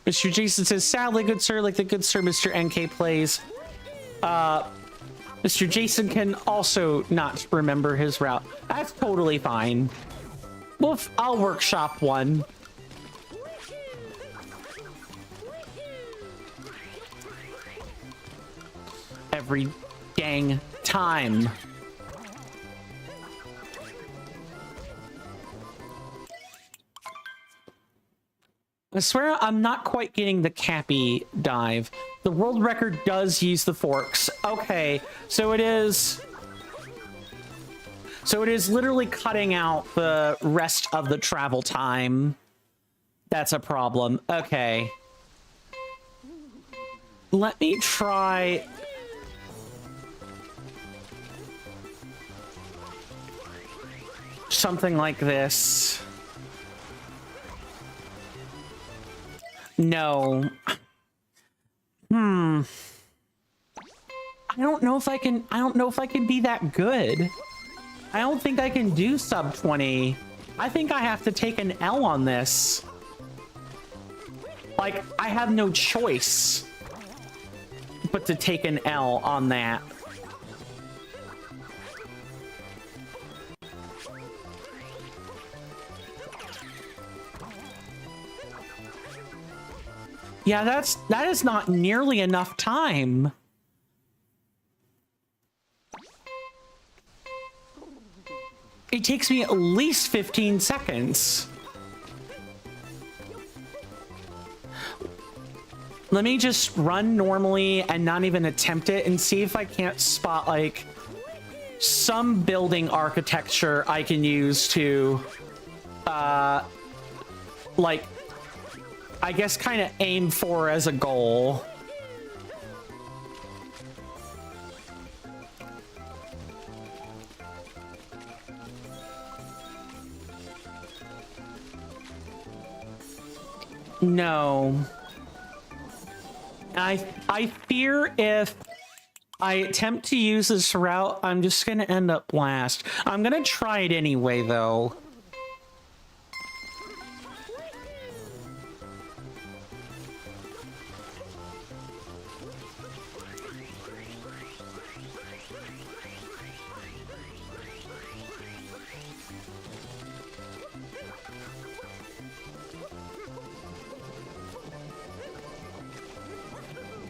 Mr. Jason says, sadly, good sir, like the good sir Mr. NK plays. Mr. Jason can also not remember his route. That's totally fine. Well, I'll workshop one. Every dang time. I swear I'm not quite getting the Cappy dive. The world record does use the forks. Okay, so it is literally cutting out the rest of the travel time. That's a problem. Okay. Let me try. Something like this. No. I don't know if I can be that good. I don't think I can do sub 20. I think I have to take an L on this. Like, I have no choice but to take an L on that. Yeah, that is not nearly enough time. It takes me at least 15 seconds. Let me just run normally and not even attempt it and see if I can't spot like some building architecture I can use to like I guess kind of aim for as a goal. No. I fear if I attempt to use this route, I'm just going to end up last. I'm going to try it anyway, though.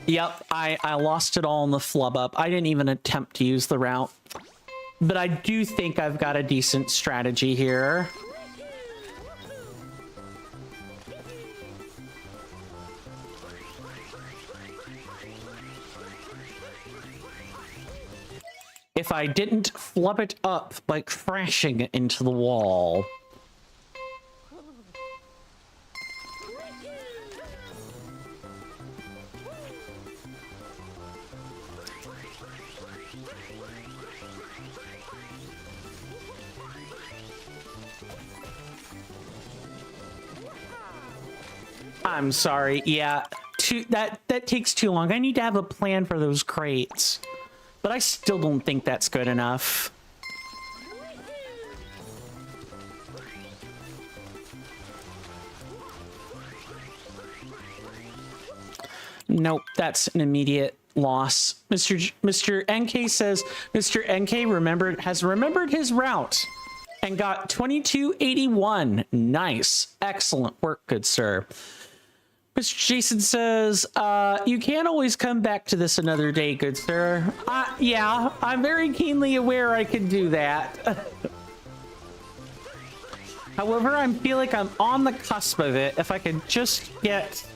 Yep, I lost it all in the flub up. I didn't even attempt to use the route. But I do think I've got a decent strategy here. If I didn't flub it up by crashing into the wall. I'm sorry. Yeah, that takes too long. I need to have a plan for those crates. But I still don't think that's good enough. Nope, that's an immediate loss. Mr. NK says Mr. NK has remembered his route and got 2281. Nice. Excellent work, good sir. Mr. Jason says, you can't always come back to this another day, good sir. Yeah, I'm very keenly aware I can do that. However, I feel like I'm on the cusp of it. If I could just get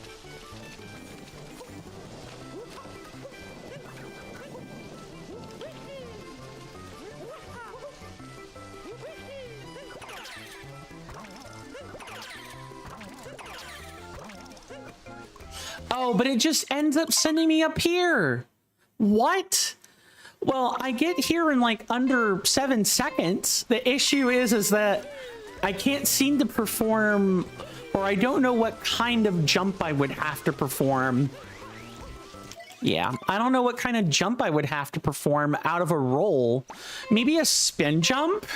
Oh, but it just ends up sending me up here. What? Well, I get here in like under 7 seconds. The issue is that I can't seem to perform, or I don't know what kind of jump I would have to perform. Yeah, I don't know what kind of jump I would have to perform out of a roll. Maybe a spin jump?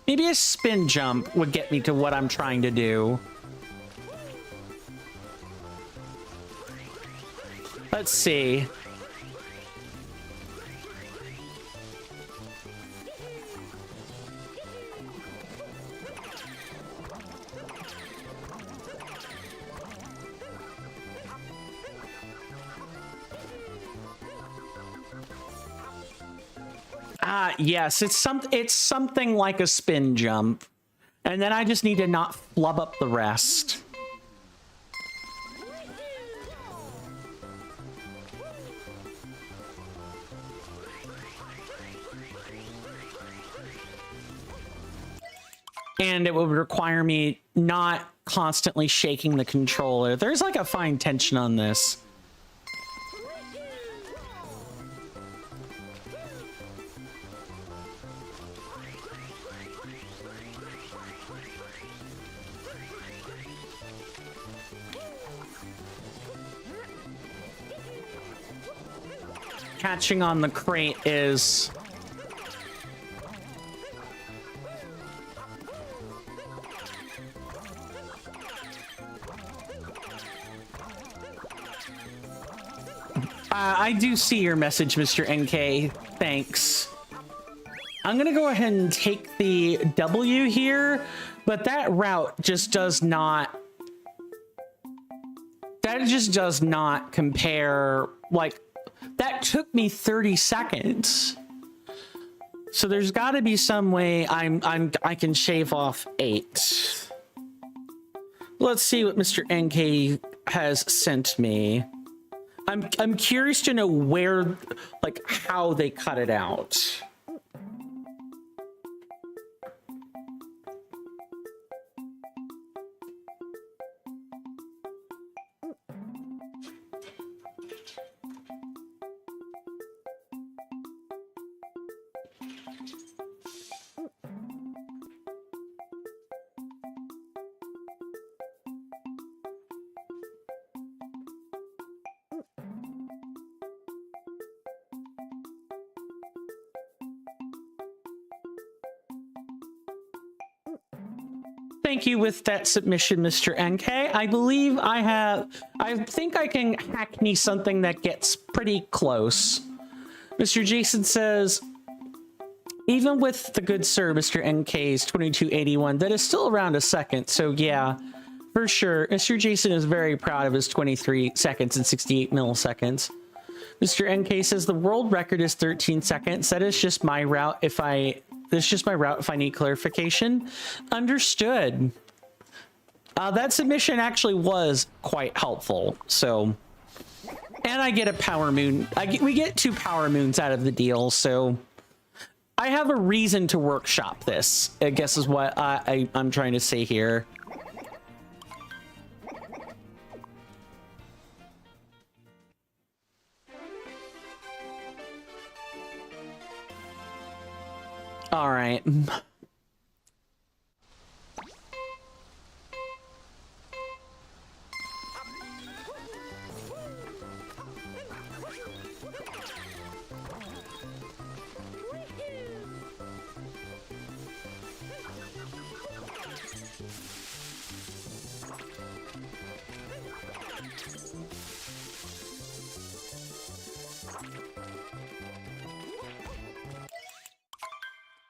Maybe a spin jump would get me to what I'm trying to do. Let's see. Yes, it's something like a spin jump. And then I just need to not flub up the rest. And it would require me not constantly shaking the controller. There's like a fine tension on this. Catching on the crate is... I do see your message, Mr. NK. Thanks. I'm gonna go ahead and take the W here, but that route just does not... That just does not compare, like... That took me 30 seconds. So there's got to be some way I can shave off 8. Let's see what Mr. NK has sent me. I'm curious to know where, like, how they cut it out. Thank you with that submission, Mr. NK. I believe I think I can hackney something that gets pretty close. Mr. Jason says, even with the good sir, Mr. NK's 2281, that is still around a second. So yeah, for sure. Mr. Jason is very proud of his 23 seconds and 68 milliseconds. Mr. NK says the world record is 13 seconds. That is just my route if I... This is just my route if I need clarification. Understood. That submission actually was quite helpful. So, and I get a power moon. We get 2 power moons out of the deal. So I have a reason to workshop this, I guess is what I'm trying to say here. All right.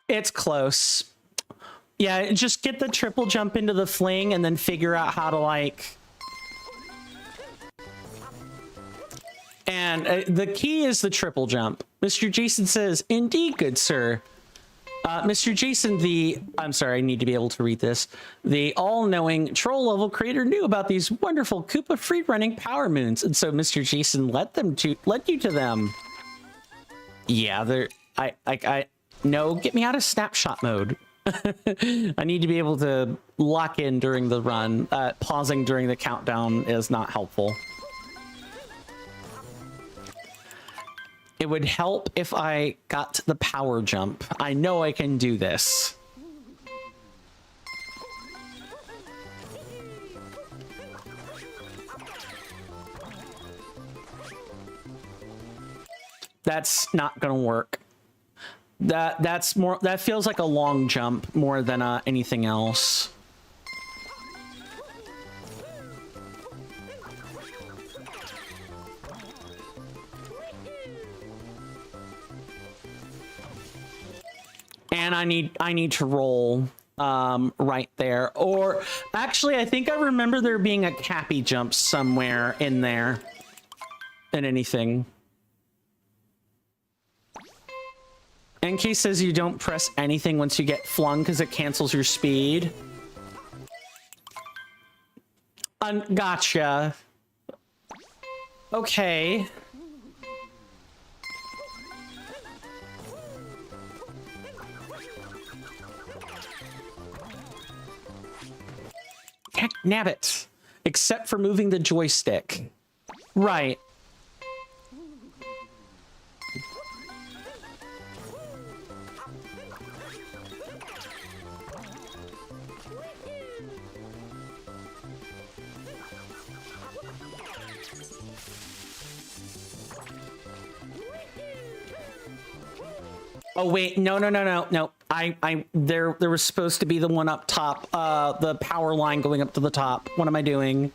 It's close. Yeah, just get the triple jump into the fling and then figure out how to, like... And the key is the triple jump. Mr. Jason says, indeed, good sir. Mr. Jason, I'm sorry, I need to be able to read this. The all-knowing troll-level creator knew about these wonderful Koopa free-running power moons, and so Mr. Jason led you to them. Yeah, no, get me out of snapshot mode. I need to be able to lock in during the run. Pausing during the countdown is not helpful. It would help if I got the power jump. I know I can do this. That's not gonna work. That feels like a long jump more than anything else. And I need to roll right there. Or actually, I think I remember there being a Cappy jump somewhere in there. In anything. NK says you don't press anything once you get flung because it cancels your speed. Gotcha. Okay. Heck, nabbit. Except for moving the joystick. Right. Oh wait, no. There was supposed to be the one up top, the power line going up to the top. What am I doing?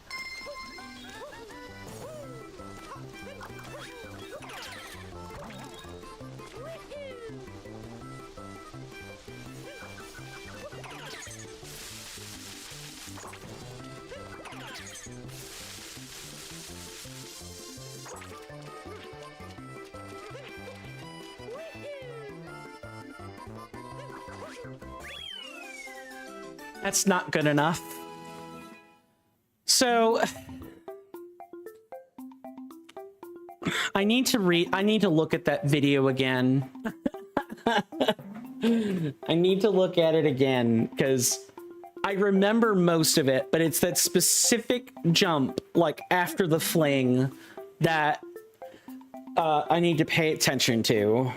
That's not good enough. So I need to look at that video again. I need to look at it again because I remember most of it, but it's that specific jump, like after the fling, that I need to pay attention to.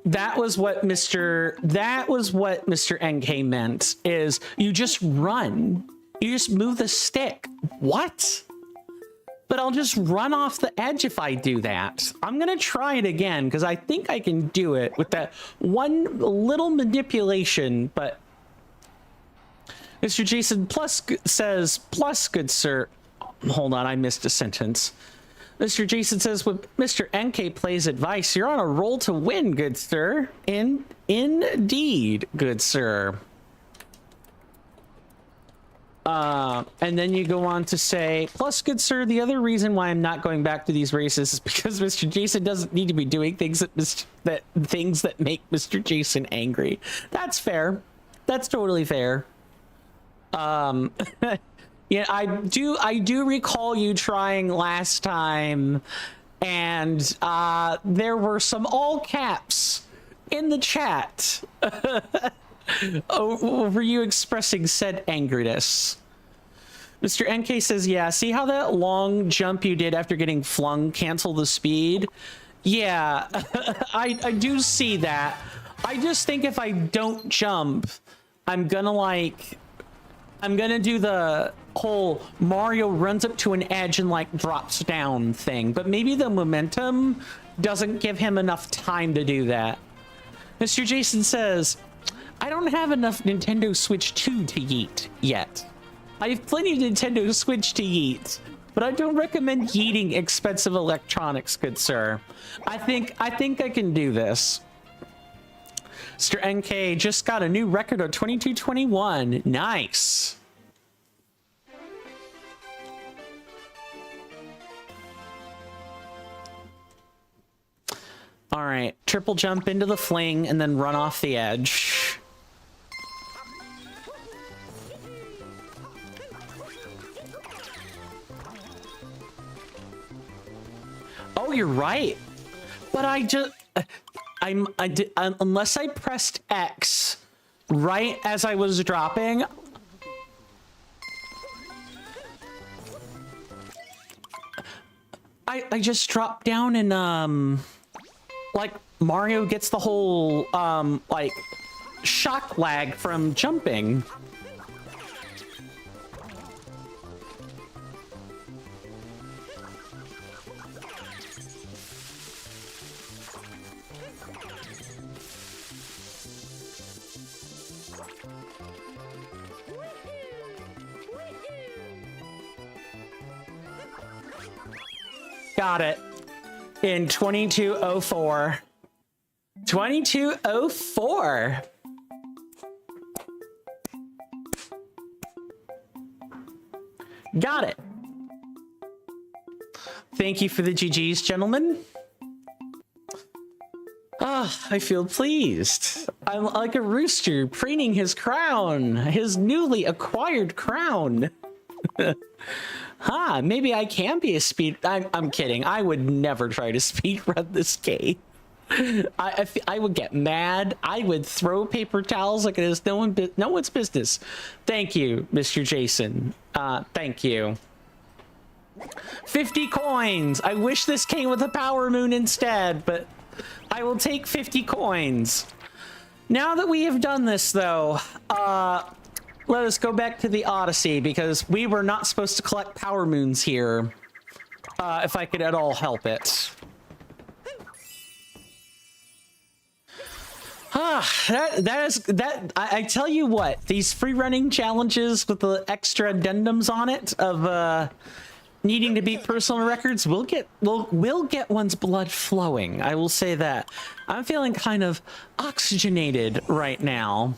That was what Mr. NK meant, is you just run. You just move the stick. What? But I'll just run off the edge if I do that. I'm gonna try it again because I think I can do it with that one little manipulation, but Mr. Jason says, good sir. Hold on, I missed a sentence. Mr. Jason says, when Mr. NK plays advice, you're on a roll to win, good sir. Indeed, good sir. And then you go on to say, plus, good sir, the other reason why I'm not going back to these races is because Mr. Jason doesn't need to be doing things that make Mr. Jason angry. That's fair. That's totally fair. Yeah, I do recall you trying last time, and there were some all caps in the chat over you expressing said angriness. Mr. NK says, yeah, see how that long jump you did after getting flung canceled the speed? Yeah, I do see that. I just think if I don't jump, I'm gonna do the whole Mario runs up to an edge and like drops down thing, but maybe the momentum doesn't give him enough time to do that. Mr. Jason says, I don't have enough Nintendo Switch 2 to yeet yet. I have plenty of Nintendo Switch to yeet, but I don't recommend yeeting expensive electronics, good sir. I think I can do this. Mr. NK just got a new record of 22:21. Nice. All right, triple jump into the fling and then run off the edge. Oh, you're right. But I just... unless I pressed X right as I was dropping. I just dropped down and like Mario gets the whole like shock lag from jumping. Got it. In 2204. 2204. Got it. Thank you for the GGs, gentlemen. Ah, I feel pleased. I'm like a rooster preening his crown, his newly acquired crown. Huh, maybe I can be a speed... I'm kidding. I would never try to speed run this game. I would get mad. I would throw paper towels like it is no one's business. Thank you, Mr. Jason. Thank you. 50 coins. I wish this came with a power moon instead, but I will take 50 coins. Now that we have done this, though, let us go back to the Odyssey, because we were not supposed to collect power moons here, if I could at all help it. I tell you what, these free running challenges with the extra addendums on it of needing to beat personal records will get one's blood flowing. I will say that. I'm feeling kind of oxygenated right now.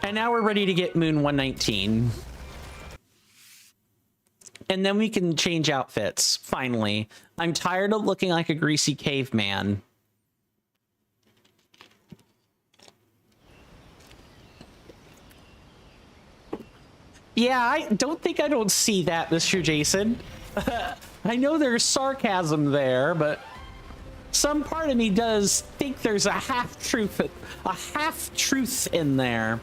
And now we're ready to get Moon 119. And then we can change outfits, finally. I'm tired of looking like a greasy caveman. Yeah, I don't see that, Mr. Jason. I know there's sarcasm there, but some part of me does think there's a half-truth in there.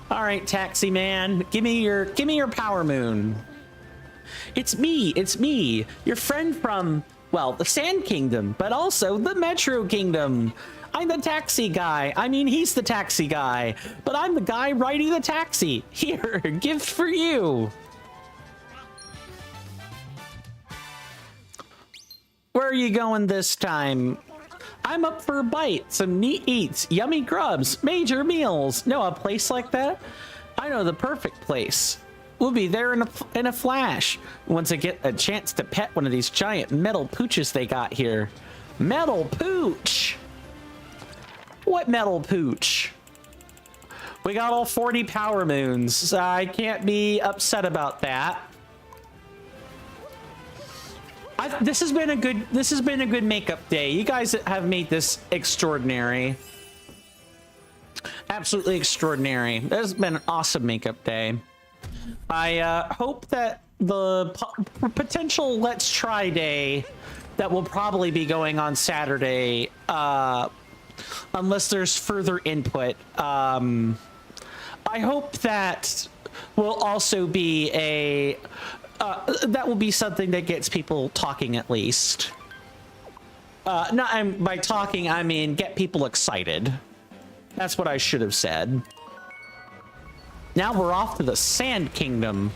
All right, taxi man, give me your power moon. It's me, your friend from, well, the Sand Kingdom, but also the Metro Kingdom. I'm the taxi guy. I mean, he's the taxi guy, but I'm the guy riding the taxi. Here, gift for you. Where are you going this time? I'm up for a bite, some neat eats, yummy grubs, major meals. Know a place like that? I know the perfect place. We'll be there in a flash once I get a chance to pet one of these giant metal pooches they got here. Metal pooch? What metal pooch? We got all 40 power moons. I can't be upset about that. This has been a good makeup day. You guys have made this extraordinary. Absolutely extraordinary. This has been an awesome makeup day. I hope that the potential Let's Try day that will probably be going on Saturday, unless there's further input, I hope that will also be a that will be something that gets people talking, at least. By talking, I mean get people excited. That's what I should have said. Now we're off to the Sand Kingdom.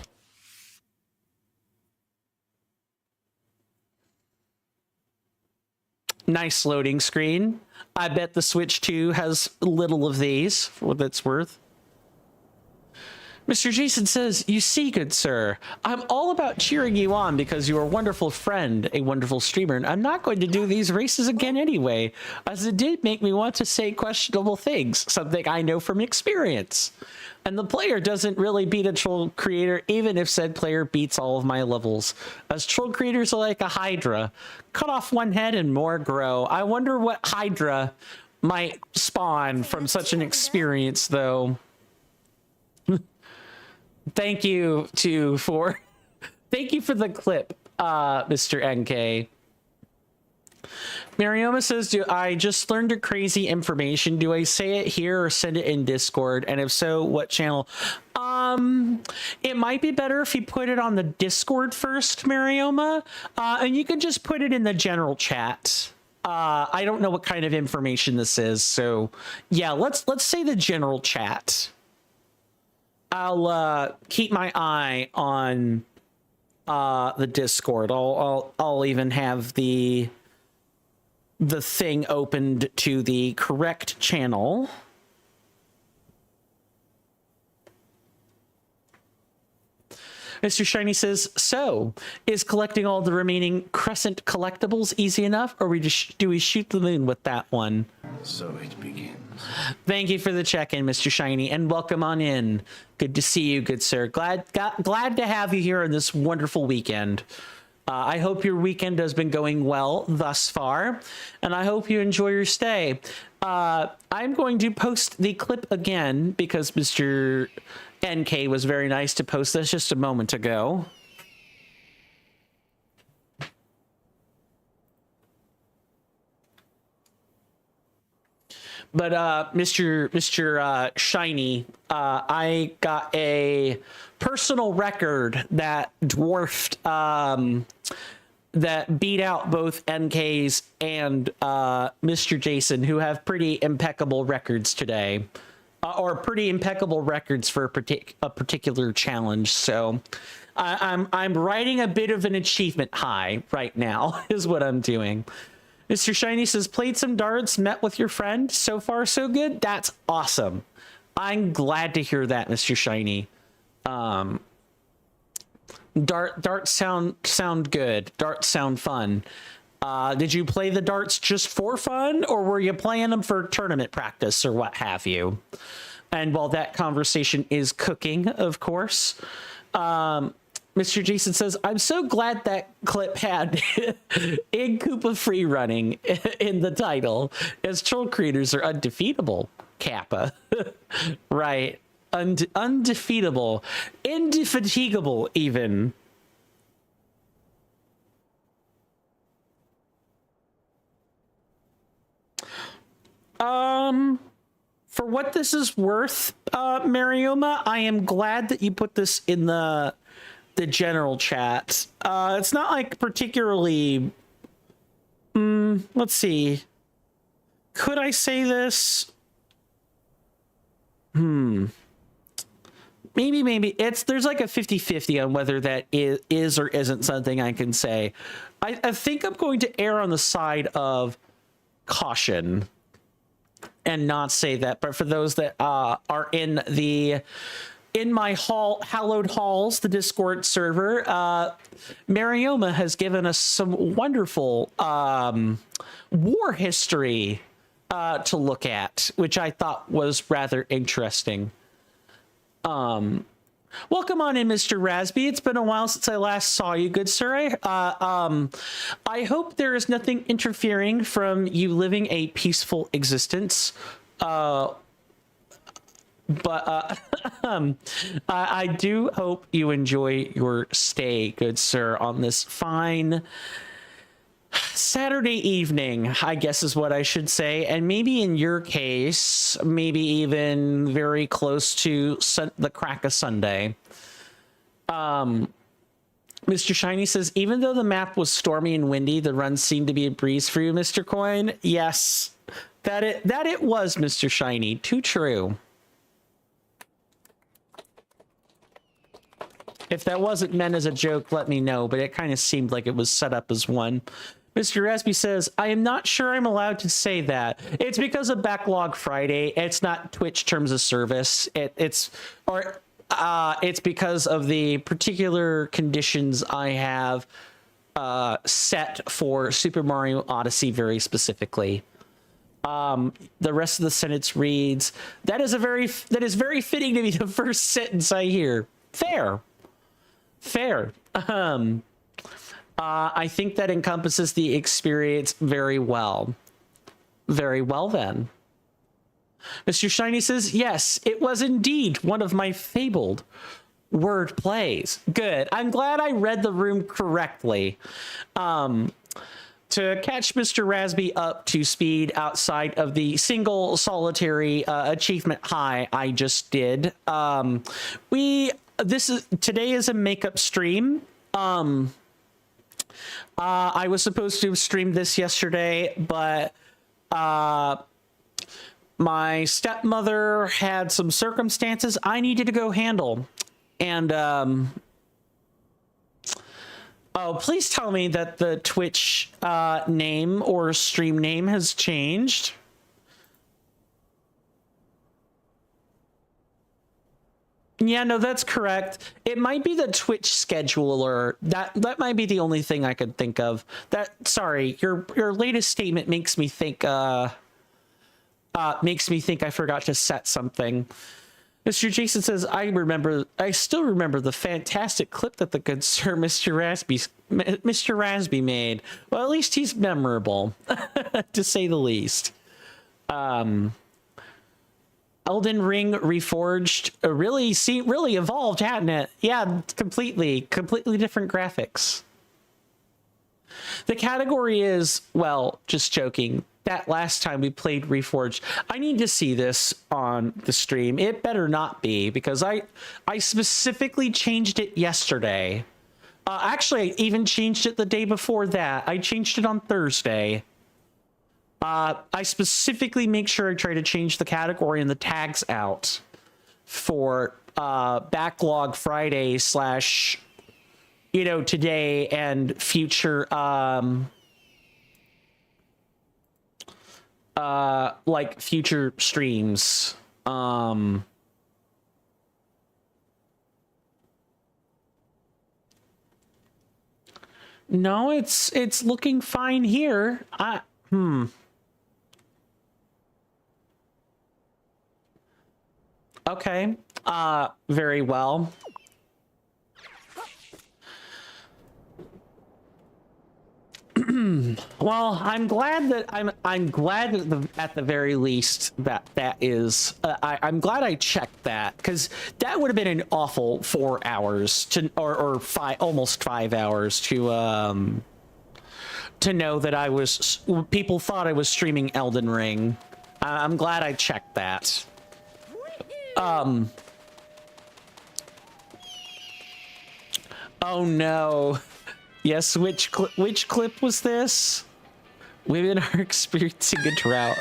Nice loading screen. I bet the Switch 2 has little of these, for what it's worth. Mr. Jason says, you see, good sir, I'm all about cheering you on because you're a wonderful friend, a wonderful streamer, and I'm not going to do these races again anyway, as it did make me want to say questionable things, something I know from experience. And the player doesn't really beat a troll creator, even if said player beats all of my levels, as troll creators are like a hydra. Cut off one head and more grow. I wonder what hydra might spawn from such an experience, though. Thank you for the clip, Mr. NK. Marioma says, do I just learned a crazy information? Do I say it here or send it in Discord? And if so, what channel? It might be better if you put it on the Discord first, Marioma. And you can just put it in the general chat. I don't know what kind of information this is, so yeah, let's say the general chat. I'll keep my eye on the Discord. I'll even have the thing opened to the correct channel. Mr. Shiny says, so, is collecting all the remaining Crescent collectibles easy enough, or do we shoot the moon with that one? So it begins. Thank you for the check-in, Mr. Shiny, and welcome on in. Good to see you, good sir. Glad to have you here on this wonderful weekend. I hope your weekend has been going well thus far, and I hope you enjoy your stay. I'm going to post the clip again because Mr. NK was very nice to post this just a moment ago. But Mr. Shiny, I got a personal record that dwarfed that beat out both NK's and Mr. Jason, who have pretty impeccable records today. Or pretty impeccable records for a particular challenge. So I'm riding a bit of an achievement high right now is what I'm doing. Mr. Shiny says, played some darts, met with your friend. So far, so good. That's awesome. I'm glad to hear that, Mr. Shiny. Darts sound good. Darts sound fun. Did you play the darts just for fun, or were you playing them for tournament practice or what have you? And while that conversation is cooking, of course, Mr. Jason says, I'm so glad that clip had in Koopa free running in the title, as troll creators are undefeatable, Kappa. Right. Undefeatable. Indefatigable, even. For what this is worth, Marioma, I am glad that you put this in the general chat. It's not like particularly, let's see. Could I say this? Maybe there's like a 50-50 on whether that is or isn't something I can say. I think I'm going to err on the side of caution and not say that, but for those that are in my hallowed halls, the Discord server, Marioma has given us some wonderful war history to look at, which I thought was rather interesting. Welcome on in, Mr. Rasby. It's been a while since I last saw you, good sir. I hope there is nothing interfering from you living a peaceful existence. But I do hope you enjoy your stay, good sir, on this fine Saturday evening, I guess is what I should say. And maybe in your case, maybe even very close to the crack of Sunday. Mr. Shiny says, even though the map was stormy and windy, the run seemed to be a breeze for you, Mr. Coin. Yes, that it was, Mr. Shiny. Too true. If that wasn't meant as a joke, let me know, but it kind of seemed like it was set up as one. Mr. Rasby says, I am not sure I'm allowed to say that. It's because of Backlog Friday. It's not Twitch terms of service. It's because of the particular conditions I have set for Super Mario Odyssey very specifically. The rest of the sentence reads, that is very fitting to be the first sentence I hear. Fair. I think that encompasses the experience very well. Very well, then. Mr. Shiny says, yes, it was indeed one of my fabled word plays. Good. I'm glad I read the room correctly. to catch Mr. Rasby up to speed outside of the single solitary achievement high I just did. Today is a makeup stream. I was supposed to have streamed this yesterday, but my stepmother had some circumstances I needed to go handle. And oh, please tell me that the Twitch name or stream name has changed. Yeah, no, that's correct. It might be the Twitch scheduler. That might be the only thing I could think of. Sorry, your latest statement makes me think I forgot to set something. Mr. Jason says, I still remember the fantastic clip that the good sir Mr. Rasby made. Well, at least he's memorable, to say the least. Elden Ring Reforged really evolved, hadn't it? Yeah, completely different graphics. The category is, well, just joking. That last time we played Reforged, I need to see this on the stream. It better not be, because I specifically changed it yesterday. Actually, I even changed it the day before that. I changed it on Thursday. I specifically make sure I try to change the category and the tags out for Backlog Friday / today and future future streams. No, it's looking fine here. Okay. Very well. Well, I'm glad that at the very least that is. I'm glad I checked that, because that would have been an awful 4 hours or almost 5 hours to know that people thought I was streaming Elden Ring. I'm glad I checked that. Oh no. Yes, which clip was this? Women are experiencing a drought.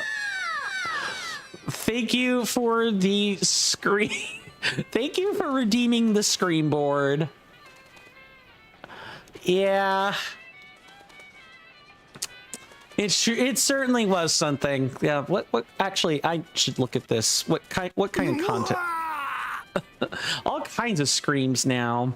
Thank you for the screen. Thank you for redeeming the screen board. Yeah. It certainly was something. Yeah, what actually I should look at this. What kind of content? All kinds of screams now.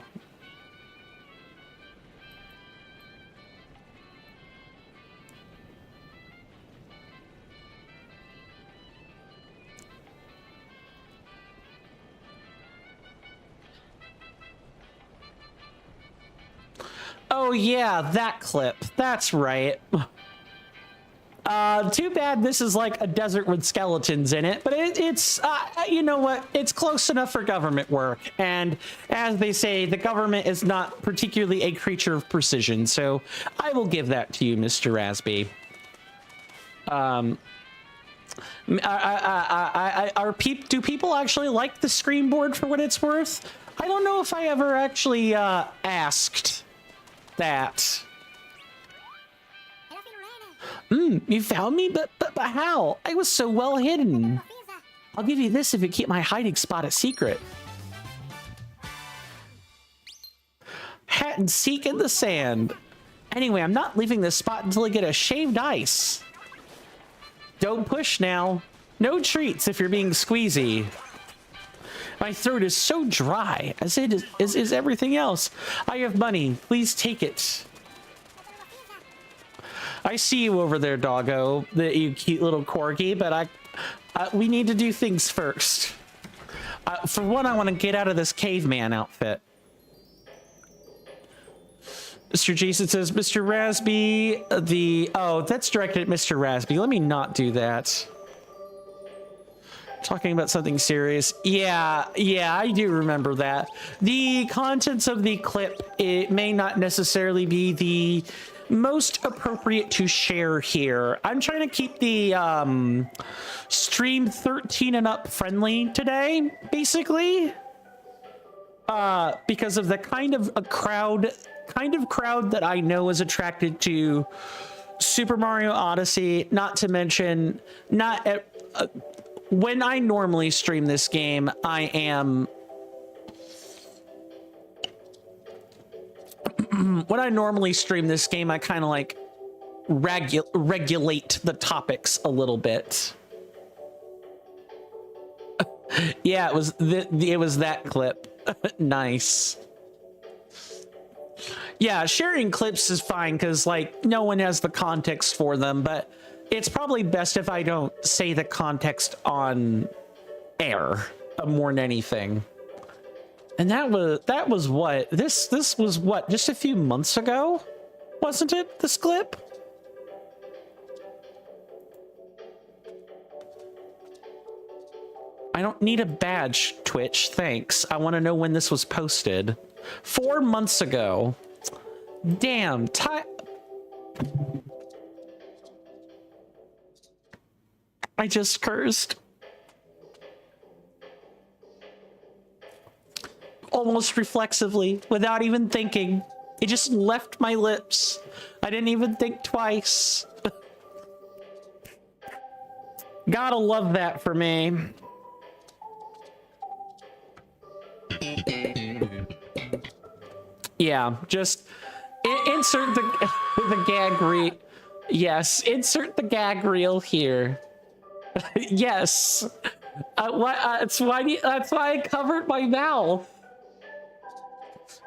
Oh yeah, that clip. That's right. Too bad this is like a desert with skeletons in it, but it's you know what? It's close enough for government work. And as they say, the government is not particularly a creature of precision, so I will give that to you, Mr. Rasby. Do people actually like the screen board for what it's worth? I don't know if I ever actually asked that. You found me? But how? I was so well hidden. I'll give you this if you keep my hiding spot a secret. Hat and seek in the sand. Anyway, I'm not leaving this spot until I get a shaved ice. Don't push now. No treats if you're being squeezy. My throat is so dry, as it is everything else. I have money. Please take it. I see you over there, doggo. You cute little corgi, but we need to do things first. For one, I want to get out of this caveman outfit. Mr. Jason says, Mr. Rasby, oh, that's directed at Mr. Rasby. Let me not do that. Talking about something serious. Yeah, I do remember that. The contents of the clip, it may not necessarily be the most appropriate to share here. I'm trying to keep the stream 13 and up friendly today, basically, because of the kind of crowd that I know is attracted to Super Mario Odyssey. Not to mention, when I normally stream this game, I am when I normally stream this game, I kind of like regulate the topics a little bit. Yeah, it was that clip. Nice. Yeah, sharing clips is fine because like no one has the context for them, but it's probably best if I don't say the context on air more than anything. And that was what? This was what? Just a few months ago? Wasn't it? This clip? I don't need a badge, Twitch. Thanks. I want to know when this was posted. 4 months ago. Damn. I just cursed. Almost reflexively, without even thinking. It just left my lips. I didn't even think twice. Gotta love that for me. Yeah, just insert the gag reel. Yes, insert the gag reel here. Yes. That's why I covered my mouth.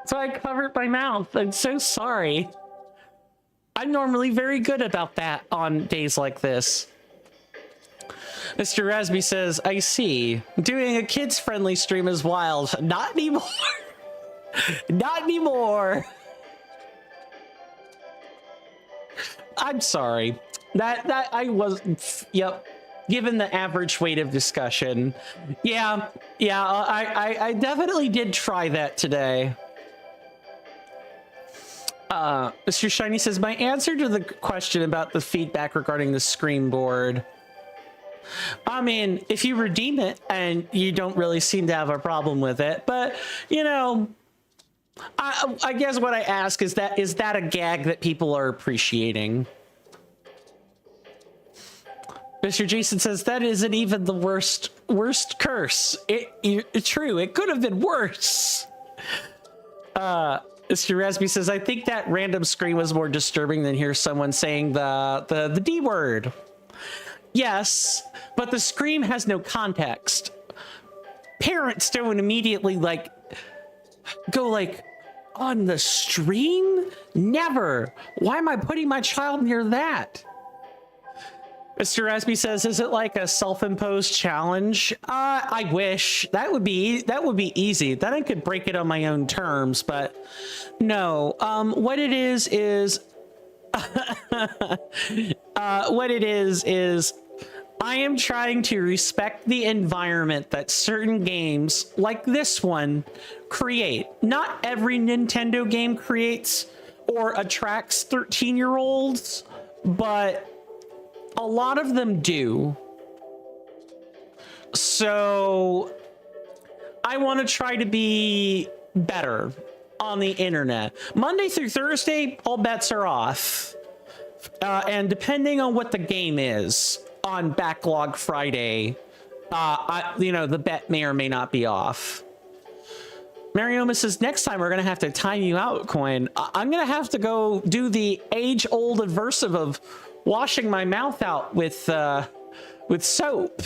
So I covered my mouth. I'm so sorry. I'm normally very good about that on days like this. Mr. Rasby says, I see. Doing a kids-friendly stream is wild. Not anymore. Not anymore. I'm sorry. That I was, yep. Given the average weight of discussion. Yeah, I definitely did try that today. Mr. Shiny says, my answer to the question about the feedback regarding the screen board. I mean, if you redeem it and you don't really seem to have a problem with it, but you know, I guess what I ask is that a gag that people are appreciating? Mr. Jason says that isn't even the worst curse. It's true. It could have been worse. Mr. Rasby says, I think that random scream was more disturbing than hear someone saying the D word. Yes, but the scream has no context. Parents don't immediately like go like, on the stream? Never. Why am I putting my child near that? Mr. Rasby says, is it like a self-imposed challenge? I wish. That would be easy. Then I could break it on my own terms, but no. What it is what it is I am trying to respect the environment that certain games like this one create. Not every Nintendo game creates or attracts 13-year-olds, but a lot of them do. So I want to try to be better on the internet. Monday through Thursday, all bets are off. And depending on what the game is on Backlog Friday, the bet may or may not be off. Marioma says, next time we're going to have to time you out, Coin. I'm going to have to go do the age-old aversive of washing my mouth out with soap.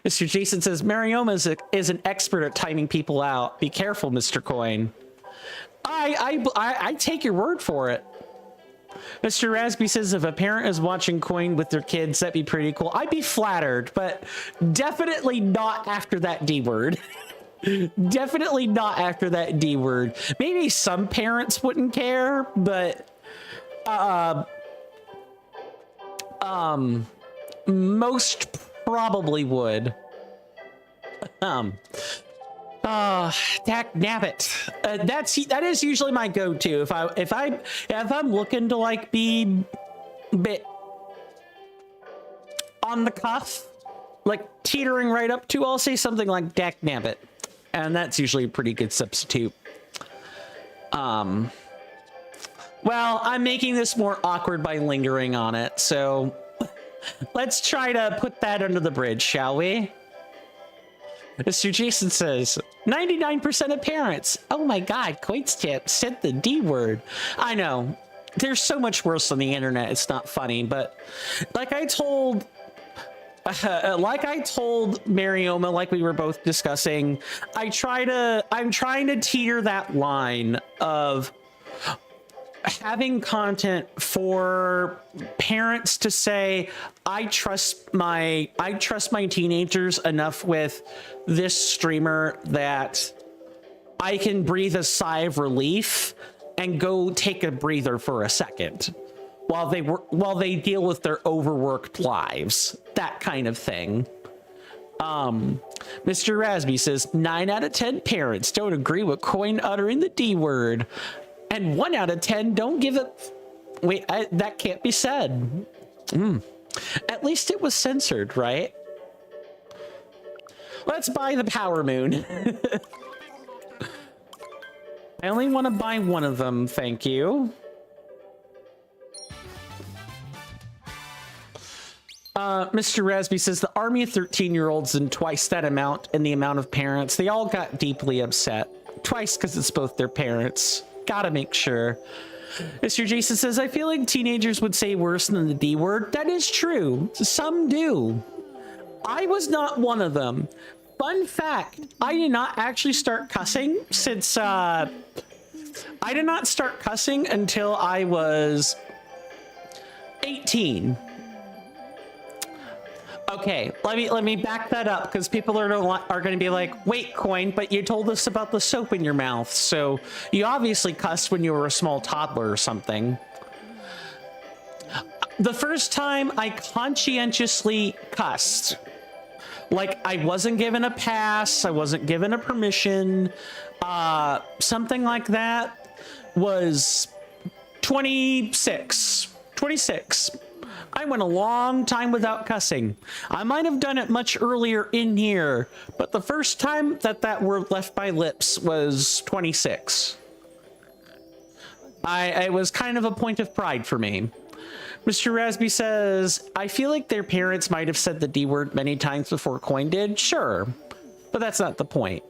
Mr. Jason says, Marioma is an expert at timing people out. Be careful, Mr. Coin. I take your word for it. Mr. Rasby says, if a parent is watching Coin with their kids, that'd be pretty cool. I'd be flattered, but definitely not after that D word. Definitely not after that D word. Maybe some parents wouldn't care, but most probably would. Dak nabbit. That is usually my go-to if I'm looking to like be a bit on the cuff, like teetering right up to, I'll say something like Dak nabbit, and that's usually a pretty good substitute. Well, I'm making this more awkward by lingering on it, so let's try to put that under the bridge, shall we? Mr. Jason says, 99% of parents. Oh my God, Coit's tip said the D word. I know. There's so much worse on the internet. It's not funny, but like I told Marioma, like we were both discussing, I'm trying to teeter that line of having content for parents to say, I trust my teenagers enough with this streamer that I can breathe a sigh of relief and go take a breather for a second while they deal with their overworked lives, that kind of thing. Mr. Rasby says 9 out of 10 parents don't agree with Coin uttering the D word. And 1 out of 10 don't give it. Wait, that can't be said. At least it was censored, right? Let's buy the Power Moon. I only want to buy one of them, thank you. Mr. Rasby says the army of 13-year-olds and twice that amount and the amount of parents. They all got deeply upset. Twice because it's both their parents. Gotta make sure. Mr. Jason says, I feel like teenagers would say worse than the D word. That is true. Some do. I was not one of them. Fun fact, I did not actually start cussing since, I did not start cussing until I was 18. Okay, let me back that up because people are going to be like, wait, Coin, but you told us about the soap in your mouth, so you obviously cussed when you were a small toddler or something. The first time I conscientiously cussed, like I wasn't given a pass, I wasn't given a permission, something like that, was 26. I went a long time without cussing. I might have done it much earlier in here, but the first time that word left my lips was 26. It was kind of a point of pride for me. Mr. Rasby says, I feel like their parents might have said the D word many times before Coin did. Sure, but that's not the point.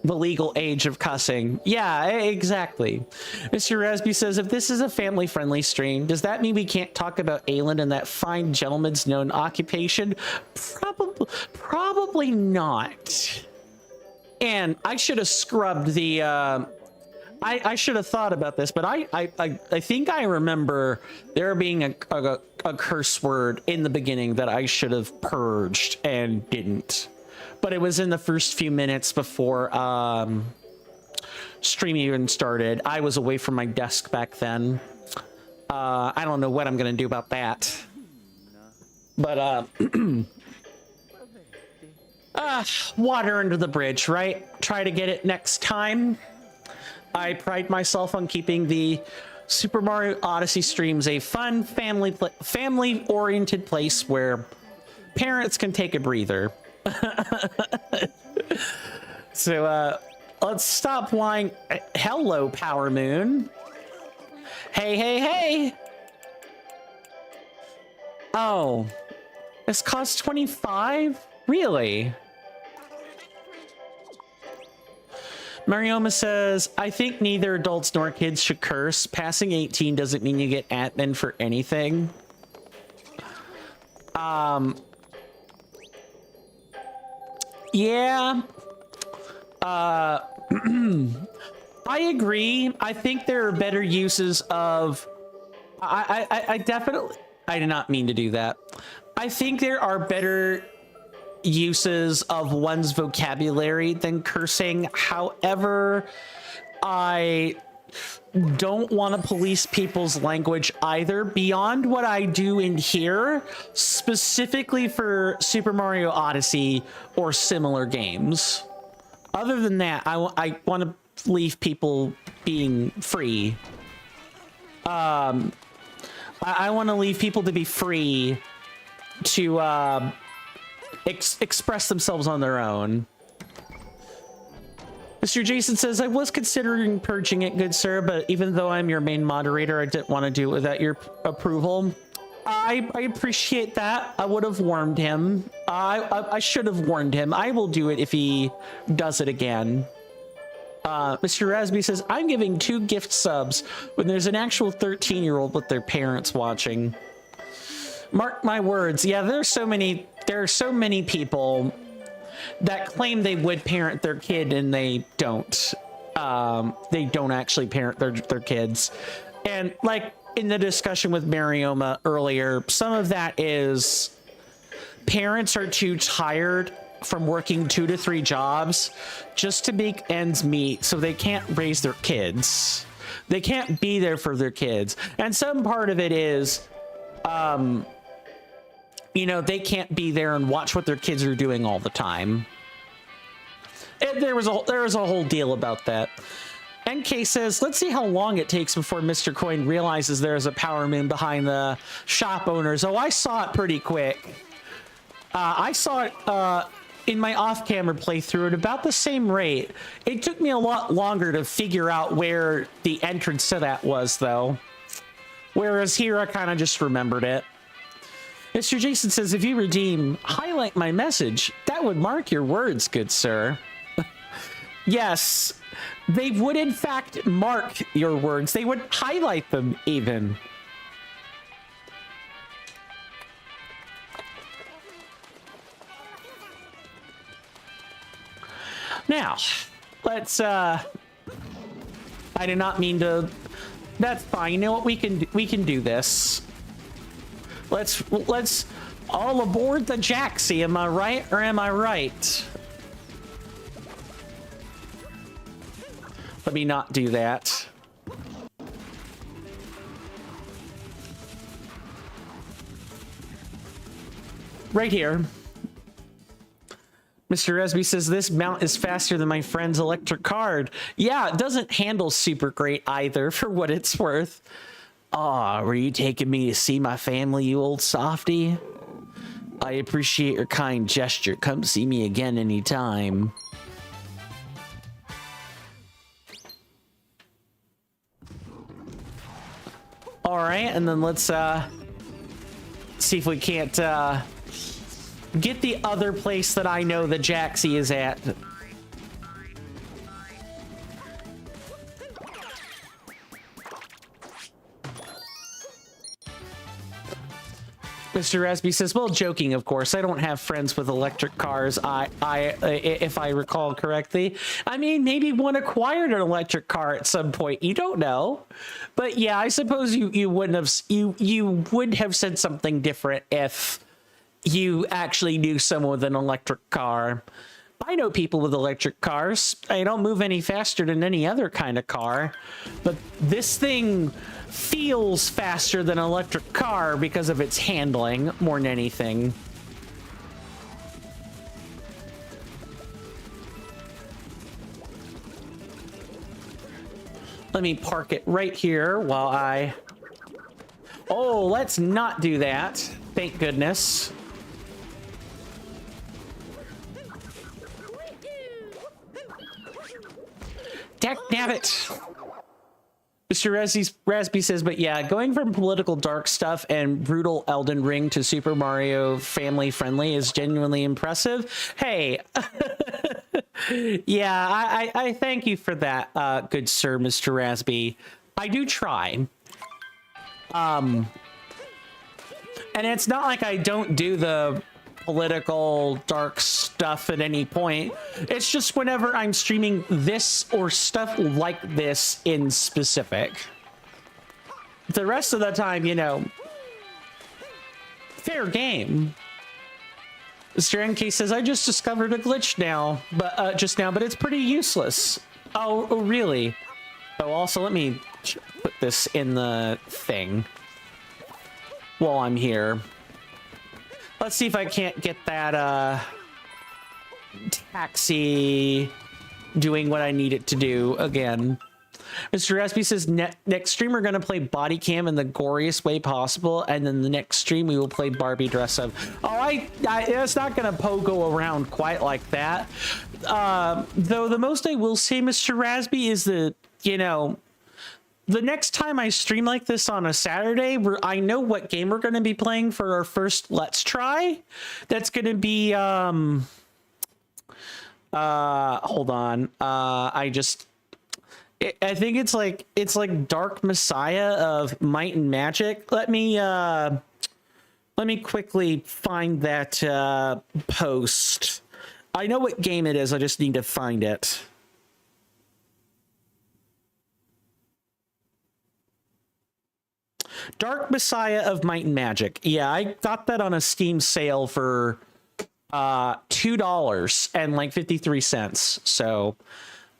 The legal age of cussing. Yeah, exactly. Mr. Rasby says, if this is a family-friendly stream, does that mean we can't talk about Aelin and that fine gentleman's known occupation? Probably not. And I should have scrubbed the... I should have thought about this, but I think I remember there being a curse word in the beginning that I should have purged and didn't. But it was in the first few minutes before stream even started. I was away from my desk back then. I don't know what I'm gonna do about that. But water under the bridge, right? Try to get it next time. I pride myself on keeping the Super Mario Odyssey streams a fun, family-oriented place where parents can take a breather. So, let's stop lying. Hello, Power Moon. Hey. Oh, this costs 25? Really? Marioma says, I think neither adults nor kids should curse. Passing 18 doesn't mean you get admin for anything. Yeah. I agree. I think there are better uses of... I definitely... I did not mean to do that. I think there are better uses of one's vocabulary than cursing. However, don't want to police people's language either beyond what I do in here, specifically for Super Mario Odyssey or similar games. Other than that, I want to leave people being free. I want to leave people to be free to express themselves on their own. Mr. Jason says, I was considering purging it, good sir, but even though I'm your main moderator, I didn't want to do it without your approval. I appreciate that. I would have warned him. I should have warned him. I will do it if he does it again. Mr. Rasby says, I'm giving 2 gift subs when there's an actual 13-year-old with their parents watching. Mark my words. Yeah, there are so many people that claim they would parent their kid and they don't. They don't actually parent their kids. And like in the discussion with Marioma earlier, some of that is parents are too tired from working 2 to 3 jobs just to make ends meet, so they can't raise their kids. They can't be there for their kids. And some part of it is, you know, they can't be there and watch what their kids are doing all the time. There was a whole deal about that. NK says, let's see how long it takes before Mr. Coin realizes there's a power moon behind the shop owners. Oh, I saw it pretty quick. I saw it in my off-camera playthrough at about the same rate. It took me a lot longer to figure out where the entrance to that was, though. Whereas here, I kind of just remembered it. Mr. Jason says, if you redeem, highlight my message. That would mark your words, good sir. Yes, they would in fact mark your words. They would highlight them even. Now, let's, I did not mean to, that's fine. You know what? We can do this. Let's all aboard the Jaxie. Am I right or am I right? Let me not do that. Right here. Mr. Resby says, this mount is faster than my friend's electric card. Yeah, it doesn't handle super great either, for what it's worth. Aw, were you taking me to see my family, you old softy? I appreciate your kind gesture. Come see me again anytime. All right, and then let's see if we can't get the other place that I know the Jaxie is at. Mr. Rasby says, well, joking, of course. I don't have friends with electric cars. If I recall correctly. I mean, maybe one acquired an electric car at some point. You don't know. But yeah, I suppose you wouldn't have, you would have said something different if you actually knew someone with an electric car. I know people with electric cars. They don't move any faster than any other kind of car. But this thing feels faster than an electric car because of its handling more than anything. Let me park it right here while I... Oh, let's not do that. Thank goodness. Dagnabbit! Mr. Rasby says, but yeah, going from political dark stuff and brutal Elden Ring to Super Mario family friendly is genuinely impressive. Hey, yeah, I thank you for that, good sir, Mr. Rasby. I do try. And it's not like I don't do the political dark stuff at any point. It's just whenever I'm streaming this or stuff like this in specific. The rest of the time, you know, fair game. Mr. NK says, I just discovered a glitch now, but just now, but it's pretty useless. Oh, really? Oh, also, let me put this in the thing while I'm here. Let's see if I can't get that taxi doing what I need it to do again. Mr. Raspy says, next stream we're going to play body cam in the goriest way possible, and then the next stream we will play Barbie dress up. Oh, it's not going to pogo around quite like that. Though the most I will say, Mr. Raspy, is that, you know, the next time I stream like this on a Saturday, I know what game we're going to be playing for our first Let's Try. That's going to be, hold on. I think it's like Dark Messiah of Might and Magic. Let me quickly find that post. I know what game it is. I just need to find it. Dark Messiah of Might and Magic. Yeah, I got that on a Steam sale for $2 and like 53 cents. So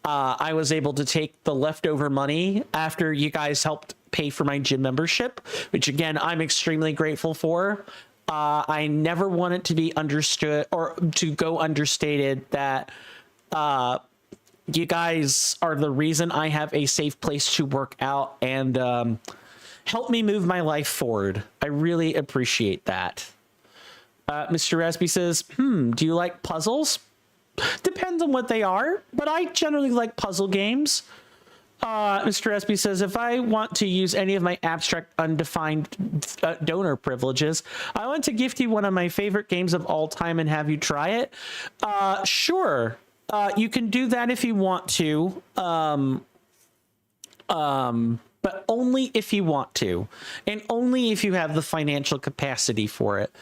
I was able to take the leftover money after you guys helped pay for my gym membership, which again, I'm extremely grateful for. I never want it to be understood or to go understated that you guys are the reason I have a safe place to work out and help me move my life forward. I really appreciate that. Mr. Raspy says, do you like puzzles? Depends on what they are, but I generally like puzzle games. Mr. Raspy says, if I want to use any of my abstract undefined donor privileges, I want to gift you one of my favorite games of all time and have you try it. Sure. You can do that if you want to. But only if you want to, and only if you have the financial capacity for it.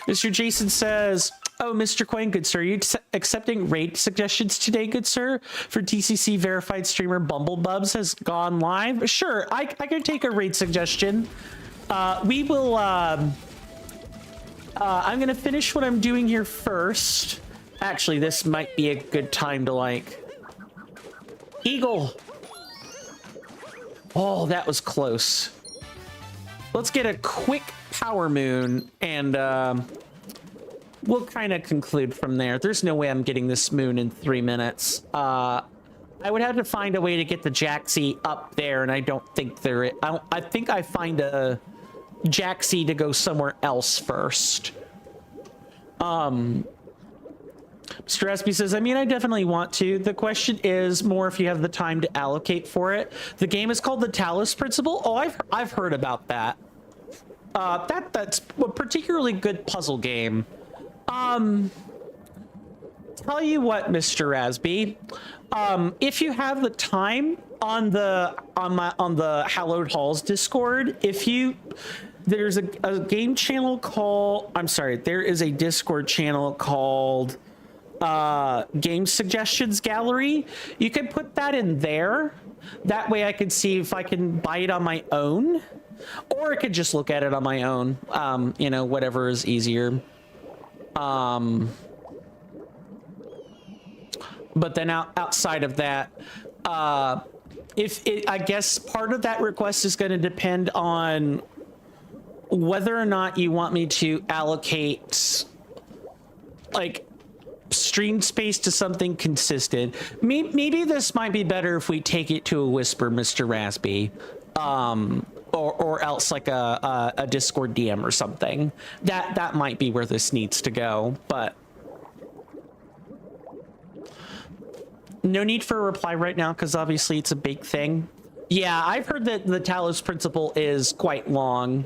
Mr. Jason says, oh, Mr. Coin, good sir, are you accepting raid suggestions today, good sir? For TCC verified streamer Bumblebubs has gone live. Sure, I can take a raid suggestion. We will, I'm gonna finish what I'm doing here first. Actually, this might be a good time to like, Eagle. Oh, that was close. Let's get a quick power moon and we'll kind of conclude from there. There's no way I'm getting this moon in 3 minutes. I would have to find a way to get the Jaxie up there, and I don't think there is. I think I find a Jaxie to go somewhere else first. Mr. Espy says, I mean, I definitely want to. The question is more if you have the time to allocate for it. The game is called the Talos Principle. Oh, I've heard about that. That's a particularly good puzzle game. Tell you what, Mr. Rasby, if you have the time on the Hallowed Halls Discord, there's a game channel called, there is a Discord channel called Game Suggestions Gallery. You can put that in there. That way I can see if I can buy it on my own, or I could just look at it on my own. You know, whatever is easier. But then outside of that, I guess part of that request is going to depend on whether or not you want me to allocate like stream space to something consistent. Maybe this might be better if we take it to a whisper, Mr. Raspy, or else like a Discord DM or something. That might be where this needs to go, but no need for a reply right now because obviously it's a big thing. Yeah, I've heard that the Talos Principle is quite long.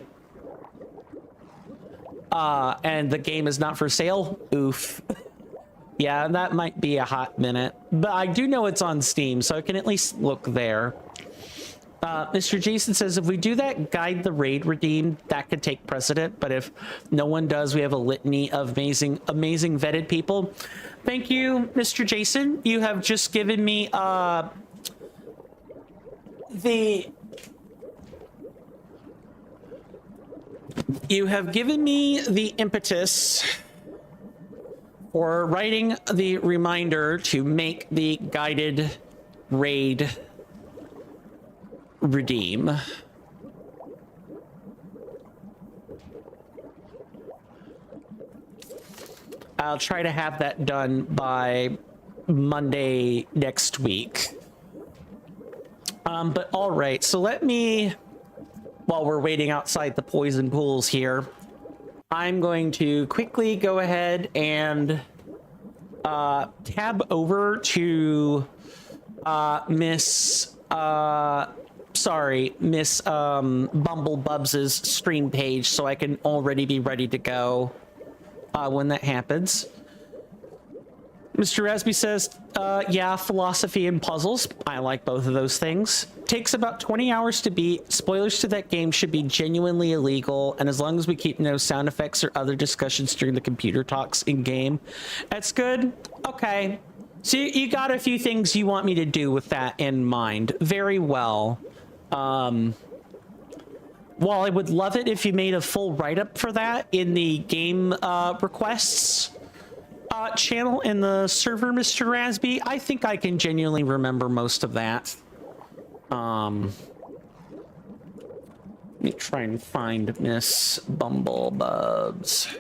And the game is not for sale. Oof. Yeah, that might be a hot minute, but I do know it's on Steam, so I can at least look there. Mr. Jason says, if we do that, guide the raid redeem, that could take precedent, but if no one does, we have a litany of amazing vetted people. Thank you, Mr. Jason. You have just given me the impetus for writing the reminder to make the guided raid redeem. I'll try to have that done by Monday next week. But all right, so let me, while we're waiting outside the poison pools here, I'm going to quickly go ahead and tab over to Miss Bumblebubs's stream page so I can already be ready to go when that happens. Mr. Rasby says, yeah, philosophy and puzzles. I like both of those things. Takes about 20 hours to beat. Spoilers to that game should be genuinely illegal, and as long as we keep no sound effects or other discussions during the computer talks in game, that's good. Okay. So you got a few things you want me to do with that in mind. Very well. While I would love it if you made a full write-up for that in the game requests channel in the server, Mr. Rasby, I think I can genuinely remember most of that. Let me try and find Miss Bumblebubs.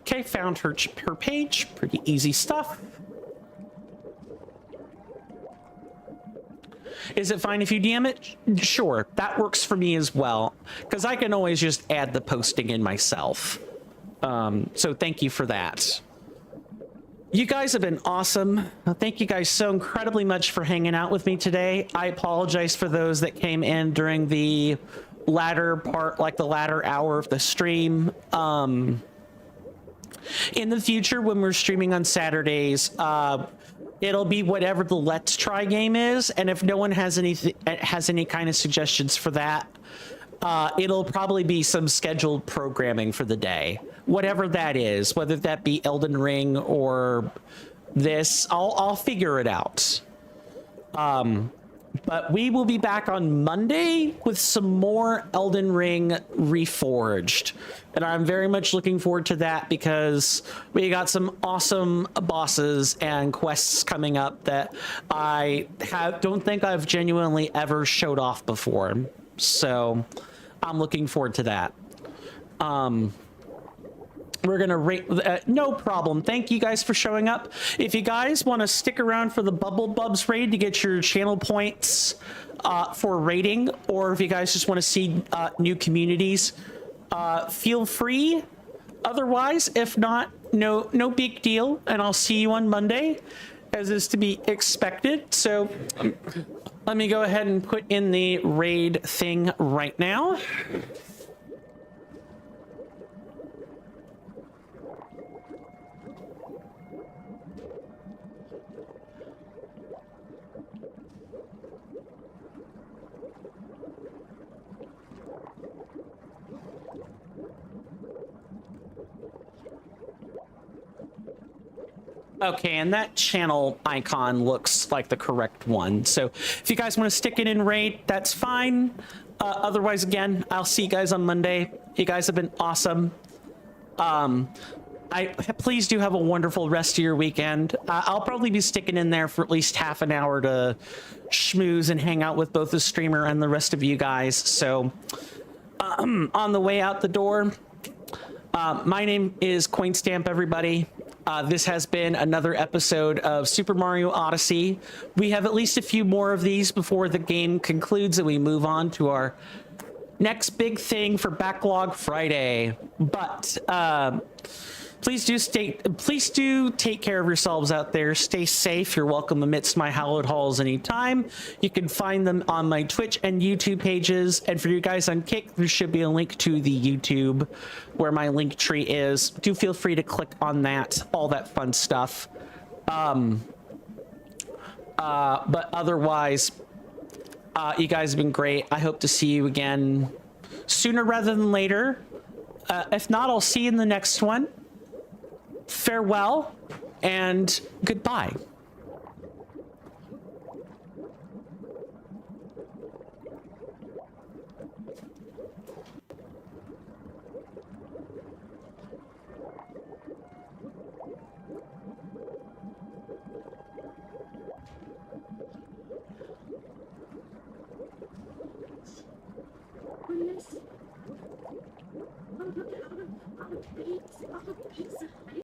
Okay, found her page. Pretty easy stuff. Is it fine if you DM it? Sure, that works for me as well, because I can always just add the posting in myself. So thank you for that. You guys have been awesome. Thank you guys so incredibly much for hanging out with me today. I apologize for those that came in during the latter part, like the latter hour of the stream. In the future, when we're streaming on Saturdays, it'll be whatever the Let's Try game is, and if no one has any kind of suggestions for that, it'll probably be some scheduled programming for the day, whatever that is, whether that be Elden Ring or this. I'll figure it out. But we will be back on Monday with some more Elden Ring Reforged. And I'm very much looking forward to that because we got some awesome bosses and quests coming up that I don't think I've genuinely ever showed off before. So I'm looking forward to that. We're gonna rate, no problem. Thank you guys for showing up. If you guys want to stick around for the Bubblebubs raid to get your channel points for rating, or if you guys just want to see new communities, feel free. Otherwise, if not, no big deal, and I'll see you on Monday, as is to be expected. So let me go ahead and put in the raid thing right now. Okay, and that channel icon looks like the correct one. So if you guys want to stick it in raid, that's fine. Otherwise, again, I'll see you guys on Monday. You guys have been awesome. Please do have a wonderful rest of your weekend. I'll probably be sticking in there for at least half an hour to schmooze and hang out with both the streamer and the rest of you guys. So on the way out the door, my name is Coinstamp, everybody. This has been another episode of Super Mario Odyssey. We have at least a few more of these before the game concludes and we move on to our next big thing for Backlog Friday. But please do take care of yourselves out there. Stay safe. You're welcome amidst my hallowed halls anytime. You can find them on my Twitch and YouTube pages. And for you guys on Kick, there should be a link to the YouTube where my link tree is. Do feel free to click on that, all that fun stuff. But otherwise, you guys have been great. I hope to see you again sooner rather than later. If not, I'll see you in the next one. Farewell and goodbye.